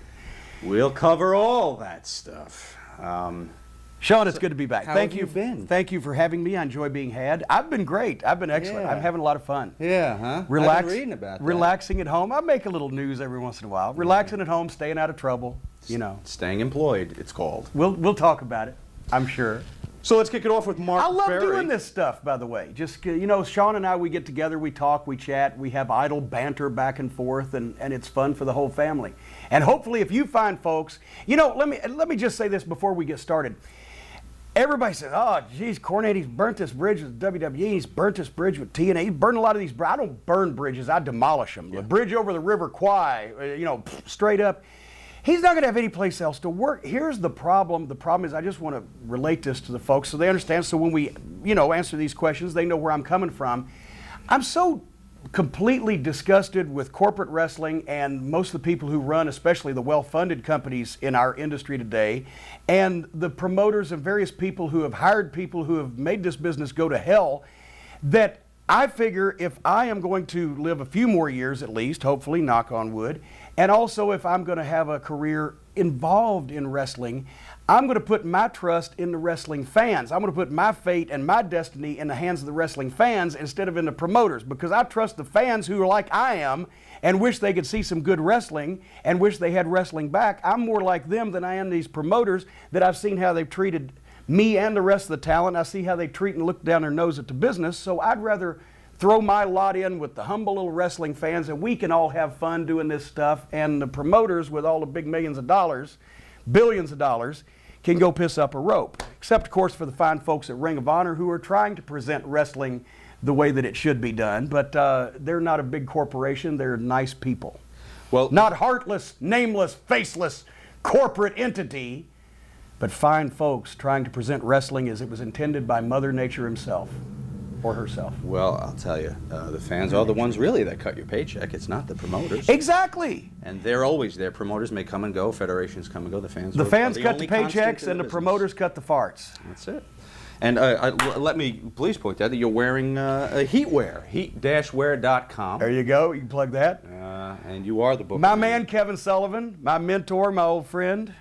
We'll cover all that stuff. Sean, it's good to be back. How have you been? Thank you for having me. I enjoy being had. I've been great. I've been excellent. Yeah. I'm having a lot of fun. Yeah, huh? I've been reading about that. Relaxing at home. I make a little news every once in a while. Relaxing at home, staying out of trouble. You know, staying employed, it's called. We'll talk about it, I'm sure. So let's kick it off with Mark I love Berry. doing this stuff, by the way. Just, you know, Sean and I, we get together, we talk, we chat, we have idle banter back and forth, and it's fun for the whole family. And hopefully if you find folks, you know, let me just say this before we get started. Everybody says, oh, geez, Cornette, he's burnt this bridge with WWE, he's burnt this bridge with TNA, he's burned a lot of these bridges. I don't burn bridges, I demolish them. Yeah. The bridge over the River Kwai, you know, straight up. He's not going to have any place else to work. Here's the problem. The problem is, I just want to relate this to the folks so they understand. So when we, answer these questions, they know where I'm coming from. I'm so completely disgusted with corporate wrestling and most of the people who run, especially the well-funded companies in our industry today, and the promoters and various people who have hired people who have made this business go to hell, that I figure if I am going to live a few more years at least, hopefully, knock on wood, and also if I'm going to have a career involved in wrestling, I'm going to put my trust in the wrestling fans. I'm going to put my fate and my destiny in the hands of the wrestling fans instead of in the promoters, because I trust the fans who are like I am and wish they could see some good wrestling and wish they had wrestling back. I'm more like them than I am these promoters that I've seen how they've treated me and the rest of the talent. I see how they treat and look down their nose at the business, so I'd rather throw my lot in with the humble little wrestling fans, and we can all have fun doing this stuff, and the promoters with all the big millions of dollars, billions of dollars, can go piss up a rope. Except, of course, for the fine folks at Ring of Honor who are trying to present wrestling the way that it should be done, but they're not a big corporation, they're nice people. Well, not heartless, nameless, faceless corporate entity, but fine folks trying to present wrestling as it was intended by Mother Nature himself. Or herself. Well, I'll tell you, the fans are the ones really that cut your paycheck. It's not the promoters. Exactly. And they're always there. Promoters may come and go. Federations come and go. The fans cut the only paychecks constant in and the business. promoters cut the farts. That's it. And let me please point out that you're wearing heatwear, heat-wear.com. There you go. You can plug that. And you are the book. My man, Kevin Sullivan, my mentor, my old friend.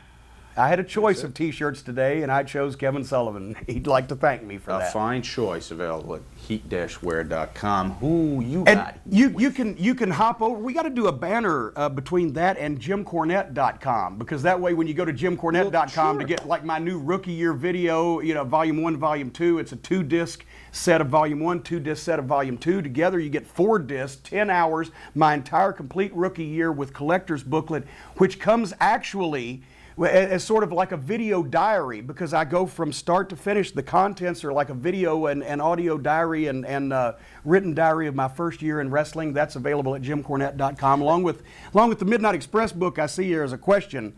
I had a choice of T-shirts today, and I chose Kevin Sullivan. He'd like to thank me for that. A fine choice available at heat-wear.com. Who you And got? you can hop over. We got to do a banner between that and JimCornette.com, because that way when you go to JimCornette.com to get like my new rookie year video, Volume 1, Volume 2, it's a 2-disc set of Volume 1, 2-disc set of Volume 2. Together you get 4 discs, 10 hours, my entire complete rookie year with collector's booklet, which comes actually as sort of like a video diary, because I go from start to finish. The contents are like a video and audio diary and written diary of my first year in wrestling. That's available at JimCornette.com, along with the Midnight Express book. I see here as a question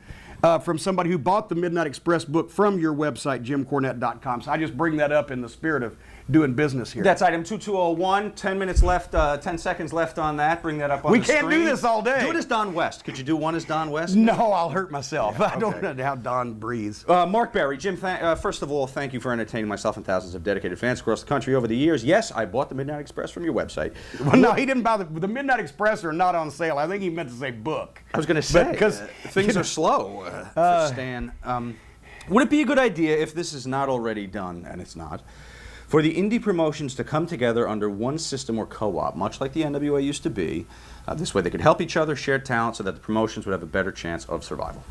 from somebody who bought the Midnight Express book from your website, JimCornette.com. So I just bring that up in the spirit of doing business here. That's item 2201. 10 minutes left, 10 seconds left on that. Bring that up on We the can't screen. do this all day. Do it as Don West. Could you do one as Don West? No, I'll hurt myself. Yeah, I don't know how Don breathes. Mark Berry, Jim, first of all, thank you for entertaining myself and thousands of dedicated fans across the country over the years. Yes, I bought the Midnight Express from your website. Well, no, he didn't buy the Midnight Express are not on sale. I think he meant to say book. I was going to say, because things are slow for Stan. Would it be a good idea, if this is not already done, and it's not, for the indie promotions to come together under one system or co-op, much like the NWA used to be? This way they could help each other, share talent, so that the promotions would have a better chance of survival.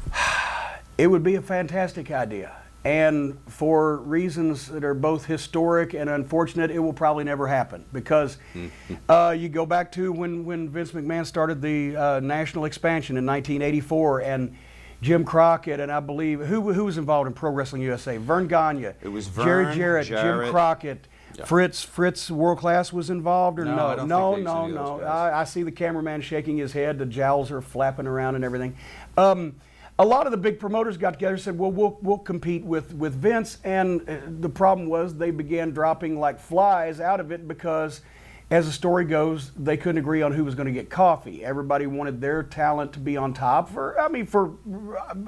It would be a fantastic idea. And for reasons that are both historic and unfortunate, it will probably never happen. Because you go back to when Vince McMahon started the national expansion in 1984, and Jim Crockett, and I believe, who was involved in Pro Wrestling USA? Vern Gagne. It was Jerry Vern, Jarrett, Jim Crockett. Yeah. Fritz World Class was involved, or No, no? I don't think they used any of those guys. I see the cameraman shaking his head. The jowls are flapping around and everything. A lot of the big promoters got together and said, well, we'll compete with Vince, and the problem was they began dropping like flies out of it because, as the story goes, they couldn't agree on who was going to get coffee. Everybody wanted their talent to be on top for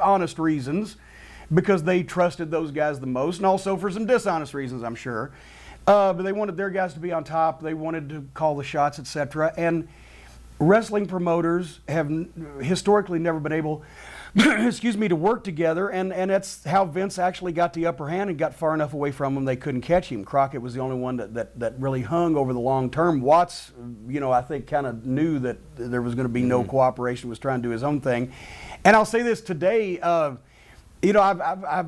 honest reasons, because they trusted those guys the most, and also for some dishonest reasons, I'm sure. But they wanted their guys to be on top. They wanted to call the shots, etc. And wrestling promoters have historically never been able to work together, and that's how Vince actually got the upper hand and got far enough away from him they couldn't catch him. Crockett was the only one that really hung over the long term. Watts, I think kind of knew that there was going to be no cooperation, was trying to do his own thing. And I'll say this today, I've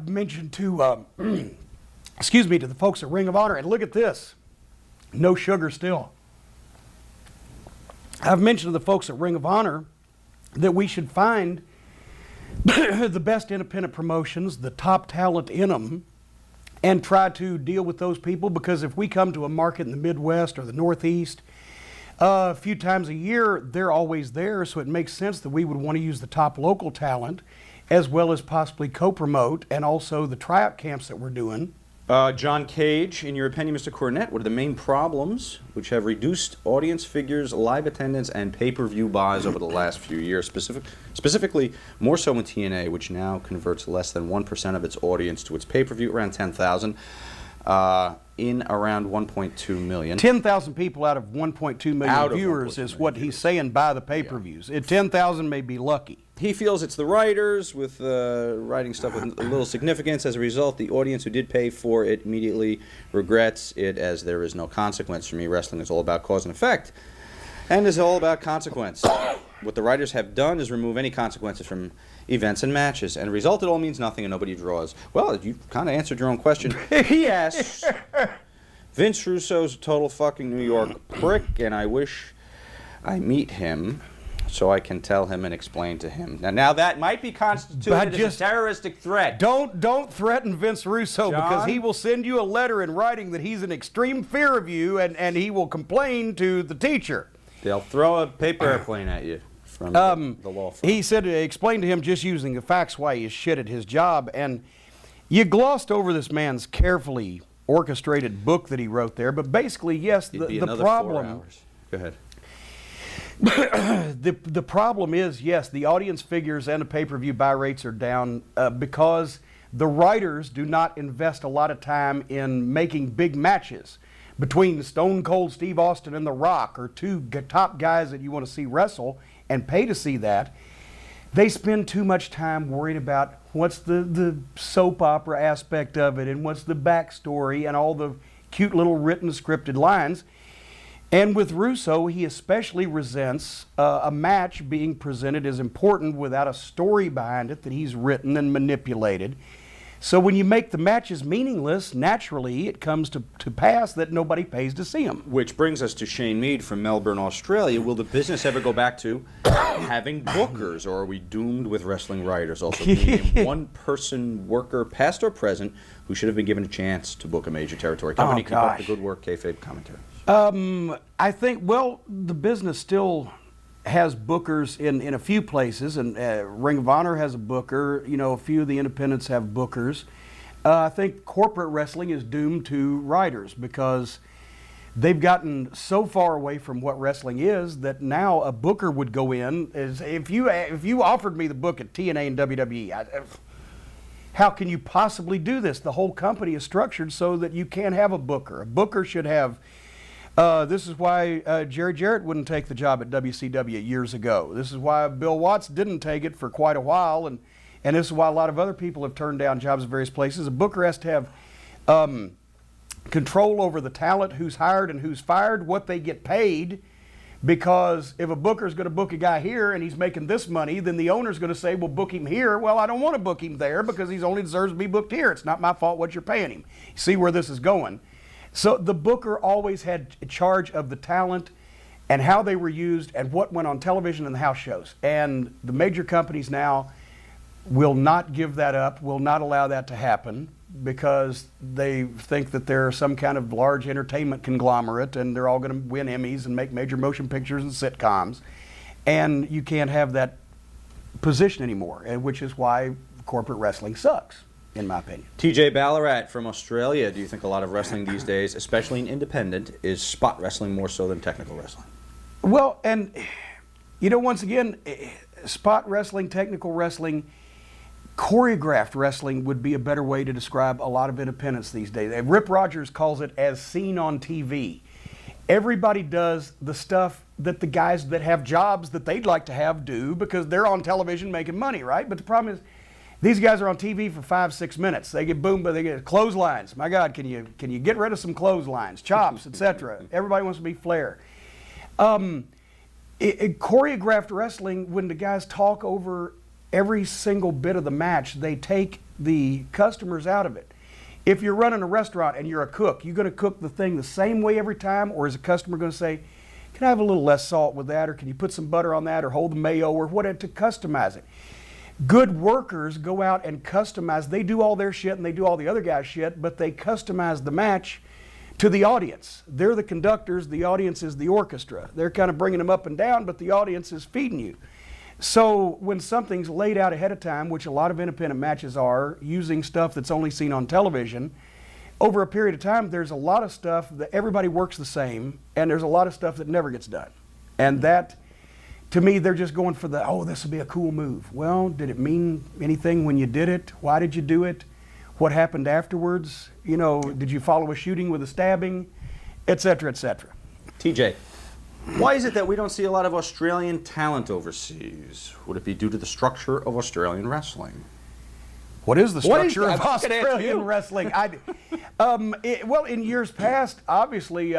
mentioned to, to the folks at Ring of Honor, and look at this, no sugar still. I've mentioned to the folks at Ring of Honor that we should find the best independent promotions, the top talent in them, and try to deal with those people, because if we come to a market in the Midwest or the Northeast a few times a year, they're always there, so it makes sense that we would want to use the top local talent as well as possibly co-promote, and also the tryout camps that we're doing. John Cage, in your opinion, Mr. Cornette, what are the main problems which have reduced audience figures, live attendance, and pay-per-view buys over the last few years? Specifically, more so in TNA, which now converts less than 1% of its audience to its pay-per-view, around 10,000, in around 1.2 million. 10,000 people out of 1.2 million viewers is what he's saying buy the pay-per-views. 10,000 may be lucky. He feels it's the writers with writing stuff with little significance. As a result, the audience who did pay for it immediately regrets it, as there is no consequence. For me, wrestling is all about cause and effect, and is all about consequence. What the writers have done is remove any consequences from events and matches, and the result, it all means nothing and nobody draws. Well, you kind of answered your own question. He asks, Vince Russo's a total fucking New York prick, and I wish I meet him so I can tell him and explain to him. Now that might be constituted as a terroristic threat. Don't threaten Vince Russo, John? because he will send you a letter in writing that he's in extreme fear of you, and he will complain to the teacher. They'll throw a paper airplane at you from the law firm. He said, explain to him just using the facts why he is shit at his job, and you glossed over this man's carefully orchestrated book that he wrote there, but basically, yes, the problem... 4 hours. Go ahead. The problem is, yes, the audience figures and the pay-per-view buy rates are down because the writers do not invest a lot of time in making big matches between Stone Cold Steve Austin and The Rock, or two top guys that you want to see wrestle and pay to see that. They spend too much time worried about what's the soap opera aspect of it, and what's the backstory, and all the cute little written scripted lines. And with Russo, he especially resents a match being presented as important without a story behind it that he's written and manipulated. So when you make the matches meaningless, naturally it comes to pass that nobody pays to see them. Which brings us to Shane Mead from Melbourne, Australia. Will the business ever go back to having bookers, or are we doomed with wrestling writers also being a one-person worker, past or present, who should have been given a chance to book a major territory company? Keep up the good work, kayfabe commentary. I think, well, the business still has bookers in a few places, and Ring of Honor has a booker. You know, a few of the independents have bookers. I think corporate wrestling is doomed to writers, because they've gotten so far away from what wrestling is that now a booker would go in. If you offered me the book at TNA and WWE, how can you possibly do this? The whole company is structured so that you can't have a booker. A booker should have... this is why Jarrett wouldn't take the job at WCW years ago. This is why Bill Watts didn't take it for quite a while, and this is why a lot of other people have turned down jobs at various places. A booker has to have control over the talent, who's hired and who's fired, what they get paid, because if a booker is going to book a guy here and he's making this money, then the owner's going to say, well, book him here. Well, I don't want to book him there because he only deserves to be booked here. It's not my fault what you're paying him. See where this is going. So the booker always had charge of the talent and how they were used and what went on television and the house shows. And the major companies now will not give that up, will not allow that to happen, because they think that they're some kind of large entertainment conglomerate and they're all going to win Emmys and make major motion pictures and sitcoms. And you can't have that position anymore, which is why corporate wrestling sucks, in my opinion. TJ Ballarat from Australia. Do you think a lot of wrestling these days, especially in independent, is spot wrestling more so than technical wrestling? Well, and you know, once again, spot wrestling, technical wrestling, choreographed wrestling would be a better way to describe a lot of independents these days. Rip Rogers calls it as seen on TV. Everybody does the stuff that the guys that have jobs that they'd like to have do, because they're on television making money, right? But the problem is, these guys are on TV for 5-6 minutes. They get boomed, but they get clotheslines. My God, can you get rid of some clotheslines, chops, etc.? Everybody wants to be Flair. Choreographed wrestling, when the guys talk over every single bit of the match, they take the customers out of it. If you're running a restaurant and you're a cook, you're going to cook the thing the same way every time, or is a customer going to say, can I have a little less salt with that, or can you put some butter on that, or hold the mayo, or whatever, to customize it? Good workers go out and customize. They do all their shit and they do all the other guys' shit, but they customize the match to the audience. They're the conductors, the audience is the orchestra. They're kind of bringing them up and down, but the audience is feeding you. So when something's laid out ahead of time, which a lot of independent matches are, using stuff that's only seen on television, over a period of time, there's a lot of stuff that everybody works the same, and there's a lot of stuff that never gets done. And that, to me, they're just going for the, oh, this will be a cool move. Well, did it mean anything when you did it? Why did you do it? What happened afterwards? You know, did you follow a shooting with a stabbing? Et cetera, et cetera. TJ, why is it that we don't see a lot of Australian talent overseas? Would it be due to the structure of Australian wrestling? What is the What is structure that? of I was gonna ask Australian you. wrestling? Well, in years past, obviously,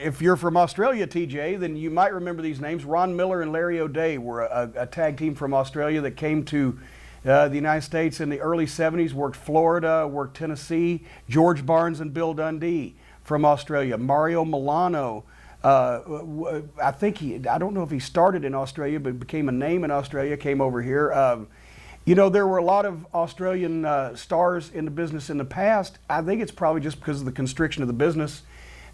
if you're from Australia, TJ, then you might remember these names. Ron Miller and Larry O'Day were a tag team from Australia that came to the United States in the early 70s, worked Florida, worked Tennessee. George Barnes and Bill Dundee from Australia. Mario Milano, I think I don't know if he started in Australia, but became a name in Australia, came over here. You know, there were a lot of Australian stars in the business in the past. I think it's probably just because of the constriction of the business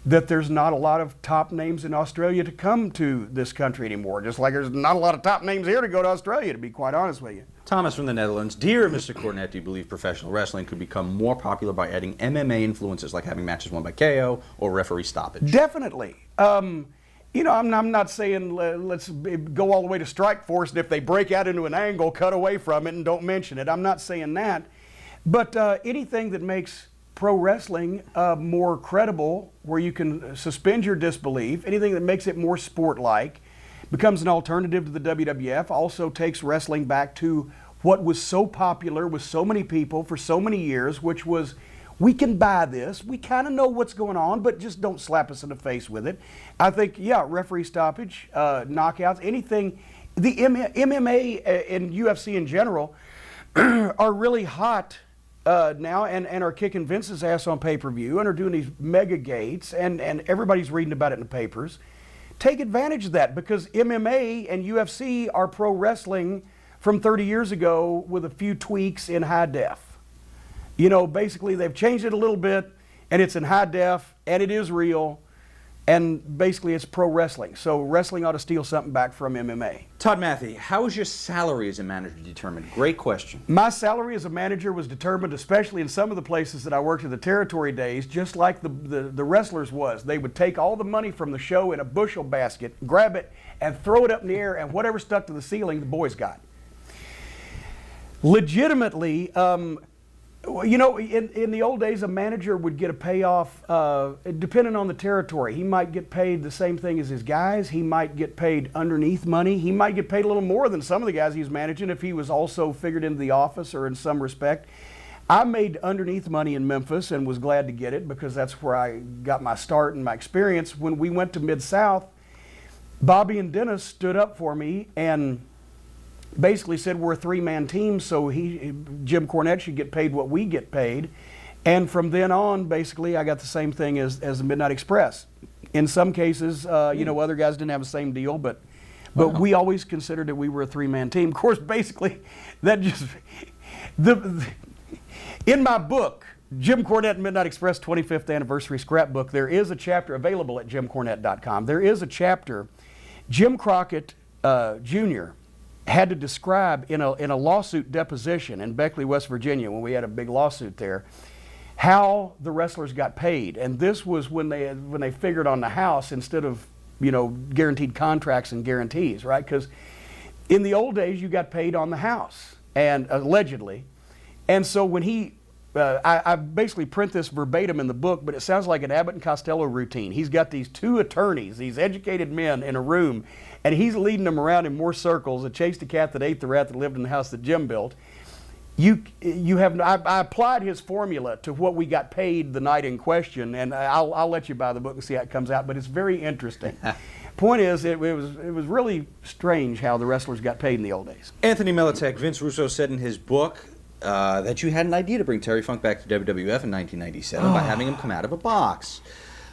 that there's not a lot of top names in Australia to come to this country anymore. Just like there's not a lot of top names here to go to Australia, to be quite honest with you. Thomas from the Netherlands. Dear Mr. Cornette, do you believe professional wrestling could become more popular by adding MMA influences, like having matches won by KO or referee stoppage? Definitely. You know, I'm not saying let's go all the way to Strike Force, and if they break out into an angle, cut away from it and don't mention it. I'm not saying that. But anything that makes pro wrestling more credible, where you can suspend your disbelief, anything that makes it more sport-like, becomes an alternative to the WWF, also takes wrestling back to what was so popular with so many people for so many years, which was, we can buy this, we kind of know what's going on, but just don't slap us in the face with it. I think, yeah, referee stoppage, knockouts, anything. The MMA and UFC in general are really hot now and are kicking Vince's ass on pay-per-view and are doing these mega gates, and everybody's reading about it in the papers. Take advantage of that, because MMA and UFC are pro wrestling from 30 years ago with a few tweaks in high def. You know, basically they've changed it a little bit, and it's in high def, and it is real, and basically it's pro wrestling. So wrestling ought to steal something back from MMA. Todd Matthey, how is your salary as a manager determined? Great question. My salary as a manager was determined, especially in some of the places that I worked in the territory days, just like the wrestlers was. They would take all the money from the show in a bushel basket, grab it, and throw it up in the air, and whatever stuck to the ceiling, the boys got. Legitimately, you know, in the old days, a manager would get a payoff depending on the territory. He might get paid the same thing as his guys. He might get paid underneath money. He might get paid a little more than some of the guys he was managing if he was also figured into the office or in some respect. I made underneath money in Memphis and was glad to get it, because that's where I got my start and my experience. When we went to Mid-South, Bobby and Dennis stood up for me and basically said we're a three-man team, so Jim Cornette should get paid what we get paid. And from then on, basically, I got the same thing as the Midnight Express. In some cases, you know, other guys didn't have the same deal, but we always considered that we were a three-man team. Of course, basically, that just in my book, Jim Cornette Midnight Express 25th Anniversary Scrapbook, there is a chapter available at jimcornette.com. There is a chapter, Jim Crockett Jr. had to describe in a lawsuit deposition in Beckley, West Virginia, when we had a big lawsuit there, how the wrestlers got paid. And this was when they figured on the house instead of, you know, guaranteed contracts and guarantees, right? Because in the old days, you got paid on the house, and allegedly. And so when I basically print this verbatim in the book, but it sounds like an Abbott and Costello routine. He's got these two attorneys, these educated men in a room, and he's leading them around in more circles and chased the cat that ate the rat that lived in the house that Jim built. I applied his formula to what we got paid the night in question, and I'll let you buy the book and see how it comes out, but it's very interesting. Point is, it was really strange how the wrestlers got paid in the old days. Anthony Militek, Vince Russo said in his book that you had an idea to bring Terry Funk back to WWF in 1997 by having him come out of a box.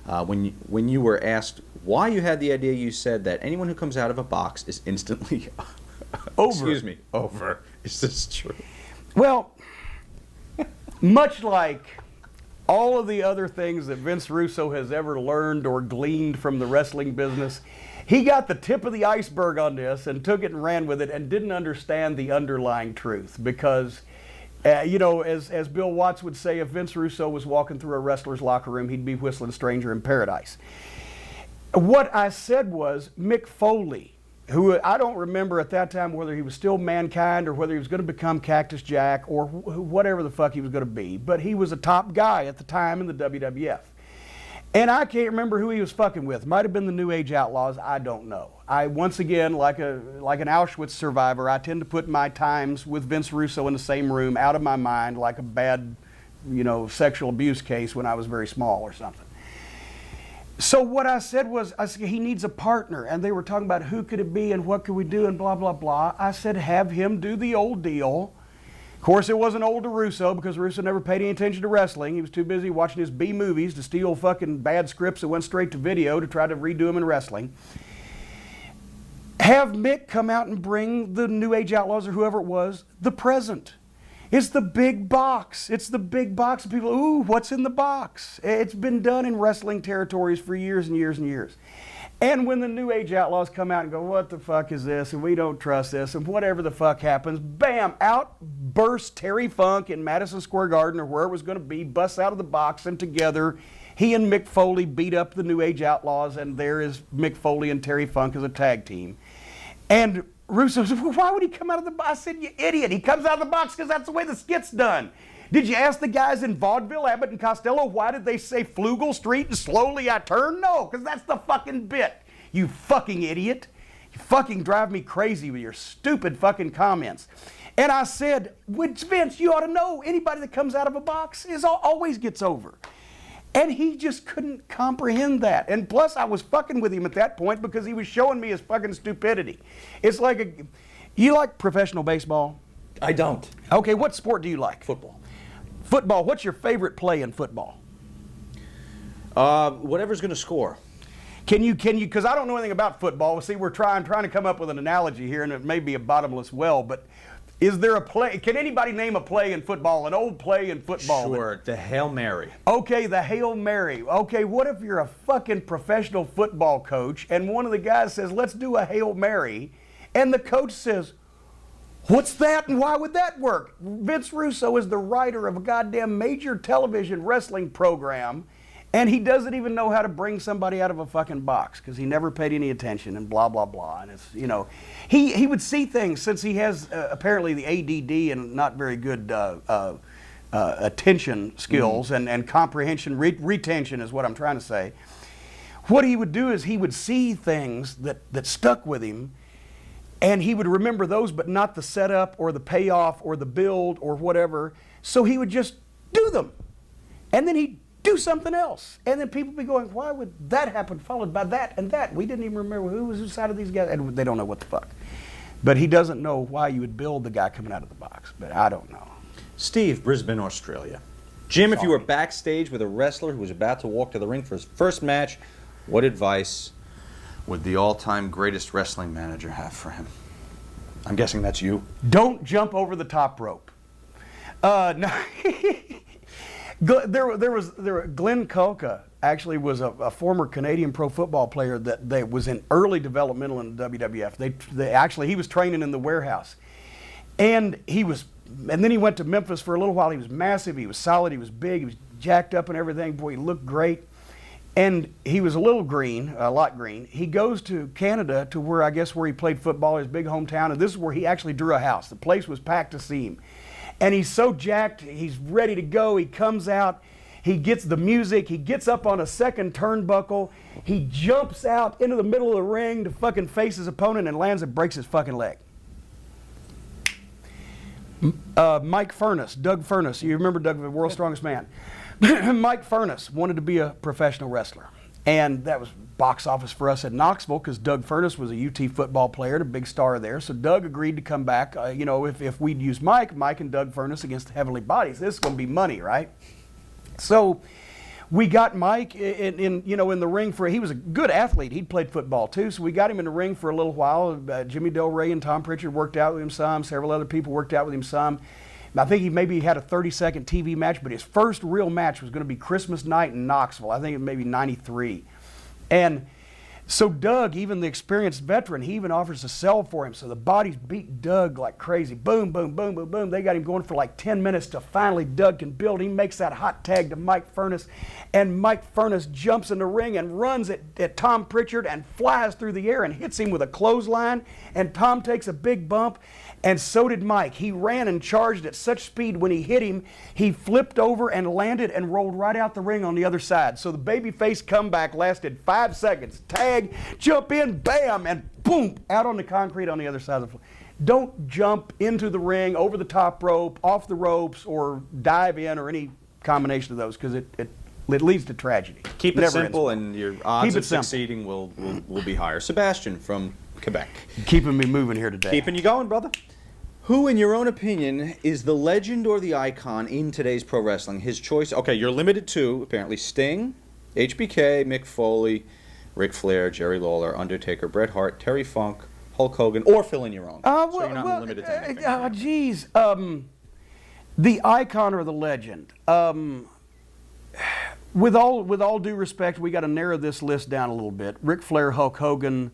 When you were asked why you had the idea, you said that anyone who comes out of a box is instantly over. Excuse me, over. Is this true? Well, much like all of the other things that Vince Russo has ever learned or gleaned from the wrestling business, he got the tip of the iceberg on this and took it and ran with it and didn't understand the underlying truth. Because, you know, as Bill Watts would say, if Vince Russo was walking through a wrestler's locker room, he'd be whistling Stranger in Paradise. What I said was Mick Foley, who I don't remember at that time whether he was still Mankind or whether he was going to become Cactus Jack or whatever the fuck he was going to be, but he was a top guy at the time in the WWF. And I can't remember who he was fucking with. Might have been the New Age Outlaws. I don't know. I, once again, like an Auschwitz survivor, I tend to put my times with Vince Russo in the same room out of my mind like a bad, you know, sexual abuse case when I was very small or something. So what I said was, I said, he needs a partner. And they were talking about who could it be and what could we do and blah, blah, blah. I said, have him do the old deal. Of course, it wasn't old to Russo because Russo never paid any attention to wrestling. He was too busy watching his B movies to steal fucking bad scripts that went straight to video to try to redo them in wrestling. Have Mick come out and bring the New Age Outlaws or whoever it was the present. It's the big box. It's the big box of people, ooh, what's in the box? It's been done in wrestling territories for years and years and years. And when the New Age Outlaws come out and go, what the fuck is this? And we don't trust this. And whatever the fuck happens, bam, out bursts Terry Funk in Madison Square Garden or where it was going to be, busts out of the box, and together he and Mick Foley beat up the New Age Outlaws, and there is Mick Foley and Terry Funk as a tag team. And Russo said, well, why would he come out of the box? I said, you idiot. He comes out of the box because that's the way the skit's done. Did you ask the guys in vaudeville, Abbott and Costello, why did they say Flugel Street and slowly I turn? No, because that's the fucking bit. You fucking idiot. You fucking drive me crazy with your stupid fucking comments. And I said, Vince, you ought to know anybody that comes out of a box always gets over. And he just couldn't comprehend that. And plus, I was fucking with him at that point because he was showing me his fucking stupidity. It's like you like professional baseball? I don't. Okay, what sport do you like? Football. Football, what's your favorite play in football? Whatever's going to score. Can you, because I don't know anything about football. See, we're trying to come up with an analogy here, and it may be a bottomless well, but is there a play? Can anybody name a play in football, an old play in football? Sure, the Hail Mary. Okay, the Hail Mary. Okay, what if you're a fucking professional football coach and one of the guys says, let's do a Hail Mary, and the coach says, what's that and why would that work? Vince Russo is the writer of a goddamn major television wrestling program, and he doesn't even know how to bring somebody out of a fucking box because he never paid any attention and blah, blah, blah. And it's, you know, he would see things since he has apparently the ADD and not very good attention skills and comprehension, retention is what I'm trying to say. What he would do is he would see things that stuck with him, and he would remember those but not the setup or the payoff or the build or whatever. So he would just do them. And then he'd do something else. And then people would be going, why would that happen followed by that and that? We didn't even remember who was inside of these guys. And they don't know what the fuck. But he doesn't know why you would build the guy coming out of the box. But I don't know. Steve, Brisbane, Australia. Jim, if you were backstage with a wrestler who was about to walk to the ring for his first match, what advice would the all-time greatest wrestling manager have for him? I'm guessing that's you. Don't jump over the top rope. No. Glenn Kolka actually was a former Canadian pro football player that was in early developmental in the WWF. He was training in the warehouse, and then he went to Memphis for a little while. He was massive, he was solid, he was big, he was jacked up and everything. Boy, he looked great, and he was a lot green. He goes to Canada to where he played football, his big hometown, and this is where he actually drew a house. The place was packed to see him. And he's so jacked, he's ready to go. He comes out, he gets the music, he gets up on a second turnbuckle, he jumps out into the middle of the ring to fucking face his opponent and lands and breaks his fucking leg. Mike Furness, Doug Furness, you remember Doug, the world's strongest man. Mike Furness wanted to be a professional wrestler. And that was box office for us at Knoxville because Doug Furness was a UT football player and a big star there. So Doug agreed to come back. If we'd use Mike and Doug Furness against the Heavenly Bodies, this is going to be money, right? So we got Mike in the ring he was a good athlete. He'd played football too. So we got him in the ring for a little while. Jimmy Del Rey and Tom Pritchard worked out with him some. Several other people worked out with him some. I think he maybe had a 30-second TV match, but his first real match was going to be Christmas night in Knoxville. I think it may be '93. And so Doug, even the experienced veteran, he even offers to sell for him. So the bodies beat Doug like crazy. Boom, boom, boom, boom, boom. They got him going for like 10 minutes till finally Doug can build. He makes that hot tag to Mike Furnace, and Mike Furnace jumps in the ring and runs at Tom Pritchard and flies through the air and hits him with a clothesline, and Tom takes a big bump, and so did Mike. He ran and charged at such speed when he hit him, he flipped over and landed and rolled right out the ring on the other side. So the babyface comeback lasted 5 seconds. Tag, jump in, bam, and boom, out on the concrete on the other side of the floor. Don't jump into the ring, over the top rope, off the ropes, or dive in, or any combination of those, because it leads to tragedy. Keep it Never simple, ends. and your odds of simple. succeeding will be higher. Sebastian from Quebec. Keeping me moving here today. Keeping you going, brother. Who, in your own opinion, is the legend or the icon in today's pro wrestling? His choice, okay, you're limited to, apparently, Sting, HBK, Mick Foley, Ric Flair, Jerry Lawler, Undertaker, Bret Hart, Terry Funk, Hulk Hogan, or fill in your own. So you're not limited to anything. Geez. The icon or the legend? With all due respect, we got to narrow this list down a little bit. Ric Flair, Hulk Hogan,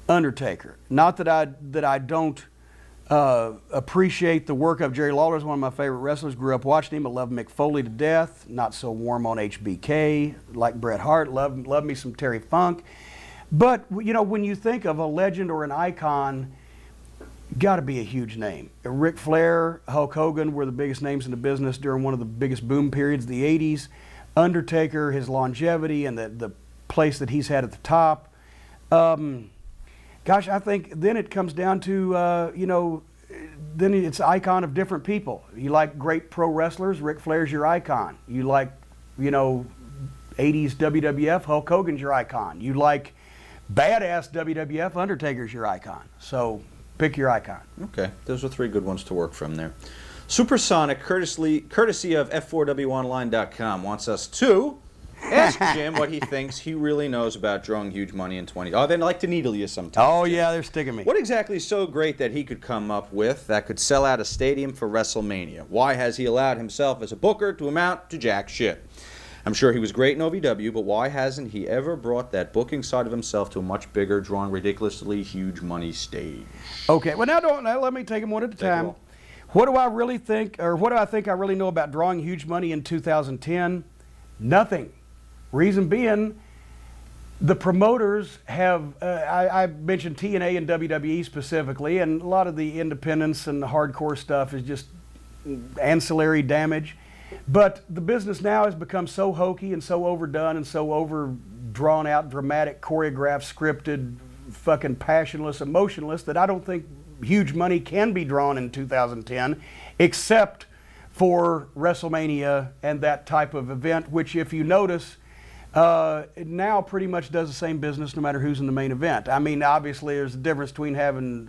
Undertaker. Not that I don't appreciate the work of Jerry Lawler. Is one of my favorite wrestlers. Grew up watching him. I love Mick Foley to death. Not so warm on HBK. Like Bret Hart. Love me some Terry Funk. But you know, when you think of a legend or an icon, got to be a huge name. Ric Flair, Hulk Hogan were the biggest names in the business during one of the biggest boom periods of the '80s. Undertaker, his longevity and the place that he's had at the top. Gosh, I think then it comes down to, then it's icon of different people. You like great pro wrestlers, Ric Flair's your icon. You like, 80s WWF, Hulk Hogan's your icon. You like badass WWF, Undertaker's your icon. So pick your icon. Okay, those are 3 good ones to work from there. Supersonic, courtesy of F4WOnline.com, wants us to ask Jim what he thinks he really knows about drawing huge money in 20. Oh, they like to needle you sometimes. Oh, yeah, they're sticking me. What exactly is so great that he could come up with that could sell out a stadium for WrestleMania? Why has he allowed himself as a booker to amount to jack shit? I'm sure he was great in OVW, but why hasn't he ever brought that booking side of himself to a much bigger, drawing ridiculously huge money stage? Okay, well now let me take them one at a time. What do I really think, or what do I think I really know about drawing huge money in 2010? Nothing. Reason being, the promoters have, I mentioned TNA and WWE specifically, and a lot of the independents and the hardcore stuff is just ancillary damage. But the business now has become so hokey and so overdone and so over drawn out, dramatic, choreographed, scripted, fucking passionless, emotionless that I don't think huge money can be drawn in 2010 except for WrestleMania and that type of event, which if you notice, it now pretty much does the same business no matter who's in the main event. I mean, obviously there's a difference between having,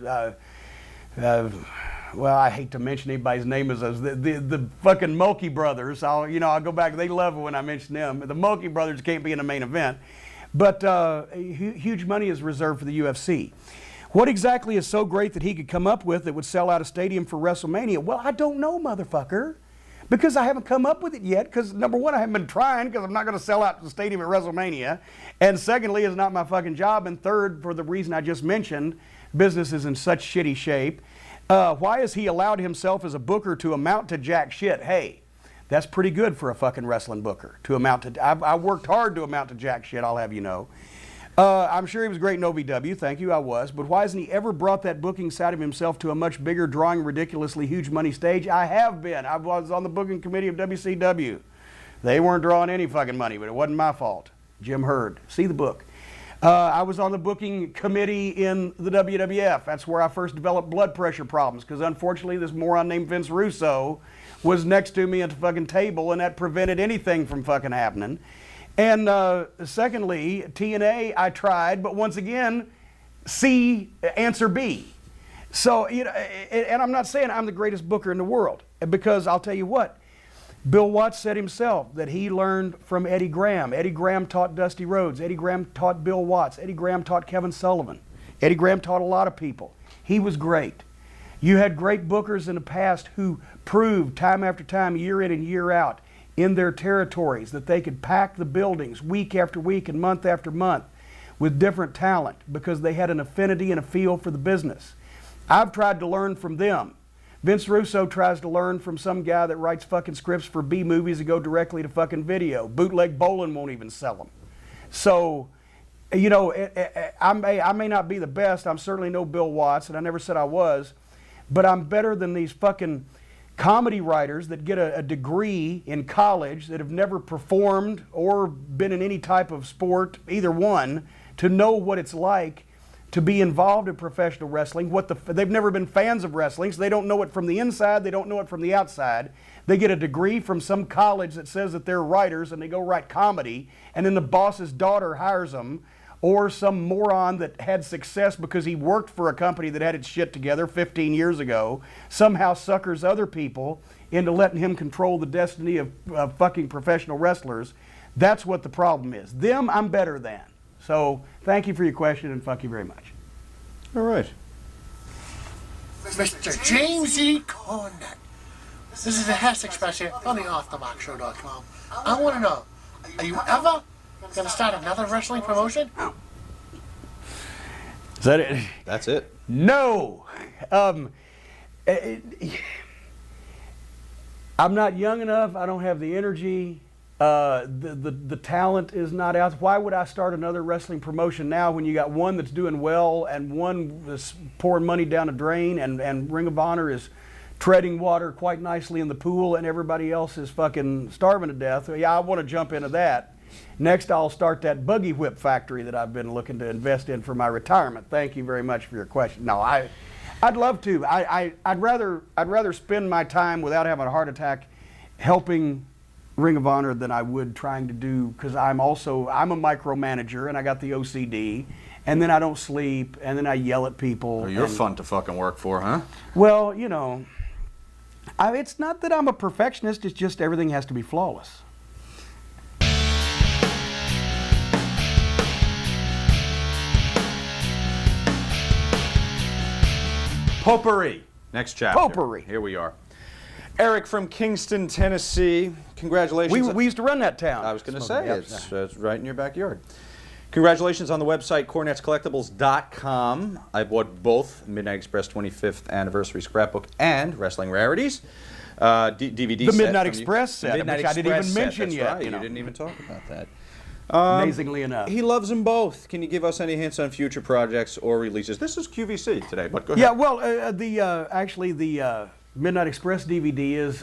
well, I hate to mention anybody's name as the fucking Mulkey brothers. I'll go back. They love it when I mention them. The Mulkey brothers can't be in the main event, but huge money is reserved for the UFC. What exactly is so great that he could come up with that would sell out a stadium for WrestleMania? Well, I don't know, motherfucker, because I haven't come up with it yet. Because number one, I haven't been trying because I'm not going to sell out the stadium at WrestleMania, and secondly, it's not my fucking job, and third, for the reason I just mentioned, business is in such shitty shape. Why has he allowed himself as a booker to amount to jack shit? Hey, that's pretty good for a fucking wrestling booker to amount to. I worked hard to amount to jack shit, I'll have you know. I'm sure he was great in OVW, thank you, I was, but why hasn't he ever brought that booking side of himself to a much bigger, drawing ridiculously huge money stage? I have been. I was on the booking committee of WCW. They weren't drawing any fucking money, but it wasn't my fault. Jim Hurd, see the book. I was on the booking committee in the WWF. That's where I first developed blood pressure problems, because unfortunately this moron named Vince Russo was next to me at the fucking table, and that prevented anything from fucking happening. And secondly, TNA, I tried, but once again, C, answer B. So, and I'm not saying I'm the greatest booker in the world, because I'll tell you what, Bill Watts said himself that he learned from Eddie Graham. Eddie Graham taught Dusty Rhodes. Eddie Graham taught Bill Watts. Eddie Graham taught Kevin Sullivan. Eddie Graham taught a lot of people. He was great. You had great bookers in the past who proved time after time, year in and year out, in their territories that they could pack the buildings week after week and month after month with different talent because they had an affinity and a feel for the business. I've tried to learn from them. Vince Russo tries to learn from some guy that writes fucking scripts for B movies that go directly to fucking video. Bootleg bowling won't even sell them. So, you know, I may not be the best. I'm certainly no Bill Watts, and I never said I was, but I'm better than these fucking comedy writers that get a degree in college that have never performed or been in any type of sport, either one, to know what it's like to be involved in professional wrestling. They've never been fans of wrestling, so they don't know it from the inside, they don't know it from the outside. They get a degree from some college that says that they're writers and they go write comedy, and then the boss's daughter hires them, or some moron that had success because he worked for a company that had its shit together 15 years ago, somehow suckers other people into letting him control the destiny of fucking professional wrestlers. That's what the problem is. Them, I'm better than. So thank you for your question, and fuck you very much. All right. Mr. James E. Cornette. This is the Hess Express here on the OffTheMarkShow.com. I want to know, are you ever going to start another wrestling promotion? Is that it? That's it. No. I'm not young enough. I don't have the energy. The talent is not out. Why would I start another wrestling promotion now when you got one that's doing well and one that's pouring money down a drain, and Ring of Honor is treading water quite nicely in the pool and everybody else is fucking starving to death? Yeah, I want to jump into that. Next, I'll start that buggy whip factory that I've been looking to invest in for my retirement. Thank you very much for your question. No, I'd love to. I'd rather spend my time without having a heart attack helping Ring of Honor than I would trying to do, because I'm a micromanager and I got the OCD, and then I don't sleep, and then I yell at people. Oh, you're fun to fucking work for, huh? Well, you know, it's not that I'm a perfectionist, it's just everything has to be flawless. Potpourri. Next chapter. Potpourri. Here we are. Eric from Kingston, Tennessee. Congratulations. We used to run that town. I was going to say, it's right in your backyard. Congratulations on the website, CornettesCollectibles.com. I bought both Midnight Express 25th Anniversary Scrapbook and Wrestling Rarities. DVD the set. Midnight Express set, which I didn't even mention yet. Right. You didn't even talk about that. Amazingly enough. He loves them both. Can you give us any hints on future projects or releases? This is QVC today, but go ahead. Yeah, well, the Midnight Express DVD is,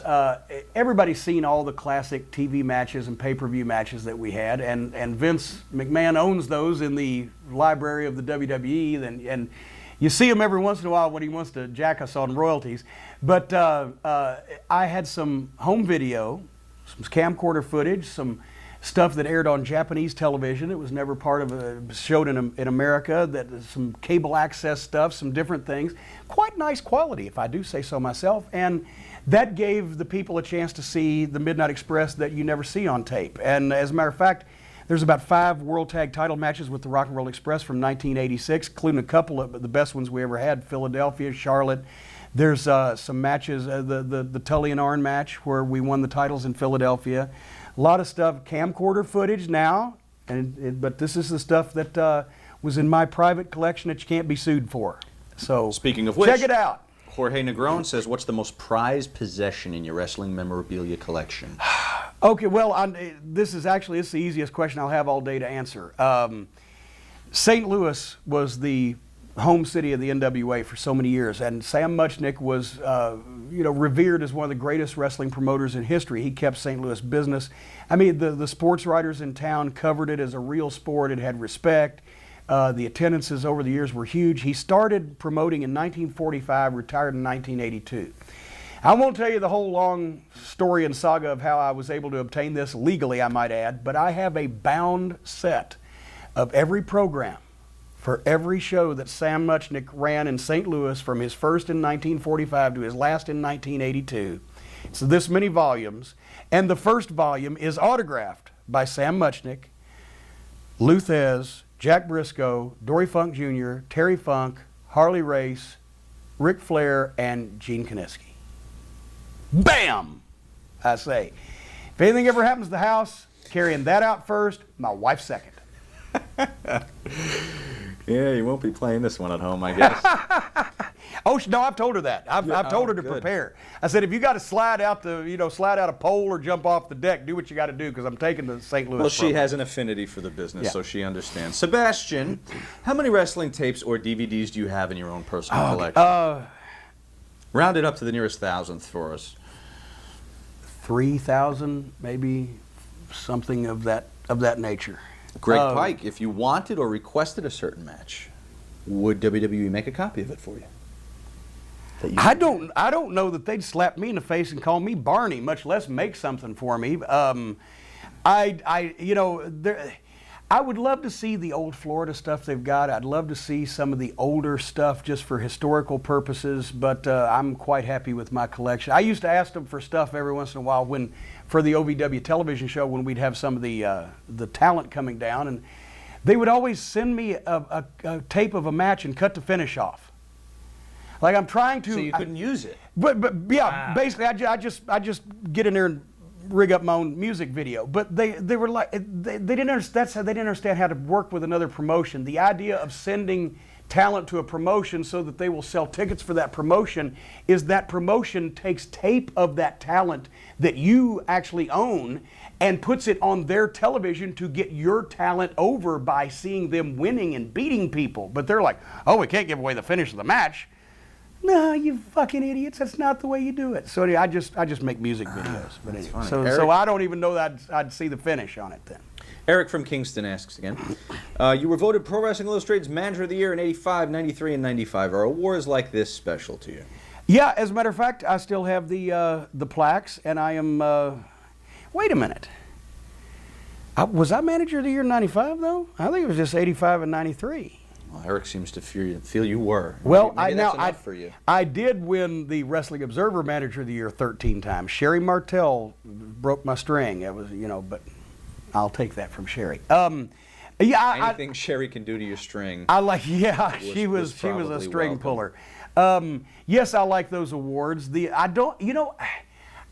everybody's seen all the classic TV matches and pay-per-view matches that we had, and Vince McMahon owns those in the library of the WWE, and you see him every once in a while when he wants to jack us on royalties. But I had some home video, some camcorder footage, some stuff that aired on Japanese television. It was never part of showed in America. That some cable access stuff, some different things. Quite nice quality, if I do say so myself. And that gave the people a chance to see the Midnight Express that you never see on tape. And as a matter of fact, there's about 5 World Tag Title matches with the Rock and Roll Express from 1986, including a couple of the best ones we ever had: Philadelphia, Charlotte. There's some matches, the Tully and Arn match where we won the titles in Philadelphia. A lot of stuff, camcorder footage now, but this is the stuff that was in my private collection that you can't be sued for. So speaking of which, check it out. Jorge Negron says, what's the most prized possession in your wrestling memorabilia collection? Okay, well, this is the easiest question I'll have all day to answer. St. Louis was the home city of the NWA for so many years, and Sam Muchnick was revered as one of the greatest wrestling promoters in history. He kept St. Louis business. I mean, the sports writers in town covered it as a real sport. It had respect. The attendances over the years were huge. He started promoting in 1945, retired in 1982. I won't tell you the whole long story and saga of how I was able to obtain this legally, I might add, but I have a bound set of every program for every show that Sam Muchnick ran in St. Louis, from his first in 1945 to his last in 1982. So this many volumes, and the first volume is autographed by Sam Muchnick, Lou Thez, Jack Briscoe, Dory Funk Jr., Terry Funk, Harley Race, Ric Flair, and Gene Kiniski. Bam! I say. If anything ever happens to the house, carrying that out first, my wife second. Yeah, you won't be playing this one at home, I guess. Oh no, I've told her that. I've told her to prepare. I said, if you got to slide out a pole or jump off the deck, do what you got to do because I'm taking the St. Louis. Well, she program. has an affinity for the business, Yeah. so she understands. Sebastian, how many wrestling tapes or DVDs do you have in your own personal collection? Round it up to the nearest thousandth for us. 3,000, maybe something of that nature. Greg Pike, if you wanted or requested a certain match, would WWE make a copy of it for you? I don't know that they'd slap me in the face and call me Barney, much less make something for me. I would love to see the old Florida stuff they've got. I'd love to see some of the older stuff just for historical purposes, but I'm quite happy with my collection. I used to ask them for stuff every once in a while for the OVW television show when we'd have some of the talent coming down, and they would always send me a tape of a match and cut the finish off. Like I'm trying to. So you couldn't use it. But yeah, basically I just get in there and rig up my own music video. But they were like they didn't understand. They didn't understand how to work with another promotion. The idea of sending talent to a promotion so that they will sell tickets for that promotion is that promotion takes tape of that talent that you actually own and puts it on their television to get your talent over by seeing them winning and beating people. But they're like, oh, we can't give away the finish of the match. No, you fucking idiots! That's not the way you do it. So anyway, I just make music videos. But anyway, so I don't even know that I'd see the finish on it then. Eric from Kingston asks again, you were voted Pro Wrestling Illustrated's Manager of the Year in 85, 93, and 95. Are awards like this special to you? Yeah, as a matter of fact, I still have the plaques, and I am. Wait a minute. Was I Manager of the Year in 95 though? I think it was just 85 and 93. Well, Eric seems to feel you were. Well, Maybe that's enough for you. I did win the Wrestling Observer Manager of the Year 13 times. Sherry Martell broke my string. It was, but I'll take that from Sherry. Anything Sherry can do to your string. She was a string puller. Yes, I like those awards.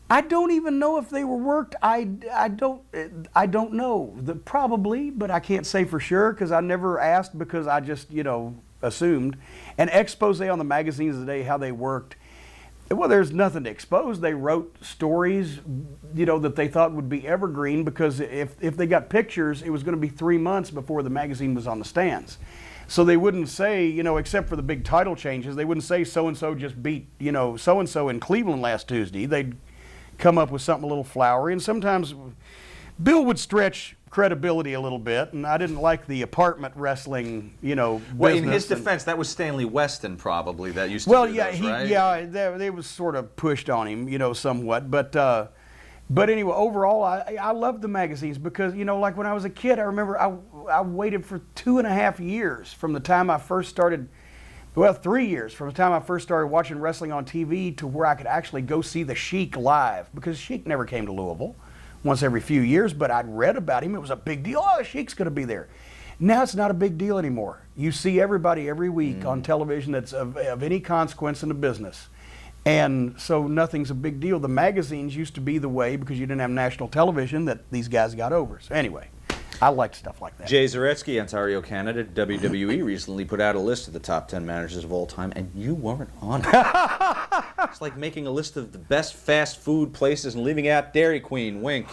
I don't even know if they were worked. I don't know. Probably, but I can't say for sure because I never asked because I just, assumed. An expose on the magazines today, how they worked. Well, there's nothing to expose. They wrote stories, that they thought would be evergreen because if they got pictures, it was going to be 3 months before the magazine was on the stands. So they wouldn't say, except for the big title changes, they wouldn't say so-and-so just beat, so-and-so in Cleveland last Tuesday. They'd come up with something a little flowery, and sometimes Bill would stretch credibility a little bit, and I didn't like the apartment wrestling, Well, in his defense, that was Stanley Weston probably that used to do those, right? They was sort of pushed on him, somewhat, but anyway, overall, I love the magazines because, like when I was a kid, I remember I waited for 2.5 years from the time I first started. Well, 3 years from the time I first started watching wrestling on TV to where I could actually go see the Sheik live because Sheik never came to Louisville once every few years, but I'd read about him. It was a big deal. Oh, the Sheik's going to be there. Now it's not a big deal anymore. You see everybody every week on television that's of any consequence in the business. And so nothing's a big deal. The magazines used to be the way because you didn't have national television that these guys got over. So anyway. I like stuff like that. Jay Zaretsky, Ontario, Canada. WWE recently put out a list of the top 10 managers of all time, and you weren't on it. It's like making a list of the best fast food places and leaving out Dairy Queen. Wink.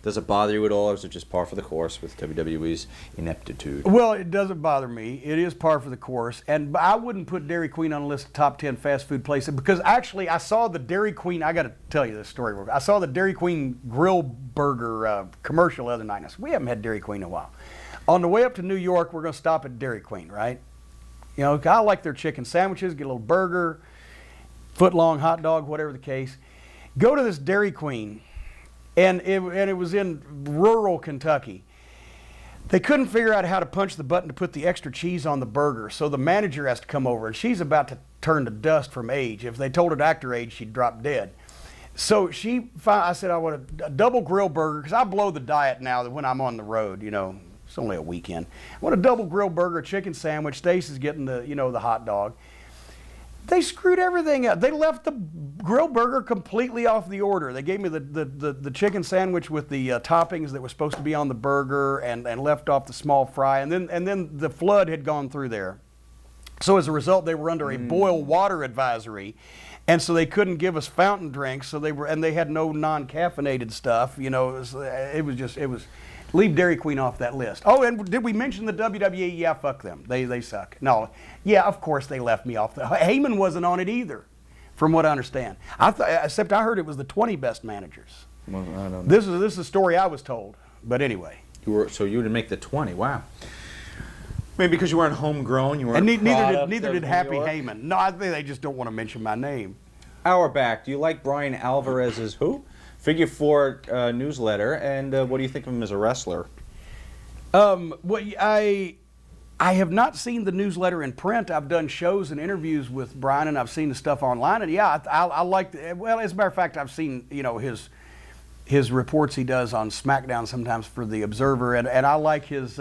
Does it bother you at all, or is it just par for the course with WWE's ineptitude? Well, it doesn't bother me. It is par for the course. And I wouldn't put Dairy Queen on a list of top 10 fast food places because actually I saw the Dairy Queen, I got to tell you this story. I saw the Dairy Queen grill burger commercial the other night. And I said, we haven't had Dairy Queen in a while. On the way up to New York, we're going to stop at Dairy Queen, right? I like their chicken sandwiches, get a little burger, foot-long hot dog, whatever the case. Go to this Dairy Queen. And it was in rural Kentucky. They couldn't figure out how to punch the button to put the extra cheese on the burger, so the manager has to come over, and she's about to turn to dust from age. If they told her to act her age, she'd drop dead. So I said, I want a double grill burger, because I blow the diet now that when I'm on the road, it's only a weekend. I want a double grill burger, chicken sandwich. Stacy's getting the hot dog. They screwed everything up. They left the grilled burger completely off the order. They gave me the chicken sandwich with the toppings that were supposed to be on the burger, and left off the small fry. And then the flood had gone through there. So as a result, they were under a boil water advisory, and so they couldn't give us fountain drinks. So they had no non-caffeinated stuff. You know, it was. Leave Dairy Queen off that list. Oh, and did we mention the WWE? Yeah, fuck them. They suck. No, yeah, of course they left me off. Heyman wasn't on it either, from what I understand. Except I heard it was the 20 best managers. Well, I don't know. This is a story I was told. But anyway. So you didn't make the 20. Wow. Maybe because you weren't homegrown. You weren't. And neither did Happy Heyman. No, I think they just don't want to mention my name. Hour back. Do you like Brian Alvarez's who? Figure 4 newsletter, and what do you think of him as a wrestler? Well, I have not seen the newsletter in print. I've done shows and interviews with Brian, and I've seen the stuff online. And yeah, I like. Well, as a matter of fact, I've seen his reports he does on SmackDown sometimes for the Observer, and I like his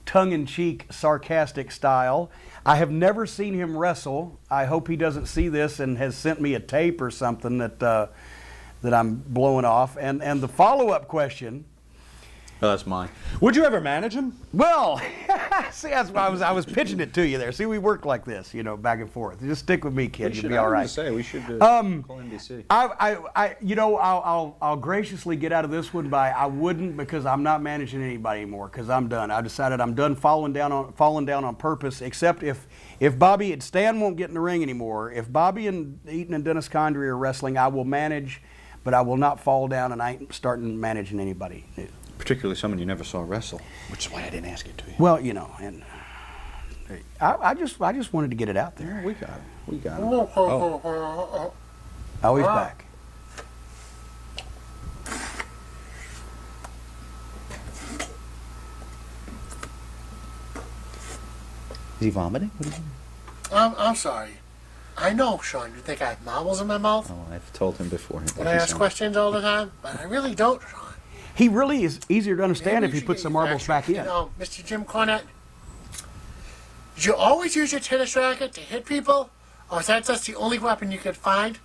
tongue-in-cheek, sarcastic style. I have never seen him wrestle. I hope he doesn't see this and has sent me a tape or something that I'm blowing off. And the follow-up question. Oh, that's mine. Would you ever manage him? Well, see, that's why I was pitching it to you there. See, we work like this, back and forth. Just stick with me, kid. You'll be all right. We should call NBC. I'll graciously get out of this one by I wouldn't, because I'm not managing anybody anymore, because I'm done. I decided I'm done falling down on purpose. Except if Stan won't get in the ring anymore. If Bobby and Eaton and Dennis Condrey are wrestling, I will manage, but I will not fall down, and I ain't starting managing anybody new. Particularly someone you never saw wrestle, which is why I didn't ask it to you. Well, and I just wanted to get it out there. We got it. We got it. Oh, he's back. Is he vomiting? What is he? I'm sorry. I know, Sean, you think I have marbles in my mouth? Oh, I've told him before. And I ask questions all the time, but I really don't, Sean. He really is easier to understand if he puts the marbles back in. Mr. Jim Cornette, did you always use your tennis racket to hit people? Or is that just the only weapon you could find?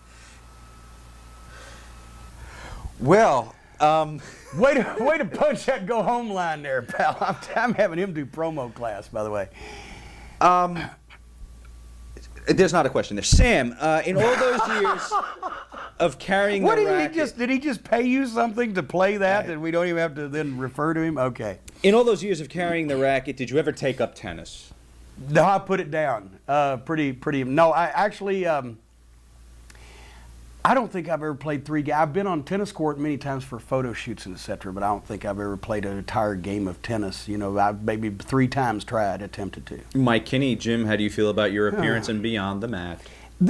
Well, way to punch that go home line there, pal. I'm having him do promo class, by the way. There's not a question there. Sam, in all those years of carrying the racket... Did he just pay you something to play that, and we don't even have to then refer to him? Okay. In all those years of carrying the racket, did you ever take up tennis? No, I put it down. Pretty. No, I actually... I don't think I've ever played 3 games. I've been on tennis court many times for photo shoots and etc., but I don't think I've ever played an entire game of tennis. I've maybe 3 times attempted to. Mike Kinney, Jim, how do you feel about your appearance and beyond the mat?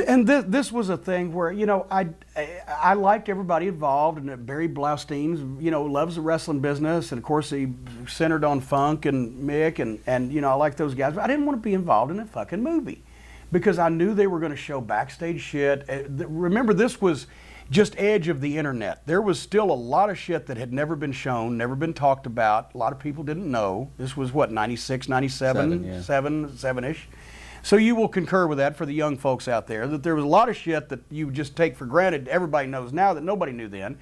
And this was a thing where, I liked everybody involved, and Barry Blaustein, loves the wrestling business, and of course he centered on Funk and Mick, and I like those guys, but I didn't want to be involved in a fucking movie, because I knew they were going to show backstage shit. Remember, this was just edge of the internet. There was still a lot of shit that had never been shown, never been talked about. A lot of people didn't know. This was what, 96, 97, 7-ish. So you will concur with that for the young folks out there, that there was a lot of shit that you just take for granted everybody knows now that nobody knew then.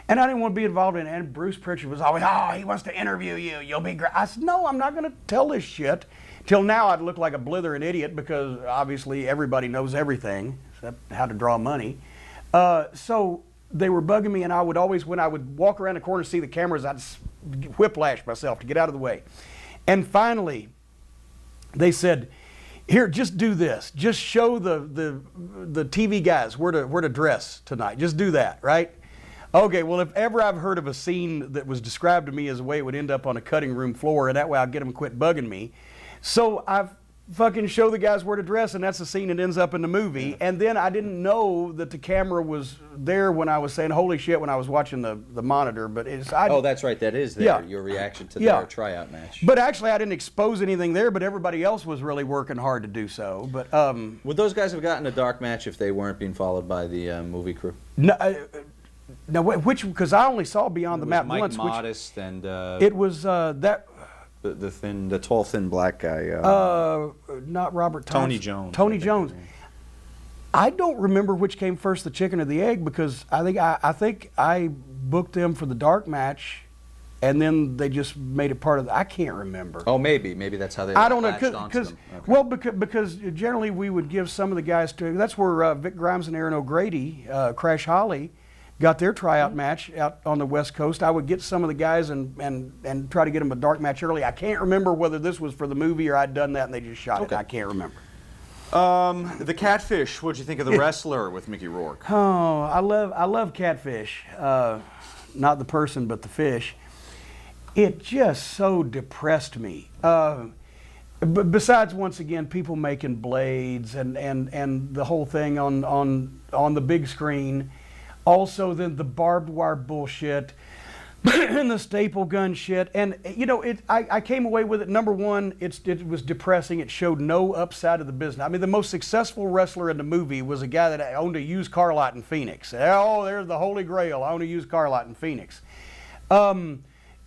And I didn't want to be involved in it. And Bruce Pritchard was always, he wants to interview you. You'll be great. I said, no, I'm not going to tell this shit. Till now, I'd look like a blithering idiot, because obviously everybody knows everything except how to draw money. So they were bugging me, and I would always, when I would walk around the corner to see the cameras, I'd whiplash myself to get out of the way. And finally, they said, here, just do this. Just show the TV guys where to dress tonight. Just do that, right? Okay, well, if ever I've heard of a scene that was described to me as a way it would end up on a cutting room floor, and that way I'll get them to quit bugging me. So I've fucking show the guys where to dress, and that's the scene that ends up in the movie. Yeah. And then I didn't know that the camera was there when I was saying holy shit when I was watching the monitor. But that's right, that is there, your reaction to their tryout match. But actually I didn't expose anything there, but everybody else was really working hard to do so. But would those guys have gotten a dark match if they weren't being followed by the movie crew? No, because I only saw Beyond the Mat once. Mike Modest and it was that. The tall, thin black guy. Not Robert Thompson. Tony Jones. Tony Jones. I don't remember which came first, the chicken or the egg, because I think I booked them for the dark match, and then they just made it part of I can't remember. Oh, maybe that's how they. I don't know, latched onto because them. Okay. well, because generally we would give some of the guys to. That's where Vic Grimes and Aaron O'Grady, Crash Holly, got their tryout match out on the West Coast. I would get some of the guys and try to get them a dark match early. I can't remember whether this was for the movie or I'd done that and they just shot it. I can't remember. The Catfish. What'd you think of the Wrestler with Mickey Rourke? Oh, I love Catfish. Not the person, but the fish. It just so depressed me. But besides, once again, people making blades and the whole thing on the big screen. Also, then the barbed wire bullshit and the staple gun shit. And, you know, I came away with it. Number one, it was depressing. It showed no upside of the business. I mean, the most successful wrestler in the movie was a guy that owned a used car lot in Phoenix. Oh, there's the Holy Grail. I own a used car lot in Phoenix.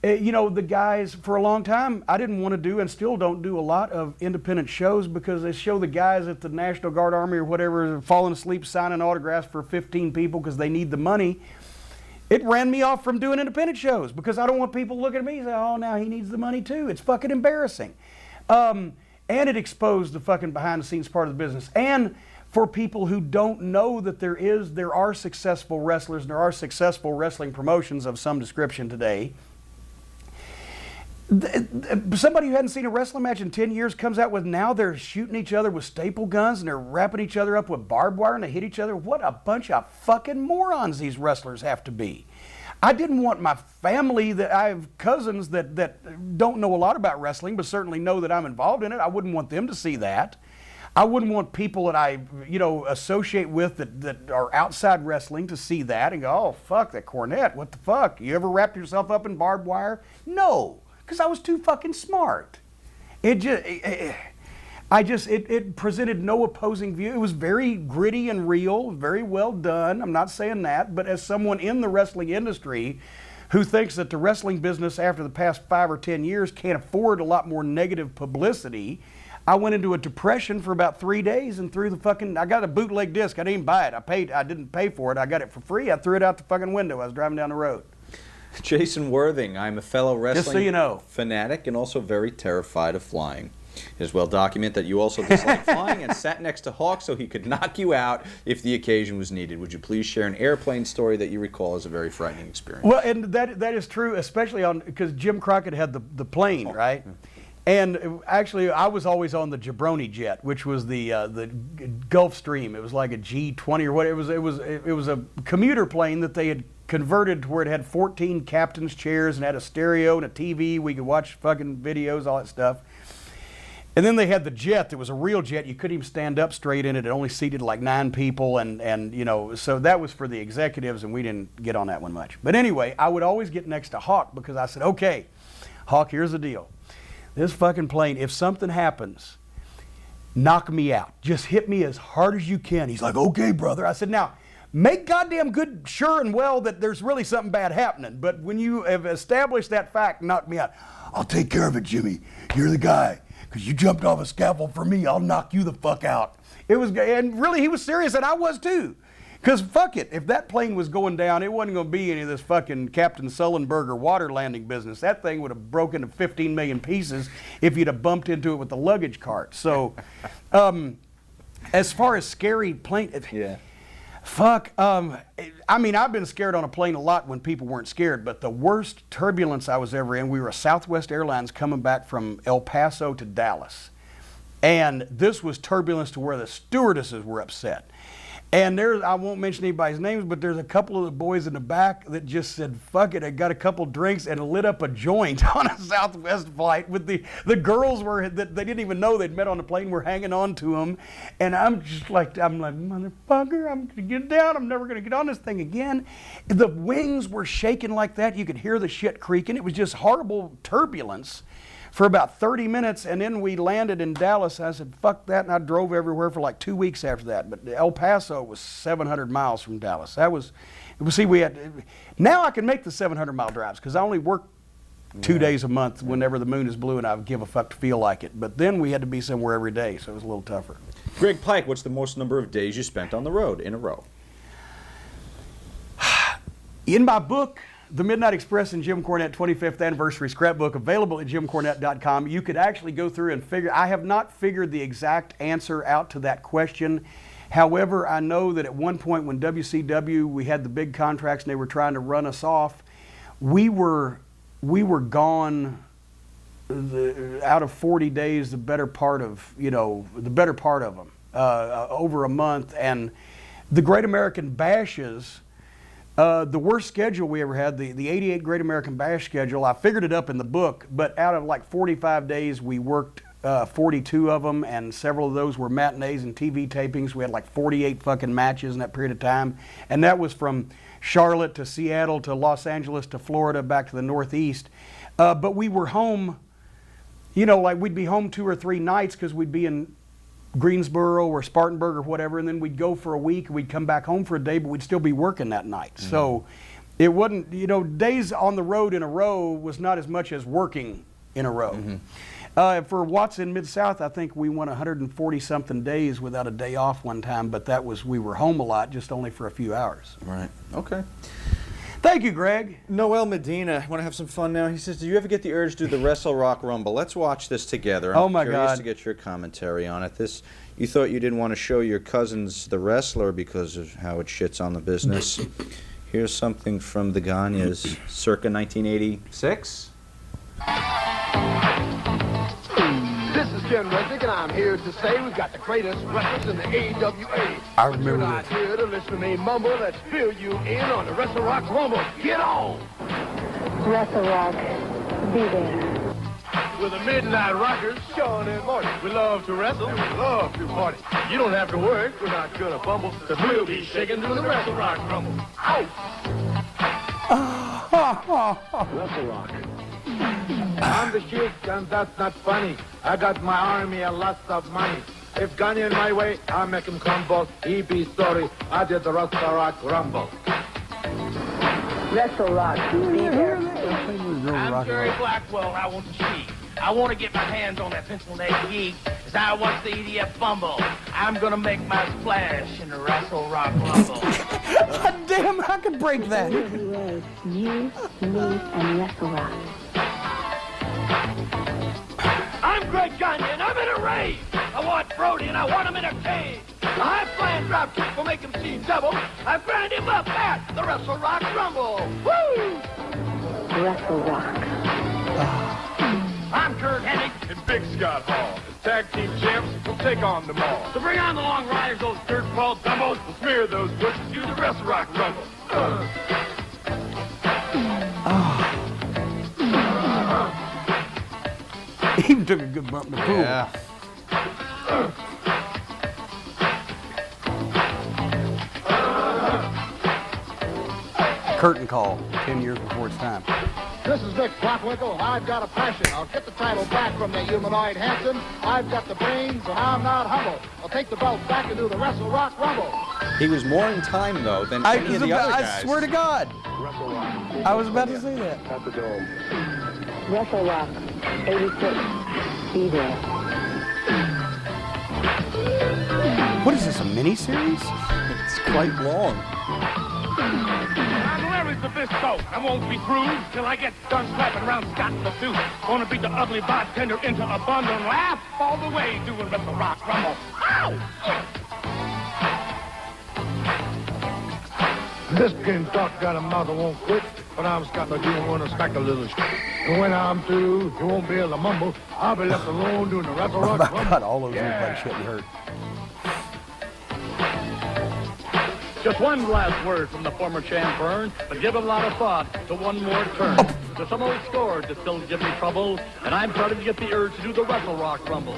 You know, the guys, for a long time, I didn't want to do and still don't do a lot of independent shows because they show the guys at the National Guard Army or whatever falling asleep signing autographs for 15 people because they need the money. It ran me off from doing independent shows because I don't want people looking at me and say, oh, now he needs the money too. It's fucking embarrassing. And it exposed the fucking behind the scenes part of the business. And for people who don't know that there are successful wrestlers and there are successful wrestling promotions of some description today. Somebody who hadn't seen a wrestling match in 10 years comes out with now they're shooting each other with staple guns and they're wrapping each other up with barbed wire and they hit each other. What a bunch of fucking morons these wrestlers have to be. I didn't want my family, that I have cousins that don't know a lot about wrestling but certainly know that I'm involved in it. I wouldn't want them to see that. I wouldn't want people that I, you know, associate with that are outside wrestling to see that and go, oh, fuck, that Cornette, what the fuck? You ever wrapped yourself up in barbed wire? No. Because I was too fucking smart. It presented no opposing view. It was very gritty and real, very well done. I'm not saying that, but as someone in the wrestling industry who thinks that the wrestling business after the past 5 or 10 years can't afford a lot more negative publicity, I went into a depression for about 3 days and threw the fucking, I got a bootleg disc. I didn't even buy it. I didn't pay for it. I got it for free. I threw it out the fucking window. I was driving down the road. Jason Worthing, I'm a fellow wrestling Just so you know. fanatic and also very terrified of flying. It is well documented that you also dislike flying and sat next to Hawk so he could knock you out if the occasion was needed. Would you please share an airplane story that you recall as a very frightening experience? Well, and that is true, especially because Jim Crockett had the plane, right? And actually, I was always on the Jabroni jet, which was the Gulfstream. It was like a G20 or what. It was a commuter plane that they had converted to where it had 14 captain's chairs and had a stereo and a TV. We could watch fucking videos, all that stuff. And then they had the jet that was a real jet. You couldn't even stand up straight in it. It only seated like 9 people, and you know, so that was for the executives, and we didn't get on that one much. But anyway, I would always get next to Hawk because I said, okay, Hawk, here's the deal. This fucking plane, if something happens, knock me out. Just hit me as hard as you can. He's like, okay, brother. I said, now, make goddamn good, sure and well that there's really something bad happening. But when you have established that fact, knock me out. I'll take care of it, Jimmy. You're the guy. Because you jumped off a scaffold for me, I'll knock you the fuck out. It was, and really, he was serious, and I was too. Because fuck it, if that plane was going down, it wasn't going to be any of this fucking Captain Sullenberger water landing business. That thing would have broken into 15 million pieces if you'd have bumped into it with the luggage cart. So, as far as scary plane, yeah. Fuck, I mean, I've been scared on a plane a lot when people weren't scared, but the worst turbulence I was ever in, we were a Southwest Airlines coming back from El Paso to Dallas. And this was turbulence to where the stewardesses were upset. And I won't mention anybody's names, but there's a couple of the boys in the back that just said, fuck it, I got a couple drinks and lit up a joint on a Southwest flight with the girls that they didn't even know they'd met on the plane were hanging on to them. And I'm like, motherfucker, I'm gonna get down, I'm never gonna get on this thing again. The wings were shaking like that, you could hear the shit creaking. It was just horrible turbulence for about 30 minutes, and then we landed in Dallas. I said, fuck that, and I drove everywhere for like 2 weeks after that. But El Paso was 700 miles from Dallas. That was, see, now I can make the 700-mile drives because I only work 2 days a month whenever the moon is blue and I give a fuck to feel like it. But then we had to be somewhere every day, so it was a little tougher. Greg Pike, what's the most number of days you spent on the road in a row? In my book, The Midnight Express and Jim Cornette 25th Anniversary Scrapbook, available at jimcornette.com, you could actually go through and figure. I have not figured the exact answer out to that question. However, I know that at one point when WCW, we had the big contracts and they were trying to run us off, we were gone out of 40 days, the better part of them, over a month. And the Great American Bashes, the worst schedule we ever had, the 88 Great American Bash schedule, I figured it up in the book, but out of like 45 days, we worked 42 of them, and several of those were matinees and TV tapings. We had like 48 fucking matches in that period of time, and that was from Charlotte to Seattle to Los Angeles to Florida back to the Northeast. But we were home, like we'd be home 2 or 3 nights because we'd be in Greensboro or Spartanburg or whatever, and then we'd go for a week, and we'd come back home for a day, but we'd still be working that night. Mm-hmm. So it wasn't, days on the road in a row was not as much as working in a row. Mm-hmm. For Watson Mid-South, I think we went 140-something days without a day off one time, but that was, we were home a lot, just only for a few hours. Right. Okay. Thank you, Greg. Noel Medina, want to have some fun now? He says, do you ever get the urge to do the WrestleRock Rumble? Let's watch this together. Oh, my God. I'm curious to get your commentary on it. You thought you didn't want to show your cousins the wrestler because of how it shits on the business. Here's something from the Gagnes, circa 1986. This is Ken Resnick, and I'm here to say we've got the greatest wrestlers in the AWA. I remember You're not here to listen to me mumble. Let's fill you in on the WrestleRock Rumble. Get on! WrestleRock, be there. We're the Midnight Rockers, Sean and Marty. We love to wrestle, we love to party. You don't have to worry, we're not gonna fumble, because we'll be shaking through the WrestleRock Rumble. Out! WrestleRock. I'm the Sheik, and that's not funny. I got my army and lots of money. If Gunny in my way, I make him crumble. He be sorry, I did the WrestleRock Rumble. WrestleRock, be there. I'm Jerry Blackwell, I want to see. I want to get my hands on that Pennsylvania geek as I watch the EDF fumble. I'm going to make my splash in the WrestleRock Rumble. Damn, I could break that. You, me, and WrestleRock. I'm Greg Gagne, and I'm in a rage. I want Brody, and I want him in a cage. A high-flying drop kick will make him see double. I grind him up at the WrestleRock Rumble. Woo! WrestleRock. I'm Kurt Hennig and Big Scott Hall. As tag team champs, we'll take on them all. So bring on the long riders, those dirt-ball dumbos. We'll smear those bushes through the WrestleRock Rumble. He even took a good bump in the pool. Yeah. Curtain call, 10 years before its time. This is Nick Bockwinkel. I've got a passion. I'll get the title back from the humanoid Hanson. I've got the brains, and I'm not humble. I'll take the belt back and do the WrestleRock Rumble. He was more in time, though, than any of the other guys. I swear to God. WrestleRock. I was about to say that. At the Dome. WrestleRock, 86, be there. What is this, a mini-series? It's quite long. I'm Larry Zabisco. I won't be through till I get done slapping around Scott in the suit. Gonna beat the ugly bartender into a bundle and laugh all the way doing WrestleRock Rumble. Ow! This Kentuck got a mouth that won't quit, but I'm Scott and I do want to smack a little shit. And when I'm through, you won't be able to mumble. I'll be left alone doing the WrestleRock Oh my Rumble. God, all those look like shit and hurt. Just one last word from the former champ Vern, but give a lot of thought to one more turn. There's some old scores that still give me trouble, and I'm starting to get the urge to do the WrestleRock Rumble.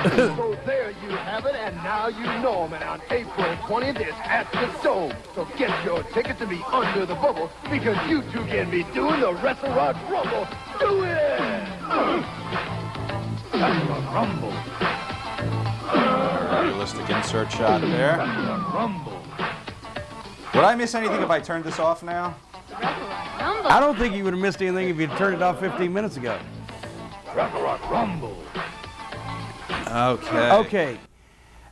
So there you have it, and now you know him. And on April 20th, it's at the Dome. So get your ticket to be under the bubble, because you two can be doing the WrestleRock Rumble. Do it! WrestleRock Rumble. Realistic insert shot there. Rumble. Would I miss anything if I turned this off now? I don't think you would have missed anything if you'd turned it off 15 minutes ago. WrestleRock Rumble. Okay. Okay.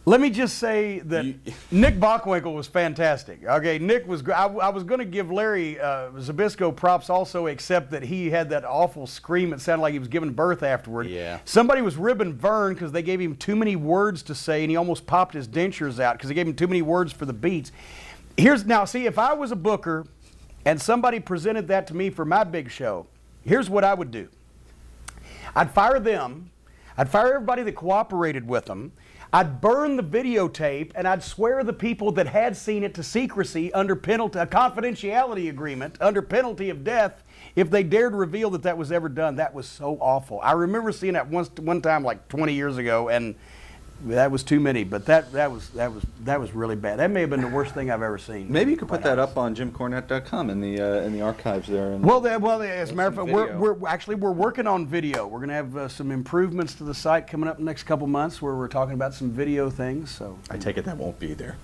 Let me just say that Nick Bockwinkel was fantastic. Okay, Nick was. I was going to give Larry Zbyszko props also, except that he had that awful scream. It sounded like he was giving birth afterward. Yeah. Somebody was ribbing Vern because they gave him too many words to say, and he almost popped his dentures out because they gave him too many words for the beats. See, if I was a booker and somebody presented that to me for my big show, here's what I would do. I'd fire them. I'd fire everybody that cooperated with them. I'd burn the videotape, and I'd swear the people that had seen it to secrecy under penalty, a confidentiality agreement, under penalty of death, if they dared reveal that that was ever done. That was so awful. I remember seeing that one time like 20 years ago, and that was too many. But that was really bad. That may have been the worst thing I've ever seen. Maybe you could put that up on JimCornette.com in the archives there. As a matter of fact, we're working on video. We're going to have some improvements to the site coming up in the next couple months, where we're talking about some video things. So I take it that won't be there.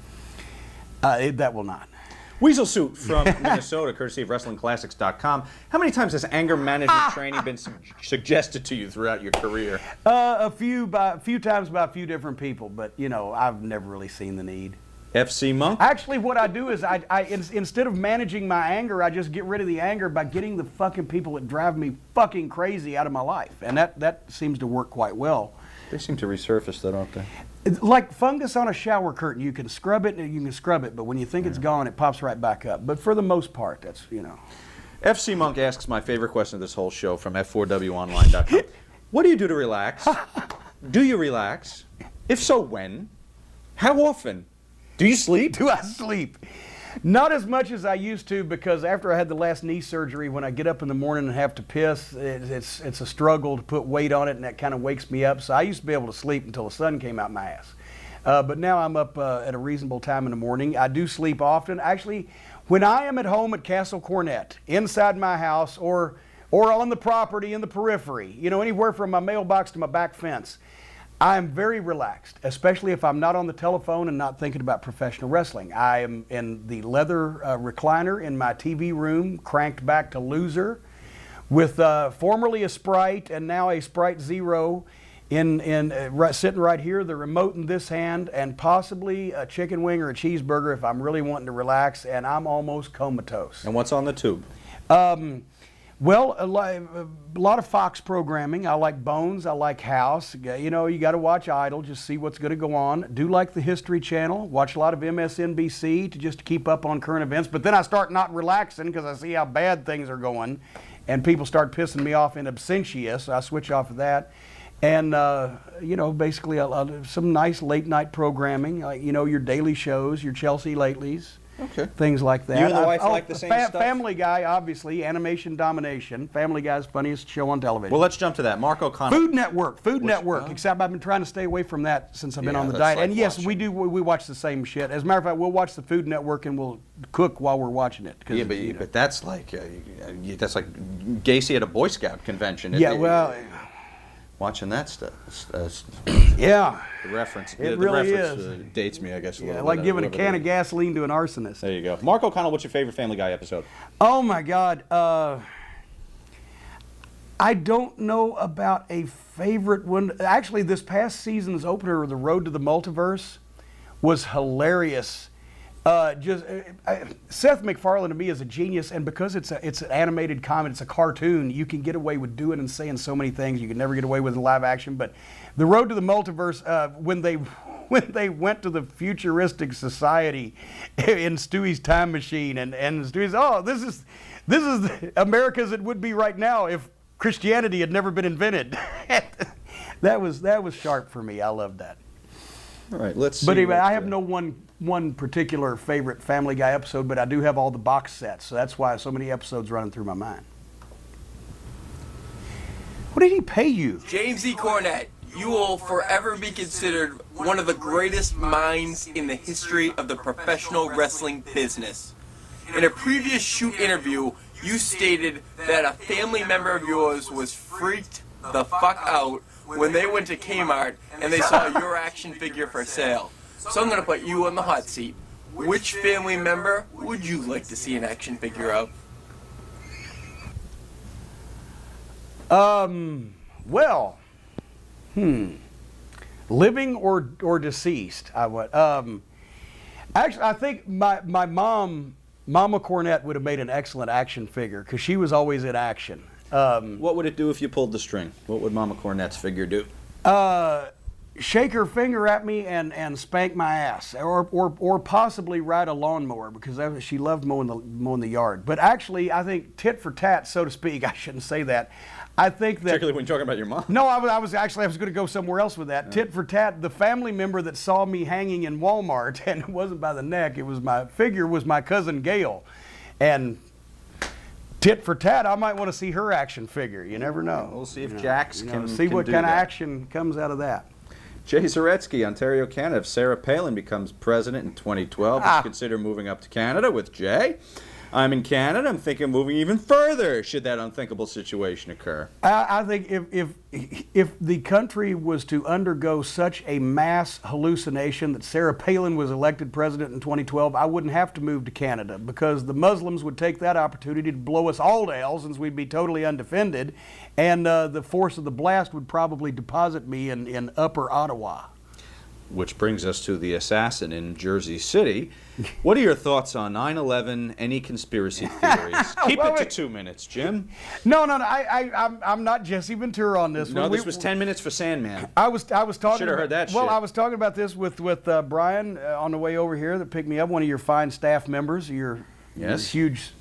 That will not. Weasel Suit from Minnesota, courtesy of WrestlingClassics.com. How many times has anger management training been suggested to you throughout your career? A few times by a few different people, but I've never really seen the need. FC Monk? Actually, what I do is I instead of managing my anger, I just get rid of the anger by getting the fucking people that drive me fucking crazy out of my life, and that seems to work quite well. They seem to resurface, though, don't they? It's like fungus on a shower curtain. You can scrub it and you can scrub it, but when you think it's gone, it pops right back up. But for the most part, that's, FC Monk asks my favorite question of this whole show from F4WOnline.com. What do you do to relax? Do you relax? If so, when? How often? Do you sleep? Do I sleep? Not as much as I used to, because after I had the last knee surgery, when I get up in the morning and have to piss, it's a struggle to put weight on it, and that kind of wakes me up. So I used to be able to sleep until the sun came out my ass. But now I'm up at a reasonable time in the morning. I do sleep often. Actually, when I am at home at Castle Cornette, inside my house, or on the property in the periphery, anywhere from my mailbox to my back fence, I am very relaxed, especially if I'm not on the telephone and not thinking about professional wrestling. I am in the leather recliner in my TV room, cranked back to loser, with formerly a Sprite and now a Sprite Zero sitting right here, the remote in this hand, and possibly a chicken wing or a cheeseburger if I'm really wanting to relax, and I'm almost comatose. And what's on the tube? Well, a lot of Fox programming. I like Bones. I like House. You got to watch Idol, just see what's going to go on. Do like the History Channel. Watch a lot of MSNBC to keep up on current events. But then I start not relaxing because I see how bad things are going, and people start pissing me off in absentia. So I switch off of that, and basically some nice late night programming. Like your daily shows, your Chelsea Latelys. Okay. Things like that. You and the wife like the same stuff? Family Guy, obviously. Animation Domination. Family Guy's funniest show on television. Well, let's jump to that. Mark O'Connor. Food Network. Except I've been trying to stay away from that since I've been on the diet. Like and yes, watching. we watch the same shit. As a matter of fact, we'll watch the Food Network and we'll cook while we're watching it. Yeah, but that's like Gacy at a Boy Scout convention. Watching that stuff. Yeah. The reference. It the really reference, is. Dates me, I guess, a little bit. Like giving a can of gasoline to an arsonist. There you go. Mark O'Connell, what's your favorite Family Guy episode? Oh, my God. I don't know about a favorite one. Actually, this past season's opener, The Road to the Multiverse, was hilarious. Seth MacFarlane to me is a genius, and because it's an animated comedy, it's a cartoon, you can get away with doing and saying so many things you can never get away with in live action. But The Road to the Multiverse, when they went to the futuristic society in Stewie's time machine, and Stewie's, this is America as it would be right now if Christianity had never been invented. that was sharp for me. I loved that. All right, let's see. But anyway, I have no one particular favorite Family Guy episode, but I do have all the box sets, so that's why so many episodes running through my mind. What did he pay you? James E. Cornette, you will forever be considered one of the greatest minds in the history of the professional wrestling business. In a previous shoot interview, you stated that a family member of yours was freaked the fuck out when they went to Kmart and they saw your action figure for sale. So I'm going to put you on the hot seat. Which family member would you like to see an action figure of? Living or deceased? I would. Actually, I think my mom, Mama Cornette, would have made an excellent action figure because she was always in action. What would it do if you pulled the string? What would Mama Cornette's figure do? Shake her finger at me and spank my ass, or possibly ride a lawnmower because she loved mowing the yard. But actually, I think tit for tat, so to speak. I shouldn't say that. I think that, particularly when you're talking about your mom. No, I was going to go somewhere else with that. Tit for tat. The family member that saw me hanging in Walmart, and it wasn't by the neck. It was my cousin Gail, and tit for tat. I might want to see her action figure. You never know. We'll see if Jax can see what do kind of that. action comes out of that. Jay Zaretsky, Ontario, Canada. If Sarah Palin becomes president in 2012, would you consider moving up to Canada with Jay? I'm in Canada. I'm thinking of moving even further should that unthinkable situation occur. I think if the country was to undergo such a mass hallucination that Sarah Palin was elected president in 2012, I wouldn't have to move to Canada because the Muslims would take that opportunity to blow us all to hell since we'd be totally undefended, and the force of the blast would probably deposit me in Upper Ottawa. Which brings us to the assassin in Jersey City. What are your thoughts on 9/11? Any conspiracy theories? Keep it to 2 minutes, Jim. No. I'm not Jesse Ventura on this one. No, this was 10 minutes for Sandman. I was talking. Should have heard that. Well, shit. I was talking about this with Brian on the way over here that picked me up. One of your fine staff members, your huge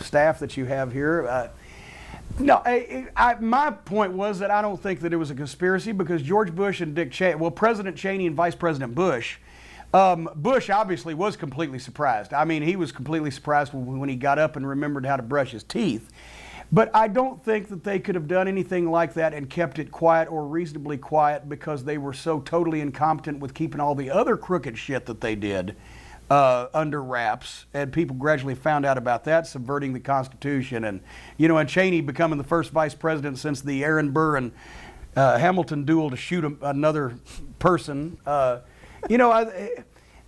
staff that you have here. No, my point was that I don't think that it was a conspiracy because George Bush and Dick Cheney, well, President Cheney and Vice President Bush, Bush obviously was completely surprised. I mean, he was completely surprised when he got up and remembered how to brush his teeth. But I don't think that they could have done anything like that and kept it quiet or reasonably quiet because they were so totally incompetent with keeping all the other crooked shit that they did under wraps, and people gradually found out about that, subverting the Constitution, and and Cheney becoming the first vice president since the Aaron Burr and Hamilton duel to shoot another person. I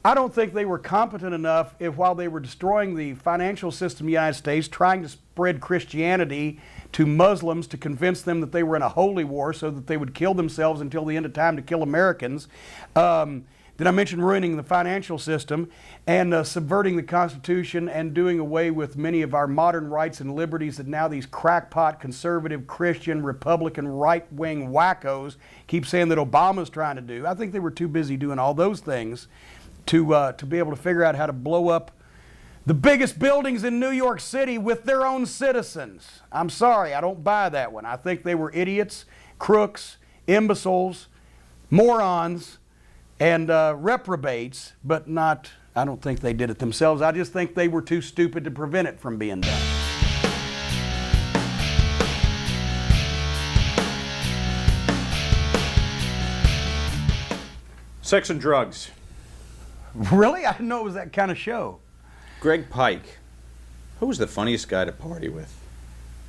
don't think they were competent enough while they were destroying the financial system of the United States, trying to spread Christianity to Muslims to convince them that they were in a holy war so that they would kill themselves until the end of time to kill Americans. Did I mention ruining the financial system and subverting the Constitution and doing away with many of our modern rights and liberties that now these crackpot, conservative, Christian, Republican, right-wing wackos keep saying that Obama's trying to do? I think they were too busy doing all those things to be able to figure out how to blow up the biggest buildings in New York City with their own citizens. I'm sorry, I don't buy that one. I think they were idiots, crooks, imbeciles, morons, and reprobates, but not, I don't think they did it themselves. I just think they were too stupid to prevent it from being done. Sex and drugs. Really? I didn't know it was that kind of show. Greg Pike. Who was the funniest guy to party with?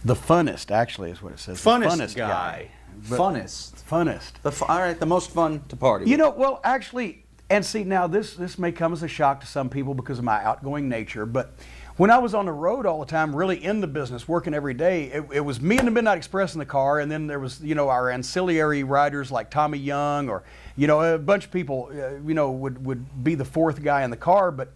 The funnest, actually, is what it says. Funnest guy. Funnest. All right, the most fun to party with. Well, actually, and see, now this may come as a shock to some people because of my outgoing nature, but when I was on the road all the time, really in the business, working every day, it was me and the Midnight Express in the car, and then there was, our ancillary riders like Tommy Young or, a bunch of people, would be the fourth guy in the car, but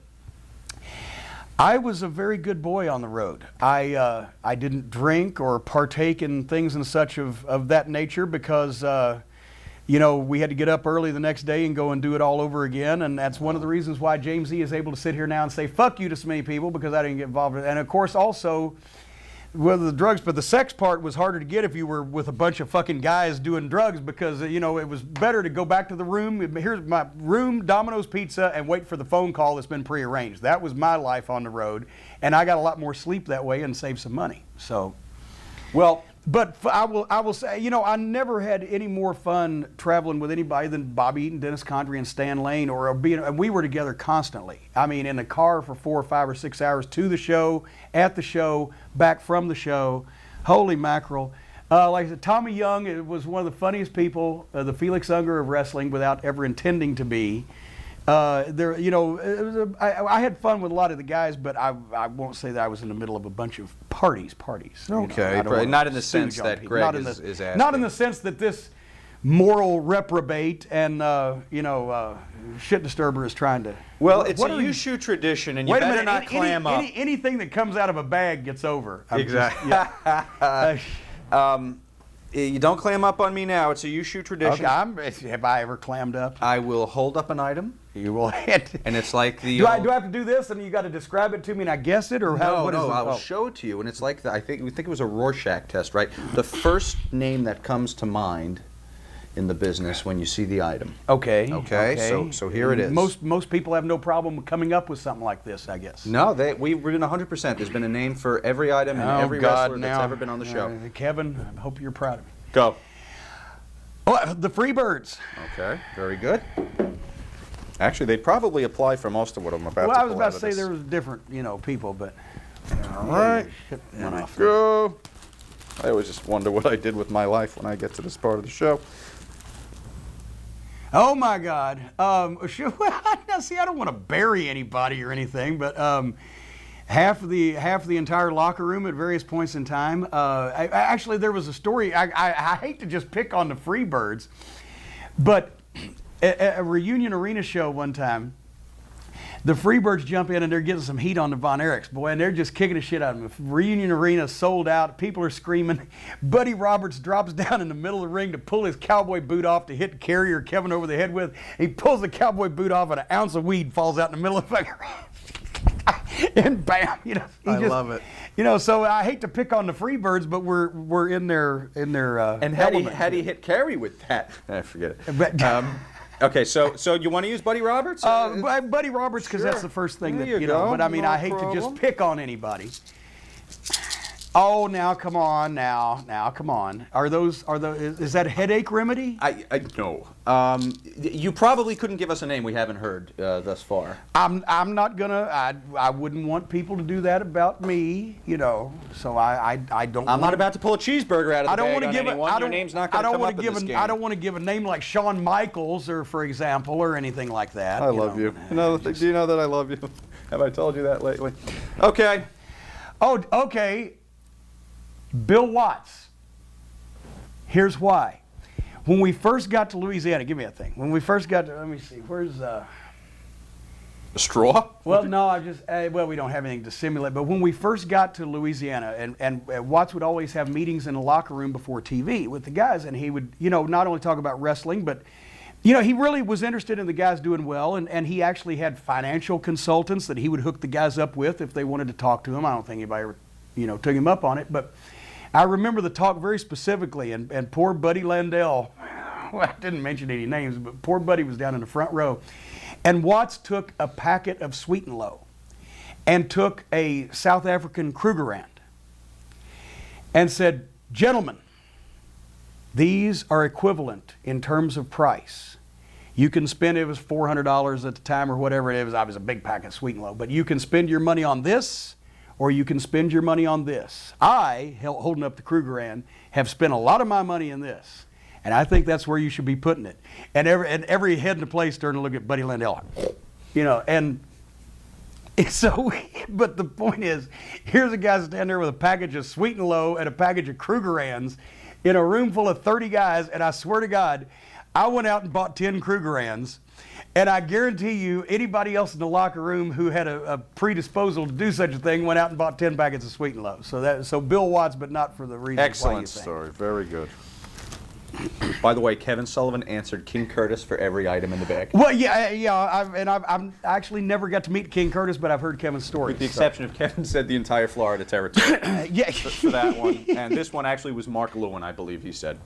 I was a very good boy on the road. I didn't drink or partake in things and such of that nature because, we had to get up early the next day and go and do it all over again. And that's one of the reasons why James E. is able to sit here now and say, fuck you to so many people because I didn't get involved in it. And of course, also, whether the drugs, but the sex part was harder to get if you were with a bunch of fucking guys doing drugs because, it was better to go back to the room. Here's my room, Domino's Pizza, and wait for the phone call that's been prearranged. That was my life on the road. And I got a lot more sleep that way and saved some money. So, well, but I will say, I never had any more fun traveling with anybody than Bobby Eaton, Dennis Condrey, and Stan Lane, and we were together constantly. I mean, in the car for 4 or 5 or 6 hours to the show, at the show, back from the show. Holy mackerel. Like I said, Tommy Young was one of the funniest people, the Felix Unger of wrestling without ever intending to be. I had fun with a lot of the guys, but I won't say that I was in the middle of a bunch of parties. Okay, not in the sense that Greg is asking. Not in the sense that this moral reprobate and shit disturber is trying to. Well, it's what a are you- Youshoot tradition, and you Wait a better minute. not clam up. Anything that comes out of a bag gets over. Exactly. Yeah. You don't clam up on me now. It's a Youshoot tradition. Okay, have I ever clammed up? I will hold up an item. You will hit. And it's like the. Do I have to do this, and you got to describe it to me, and I guess it, or how? No, What is no, it? I will Oh. show it to you, and it's like we think it was a Rorschach test, right? The first name that comes to mind in the business when you see the item. Okay. Okay. So here it is. Most people have no problem coming up with something like this, I guess. No, we've been 100%. There's been a name for every item and every wrestler that's ever been on the show. Kevin, I hope you're proud of me. Go. Oh, the Freebirds. Okay, very good. Actually, they probably apply for most of what I'm about to Well, I was pull about out to of say this. there was different, people, but. All right. There we go. I always just wonder what I did with my life when I get to this part of the show. Oh my God! Now, see, I don't want to bury anybody or anything, but half of the entire locker room at various points in time. Actually, there was a story. I hate to just pick on the Freebirds, but at a reunion arena show one time, the Freebirds jump in and they're getting some heat on the Von Erichs, boy, and they're just kicking the shit out of them. Reunion arena sold out. People are screaming. Buddy Roberts drops down in the middle of the ring to pull his cowboy boot off to hit Carrier Kevin over the head with. He pulls the cowboy boot off and an ounce of weed falls out in the middle of the fucking ring. And bam, I love it. So I hate to pick on the Freebirds, but we're in their And had he hit Carey with that? I forget it. Okay, so you want to use Buddy Roberts? Buddy Roberts, because that's the first thing that go. But I mean, No I hate problem. to just pick on anybody. Oh, now come on, now come on. Is that a headache remedy? I know. You probably couldn't give us a name we haven't heard thus far. I'm not gonna. I wouldn't want people to do that about me, So I don't. I'm not about to pull a cheeseburger out of the I don't bag want to on give anyone. it. Your name's not going to come up in this game. I don't want to give a name like Shawn Michaels, or for example, or anything like that. I love you. Do you know that I love you? Have I told you that lately? Okay. Oh, okay. Bill Watts. Here's why. When we first got to Louisiana, give me a thing. When we first got to, let me see, where's A straw? Well, no, we don't have anything to simulate. But when we first got to Louisiana, and Watts would always have meetings in the locker room before TV with the guys, and he would, not only talk about wrestling, but, he really was interested in the guys doing well, and he actually had financial consultants that he would hook the guys up with if they wanted to talk to him. I don't think anybody ever, took him up on it, but I remember the talk very specifically, and poor Buddy Landell, well, I didn't mention any names, but poor Buddy was down in the front row. And Watts took a packet of Sweet and Low and took a South African Krugerrand and said, "Gentlemen, these are equivalent in terms of price. You can spend, it was $400 at the time or whatever it was. I was a big packet of Sweet and Low, but you can spend your money on this, or you can spend your money on this. I, holding up the Krugerrand, have spent a lot of my money in this. And I think that's where you should be putting it." And every head in the place turned to look at Buddy Landell. And so, but the point is, here's a guy standing there with a package of Sweet and Low and a package of Krugerrands in a room full of 30 guys, and I swear to God, I went out and bought 10 Krugerrands. And I guarantee you, anybody else in the locker room who had a predisposal to do such a thing went out and bought 10 packets of Sweet and Low. So Bill Watts, but not for the reason. Excellent story. Very good. By the way, Kevin Sullivan answered King Curtis for every item in the bag. Well, I've actually never got to meet King Curtis, but I've heard Kevin's story. With the exception of Kevin said the entire Florida territory. Yeah. For that one. And this one actually was Mark Lewin, I believe he said,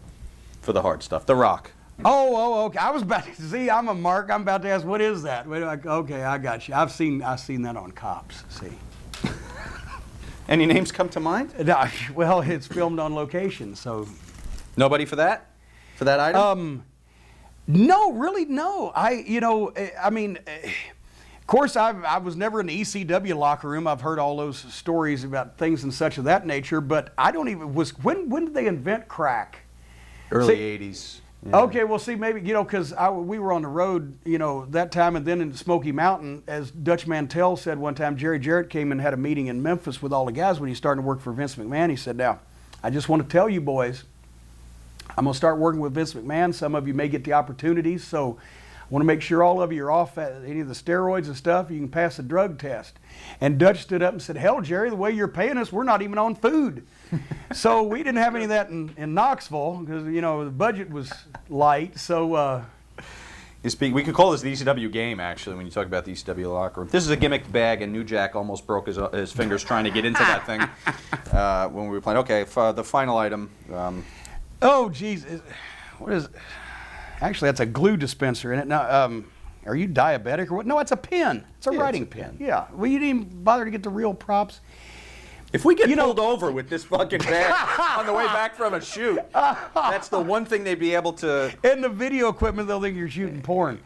for the hard stuff. The Rock. Oh, okay. I was about to see. I'm a Mark. I'm about to ask, what is that? Okay, I got you. I've seen that on Cops. See. Any names come to mind? Well, it's filmed on location, so. Nobody for that? For that item? No, really, no. Of course, I was never in the ECW locker room. I've heard all those stories about things and such of that nature, but I don't even when did they invent crack? Early 80s. Yeah. Okay, well, see, maybe, because we were on the road, that time, and then in Smoky Mountain, as Dutch Mantell said one time, Jerry Jarrett came and had a meeting in Memphis with all the guys when he started to work for Vince McMahon. He said, "Now, I just want to tell you boys, I'm going to start working with Vince McMahon. Some of you may get the opportunities, so I want to make sure all of you are off any of the steroids and stuff. You can pass the drug test. And Dutch stood up and said, hell, Jerry, the way you're paying us, we're not even on food. So we didn't have any of that in Knoxville because, you know, the budget was light. So we could call this the ECW game, actually, when you talk about the ECW locker room. This is a gimmick bag, and New Jack almost broke his fingers trying to get into that thing when we were playing. Okay, the final item. Oh, geez. What is it? Actually, that's a glue dispenser in it. Now, are you diabetic or what? No, it's a pen. It's a writing pen. Yeah. Well, you didn't even bother to get the real props. If we get pulled over with this fucking bag on the way back from a shoot, that's the one thing they'd be able to... And the video equipment, they'll think you're shooting porn.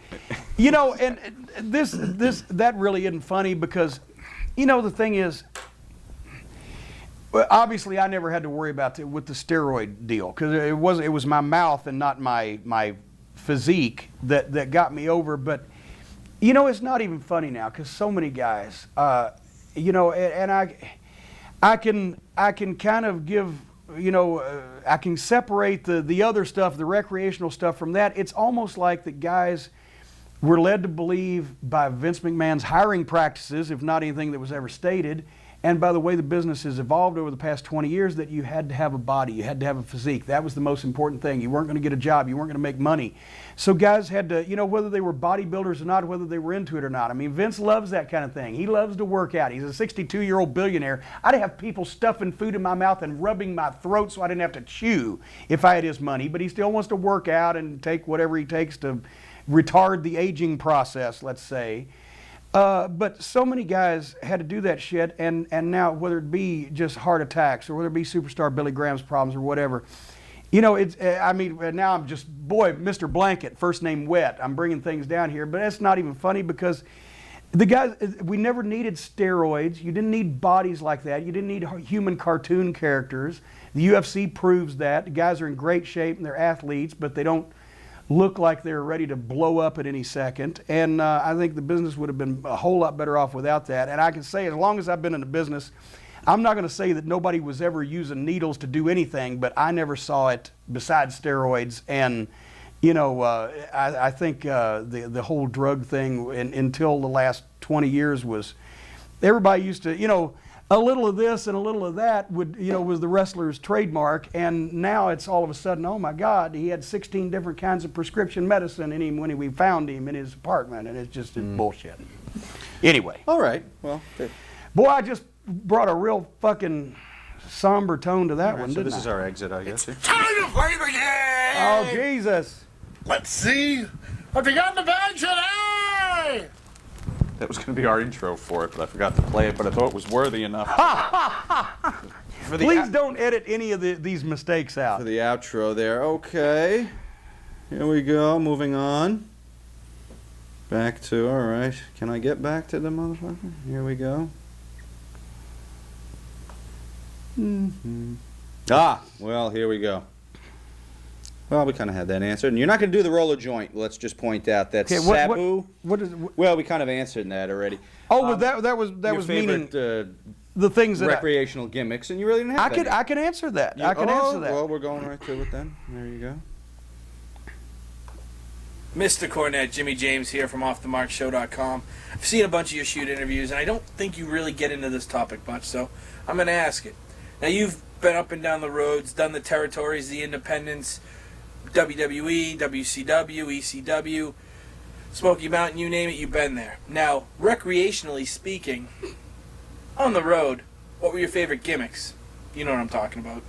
You know, and that really isn't funny because, you know, the thing is, well, obviously I never had to worry about it with the steroid deal because it was my mouth and not my physique that got me over. But, you know, it's not even funny now because so many guys, you know, and I can kind of give, you know, I can separate the other stuff, the recreational stuff from that. It's almost like the guys were led to believe by Vince McMahon's hiring practices, if not anything that was ever stated, and by the way the business has evolved over the past 20 years, that you had to have a body, you had to have a physique. That was the most important thing. You weren't going to get a job, you weren't going to make money. So guys had to, you know, whether they were bodybuilders or not, whether they were into it or not. I mean, Vince loves that kind of thing. He loves to work out. He's a 62-year-old billionaire. I'd have people stuffing food in my mouth and rubbing my throat so I didn't have to chew if I had his money, but he still wants to work out and take whatever he takes to retard the aging process, let's say. But so many guys had to do that shit, and now whether it be just heart attacks or whether it be superstar Billy Graham's problems or whatever, you know, it's, I mean, now I'm just, boy, Mr. Blanket, first name Wet. I'm bringing things down here, but that's not even funny because the guys, we never needed steroids. You didn't need bodies like that. You didn't need human cartoon characters. The UFC proves that. The guys are in great shape and they're athletes, but they don't look like they're ready to blow up at any second. And I think the business would have been a whole lot better off without that. And I can say, as long as I've been in the business, I'm not going to say that nobody was ever using needles to do anything, but I never saw it besides steroids. And, you know, I think the whole drug thing until the last 20 years was, everybody used to, you know, a little of this and a little of that would, you know, was the wrestler's trademark, and now it's all of a sudden, oh my God, he had 16 different kinds of prescription medicine in him when we found him in his apartment, and it's just bullshit. Anyway. All right. Well, boy, I just brought a real fucking somber tone to that one, so didn't this I? is our exit, I guess. Time to play the game! Oh, Jesus. Let's see what we got in the bag today! That was going to be our intro for it, but I forgot to play it, but I thought it was worthy enough. Please don't edit any of these mistakes out. For the outro there. Okay. Here we go. Moving on. Back to, all right. Can I get back to the motherfucker? Here we go. Ah, well, here we go. Well, we kind of had that answered. And you're not going to do the roller joint. Let's just point out that Sabu. Well, we kind of answered that already. Oh, well, that was favorite, meaning the things that recreational gimmicks, and you really didn't have that. I can answer that. I can answer that. Well, we're going right to it then. There you go. Mr. Cornette, Jimmy James here from OffTheMarkShow.com. I've seen a bunch of your shoot interviews, and I don't think you really get into this topic much, so I'm going to ask it. Now, you've been up and down the roads, done the territories, the independents, WWE, WCW, ECW, Smoky Mountain, you name it, you've been there. Now, recreationally speaking, on the road, what were your favorite gimmicks? You know what I'm talking about.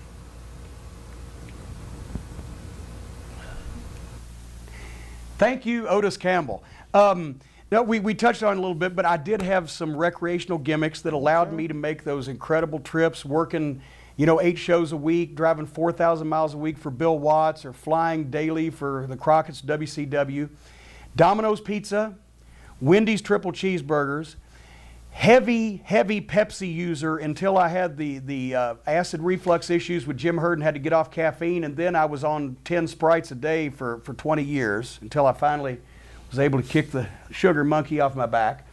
Thank you, Otis Campbell. No, we touched on it a little bit, but I did have some recreational gimmicks that allowed me to make those incredible trips, working, you know, 8 shows a week, driving 4,000 miles a week for Bill Watts, or flying daily for the Crockett's WCW. Domino's Pizza, Wendy's triple cheeseburgers, heavy Pepsi user until I had the acid reflux issues with Jim Herd and had to get off caffeine, and then I was on 10 Sprites a day for 20 years until I finally was able to kick the sugar monkey off my back.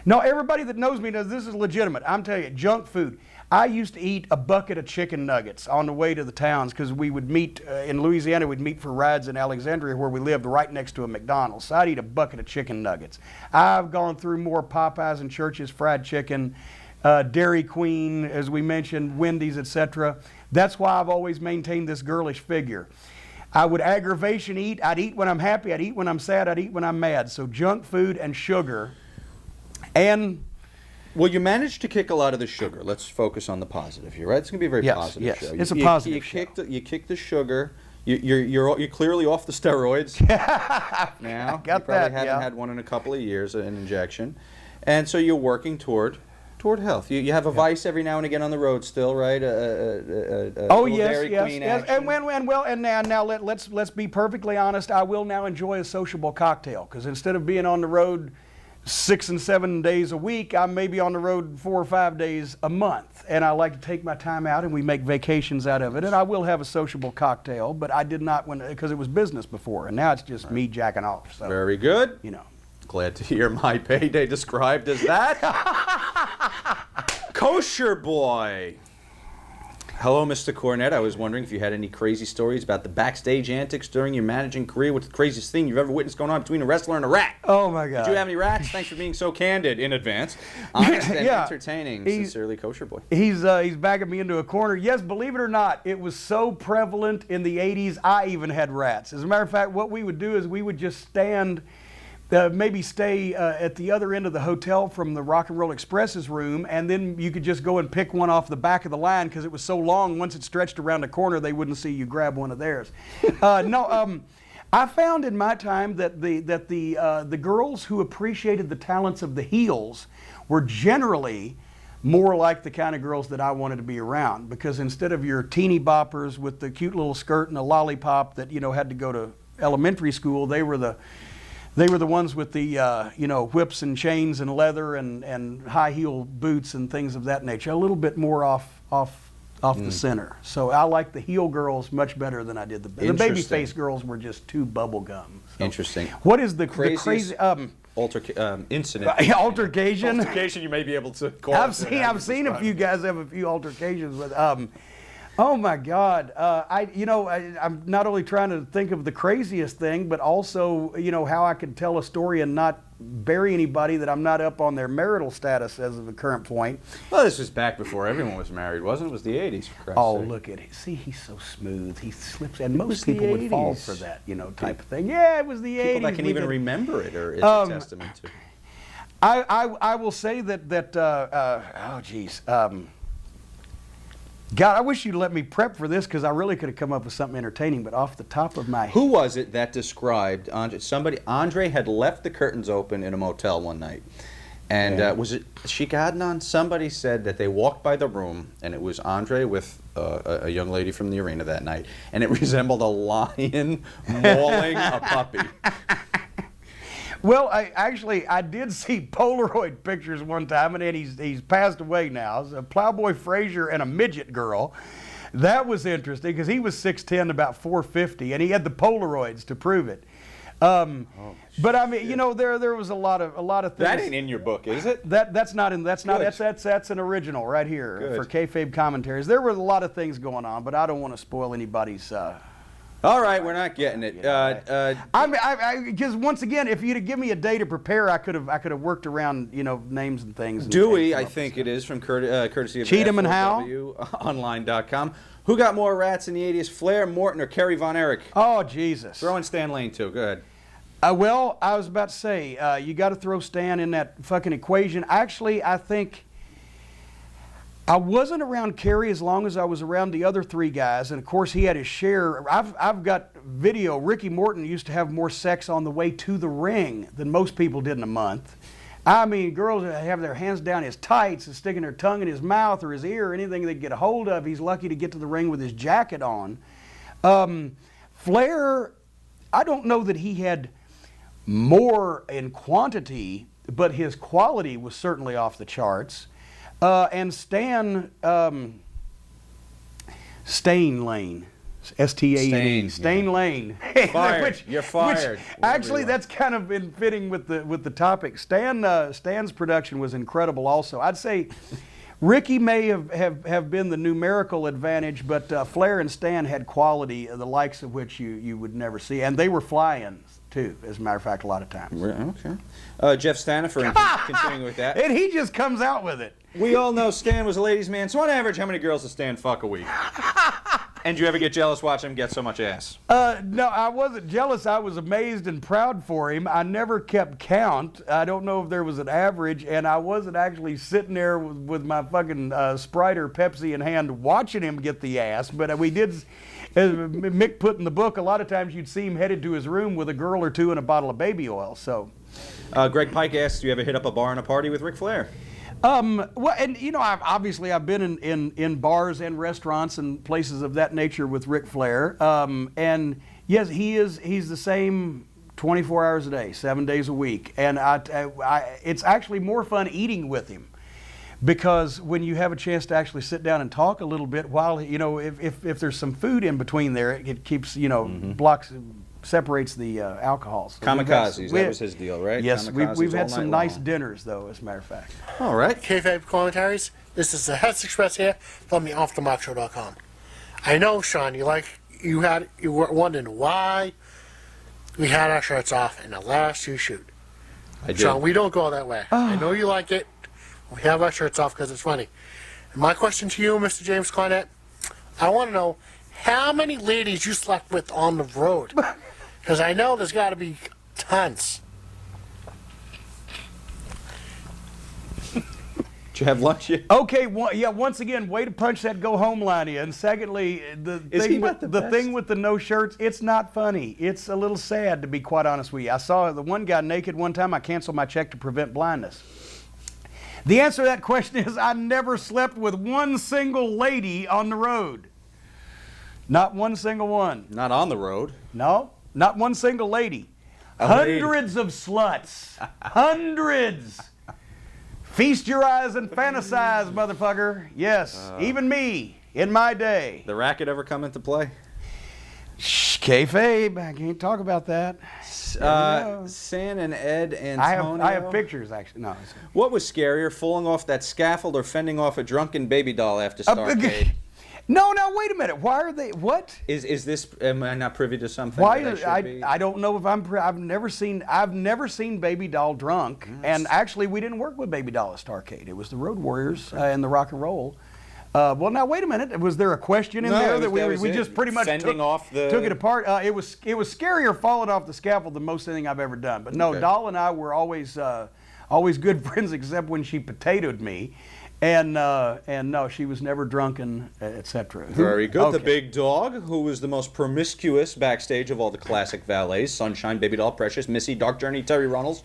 No, everybody that knows me knows this is legitimate. I'm telling you, junk food. I used to eat a bucket of chicken nuggets on the way to the towns because we would meet in Louisiana. We'd meet for rides in Alexandria where we lived right next to a McDonald's. So I'd eat a bucket of chicken nuggets. I've gone through more Popeyes and Church's fried chicken, Dairy Queen, as we mentioned, Wendy's, etc. That's why I've always maintained this girlish figure. I would aggravation eat. I'd eat when I'm happy. I'd eat when I'm sad. I'd eat when I'm mad. So junk food and sugar. And well, you managed to kick a lot of the sugar. Let's focus on the positive here, right? It's going to be a very positive show. It's a positive show. You kicked the sugar. You're clearly off the steroids now. You probably haven't had one in a couple of years, an injection, and so you're working toward health. You have a vice every now and again on the road still, right? Yes. And now let's be perfectly honest. I will now enjoy a sociable cocktail because instead of being on the road 6 and 7 days a week, I'm maybe on the road 4 or 5 days a month, and I like to take my time out, and we make vacations out of it. And I will have a sociable cocktail, but I did not because it was business before, and now it's just me jacking off. So very good. You know. Glad to hear my payday described as that. Kosher boy. Hello, Mr. Cornette. I was wondering if you had any crazy stories about the backstage antics during your managing career. What's the craziest thing you've ever witnessed going on between a wrestler and a rat? Oh, my God. Did you have any rats? Thanks for being so candid in advance. Honest and entertaining. Sincerely, Kosher Boy. He's backing me into a corner. Yes, believe it or not, it was so prevalent in the 80s, I even had rats. As a matter of fact, what we would do is we would just stand... maybe stay at the other end of the hotel from the Rock and Roll Express's room, and then you could just go and pick one off the back of the line because it was so long. Once it stretched around the corner, they wouldn't see you grab one of theirs. I found in my time that the girls who appreciated the talents of the heels were generally more like the kind of girls that I wanted to be around, because instead of your teeny boppers with the cute little skirt and a lollipop that had to go to elementary school, they were the ones with the whips and chains and leather and high heel boots and things of that nature. A little bit more off the center. So I like the heel girls much better than I did the baby face girls. Were just too bubble gum. So interesting. What is the crazy incident? Altercation. Altercation. You may be able to call. I've seen a few guys have a few altercations with. Oh my God! I'm not only trying to think of the craziest thing, but also how I could tell a story and not bury anybody that I'm not up on their marital status as of the current point. Well, this was back before everyone was married, wasn't it? It was the '80s, for Christ's sake. Look at it! See, he's so smooth. He slips, and most people would fall for that, type of thing. Yeah, it was the '80s. People that can even remember it, or it's a testament to. I will say that oh geez. God, I wish you'd let me prep for this because I really could have come up with something entertaining, but off the top of my head. Who was it that described Andre? Andre had left the curtains open in a motel one night. And was it Sheik Adnan? Somebody said that they walked by the room and it was Andre with a young lady from the arena that night. And it resembled a lion mauling a puppy. Well, I did see Polaroid pictures one time, and then he's passed away now. So Plowboy Frazier and a midget girl. That was interesting because he was 6'10", about 450, and he had the Polaroids to prove it. But I mean, there was a lot of things. That ain't in your book, is it? That's an original right here for kayfabe commentaries. There were a lot of things going on, but I don't want to spoil anybody's. All right, we're not getting it. Because once again, if you'd have given me a day to prepare, I could have worked around names and things. Dewey, I think it is, from courtesy of Cheatham and Howe, online.com. Who got more rats in the 80s, Flair, Morton, or Kerry Von Erich? Oh Jesus! Throw in Stan Lane too. Go ahead. Well, I was about to say you got to throw Stan in that fucking equation. Actually, I think. I wasn't around Kerry as long as I was around the other three guys, and of course he had his share. I've got video. Ricky Morton used to have more sex on the way to the ring than most people did in a month. I mean, girls have their hands down his tights and sticking their tongue in his mouth or his ear or anything they get a hold of. He's lucky to get to the ring with his jacket on. Flair, I don't know that he had more in quantity, but his quality was certainly off the charts. And Stan Lane. S-T-A-N-E. Stain, Stain Lane. Fired. You're fired. Actually, that's kind of in fitting with the topic. Stan's production was incredible also. I'd say Ricky may have been the numerical advantage, but Flair and Stan had quality, the likes of which you would never see. And they were fly-ins, too, as a matter of fact, a lot of times. Okay. Jeff Stanifer, continuing with that. And he just comes out with it. We all know Stan was a ladies' man, so on average, how many girls does Stan fuck a week? And do you ever get jealous watching him get so much ass? No, I wasn't jealous. I was amazed and proud for him. I never kept count. I don't know if there was an average, and I wasn't actually sitting there with my fucking Sprite or Pepsi in hand watching him get the ass, but we did, as Mick put in the book, a lot of times you'd see him headed to his room with a girl or two and a bottle of baby oil, so. Greg Pike asks, do you ever hit up a bar and a party with Ric Flair? Well, and you know, I've been in bars and restaurants and places of that nature with Ric Flair. And yes, he's the same 24 hours a day, 7 days a week. And it's actually more fun eating with him, because when you have a chance to actually sit down and talk a little bit while, you know, if there's some food in between there, it keeps, you know, separates the alcohols. So Kamikazes, that was his deal, right? Yes, we've had all some night nice dinners, though, as a matter of fact. All right. Kayfabe commentaries. This is the Heads Express here from the OffTheMarkShow.com. I know, Sean, you were wondering why we had our shirts off in the last Youshoot. I did. Sean, we don't go that way. I know you like it. We have our shirts off because it's funny. And my question to you, Mr. James Cornette, I want to know how many ladies you slept with on the road. Because I know there's got to be tons. Did you have lunch yet? Okay, once again, way to punch that go home line in. Secondly, the thing with the no shirts, it's not funny. It's a little sad, to be quite honest with you. I saw the one guy naked one time. I canceled my check to prevent blindness. The answer to that question is I never slept with one single lady on the road. Not one single one. Not on the road. No, not one single lady. Hundreds of sluts. Hundreds. Feast your eyes and fantasize, motherfucker. Yes, even me, in my day. The racket ever come into play? Shh, kayfabe, I can't talk about that. San and Ed Antonio. I have pictures, actually. No. What was scarier, falling off that scaffold or fending off a drunken baby doll after Starrcade? No, wait a minute. Why are they? What is this? Am I not privy to something? Why? That I don't know if I'm. I've never seen Baby Doll drunk. Yes. And actually, we didn't work with Baby Doll at Starrcade. It was the Road Warriors and the Rock and Roll. Well, now wait a minute. Was there a question in there that we just pretty much took it apart? It was scarier falling off the scaffold than most anything I've ever done. But no, Doll and I were always good friends, except when she potatoed me. And no, she was never drunken, etc. Very good. Okay. The Big Dog, who was the most promiscuous backstage of all the classic valets: Sunshine, Baby Doll, Precious, Missy, Dark Journey, Terry Runnels.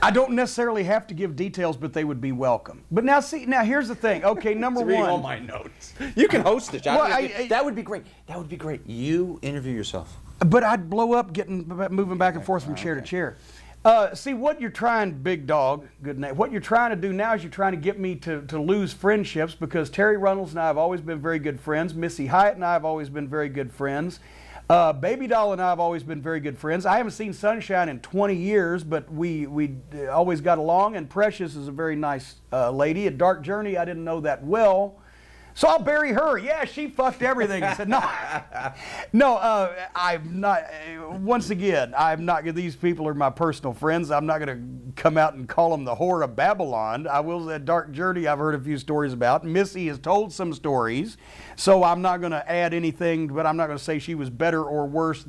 I don't necessarily have to give details, but they would be welcome. But now, here's the thing. Okay, number one. Reading all my notes. You can host it. Well, that would be great. That would be great. You interview yourself. But I'd blow up moving back and forth from chair to chair. See, what you're trying, Big Dog, good name, what you're trying to do now is you're trying to get me to lose friendships, because Terry Runnels and I have always been very good friends. Missy Hyatt and I have always been very good friends. Baby Doll and I have always been very good friends. I haven't seen Sunshine in 20 years, but we always got along, and Precious is a very nice lady. At Dark Journey, I didn't know that well. So I'll bury her. Yeah, she fucked everything. I said, I'm not. Once again, I'm not. These people are my personal friends. I'm not going to come out and call them the whore of Babylon. I will say Dark Journey, I've heard a few stories about. Missy has told some stories, so I'm not going to add anything, but I'm not going to say she was better or worse.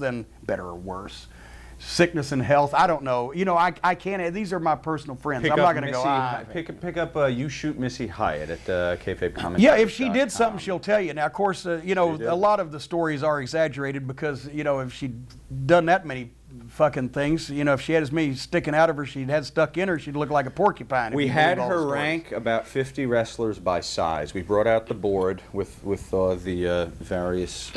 Sickness and health, I don't know. You know, I can't. These are my personal friends. I'm not going to go. Pick up Youshoot Missy Hyatt at Kayfabe Comments. Yeah, if she did something, she'll tell you. Now, of course, a lot of the stories are exaggerated, because if she'd done that many fucking things, if she had as many sticking out of her, she'd had stuck in her, she'd look like a porcupine. We had her rank about 50 wrestlers by size. We brought out the board with the various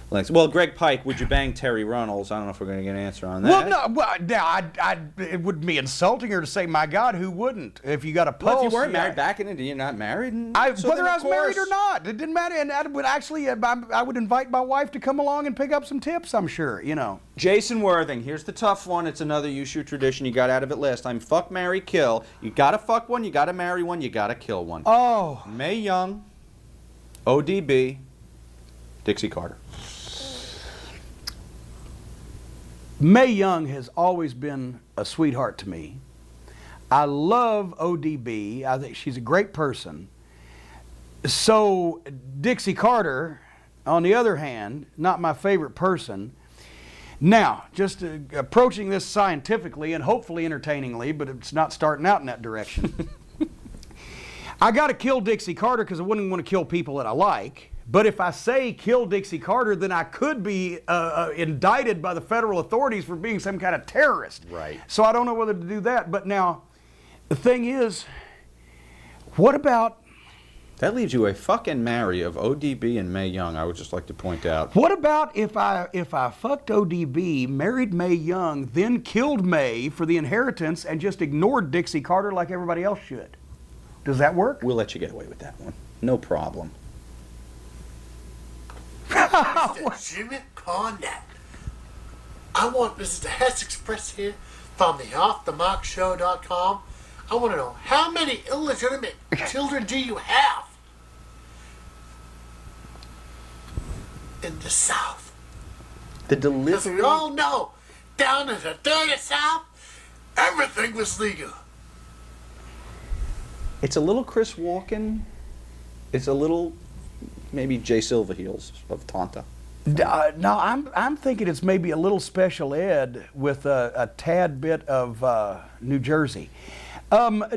Lex. Well, Greg Pike, would you bang Terry Runnels? I don't know if we're going to get an answer on that. Well, no, it would be insulting her to say, my God, who wouldn't? If you got a pulse. Well, if you weren't married back in it, you're not married? Whether I was married or not, it didn't matter. And I would actually, I would invite my wife to come along and pick up some tips, I'm sure, you know. Jason Worthing, here's the tough one. It's another Youshoot tradition. You got out of it last time. Fuck, marry, kill. You got to fuck one, you got to marry one, you got to kill one. Oh. Mae Young, ODB, Dixie Carter. Mae Young has always been a sweetheart to me. I love ODB. I think she's a great person. So Dixie Carter, on the other hand, not my favorite person. Now, just approaching this scientifically and hopefully entertainingly, but it's not starting out in that direction. I got to kill Dixie Carter because I wouldn't want to kill people that I like. But if I say kill Dixie Carter, then I could be indicted by the federal authorities for being some kind of terrorist. Right. So I don't know whether to do that. But now, the thing is, what about... That leaves you a fucking marry of ODB and Mae Young, I would just like to point out. What about if I fucked ODB, married Mae Young, then killed Mae for the inheritance and just ignored Dixie Carter like everybody else should? Does that work? We'll let you get away with that one. No problem. Mr. Jim Cornette. I want, this is the Hess Express here from the OffTheMarkShow.com. I want to know, how many illegitimate children do you have in the South? The Because delivery... we all know, down in the dirty South, everything was legal. It's a little Chris Walken. It's a little... maybe Jay Silverheels of Tonta. No, I'm thinking it's maybe a little special ed with a tad bit of New Jersey. No,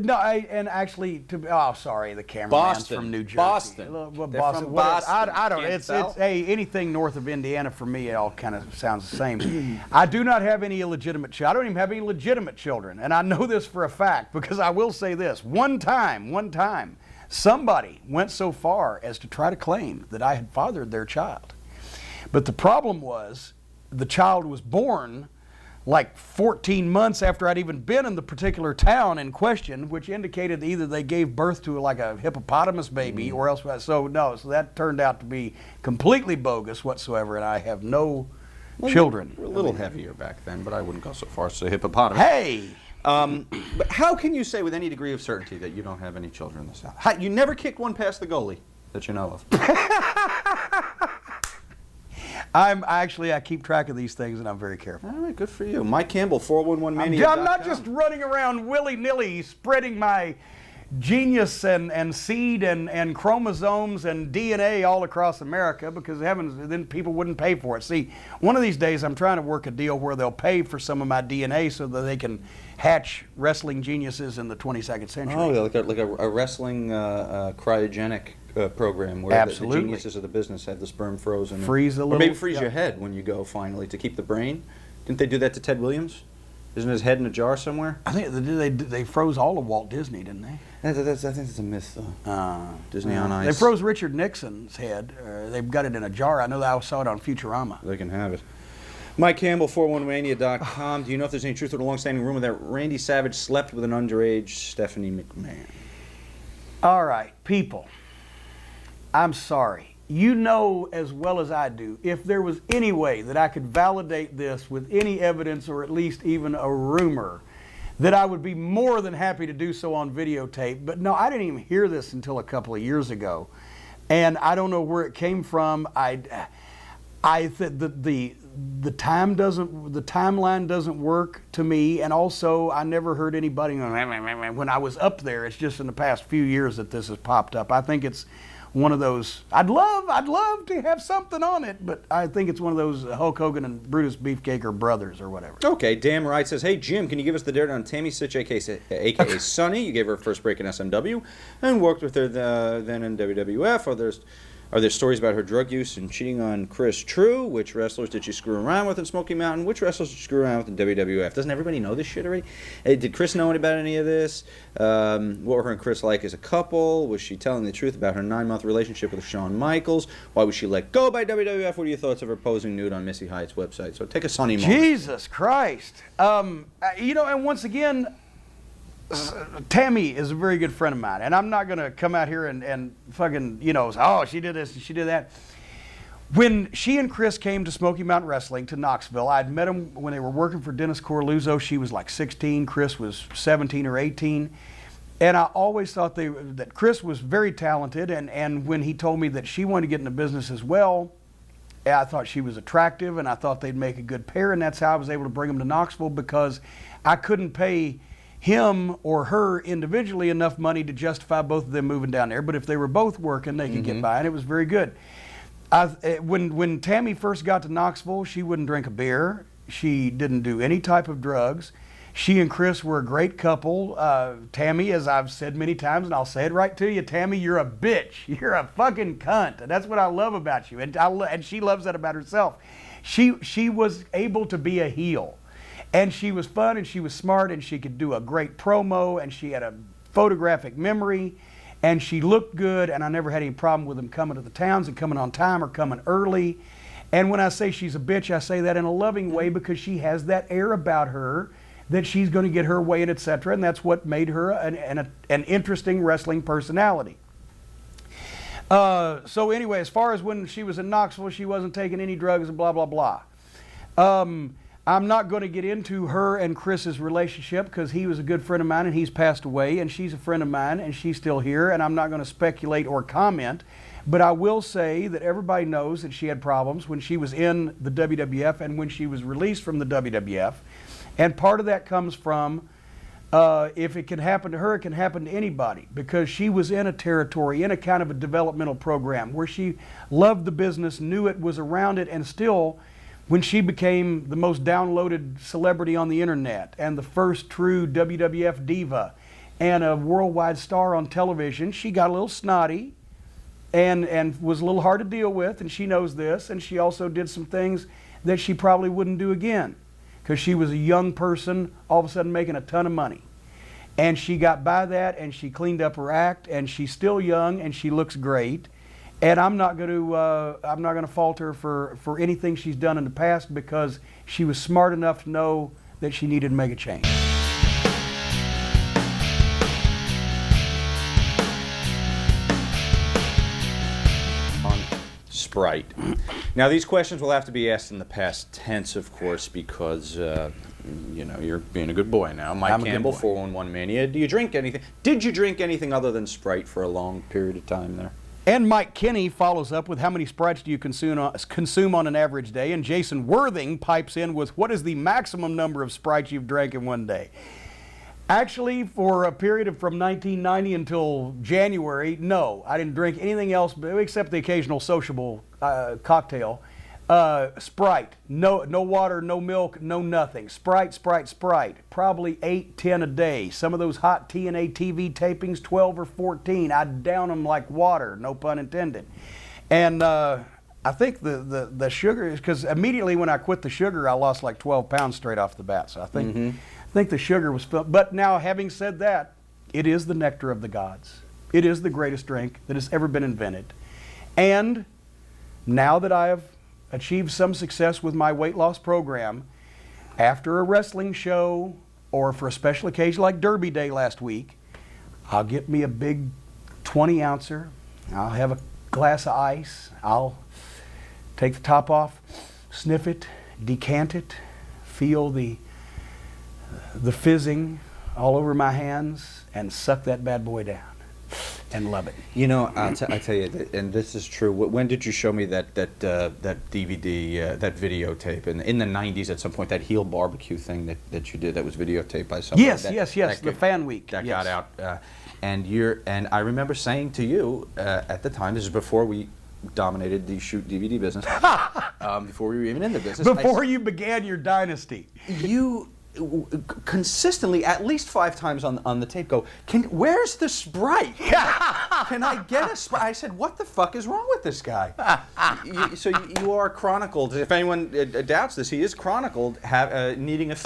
sorry, the cameraman's from New Jersey. Boston. Well, They're Boston. from Whatever. Boston. I don't. It's hey, anything north of Indiana for me, it all kind of sounds the same. I do not have any illegitimate children. I don't even have any legitimate children, and I know this for a fact because I will say this: one time. Somebody went so far as to try to claim that I had fathered their child. But the problem was the child was born like 14 months after I'd even been in the particular town in question, which indicated either they gave birth to like a hippopotamus baby or else. So that turned out to be completely bogus whatsoever, and I have no children. We're a little heavier back then, but I wouldn't go so far as to say hippopotamus. Hey! But how can you say with any degree of certainty that you don't have any children in the South? You never kicked one past the goalie that you know of. I keep track of these things and I'm very careful. All right, good for you. Mike Campbell, 411mania. I'm not just running around willy-nilly spreading my genius and seed and chromosomes and DNA all across America because heavens, then people wouldn't pay for it. See, one of these days I'm trying to work a deal where they'll pay for some of my DNA so that they can hatch wrestling geniuses in the 22nd century. Oh, like a wrestling cryogenic program where the geniuses of the business have the sperm frozen. Freeze a little. Or maybe freeze your head when you go finally to keep the brain. Didn't they do that to Ted Williams? Isn't his head in a jar somewhere? I think they froze all of Walt Disney, didn't they? I think that's a myth, though. Disney on Ice. They froze Richard Nixon's head. They've got it in a jar. I know that I saw it on Futurama. They can have it. Mike Campbell, 411mania.com. Do you know if there's any truth to the long-standing rumor that Randy Savage slept with an underage Stephanie McMahon? All right, people. I'm sorry. You know as well as I do, if there was any way that I could validate this with any evidence or at least even a rumor, that I would be more than happy to do so on videotape. But no, I didn't even hear this until a couple of years ago. And I don't know where it came from. The timeline doesn't work to me, and also I never heard anybody when I was up there. It's just in the past few years that this has popped up. I think it's one of those. I'd love to have something on it, but I think it's one of those Hulk Hogan and Brutus Beefcake brothers or whatever. Okay, damn right says, hey Jim, can you give us the dirt on Tammy Sitch, aka Sunny? You gave her her first break in SMW and worked with her then in WWF. Are there stories about her drug use and cheating on Chris true? Which wrestlers did she screw around with in Smoky Mountain? Which wrestlers did she screw around with in WWF? Doesn't everybody know this shit already? Did Chris know about any of this? What were her and Chris like as a couple? Was she telling the truth about her 9-month relationship with Shawn Michaels? Why was she let go by WWF? What are your thoughts of her posing nude on Missy Hyatt's website? So take a sunny moment. Jesus Christ. You know, and once again, Tammy is a very good friend of mine, and I'm not going to come out here and fucking, you know, say, oh, she did this and she did that. When she and Chris came to Smoky Mountain Wrestling to Knoxville, I'd met them when they were working for Dennis Corluzzo. She was like 16, Chris was 17 or 18. And I always thought that Chris was very talented, and when he told me that she wanted to get into business as well, I thought she was attractive, and I thought they'd make a good pair, and that's how I was able to bring them to Knoxville, because I couldn't pay him or her individually enough money to justify both of them moving down there. But if they were both working, they could get by, and it was very good. When Tammy first got to Knoxville, she wouldn't drink a beer. She didn't do any type of drugs. She and Chris were a great couple. Tammy, as I've said many times, and I'll say it right to you, Tammy, you're a bitch. You're a fucking cunt. And that's what I love about you. And she loves that about herself. She was able to be a heel. And she was fun, and she was smart, and she could do a great promo, and she had a photographic memory, and she looked good, and I never had any problem with them coming to the towns and coming on time or coming early. And when I say she's a bitch, I say that in a loving way, because she has that air about her that she's going to get her way, and etc. And that's what made her an interesting wrestling personality. So anyway, as far as when she was in Knoxville, she wasn't taking any drugs and blah, blah, blah. I'm not going to get into her and Chris's relationship, because he was a good friend of mine and he's passed away, and she's a friend of mine and she's still here, and I'm not going to speculate or comment. But I will say that everybody knows that she had problems when she was in the WWF and when she was released from the WWF. And part of that comes from, if it can happen to her, it can happen to anybody, because she was in a territory, in a kind of a developmental program where she loved the business, knew it, was around it, and still, when she became the most downloaded celebrity on the internet and the first true WWF diva and a worldwide star on television, she got a little snotty and was a little hard to deal with, and she knows this, and she also did some things that she probably wouldn't do again, because she was a young person all of a sudden making a ton of money. And she got by that, and she cleaned up her act, and she's still young, and she looks great. And I'm not going to fault her for anything she's done in the past, because she was smart enough to know that she needed to make a change. Sprite. Now, these questions will have to be asked in the past tense, of course, because you know, you're being a good boy now. Mike Campbell, 411 Mania. Do you drink anything? Did you drink anything other than Sprite for a long period of time there? And Mike Kinney follows up with, how many Sprites do you consume on an average day? And Jason Worthing pipes in with, what is the maximum number of Sprites you've drank in one day? Actually, for a period of from 1990 until January, no, I didn't drink anything else except the occasional sociable cocktail. Sprite, no water, no milk, no nothing. Sprite, Sprite, Sprite. Probably 8, 10 a day. Some of those hot TNA TV tapings, 12 or 14. I'd down them like water, no pun intended. And I think the sugar is, because immediately when I quit the sugar, I lost like 12 pounds straight off the bat. So I think the sugar was filled. But now, having said that, it is the nectar of the gods. It is the greatest drink that has ever been invented. And now that I have achieved some success with my weight loss program, after a wrestling show or for a special occasion like Derby Day last week, I'll get me a big 20-ouncer. I'll have a glass of ice. I'll take the top off, sniff it, decant it, feel the fizzing all over my hands, and suck that bad boy down and love it. You know, I tell you, and this is true. When did you show me that DVD, that videotape? In the 90s, at some point, that heel barbecue thing that you did, that was videotaped by someone. Yes, the fan week. That got out. And I remember saying to you at the time, this is before we dominated the shoot DVD business, before we were even in the business. Before you began your dynasty. consistently, at least 5 times on the tape, go, where's the Sprite? Can I get a Sprite? I said, what the fuck is wrong with this guy? So you are chronicled. If anyone doubts this, he is chronicled needing a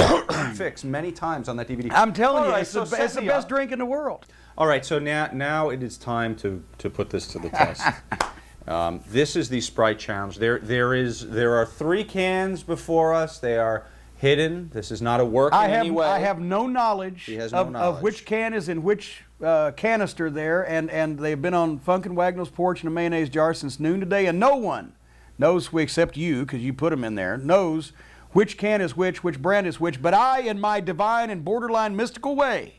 fix many times on that DVD. I'm telling you, Right, it's the best drink in the world. All right, so now it is time to put this to the test. This is the Sprite challenge. There are 3 cans before us. They are hidden. This is not a work in any way. I have no knowledge, of which can is in which canister there, and they've been on Funk and Wagnall's porch in a mayonnaise jar since noon today, and no one knows, except you, because you put them in there, knows which can is which brand is which, but I, in my divine and borderline mystical way,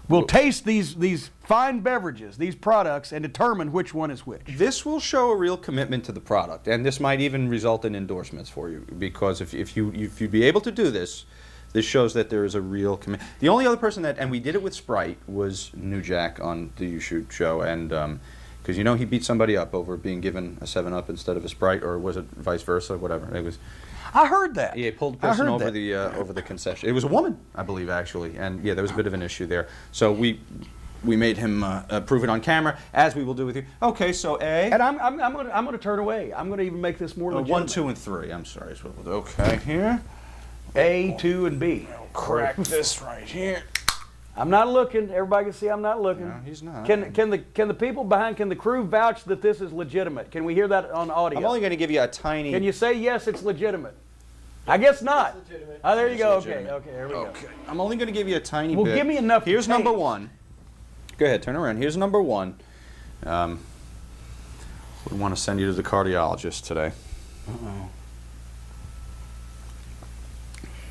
will taste these fine beverages, these products, and determine which one is which. This will show a real commitment to the product, and this might even result in endorsements for you, because if you'd be able to do this, this shows that there is a real commitment. The only other person and we did it with Sprite, was New Jack on the Youshoot show, and because he beat somebody up over being given a 7-Up instead of a Sprite, or was it vice versa, whatever. It was. I heard that. Yeah, he pulled the person over the concession. It was a woman, I believe, actually, and yeah, there was a bit of an issue there. So we made him prove it on camera, as we will do with you. Okay, so A. And I'm going to turn away. I'm going to even make this more legitimate. 1, 2, and 3. I'm sorry. Is what we'll do. Okay, here. A, 2, and B. Crack this right here. I'm not looking. Everybody can see I'm not looking. No, he's not. Can the people behind, can the crew vouch that this is legitimate? Can we hear that on audio? I'm only going to give you a tiny. Can you say yes, it's legitimate? I guess not. It's legitimate. Oh, there you go. Okay, legitimate. there we go. Okay. I'm only going to give you a tiny bit. Well, give me enough. Here's number 1. Go ahead, turn around. Here's number 1. We want to send you to the cardiologist today. Uh-oh.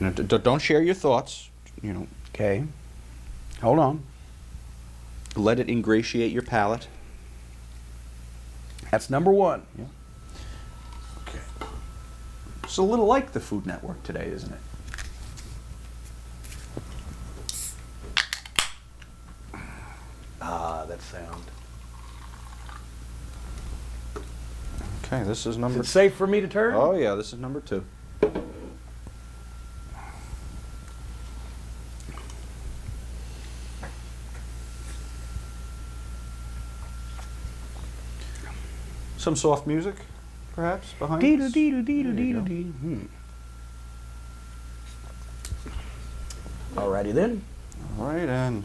Now, don't share your thoughts. Okay. Hold on. Let it ingratiate your palate. That's number 1. Yeah. Okay. It's a little like the Food Network today, isn't it? Ah, that sound. Okay, this is number. Is it safe for me to turn? Oh yeah, this is number 2. Some soft music, perhaps, behind us? Alrighty then. All right, and...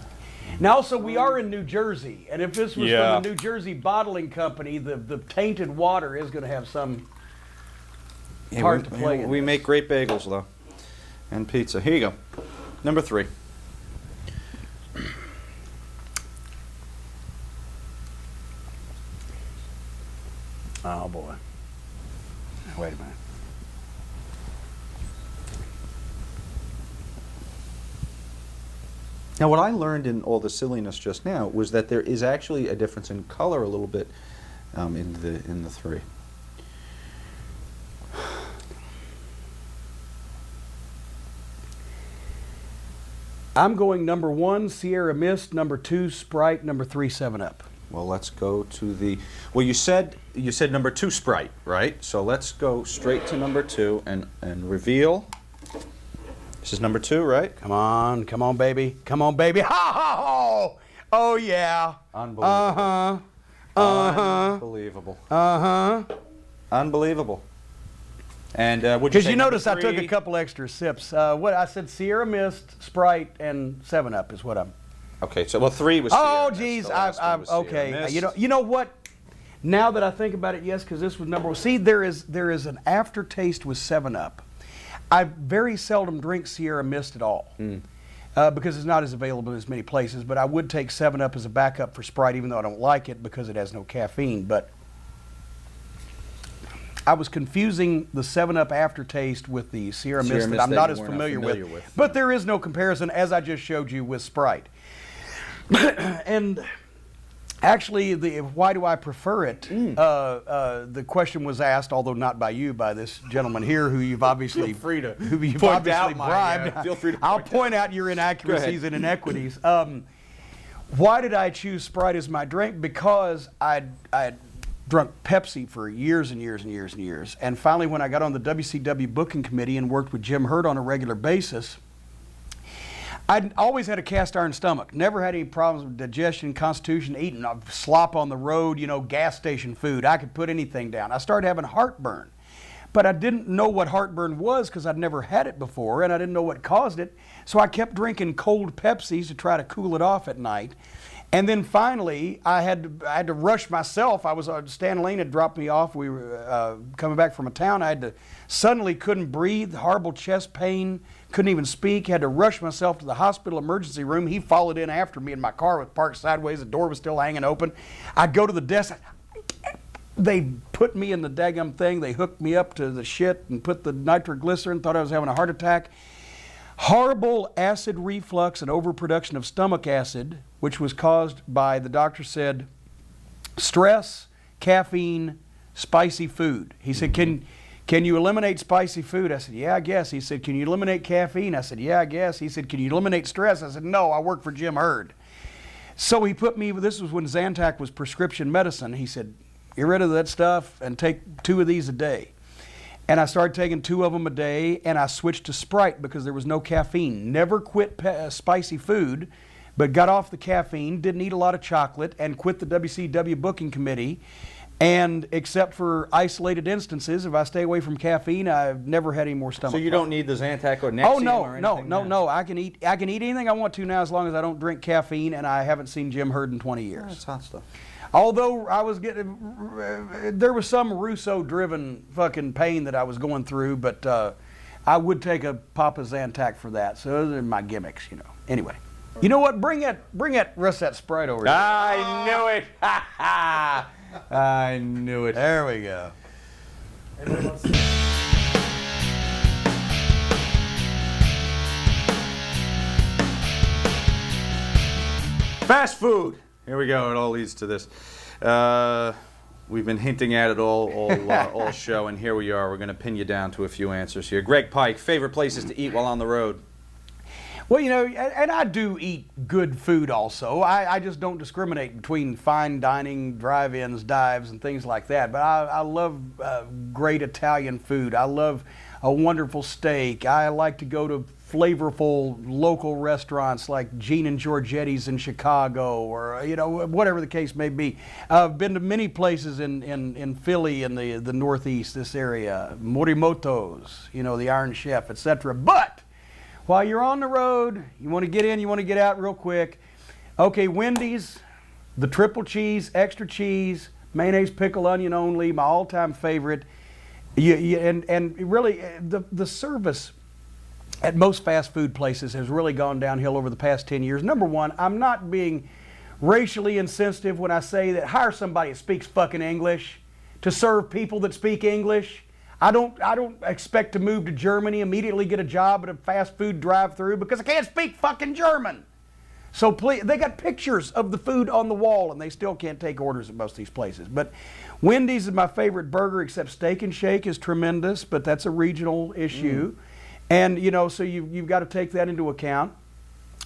Now, also, we are in New Jersey, and if this was Yeah. from the New Jersey Bottling Company, the tainted water is going to have some part to play in We this. make great bagels, though, and pizza. Here you go. Number 3. Oh, boy. Wait a minute. Now, what I learned in all the silliness just now was that there is actually a difference in color a little bit in the 3. I'm going number 1, Sierra Mist, number 2, Sprite, number 3, 7-Up. Well, let's go to the. Well, you said number 2 Sprite, right? So let's go straight to number 2 and reveal. This is number 2, right? Come on, baby. Come on, baby. Ha ha ha! Oh, yeah. Unbelievable. Uh-huh. Uh-huh. Unbelievable. Uh-huh. Unbelievable. And would you Because say you notice I number took a 3? couple extra sips. What I said, Sierra Mist, Sprite, and 7-Up is what I'm. Okay, so 3 was. Oh, Sierra Mist. geez, The last one was Sierra okay. Mist. You know what? Now that I think about it, yes, because this was number 1. See, there is an aftertaste with 7-Up. I very seldom drink Sierra Mist at all because it's not as available in as many places. But I would take 7-Up as a backup for Sprite, even though I don't like it because it has no caffeine. But I was confusing the 7-Up aftertaste with the Sierra Mist that I'm not as familiar with. But there is no comparison, as I just showed you, with Sprite. And actually, why do I prefer it? The question was asked, although not by you, by this gentleman here, who you've obviously bribed. Feel free to. I'll point out your inaccuracies and inequities. Why did I choose Sprite as my drink? Because I'd drunk Pepsi for years and years and years and years. And finally, when I got on the WCW booking committee and worked with Jim Hurt on a regular basis, I'd always had a cast iron stomach. Never had any problems with digestion, constitution, eating slop on the road, gas station food. I could put anything down. I started having heartburn. But I didn't know what heartburn was because I'd never had it before, and I didn't know what caused it. So I kept drinking cold Pepsis to try to cool it off at night. And then finally, I had to rush myself. Stan Lane had dropped me off. We were coming back from a town. Suddenly couldn't breathe, horrible chest pain, couldn't even speak. Had to rush myself to the hospital emergency room. He followed in after me, and my car was parked sideways. The door was still hanging open. I'd go to the desk. They put me in the daggum thing. They hooked me up to the shit and put the nitroglycerin. Thought I was having a heart attack. Horrible acid reflux and overproduction of stomach acid, which was caused by, the doctor said, stress, caffeine, spicy food. He said, can you eliminate spicy food? I said, yeah, I guess. He said, can you eliminate caffeine? I said, yeah, I guess. He said, can you eliminate stress? I said, no, I work for Jim Herd. So he put me, this was when Zantac was prescription medicine. He said, get rid of that stuff and take 2 of these a day. And I started taking 2 of them a day, and I switched to Sprite because there was no caffeine. Never quit spicy food, but got off the caffeine, didn't eat a lot of chocolate, and quit the WCW booking committee. And except for isolated instances, if I stay away from caffeine, I've never had any more stomach. So you don't need the Zantac or Nexium or anything? No. I can eat anything I want to now as long as I don't drink caffeine, and I haven't seen Jim Herd in 20 years. That's hot stuff. Although there was some Russo-driven fucking pain that I was going through, but I would take a Papa Zantac for that. So those are my gimmicks, Anyway, you know what? Bring that rest that Sprite over here. I knew it. I knew it. There we go. Fast food. Here we go. It all leads to this. We've been hinting at it all show, and here we are. We're going to pin you down to a few answers here. Greg Pike, favorite places to eat while on the road? Well, and I do eat good food also. I just don't discriminate between fine dining, drive-ins, dives, and things like that. But I love great Italian food. I love a wonderful steak. I like to go to flavorful local restaurants like Gene and Giorgetti's in Chicago, or whatever the case may be. I've been to many places in Philly, in the Northeast, this area, Morimoto's, the Iron Chef, etc. But while you're on the road, you want to get in, you want to get out real quick. Okay, Wendy's, the triple cheese, extra cheese, mayonnaise, pickle, onion only, my all-time favorite. And really, the service at most fast food places has really gone downhill over the past 10 years. Number one, I'm not being racially insensitive when I say that hire somebody that speaks fucking English to serve people that speak English. I don't expect to move to Germany, immediately get a job at a fast food drive-through because I can't speak fucking German. So please, they got pictures of the food on the wall, and they still can't take orders at most of these places. But Wendy's is my favorite burger, except Steak and Shake is tremendous, but that's a regional issue. And, so you've got to take that into account.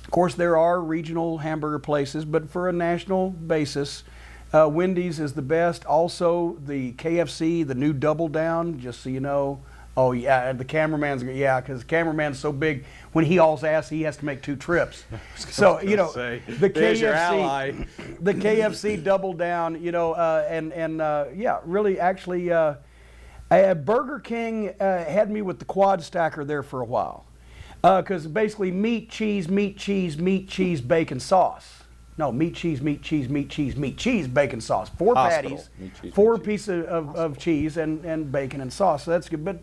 Of course, there are regional hamburger places, but for a national basis, Wendy's is the best. Also, the KFC, the new Double Down, just so you know. Oh, yeah, the cameraman's, because the cameraman's so big, when he hauls ass, he has to make 2 trips. So, the KFC, the KFC Double Down, really, actually, Burger King had me with the quad stacker there for a while. Because basically meat, cheese, bacon, sauce. No, meat, cheese, bacon, sauce. 4 patties, 4 pieces of cheese and bacon and sauce. So that's good. But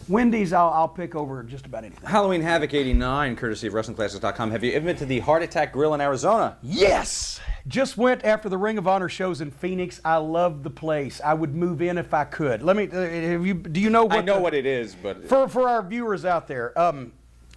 Wendy's, I'll pick over just about anything. Halloween Havoc 89, courtesy of WrestlingClassics.com. Have you ever been to the Heart Attack Grill in Arizona? Yes! Just went after the Ring of Honor shows in Phoenix. I love the place. I would move in if I could. Let me. Do you know what? I know what it is, but for our viewers out there,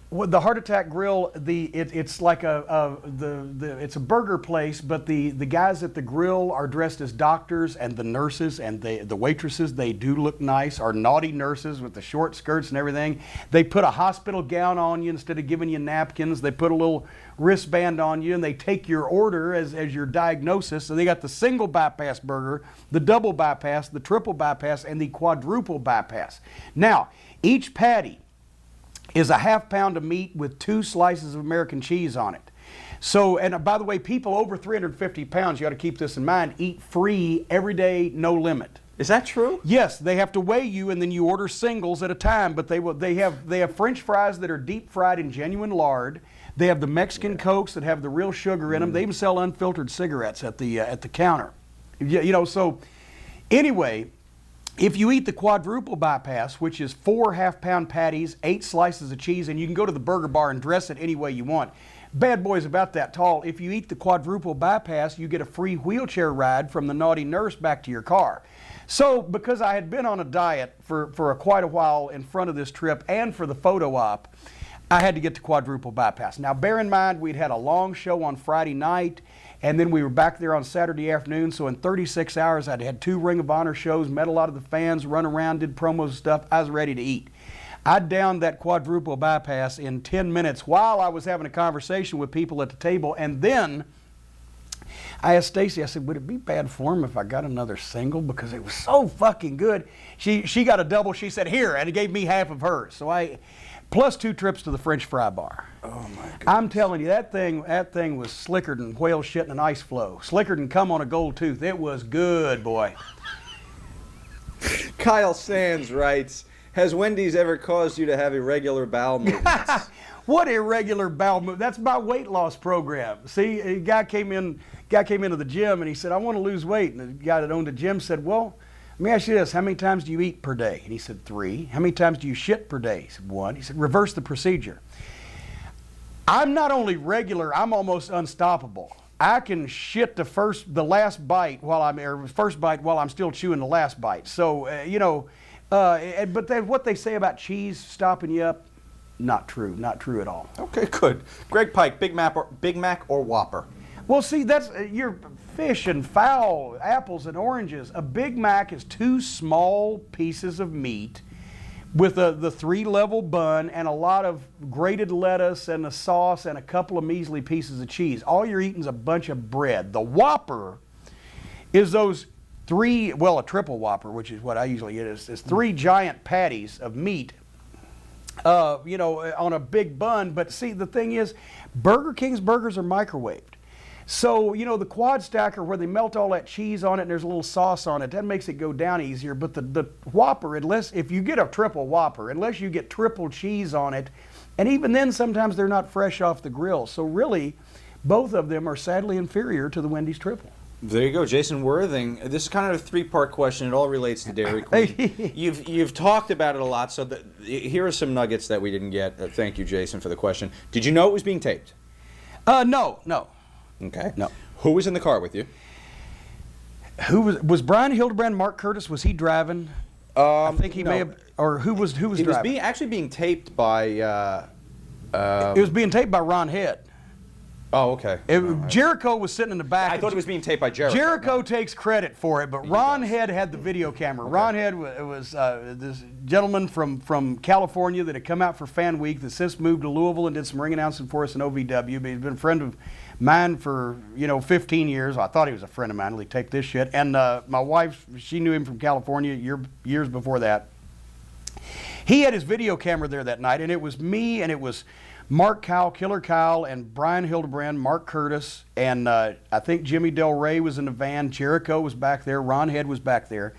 the Heart Attack Grill, it's like it's a burger place, but the guys at the grill are dressed as doctors, and the nurses and the waitresses, they do look nice, are naughty nurses with the short skirts and everything. They put a hospital gown on you instead of giving you napkins. They put a little wristband on you, and they take your order as your diagnosis. So they got the single bypass burger, the double bypass, the triple bypass, and the quadruple bypass. Now, each patty is a half pound of meat with 2 slices of American cheese on it. So, and by the way, people over 350 pounds, you got to keep this in mind, eat free every day, no limit. Is that true? Yes, they have to weigh you, and then you order singles at a time. But they have French fries that are deep fried in genuine lard. They have the Mexican Cokes that have the real sugar in them. They even sell unfiltered cigarettes at the counter. You know, so anyway, if you eat the quadruple bypass, which is 4 half-pound patties, 8 slices of cheese, and you can go to the burger bar and dress it any way you want. Bad boy's about that tall. If you eat the quadruple bypass, you get a free wheelchair ride from the naughty nurse back to your car. So, because I had been on a diet for quite a while in front of this trip and for the photo op, I had to get the quadruple bypass. Now, bear in mind, we'd had a long show on Friday night, and then we were back there on Saturday afternoon, so in 36 hours, I'd had 2 Ring of Honor shows, met a lot of the fans, run around, did promos and stuff. I was ready to eat. I downed that quadruple bypass in 10 minutes while I was having a conversation with people at the table, and then I asked Stacy, I said, would it be bad form if I got another single? Because it was so fucking good. She got a double. She said, here, and it gave me half of hers. So plus 2 trips to the French fry bar. Oh my goodness. I'm telling you, that thing was slicker than whale shit in an ice flow. Slicker than cum on a gold tooth. It was good, boy. Kyle Sands writes, has Wendy's ever caused you to have irregular bowel movements? What irregular bowel movement? That's my weight loss program. See, a guy came into the gym and he said, I want to lose weight. And the guy that owned the gym said, well, let me ask you this, how many times do you eat per day? And he said, 3. How many times do you shit per day? He said, 1. He said, reverse the procedure. I'm not only regular, I'm almost unstoppable. I can shit the last bite while I'm still chewing the last bite. So, but then what they say about cheese stopping you up, not true at all. Okay, good. Greg Pike, Big Mac or Whopper? Well, see, that's your fish and fowl, apples and oranges. A Big Mac is 2 small pieces of meat with the 3-level bun and a lot of grated lettuce and a sauce and a couple of measly pieces of cheese. All you're eating is a bunch of bread. The Whopper is those a triple Whopper, which is what I usually get, is 3 giant patties of meat, on a big bun. But see, the thing is, Burger King's burgers are microwaved. So, the quad stacker where they melt all that cheese on it and there's a little sauce on it, that makes it go down easier. But the Whopper, if you get a triple Whopper, unless you get triple cheese on it, and even then sometimes they're not fresh off the grill. So really, both of them are sadly inferior to the Wendy's triple. There you go, Jason Worthing. This is kind of a 3-part question. It all relates to Dairy Queen. You've talked about it a lot, so here are some nuggets that we didn't get. Thank you, Jason, for the question. Did you know it was being taped? No. Okay. No. Who was in the car with you? Who was Brian Hildebrand? Mark Curtis, was he driving? I think he may have. Or who was driving? It was actually being taped by. It was being taped by Ron Head. Oh, okay. Jericho was sitting in the back. I thought it was being taped by Jericho. Jericho takes credit for it, but Ron Head had the video camera. Okay. Ron Head was this gentleman from California that had come out for Fan Week that since moved to Louisville and did some ring announcing for us in OVW. But he's been a friend of mine for 15 years. I thought he was a friend of mine. He take this shit. And my wife, she knew him from California years before that. He had his video camera there that night, and it was me, and it was Mark Kyle, Killer Kyle, and Brian Hildebrand, Mark Curtis, and I think Jimmy Del Rey was in the van. Jericho was back there. Ron Head was back there.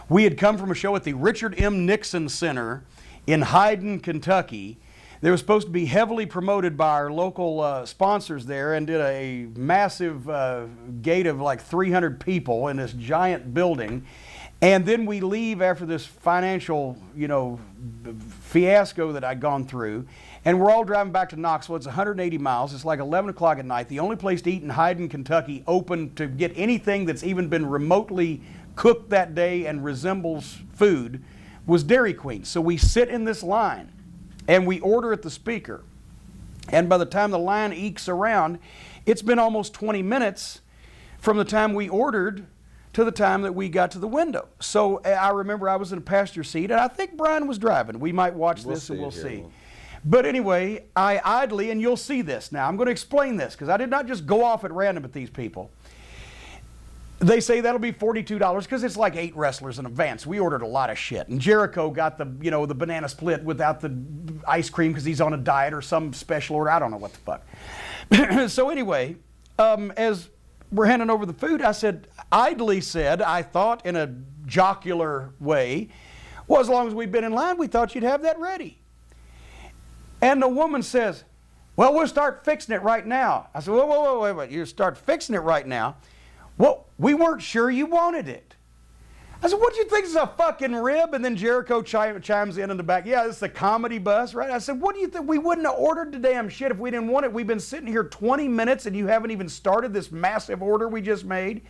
We had come from a show at the Richard M. Nixon Center in Hyden, Kentucky. They were supposed to be heavily promoted by our local sponsors there, and did a massive gate of like 300 people in this giant building. And then we leave after this financial, fiasco that I'd gone through. And we're all driving back to Knoxville. It's 180 miles. It's like 11 o'clock at night. The only place to eat in Hyden, Kentucky, open to get anything that's even been remotely cooked that day and resembles food, was Dairy Queen. So we sit in this line and we order at the speaker. And by the time the line ekes around, it's been almost 20 minutes from the time we ordered to the time that we got to the window. So I remember I was in a passenger seat, and I think Brian was driving. We might watch this and we'll see. But anyway, I idly, and you'll see this now, I'm going to explain this because I did not just go off at random at these people. They say that'll be $42 because it's like 8 wrestlers in advance. We ordered a lot of shit. And Jericho got the, you know, the banana split without the ice cream because he's on a diet or some special order. I don't know what the fuck. So anyway, as we're handing over the food, I said, idly said, I thought in a jocular way, well, as long as we've been in line, we thought you'd have that ready. And the woman says, well, we'll start fixing it right now. I said, whoa, wait, you start fixing it right now? Well, we weren't sure you wanted it. I said, what do you think is a fucking rib? And then Jericho chimes in the back, yeah, it's the comedy bus, right? I said, what do you think? We wouldn't have ordered the damn shit if we didn't want it. We've been sitting here 20 minutes and you haven't even started this massive order we just made.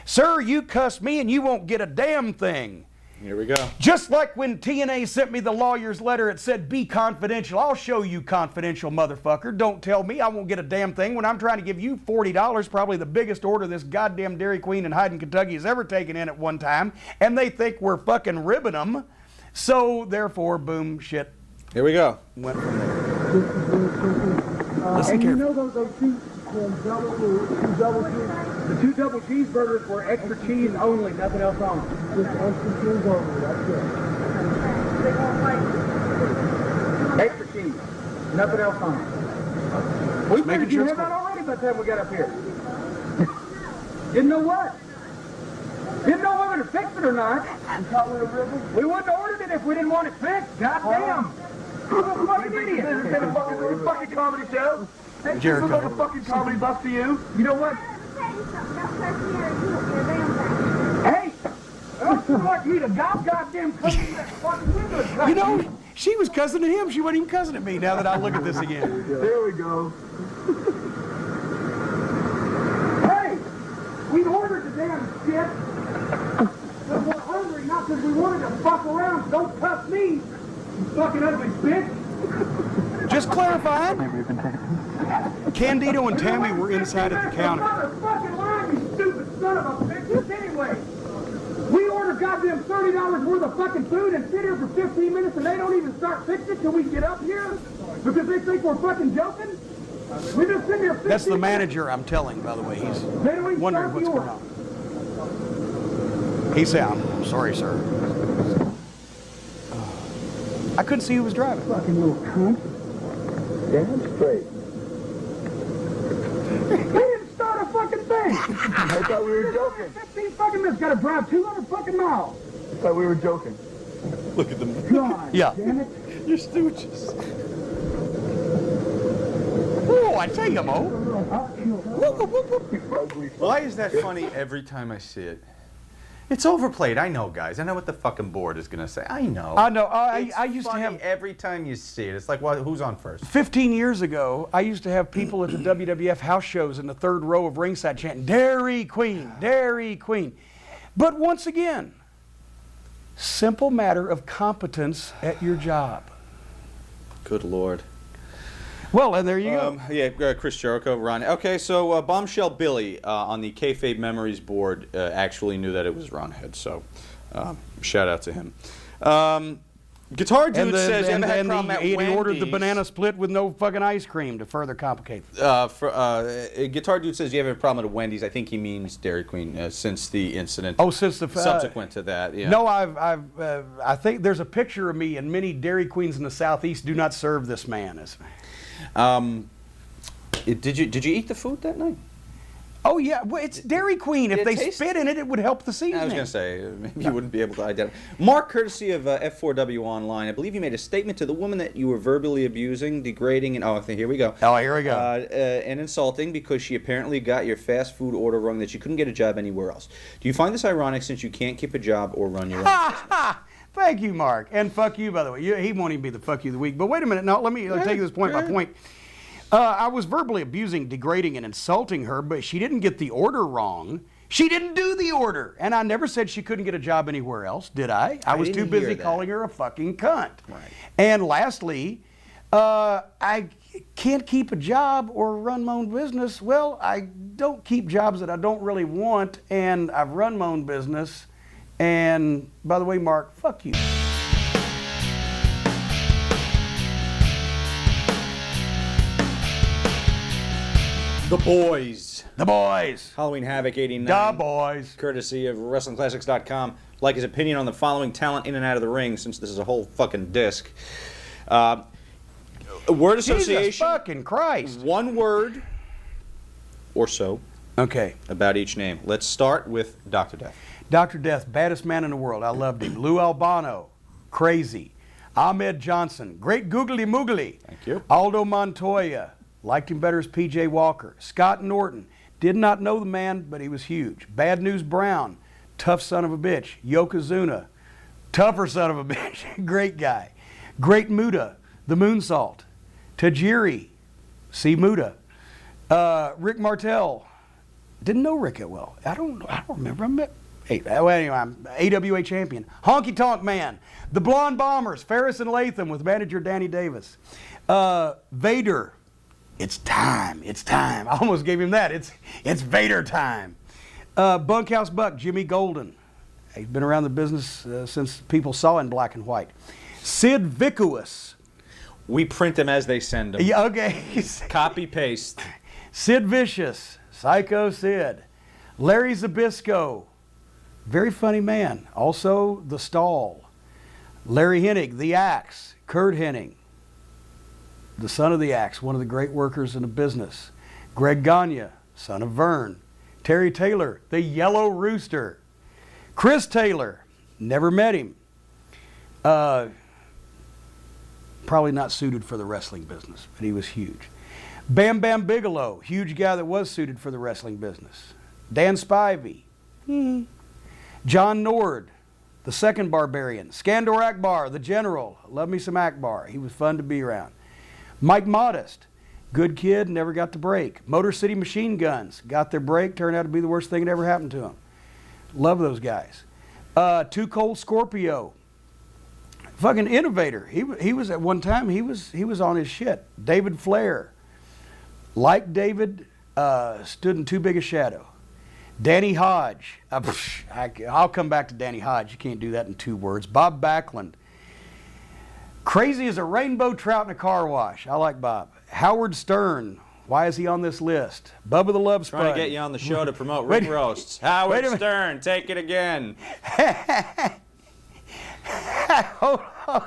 Sir, you cuss me and you won't get a damn thing. Here we go. Just like when TNA sent me the lawyer's letter, it said, be confidential. I'll show you confidential, motherfucker. Don't tell me I won't get a damn thing when I'm trying to give you $40, probably the biggest order this goddamn Dairy Queen in Hyden, Kentucky has ever taken in at one time, and they think we're fucking ribbing them. So, therefore, boom, shit. Here we go. Went from there. And you know those two double cheeseburgers were extra cheese only, nothing else on them. Just extra cheese only, that's it. Extra cheese, nothing else on them. We figured you had that already by the time we got up here. Didn't know what? Didn't know whether to fix it or not. We wouldn't have ordered it if we didn't want it fixed. Goddamn. Who's a fucking idiot? This has been a fucking comedy show. Jericho. This looks like a fucking comedy bus to you. You know what? Hey! Don't you want me to goddamn cussing that fucking window? You know, she was cussing at him. She wasn't even cussing at me now that I look at this again. There we go. Hey! We ordered the damn shit. Because we're hungry, not because we wanted to fuck around. Don't cuss me, you fucking ugly bitch. Just clarifying. Candido and Tammy were inside at the counter. Fucking line, you stupid son of a bitch. Anyway, we order goddamn $30 worth of fucking food and sit here for 15 minutes and they don't even start fixing it till we get up here because they think we're fucking joking. We just sit here. That's the manager I'm telling, by the way. He's wondering what's going on. He said, I'm sorry, sir. I couldn't see who was driving. Fucking little cunt. Damn straight. We didn't start a fucking thing. I thought we were joking. 15 fucking minutes. Got to drive 200 fucking miles. I thought we were joking. Look at them. God, yeah. Damn it. You're stooges. Oh, I tell you, Mo. Why is that funny every time I see it? It's overplayed. I know, guys. I know what the fucking board is going to say. I know. I know. I used to have... Every time you see it, it's like, well, who's on first? 15 years ago, I used to have people at the WWF house shows in the third row of ringside chanting, Dairy Queen, Dairy Queen. But once again, simple matter of competence at your job. Good Lord. Well, and there you go. Yeah, Chris Jericho, Ron. Okay, so Bombshell Billy on the Kayfabe Memories board actually knew that it was Ron Head, so shout out to him. Guitar Dude says, you ever had a problem at Wendy's? He ordered the banana split with no fucking ice cream to further complicate it. Guitar Dude says, you have a problem at Wendy's. I think he means Dairy Queen since the incident. Oh, since the... subsequent to that, yeah. No, I think there's a picture of me and many Dairy Queens in the Southeast do not serve this man. Did you eat the food that night? Oh yeah, well, it's Dairy Queen. If they spit in it, it would help the seasoning. I was going to say, maybe you wouldn't be able to identify. Mark, courtesy of F4W Online, I believe you made a statement to the woman that you were verbally abusing, degrading, and here we go. Oh, here we go. And insulting because she apparently got your fast food order wrong, that she couldn't get a job anywhere else. Do you find this ironic since you can't keep a job or run your own business? Thank you, Mark. And fuck you, by the way. He won't even be the fuck you of the week. But wait a minute. Now, let me take this point by point. I was verbally abusing, degrading, and insulting her, but she didn't get the order wrong. She didn't do the order. And I never said she couldn't get a job anywhere else, did I? I was too busy calling her a fucking cunt. Right. And lastly, I can't keep a job or run my own business. Well, I don't keep jobs that I don't really want, and I've run my own business. And by the way, Mark, fuck you. The Boys. The Boys. Halloween Havoc 89. The Boys. Courtesy of WrestlingClassics.com. Like his opinion on the following talent in and out of the ring, since this is a whole fucking disc. Word association. Jesus fucking Christ. One word or so. Okay. About each name. Let's start with Dr. Death. Dr. Death, baddest man in the world. I loved him. Lou Albano, crazy. Ahmed Johnson, great googly moogly. Thank you. Aldo Montoya, liked him better as PJ Walker. Scott Norton, did not know the man, but he was huge. Bad News Brown, tough son of a bitch. Yokozuna, tougher son of a bitch. Great guy. Great Muda, the Moonsault. Tajiri, C. Muda. Rick Martel, didn't know Rick that well. I don't remember. Anyway, I'm AWA champion. Honky Tonk Man. The Blonde Bombers. Ferris and Latham with manager Danny Davis. Vader. It's time. It's time. I almost gave him that. It's Vader time. Bunkhouse Buck. Jimmy Golden. He's been around the business since people saw in black and white. Sid Vicious. We print them as they send them. Yeah, okay. Copy paste. Sid Vicious. Psycho Sid. Larry Zbyszko. Very funny man. Also, The Stall. Larry Hennig, The Axe. Kurt Hennig, the son of The Axe, one of the great workers in the business. Greg Gagne, son of Vern. Terry Taylor, the Yellow Rooster. Chris Taylor, never met him. Probably not suited for the wrestling business, but he was huge. Bam Bam Bigelow, huge guy that was suited for the wrestling business. Dan Spivey. John Nord, the second Barbarian. Skandor Akbar, the General. Love me some Akbar. He was fun to be around. Mike Modest, good kid, never got the break. Motor City Machine Guns, got their break, turned out to be the worst thing that ever happened to them. Love those guys. Too Cold Scorpio, fucking innovator. He was at one time, he was on his shit. David Flair, like David, stood in too big a shadow. Danny Hodge. I'll come back to Danny Hodge. You can't do that in 2 words. Bob Backlund. Crazy as a rainbow trout in a car wash. I like Bob. Howard Stern. Why is he on this list? Bubba the Love Sponge. Trying to get you on the show to promote Rick Roasts. Howard Stern, take it again. Hold on.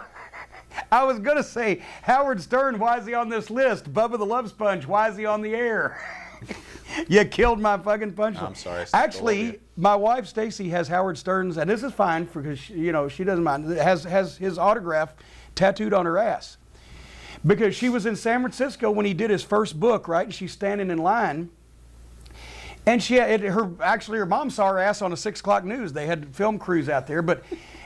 I was going to say, Howard Stern, why is he on this list? Bubba the Love Sponge, why is he on the air? You killed my fucking punchline. I'm sorry. Actually, my wife Stacy has Howard Stern's, and this is fine because she doesn't mind. Has his autograph tattooed on her ass because she was in San Francisco when he did his first book, right? And she's standing in line, and her mom saw her ass on the 6 o'clock news. They had film crews out there, but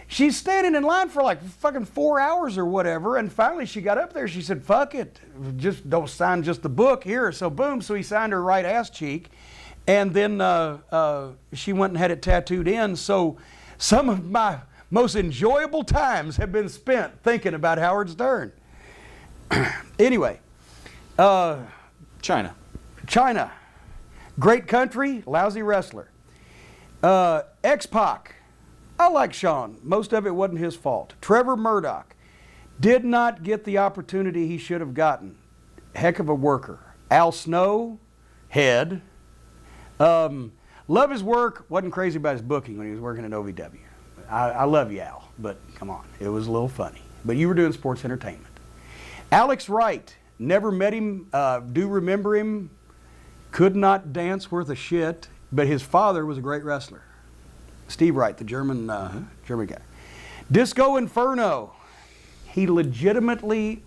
she's standing in line for like fucking 4 hours or whatever, and finally she got up there. She said, "Fuck it, just don't sign just the book here." So boom, so he signed her right ass cheek, and then she went and had it tattooed in. So some of my most enjoyable times have been spent thinking about Howard Stern. Anyway, China, great country, lousy wrestler. X-Pac. I like Sean. Most of it wasn't his fault. Trevor Murdoch did not get the opportunity he should have gotten. Heck of a worker. Al Snow, head. Love his work. Wasn't crazy about his booking when he was working at OVW. I love you, Al, but come on. It was a little funny. But you were doing sports entertainment. Alex Wright. Never met him. Do remember him. Could not dance worth a shit. But his father was a great wrestler. Steve Wright, the German guy. Disco Inferno. He legitimately,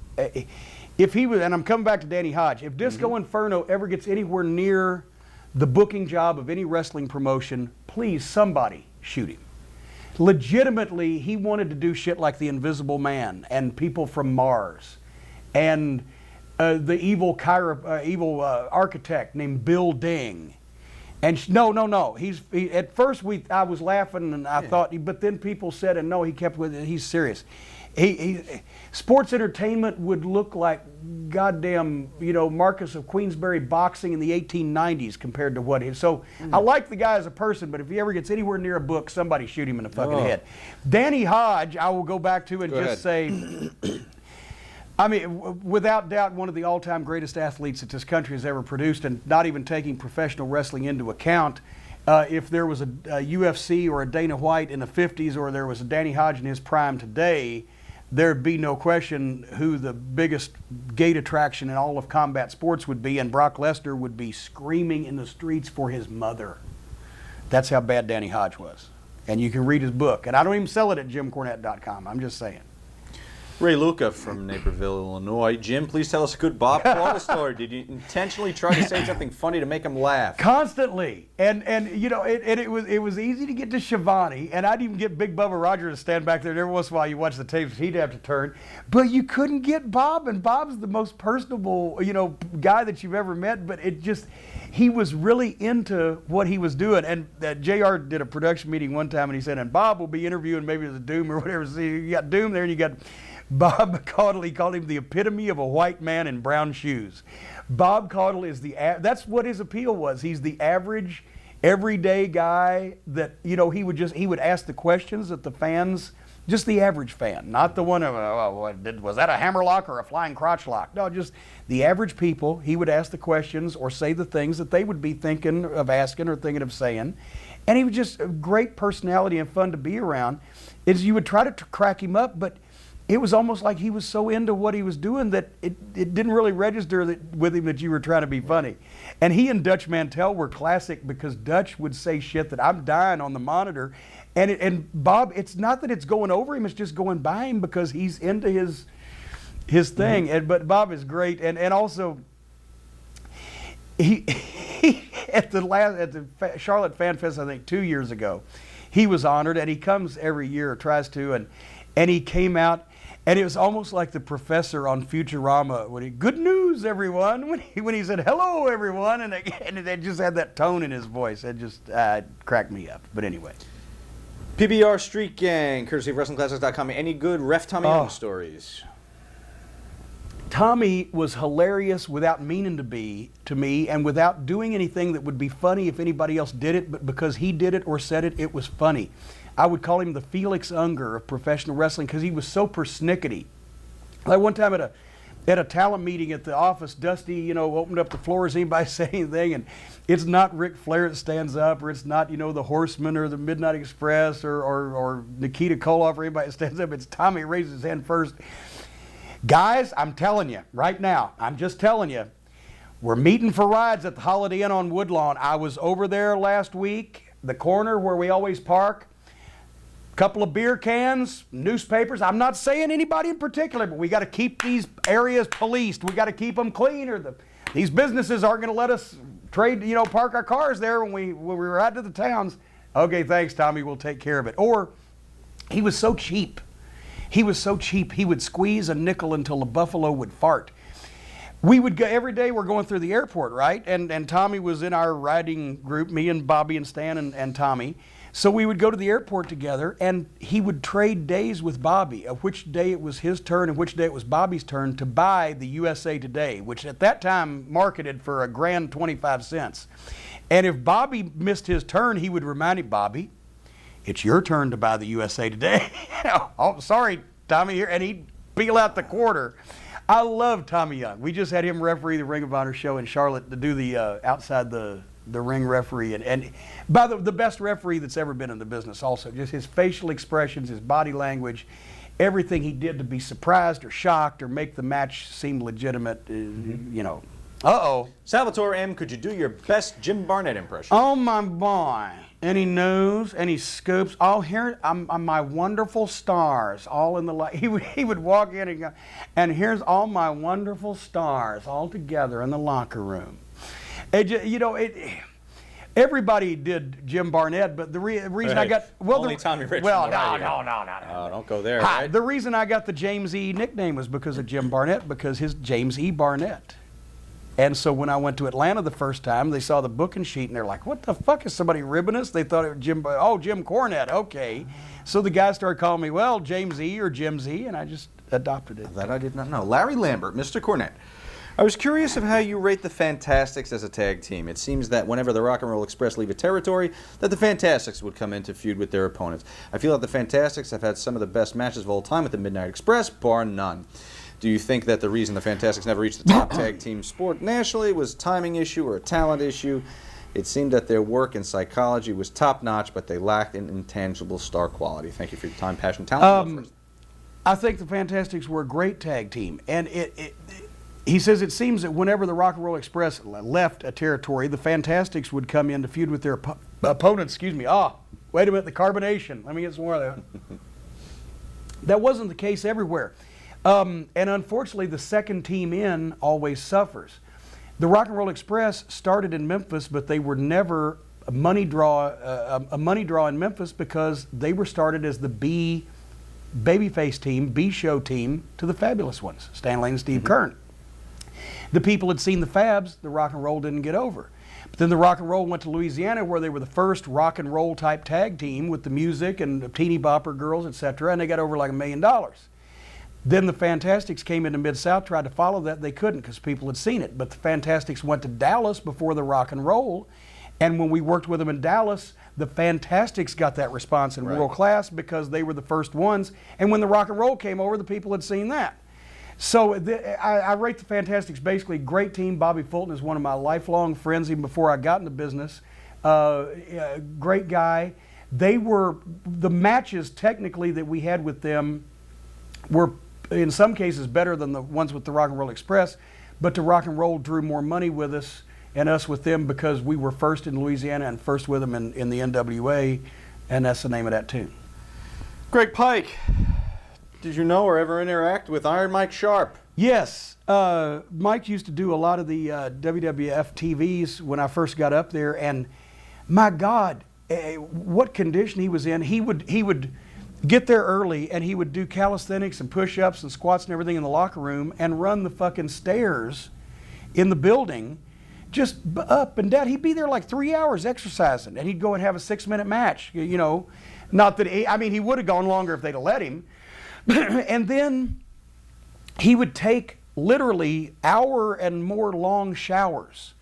if he was, and I'm coming back to Danny Hodge, if Disco Inferno ever gets anywhere near the booking job of any wrestling promotion, please, somebody shoot him. Legitimately, he wanted to do shit like the Invisible Man and People from Mars and the evil architect named Bill Ding. And no. At first I was laughing and I thought, but then people said, and no, he kept with it. He's serious. Sports entertainment would look like goddamn, Marcus of Queensberry boxing in the 1890s compared to what he is. So I like the guy as a person, but if he ever gets anywhere near a book, somebody shoot him in the fucking head. Danny Hodge, I will go back to and say, I mean, without doubt, one of the all-time greatest athletes that this country has ever produced, and not even taking professional wrestling into account. If there was a UFC or a Dana White in the 50s, or there was a Danny Hodge in his prime today, there'd be no question who the biggest gate attraction in all of combat sports would be, and Brock Lesnar would be screaming in the streets for his mother. That's how bad Danny Hodge was. And you can read his book. And I don't even sell it at jimcornette.com. I'm just saying. Ray Luca from Naperville, Illinois. Jim, please tell us a good Bob Caudle story. Did you intentionally try to say something funny to make him laugh? Constantly. And you know, it was easy to get to Shivani, and I'd even get Big Bubba Rogers to stand back there, and every once in a while you watch the tapes, he'd have to turn. But you couldn't get Bob, and Bob's the most personable, you know, guy that you've ever met, but it just, he was really into what he was doing. And JR did a production meeting one time, and he said, and Bob will be interviewing maybe the Doom or whatever. So you got Doom there, and you got Bob Caudle. He called him the epitome of a white man in brown shoes. Bob Caudle is that's what his appeal was. He's the average, everyday guy that, you know, he would ask the questions that the fans, just the average fan, not the one of, was that a hammerlock or a flying crotch lock? No, just the average people. He would ask the questions or say the things that they would be thinking of asking or thinking of saying. And he was just a great personality and fun to be around. You would try to crack him up, but it was almost like he was so into what he was doing that it didn't really register with him that you were trying to be funny. And he and Dutch Mantell were classic, because Dutch would say shit that I'm dying on the monitor. And Bob, it's not that it's going over him, it's just going by him because he's into his thing. Mm-hmm. But Bob is great. And also, he at the Charlotte Fan Fest, I think 2 years ago, he was honored, and he comes every year, or tries to, and he came out. And it was almost like the professor on Futurama, good news, everyone, when he said, hello, everyone, and it just had that tone in his voice. It just cracked me up. But anyway. PBR Street Gang, courtesy of WrestlingClassics.com. Any good Ref Tommy Young stories? Tommy was hilarious without meaning to be, to me, and without doing anything that would be funny if anybody else did it, but because he did it or said it, it was funny. I would call him the Felix Unger of professional wrestling, because he was so persnickety. Like one time at a talent meeting at the office, Dusty, you know, opened up the floor. Does anybody say anything? And it's not Ric Flair that stands up, or it's not, you know, the Horseman or the Midnight Express or Nikita Koloff or anybody that stands up. It's Tommy raises his hand first. Guys, I'm telling you right now, I'm just telling you, we're meeting for rides at the Holiday Inn on Woodlawn. I was over there last week, the corner where we always park. Couple of beer cans, newspapers. I'm not saying anybody in particular, but we got to keep these areas policed. We got to keep them clean, or these businesses aren't going to let us trade, you know, park our cars there when we were out to the towns. Okay, thanks, Tommy. We'll take care of it. Or he was so cheap. He was so cheap. He would squeeze a nickel until a buffalo would fart. We would go every day. We're going through the airport, right? And Tommy was in our riding group. Me and Bobby and Stan and Tommy. So we would go to the airport together, and he would trade days with Bobby, of which day it was his turn and which day it was Bobby's turn, to buy the USA Today, which at that time marketed for a grand 25 cents. And if Bobby missed his turn, he would remind him, Bobby, it's your turn to buy the USA Today. Oh, sorry, Tommy here. And he'd peel out the quarter. I love Tommy Young. We just had him referee the Ring of Honor show in Charlotte to do the outside the ring referee, and by the best referee that's ever been in the business also. Just his facial expressions, his body language, everything he did to be surprised or shocked or make the match seem legitimate, you know. Uh-oh. Salvatore M., could you do your best Jim Barnett impression? Oh, my boy. Any news, any scoops? Oh, here, my wonderful stars, all in the light. He would walk in and go, and here's all my wonderful stars all together in the locker room. You know, everybody did Jim Barnett, but the reason I got... Only Tommy Rich. Well, no. Don't go there, right? The reason I got the James E. nickname was because of Jim Barnett, because his James E. Barnett. And so when I went to Atlanta the first time, they saw the booking sheet, and they're like, what the fuck, is somebody ribbing us? They thought it was Jim Cornette, okay. So the guys started calling me, well, James E. or Jim Z, and I just adopted it. That I did not know. Larry Lambert, Mr. Cornette. I was curious of how you rate the Fantastics as a tag team. It seems that whenever the Rock and Roll Express leave a territory, that the Fantastics would come in to feud with their opponents. I feel that the Fantastics have had some of the best matches of all time with the Midnight Express, bar none. Do you think that the reason the Fantastics never reached the top tag team sport nationally was a timing issue or a talent issue? It seemed that their work in psychology was top-notch, but they lacked an intangible star quality. Thank you for your time, passion, talent. I think the Fantastics were a great tag team. And he says it seems that whenever the Rock and Roll Express left a territory, the Fantastics would come in to feud with their opponents. Excuse me. Wait a minute, the carbonation. Let me get some more of that. That wasn't the case everywhere. And unfortunately, the second team in always suffers. The Rock and Roll Express started in Memphis, but they were never a money draw in Memphis because they were started as the B babyface team, B show team to the Fabulous Ones, Stan Lane and Steve Keirn. The people had seen the Fabs, the Rock and Roll didn't get over. But then the Rock and Roll went to Louisiana, where they were the first rock and roll type tag team with the music and the teeny bopper girls, etc., and they got over like $1 million. Then the Fantastics came into Mid-South, tried to follow that. They couldn't because people had seen it. But the Fantastics went to Dallas before the Rock and Roll. And when we worked with them in Dallas, the Fantastics got that response in world class because they were the first ones. And when the Rock and Roll came over, the people had seen that. So I rate the Fantastics basically great team. Bobby Fulton is one of my lifelong friends even before I got into business. Great guy. They were, the matches technically that we had with them were in some cases better than the ones with the Rock and Roll Express, but the Rock and Roll drew more money with us and us with them because we were first in Louisiana and first with them in the NWA, and that's the name of that tune. Greg Pike, did you know or ever interact with Iron Mike Sharp? Yes. Mike used to do a lot of the WWF TVs when I first got up there, and my God, what condition he was in. He would get there early, and he would do calisthenics and push-ups and squats and everything in the locker room and run the fucking stairs in the building just up and down. He'd be there like 3 hours exercising, and he'd go and have a 6-minute match, you know. Not that he would have gone longer if they'd have let him. And then he would take literally hour and more long showers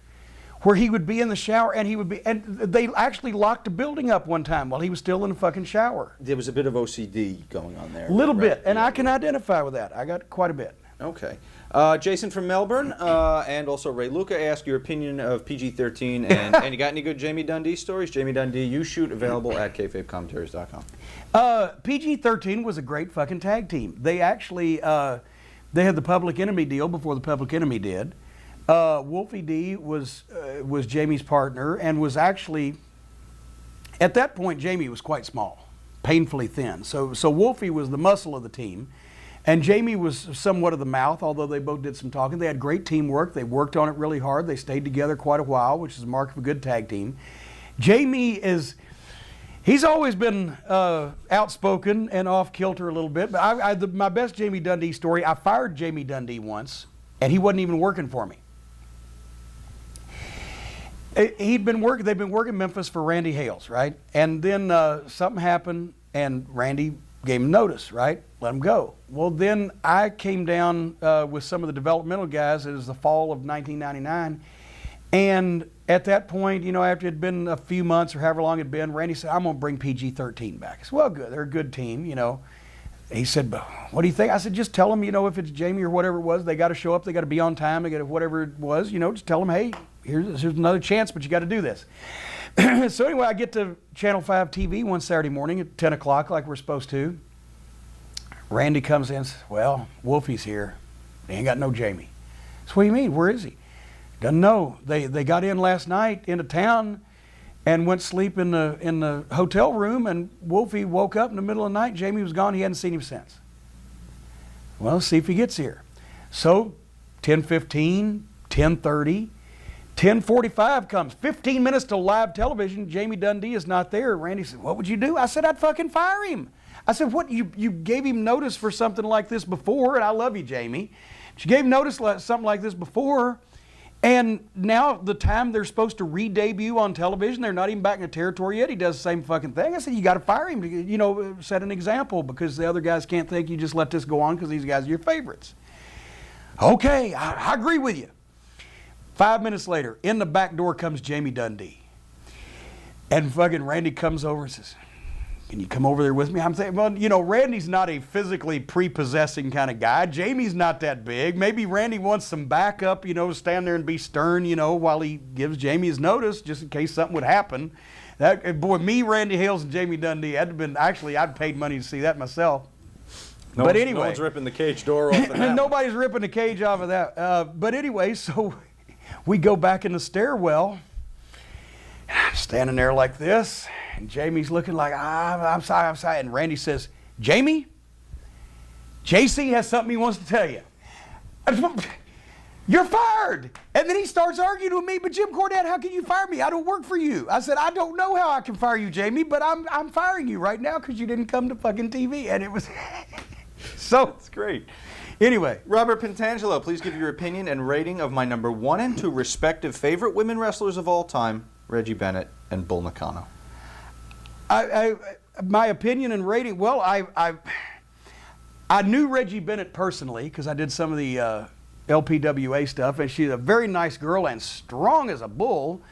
where he would be in the shower and they actually locked the building up one time while he was still in the fucking shower. There was a bit of OCD going on there. A little bit, and I can identify with that. I got quite a bit. Okay. Jason from Melbourne and also Ray Luca ask your opinion of PG-13 and you got any good Jamie Dundee stories? Jamie Dundee, Youshoot, available at kayfabecommentaries.com. PG-13 was a great fucking tag team. They actually, they had the Public Enemy deal before the Public Enemy did. Wolfie D was Jamie's partner and was actually, at that point, Jamie was quite small, painfully thin. So Wolfie was the muscle of the team, and Jamie was somewhat of the mouth, although they both did some talking. They had great teamwork. They worked on it really hard. They stayed together quite a while, which is a mark of a good tag team. Jamie he's always been outspoken and off kilter a little bit, but my best Jamie Dundee story, I fired Jamie Dundee once, and he wasn't even working for me. They'd been working in Memphis for Randy Hales, right? And then something happened, and Randy gave him notice, right? Let him go. Well, then I came down with some of the developmental guys. It was the fall of 1999. And at that point, you know, after it had been a few months or however long it had been, Randy said, I'm going to bring PG-13 back. I said, well, good. They're a good team, you know. He said, but what do you think? I said, just tell them, you know, if it's Jamie or whatever it was, they got to show up, they got to be on time, they got to whatever it was, you know, just tell them, hey, here's another chance, but you got to do this. So anyway, I get to Channel 5 TV one Saturday morning at 10 o'clock like we're supposed to. Randy comes in and says, well, Wolfie's here. They ain't got no Jamie. So what do you mean? Where is he? Doesn't know. They got in last night into town and went to sleep in the hotel room, and Wolfie woke up in the middle of the night. Jamie was gone. He hadn't seen him since. Well, let's see if he gets here. So 10:15, 10:30, 10:45 comes. 15 minutes to live television. Jamie Dundee is not there. Randy said, what would you do? I said, I'd fucking fire him. I said, what, you gave him notice for something like this before, and I love you, Jamie. But you gave him notice something like this before, and now the time they're supposed to re-debut on television, they're not even back in the territory yet. He does the same fucking thing. I said, you got to fire him to, you know, set an example, because the other guys can't think you just let this go on because these guys are your favorites. Okay, I agree with you. 5 minutes later, in the back door comes Jamie Dundee. And fucking Randy comes over and says, can you come over there with me? I'm saying, well, you know, Randy's not a physically prepossessing kind of guy. Jamie's not that big. Maybe Randy wants some backup, you know, stand there and be stern, you know, while he gives Jamie his notice, just in case something would happen. That, boy, me, Randy Hales, and Jamie Dundee, that'd have been, actually, I'd paid money to see that myself. But anyway. No one's ripping the cage door off of that. Nobody's ripping the cage off of that. But anyway, so we go back in the stairwell. I'm standing there like this, and Jamie's looking like, I'm sorry. And Randy says, Jamie, JC has something he wants to tell you. You're fired. And then he starts arguing with me, but Jim Cornette, how can you fire me? I don't work for you. I said, I don't know how I can fire you, Jamie, but I'm firing you right now because you didn't come to fucking TV. And it was, so. It's great. Anyway. Robert Pintangelo, please give your opinion and rating of my number 1 and 2 respective favorite women wrestlers of all time, Reggie Bennett and Bull Nakano. My opinion and rating, well, I knew Reggie Bennett personally because I did some of the LPWA stuff, and she's a very nice girl and strong as a bull,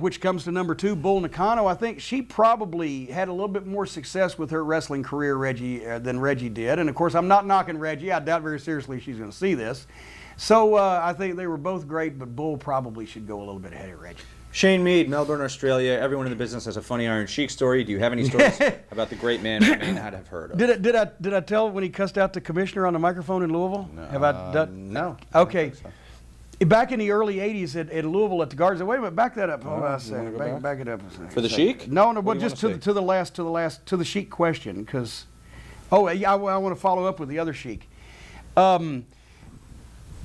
which comes to number 2, Bull Nakano. I think she probably had a little bit more success with her wrestling career, than Reggie did. And of course, I'm not knocking Reggie. I doubt very seriously she's going to see this. So I think they were both great, but Bull probably should go a little bit ahead of Reggie. Shane Mead, Melbourne, Australia. Everyone in the business has a funny Iron Sheik story. Do you have any stories about the great man you may not have heard of? Did I tell when he cussed out the commissioner on the microphone in Louisville? No. Have I done? No. Okay. Back in the early '80s at Louisville at the Gardens. Wait a minute, back that up. Hold on a second. Back it up a second. For the Sheik? No, but just to the Sheik question, because I want to follow up with the other Sheik.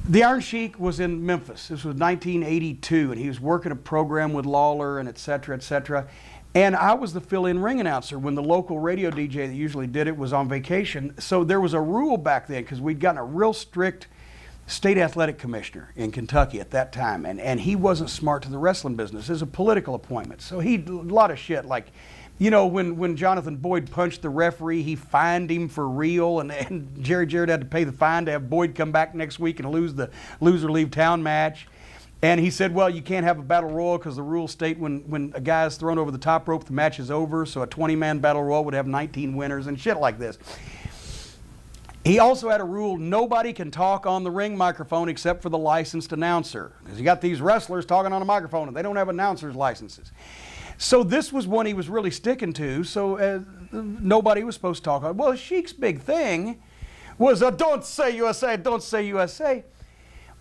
The Iron Sheik was in Memphis. This was 1982, and he was working a program with Lawler and et cetera, et cetera. And I was the fill-in ring announcer when the local radio DJ that usually did it was on vacation. So there was a rule back then, because we'd gotten a real strict state athletic commissioner in Kentucky at that time, and he wasn't smart to the wrestling business. It was a political appointment. So a lot of shit like, you know, when Jonathan Boyd punched the referee, he fined him for real, and Jerry Jarrett had to pay the fine to have Boyd come back next week and lose the loser leave town match. And he said, well, you can't have a battle royal because the rules state when a guy is thrown over the top rope, the match is over. So a 20-man battle royal would have 19 winners and shit like this. He also had a rule, nobody can talk on the ring microphone except for the licensed announcer. Because you got these wrestlers talking on a microphone and they don't have announcer's licenses. So this was one he was really sticking to, so nobody was supposed to talk on it. Well, Sheik's big thing was, don't say USA, don't say USA.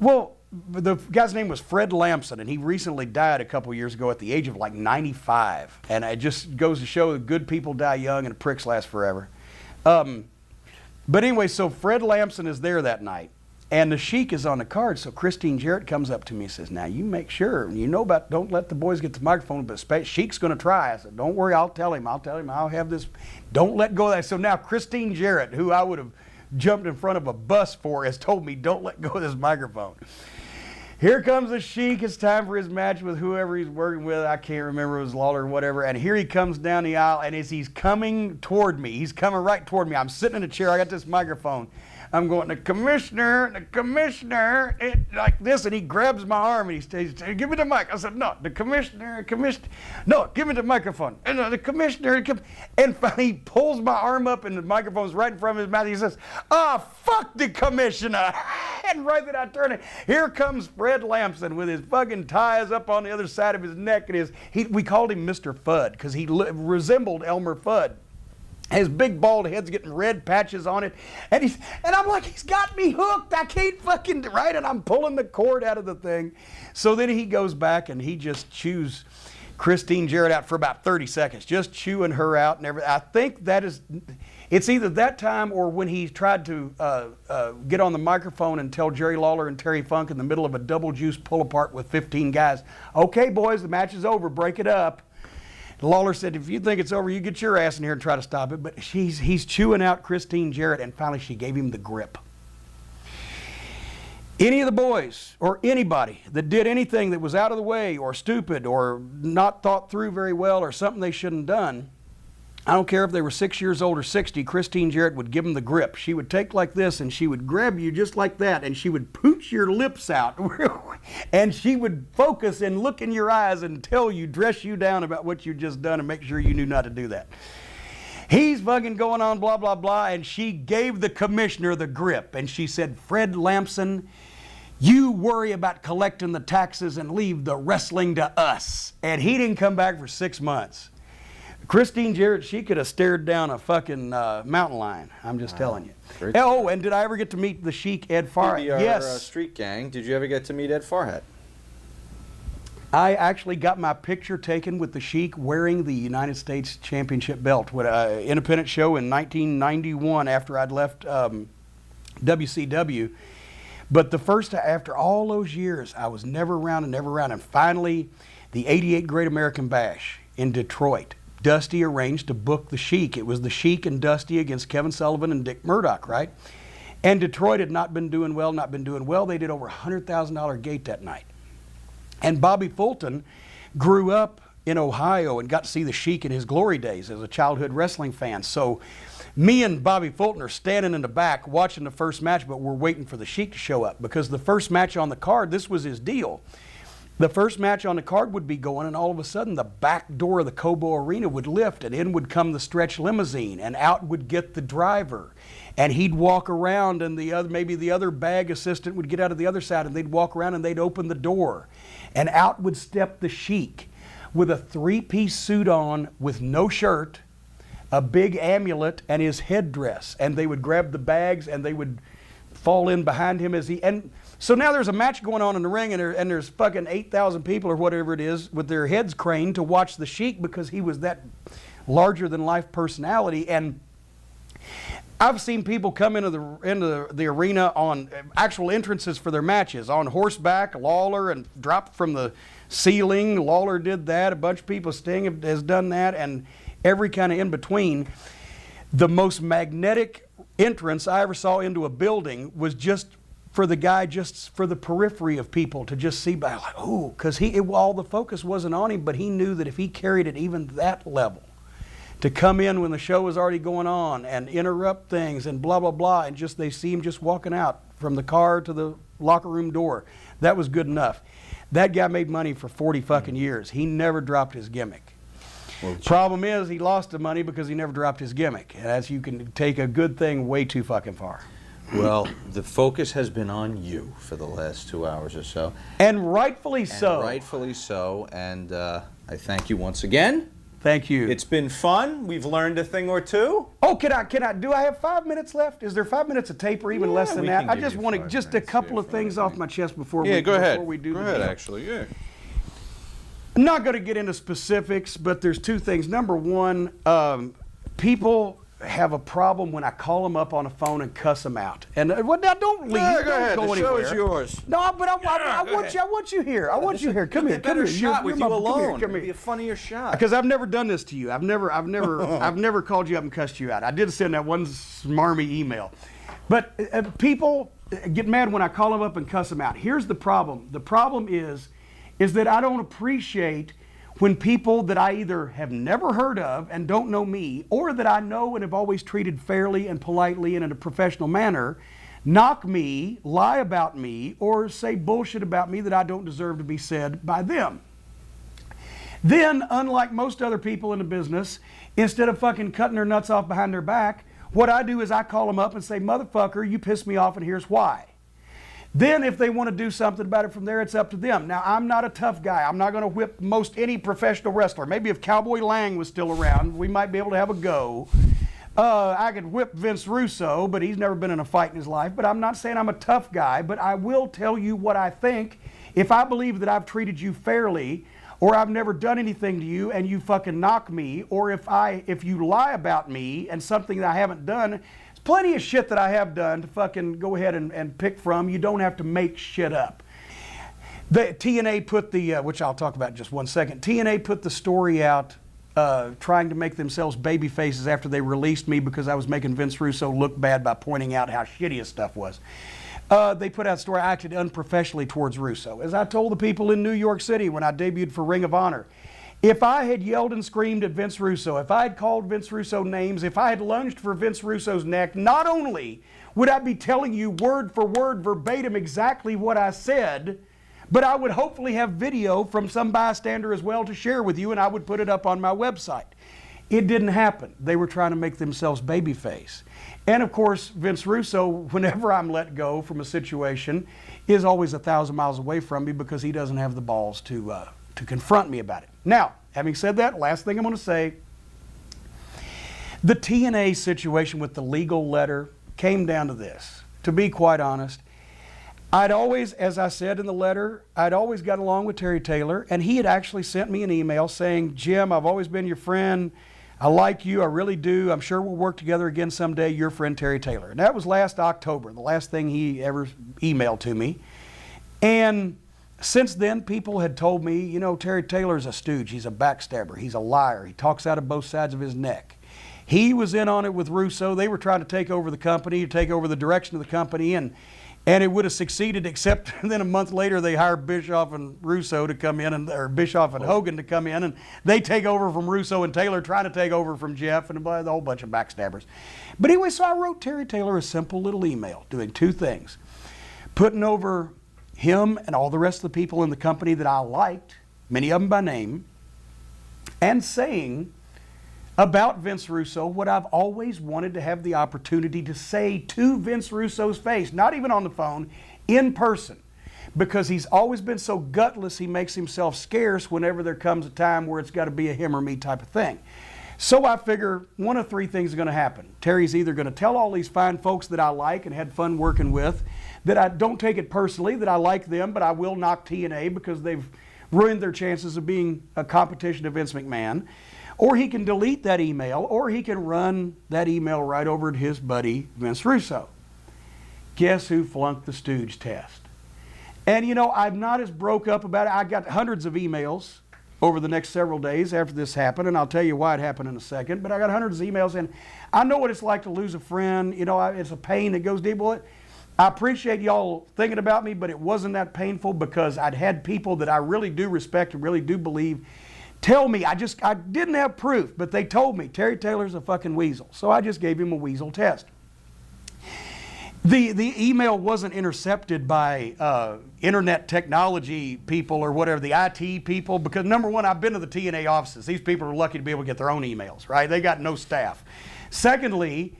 Well, the guy's name was Fred Lamson, and he recently died a couple years ago at the age of like 95. And it just goes to show that good people die young and pricks last forever. But anyway, so Fred Lamson is there that night. And the Sheik is on the card, so Christine Jarrett comes up to me and says, now you make sure, you know about, don't let the boys get the microphone, but Sheik's going to try. I said, don't worry, I'll tell him, I'll have this, don't let go of that. So now Christine Jarrett, who I would have jumped in front of a bus for, has told me, don't let go of this microphone. Here comes the Sheik, it's time for his match with whoever he's working with, I can't remember, it was Lawler or whatever, and here he comes down the aisle, and as he's coming toward me, he's coming right toward me, I'm sitting in a chair, I got this microphone, I'm going, the commissioner, like this, and he grabs my arm and he says, give me the mic. I said, no, the commissioner, no, give me the microphone. And the commissioner, and finally he pulls my arm up and the microphone's right in front of his mouth. He says, fuck the commissioner. And right then I turn it, here comes Fred Lamson with his fucking ties up on the other side of his neck. And we called him Mr. Fudd because he resembled Elmer Fudd. His big bald head's getting red patches on it. And I'm like, he's got me hooked. I can't fucking, right? And I'm pulling the cord out of the thing. So then he goes back and he just chews Christine Jarrett out for about 30 seconds, just chewing her out and everything. I think it's either that time or when he tried to get on the microphone and tell Jerry Lawler and Terry Funk in the middle of a double juice pull apart with 15 guys, okay, boys, the match is over, break it up. Lawler said, if you think it's over, you get your ass in here and try to stop it. But he's chewing out Christine Jarrett, and finally she gave him the grip. Any of the boys or anybody that did anything that was out of the way or stupid or not thought through very well or something they shouldn't have done, I don't care if they were 6 years old or 60, Christine Jarrett would give them the grip. She would take like this and she would grab you just like that and she would pooch your lips out and she would focus and look in your eyes and tell you, dress you down about what you just done and make sure you knew not to do that. He's fucking going on blah, blah, blah, and she gave the commissioner the grip, and she said, Fred Lampson, you worry about collecting the taxes and leave the wrestling to us. And he didn't come back for 6 months. Christine Jarrett, she could have stared down a fucking mountain lion. I'm just telling you. Great. Oh, and did I ever get to meet the Sheik, Ed Farhat? PBR, Yes. Street Gang. Did you ever get to meet Ed Farhat? I actually got my picture taken with the Sheik wearing the United States Championship belt with an independent show in 1991 after I'd left WCW. But the first, after all those years, I was never around and never around. And finally, the 88 Great American Bash in Detroit. Dusty arranged to book the Sheik. It was the Sheik and Dusty against Kevin Sullivan and Dick Murdoch, right? And Detroit had not been doing well. They did over $100,000 gate that night. And Bobby Fulton grew up in Ohio and got to see the Sheik in his glory days as a childhood wrestling fan. So me and Bobby Fulton are standing in the back watching the first match, but we're waiting for the Sheik to show up because the first match on the card, this was his deal. The first match on the card would be going, and all of a sudden the back door of the Cobo Arena would lift, and in would come the stretch limousine, and out would get the driver. And he'd walk around, and maybe the other bag assistant would get out of the other side, and they'd walk around and they'd open the door. And out would step the Sheik with a three-piece suit on with no shirt, a big amulet, and his headdress. And they would grab the bags and they would fall in behind him as he... And so now there's a match going on in the ring, and there's fucking 8,000 people or whatever it is with their heads craned to watch the Sheik because he was that larger-than-life personality. And I've seen people come into the arena on actual entrances for their matches, on horseback, Lawler, and drop from the ceiling. Lawler did that. A bunch of people, Sting has done that, and every kind of in between. The most magnetic entrance I ever saw into a building was just for the guy, just for the periphery of people to just see by, like, ooh, because all the focus wasn't on him, but he knew that if he carried it even that level, to come in when the show was already going on and interrupt things and blah, blah, blah, and just they see him just walking out from the car to the locker room door. That was good enough. That guy made money for 40 fucking years. He never dropped his gimmick. Well, problem is he lost the money because he never dropped his gimmick. And as you can take a good thing way too fucking far. Well, the focus has been on you for the last 2 hours or so. And rightfully so. Rightfully so. And I thank you once again. Thank you. It's been fun. We've learned a thing or two. Oh, do I have 5 minutes left? Is there 5 minutes of tape or even less than that? I just want to, just a couple of things off my chest before we do go ahead. the deal. Actually, yeah. I'm not going to get into specifics, but there's two things. Number one, people have a problem when I call them up on a phone and cuss them out. And well, now don't leave. Yeah, Don't go the anywhere. show is yours. No, but I want you here. I want you here. Come here. Come here. Shot with you alone. Come here. It'd be a funnier shot. Because I've never done this to you. I've never called you up and cussed you out. I did send that one smarmy email. But people get mad when I call them up and cuss them out. Here's the problem. The problem is that I don't appreciate when people that I either have never heard of and don't know me, or that I know and have always treated fairly and politely and in a professional manner, knock me, lie about me, or say bullshit about me that I don't deserve to be said by them. Then, unlike most other people in the business, instead of fucking cutting their nuts off behind their back, what I do is I call them up and say, motherfucker, you pissed me off and here's why. Then if they want to do something about it from there, it's up to them. Now, I'm not a tough guy. I'm not going to whip most any professional wrestler. Maybe if Cowboy Lang was still around, we might be able to have a go. I could whip Vince Russo, but he's never been in a fight in his life. But I'm not saying I'm a tough guy, but I will tell you what I think. If I believe that I've treated you fairly, or I've never done anything to you and you fucking knock me, or if you lie about me and something that I haven't done, plenty of shit that I have done to fucking go ahead and pick from. You don't have to make shit up. The TNA put the, which I'll talk about in just 1 second, TNA put the story out trying to make themselves baby faces after they released me because I was making Vince Russo look bad by pointing out how shitty his stuff was. They put out a story I acted unprofessionally towards Russo. As I told the people in New York City when I debuted for Ring of Honor, if I had yelled and screamed at Vince Russo, if I had called Vince Russo names, if I had lunged for Vince Russo's neck, not only would I be telling you word for word, verbatim, exactly what I said, but I would hopefully have video from some bystander as well to share with you, and I would put it up on my website. It didn't happen. They were trying to make themselves babyface. And of course, Vince Russo, whenever I'm let go from a situation, is always 1,000 miles away from me because he doesn't have the balls to confront me about it. Now, having said that, last thing I'm going to say, the TNA situation with the legal letter came down to this. To be quite honest, I'd always, as I said in the letter, I'd always got along with Terry Taylor, and he had actually sent me an email saying, Jim, I've always been your friend. I like you, I really do. I'm sure we'll work together again someday, your friend Terry Taylor. And that was last October, the last thing he ever emailed to me. And since then, people had told me, you know, Terry Taylor's a stooge. He's a backstabber. He's a liar. He talks out of both sides of his neck. He was in on it with Russo. They were trying to take over the company, take over the direction of the company, and it would have succeeded, except then a month later they hired Bischoff and Russo to come in, or Bischoff and Hogan to come in, and they take over from Russo and Taylor, trying to take over from Jeff, and a whole bunch of backstabbers. But anyway, so I wrote Terry Taylor a simple little email doing two things. Putting over him and all the rest of the people in the company that I liked, many of them by name, and saying about Vince Russo what I've always wanted to have the opportunity to say to Vince Russo's face, not even on the phone, in person, because he's always been so gutless he makes himself scarce whenever there comes a time where it's got to be a him or me type of thing. So I figure one of three things is going to happen. Terry's either going to tell all these fine folks that I like and had fun working with that I don't take it personally, that I like them, but I will knock TNA because they've ruined their chances of being a competition to Vince McMahon. Or he can delete that email, or he can run that email right over to his buddy, Vince Russo. Guess who flunked the stooge test? And you know, I'm not as broke up about it. I got hundreds of emails over the next several days after this happened, and I'll tell you why it happened in a second, but I got hundreds of emails, and I know what it's like to lose a friend. You know, it's a pain that goes deep. Well, I appreciate y'all thinking about me, but it wasn't that painful because I'd had people that I really do respect and really do believe tell me, I didn't have proof, but they told me Terry Taylor's a fucking weasel. So I just gave him a weasel test. The email wasn't intercepted by internet technology people or whatever, the IT people, because number one, I've been to the TNA offices. These people are lucky to be able to get their own emails, right? They got no staff. Secondly,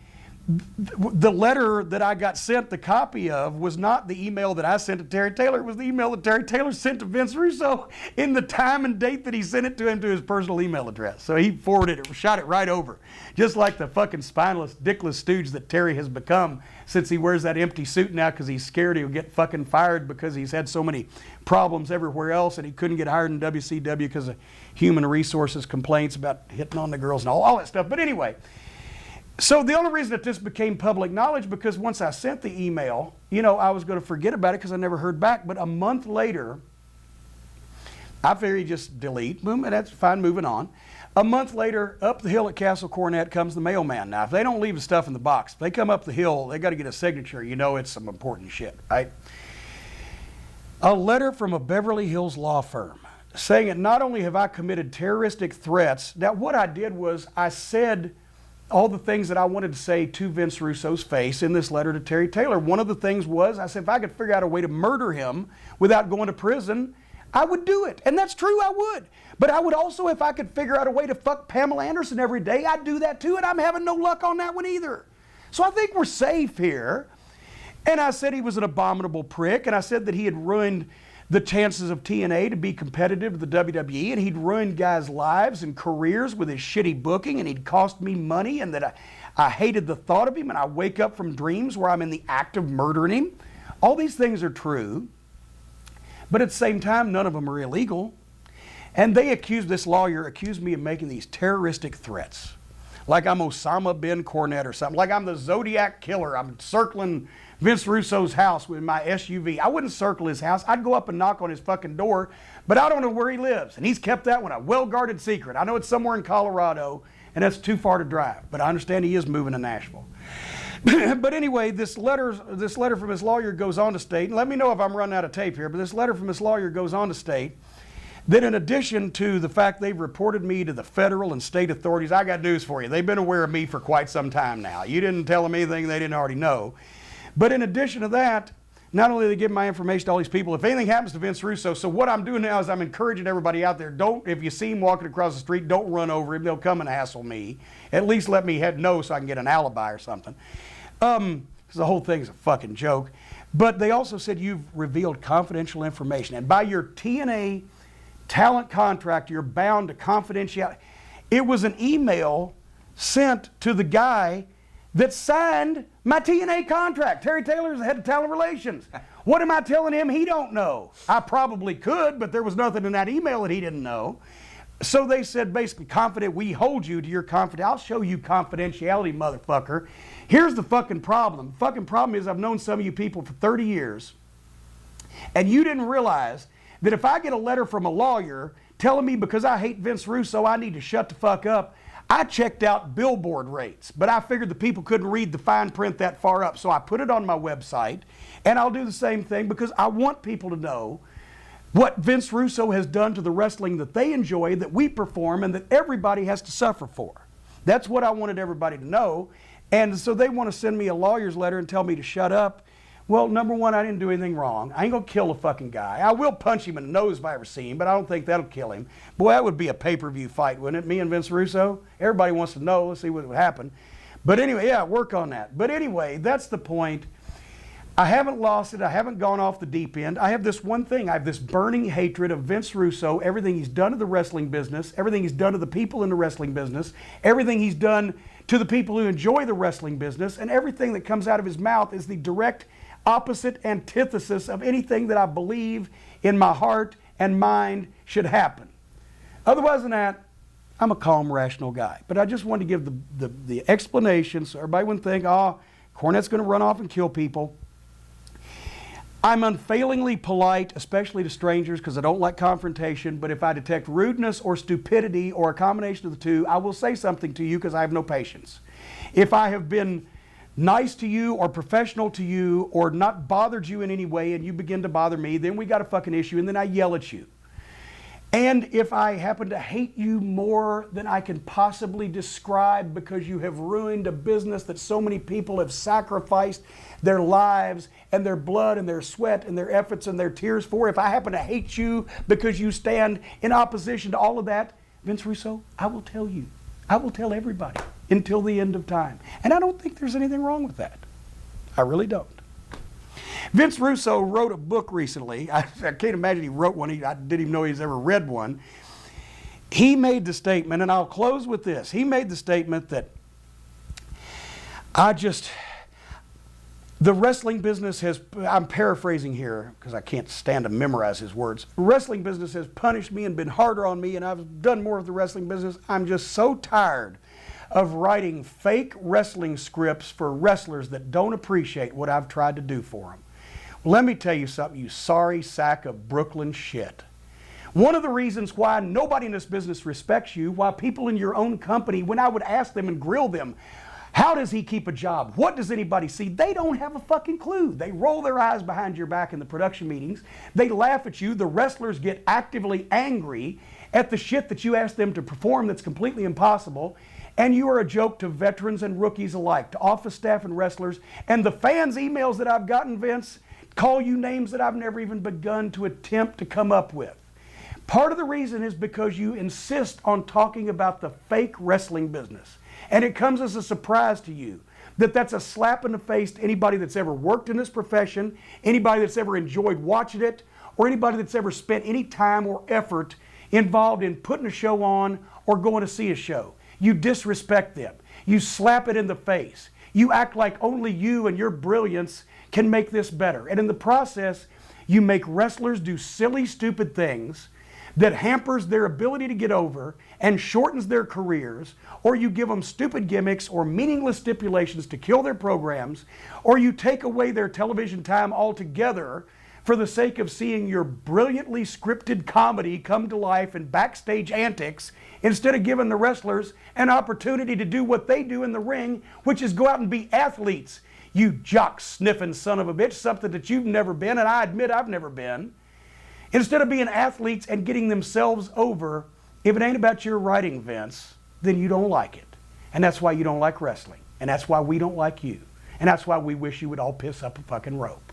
the letter that I got sent the copy of was not the email that I sent to Terry Taylor. It was the email that Terry Taylor sent to Vince Russo in the time and date that he sent it to him to his personal email address. So he forwarded it, shot it right over. Just like the fucking spineless, dickless stooge that Terry has become since he wears that empty suit now because he's scared he'll get fucking fired because he's had so many problems everywhere else and he couldn't get hired in WCW because of human resources complaints about hitting on the girls and all that stuff. But anyway, so the only reason that this became public knowledge, because once I sent the email, you know, I was going to forget about it because I never heard back. But a month later, I figured just delete, boom, and that's fine, moving on. A month later, up the hill at Castle Cornette comes the mailman. Now, if they don't leave the stuff in the box, if they come up the hill, they got to get a signature. You know it's some important shit, right? A letter from a Beverly Hills law firm saying that not only have I committed terroristic threats, now what I did was I said all the things that I wanted to say to Vince Russo's face in this letter to Terry Taylor. One of the things was, I said, if I could figure out a way to murder him without going to prison, I would do it. And that's true, I would. But I would also, if I could figure out a way to fuck Pamela Anderson every day, I'd do that too, and I'm having no luck on that one either. So I think we're safe here. And I said he was an abominable prick, and I said that he had ruined the chances of TNA to be competitive with the WWE, and he'd ruined guys' lives and careers with his shitty booking, and he'd cost me money, and that I hated the thought of him, and I wake up from dreams where I'm in the act of murdering him. All these things are true, but at the same time, none of them are illegal. And this lawyer accused me of making these terroristic threats. Like I'm Osama bin Cornette or something. Like I'm the Zodiac Killer. I'm circling Vince Russo's house with my SUV. I wouldn't circle his house. I'd go up and knock on his fucking door, but I don't know where he lives. And he's kept that one a well-guarded secret. I know it's somewhere in Colorado, and that's too far to drive. But I understand he is moving to Nashville. But anyway, this letter from his lawyer goes on to state, and let me know if I'm running out of tape here, but this letter from his lawyer goes on to state that in addition to the fact they've reported me to the federal and state authorities, I got news for you. They've been aware of me for quite some time now. You didn't tell them anything they didn't already know. But in addition to that, not only are they giving my information to all these people, if anything happens to Vince Russo, so what I'm doing now is I'm encouraging everybody out there, if you see him walking across the street, don't run over him. They'll come and hassle me. At least let me know so I can get an alibi or something. Because the whole thing's a fucking joke. But they also said you've revealed confidential information. And by your TNA talent contract, you're bound to confidentiality. It was an email sent to the guy that signed my TNA contract. Terry Taylor's the head of talent relations. What am I telling him he don't know? I probably could, but there was nothing in that email that he didn't know. So they said basically, we hold you to your confidentiality. I'll show you confidentiality, motherfucker. Here's the fucking problem. The fucking problem is I've known some of you people for 30 years, and you didn't realize that if I get a letter from a lawyer telling me because I hate Vince Russo, I need to shut the fuck up, I checked out billboard rates, but I figured the people couldn't read the fine print that far up, so I put it on my website, and I'll do the same thing because I want people to know what Vince Russo has done to the wrestling that they enjoy, that we perform, and that everybody has to suffer for. That's what I wanted everybody to know, and so they want to send me a lawyer's letter and tell me to shut up. Well, number one, I didn't do anything wrong. I ain't gonna kill a fucking guy. I will punch him in the nose if I ever see him, but I don't think that'll kill him. Boy, that would be a pay-per-view fight, wouldn't it? Me and Vince Russo? Everybody wants to know. Let's see what would happen. But anyway, yeah, work on that. But anyway, that's the point. I haven't lost it. I haven't gone off the deep end. I have this one thing. I have this burning hatred of Vince Russo, everything he's done to the wrestling business, everything he's done to the people in the wrestling business, everything he's done to the people who enjoy the wrestling business, and everything that comes out of his mouth is the direct opposite antithesis of anything that I believe in my heart and mind should happen. Otherwise than that, I'm a calm, rational guy. But I just wanted to give the explanation so everybody wouldn't think, oh, Cornette's going to run off and kill people. I'm unfailingly polite, especially to strangers, because I don't like confrontation, but if I detect rudeness or stupidity or a combination of the two, I will say something to you because I have no patience. If I have been nice to you or professional to you or not bothered you in any way and you begin to bother me, then we got a fucking issue and then I yell at you. And if I happen to hate you more than I can possibly describe because you have ruined a business that so many people have sacrificed their lives and their blood and their sweat and their efforts and their tears for, if I happen to hate you because you stand in opposition to all of that, Vince Russo, I will tell you. I will tell everybody until the end of time. And I don't think there's anything wrong with that. I really don't. Vince Russo wrote a book recently. I can't imagine he wrote one. I didn't even know he's ever read one. He made the statement, and I'll close with this. He made the statement that the wrestling business has, I'm paraphrasing here because I can't stand to memorize his words. The wrestling business has punished me and been harder on me, and I've done more of the wrestling business. I'm just so tired of writing fake wrestling scripts for wrestlers that don't appreciate what I've tried to do for them. Let me tell you something, you sorry sack of Brooklyn shit. One of the reasons why nobody in this business respects you, why people in your own company, when I would ask them and grill them, how does he keep a job? What does anybody see? They don't have a fucking clue. They roll their eyes behind your back in the production meetings. They laugh at you. The wrestlers get actively angry at the shit that you ask them to perform that's completely impossible. And you are a joke to veterans and rookies alike, to office staff and wrestlers. And the fans' emails that I've gotten, Vince, call you names that I've never even begun to attempt to come up with. Part of the reason is because you insist on talking about the fake wrestling business. And it comes as a surprise to you that that's a slap in the face to anybody that's ever worked in this profession, anybody that's ever enjoyed watching it, or anybody that's ever spent any time or effort involved in putting a show on or going to see a show. You disrespect them. You slap it in the face. You act like only you and your brilliance can make this better. And in the process, you make wrestlers do silly, stupid things that hampers their ability to get over and shortens their careers, or you give them stupid gimmicks or meaningless stipulations to kill their programs, or you take away their television time altogether for the sake of seeing your brilliantly scripted comedy come to life in backstage antics instead of giving the wrestlers an opportunity to do what they do in the ring, which is go out and be athletes. You jock-sniffing son of a bitch, something that you've never been, and I admit I've never been. Instead of being athletes and getting themselves over, if it ain't about your writing, Vince, then you don't like it. And that's why you don't like wrestling. And that's why we don't like you. And that's why we wish you would all piss up a fucking rope.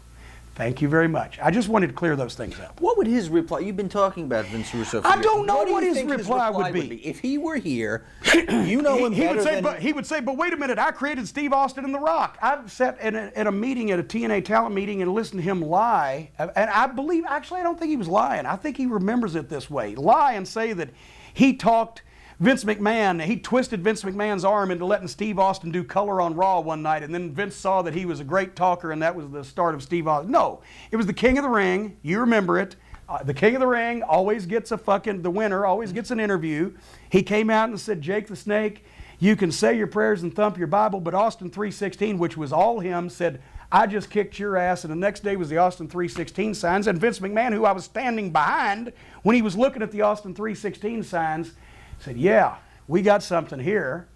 Thank you very much. I just wanted to clear those things up. What would his reply? You've been talking about Vince Russo for I years. don't know do what you his think reply would be. If he were here, you know him he better would say, than... but he would say, but wait a minute, I created Steve Austin and The Rock. I've sat at a meeting, at a TNA talent meeting, and listened to him lie. And I believe, actually, I don't think he was lying. I think he remembers it this way. Lie and say that he talked Vince McMahon, he twisted Vince McMahon's arm into letting Steve Austin do color on Raw one night, and then Vince saw that he was a great talker, and that was the start of Steve Austin. No, it was the King of the Ring. You remember it. The King of the Ring always gets the winner always gets an interview. He came out and said, Jake the Snake, you can say your prayers and thump your Bible, but Austin 3:16, which was all him, said, I just kicked your ass, and the next day was the Austin 3:16 signs, and Vince McMahon, who I was standing behind when he was looking at the Austin 3:16 signs, said, yeah, we got something here.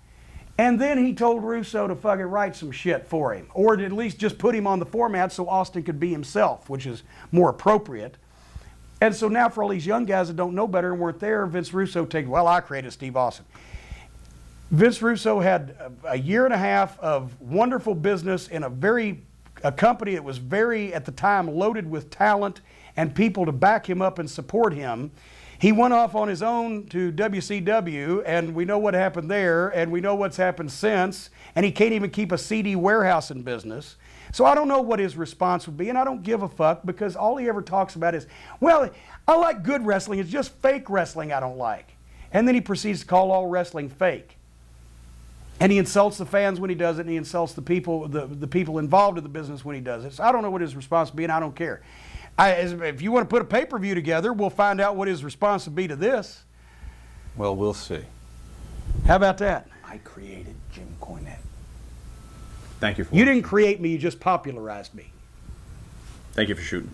And then he told Russo to fucking write some shit for him, or to at least just put him on the format so Austin could be himself, which is more appropriate. And so now for all these young guys that don't know better and weren't there, Vince Russo takes, well, I created Steve Austin. Vince Russo had a year and a half of wonderful business in a company that was very, at the time, loaded with talent and people to back him up and support him. He went off on his own to WCW, and we know what happened there, and we know what's happened since, and he can't even keep a CD warehouse in business. So I don't know what his response would be, and I don't give a fuck, because all he ever talks about is, well, I like good wrestling, it's just fake wrestling I don't like. And then he proceeds to call all wrestling fake. And he insults the fans when he does it, and he insults the people involved in the business when he does it. So I don't know what his response would be, and I don't care. If you want to put a pay-per-view together, we'll find out what his response would be to this. Well, we'll see. How about that? I created Jim Cornette. Thank you for You didn't create me, you just popularized me. Thank you for shooting.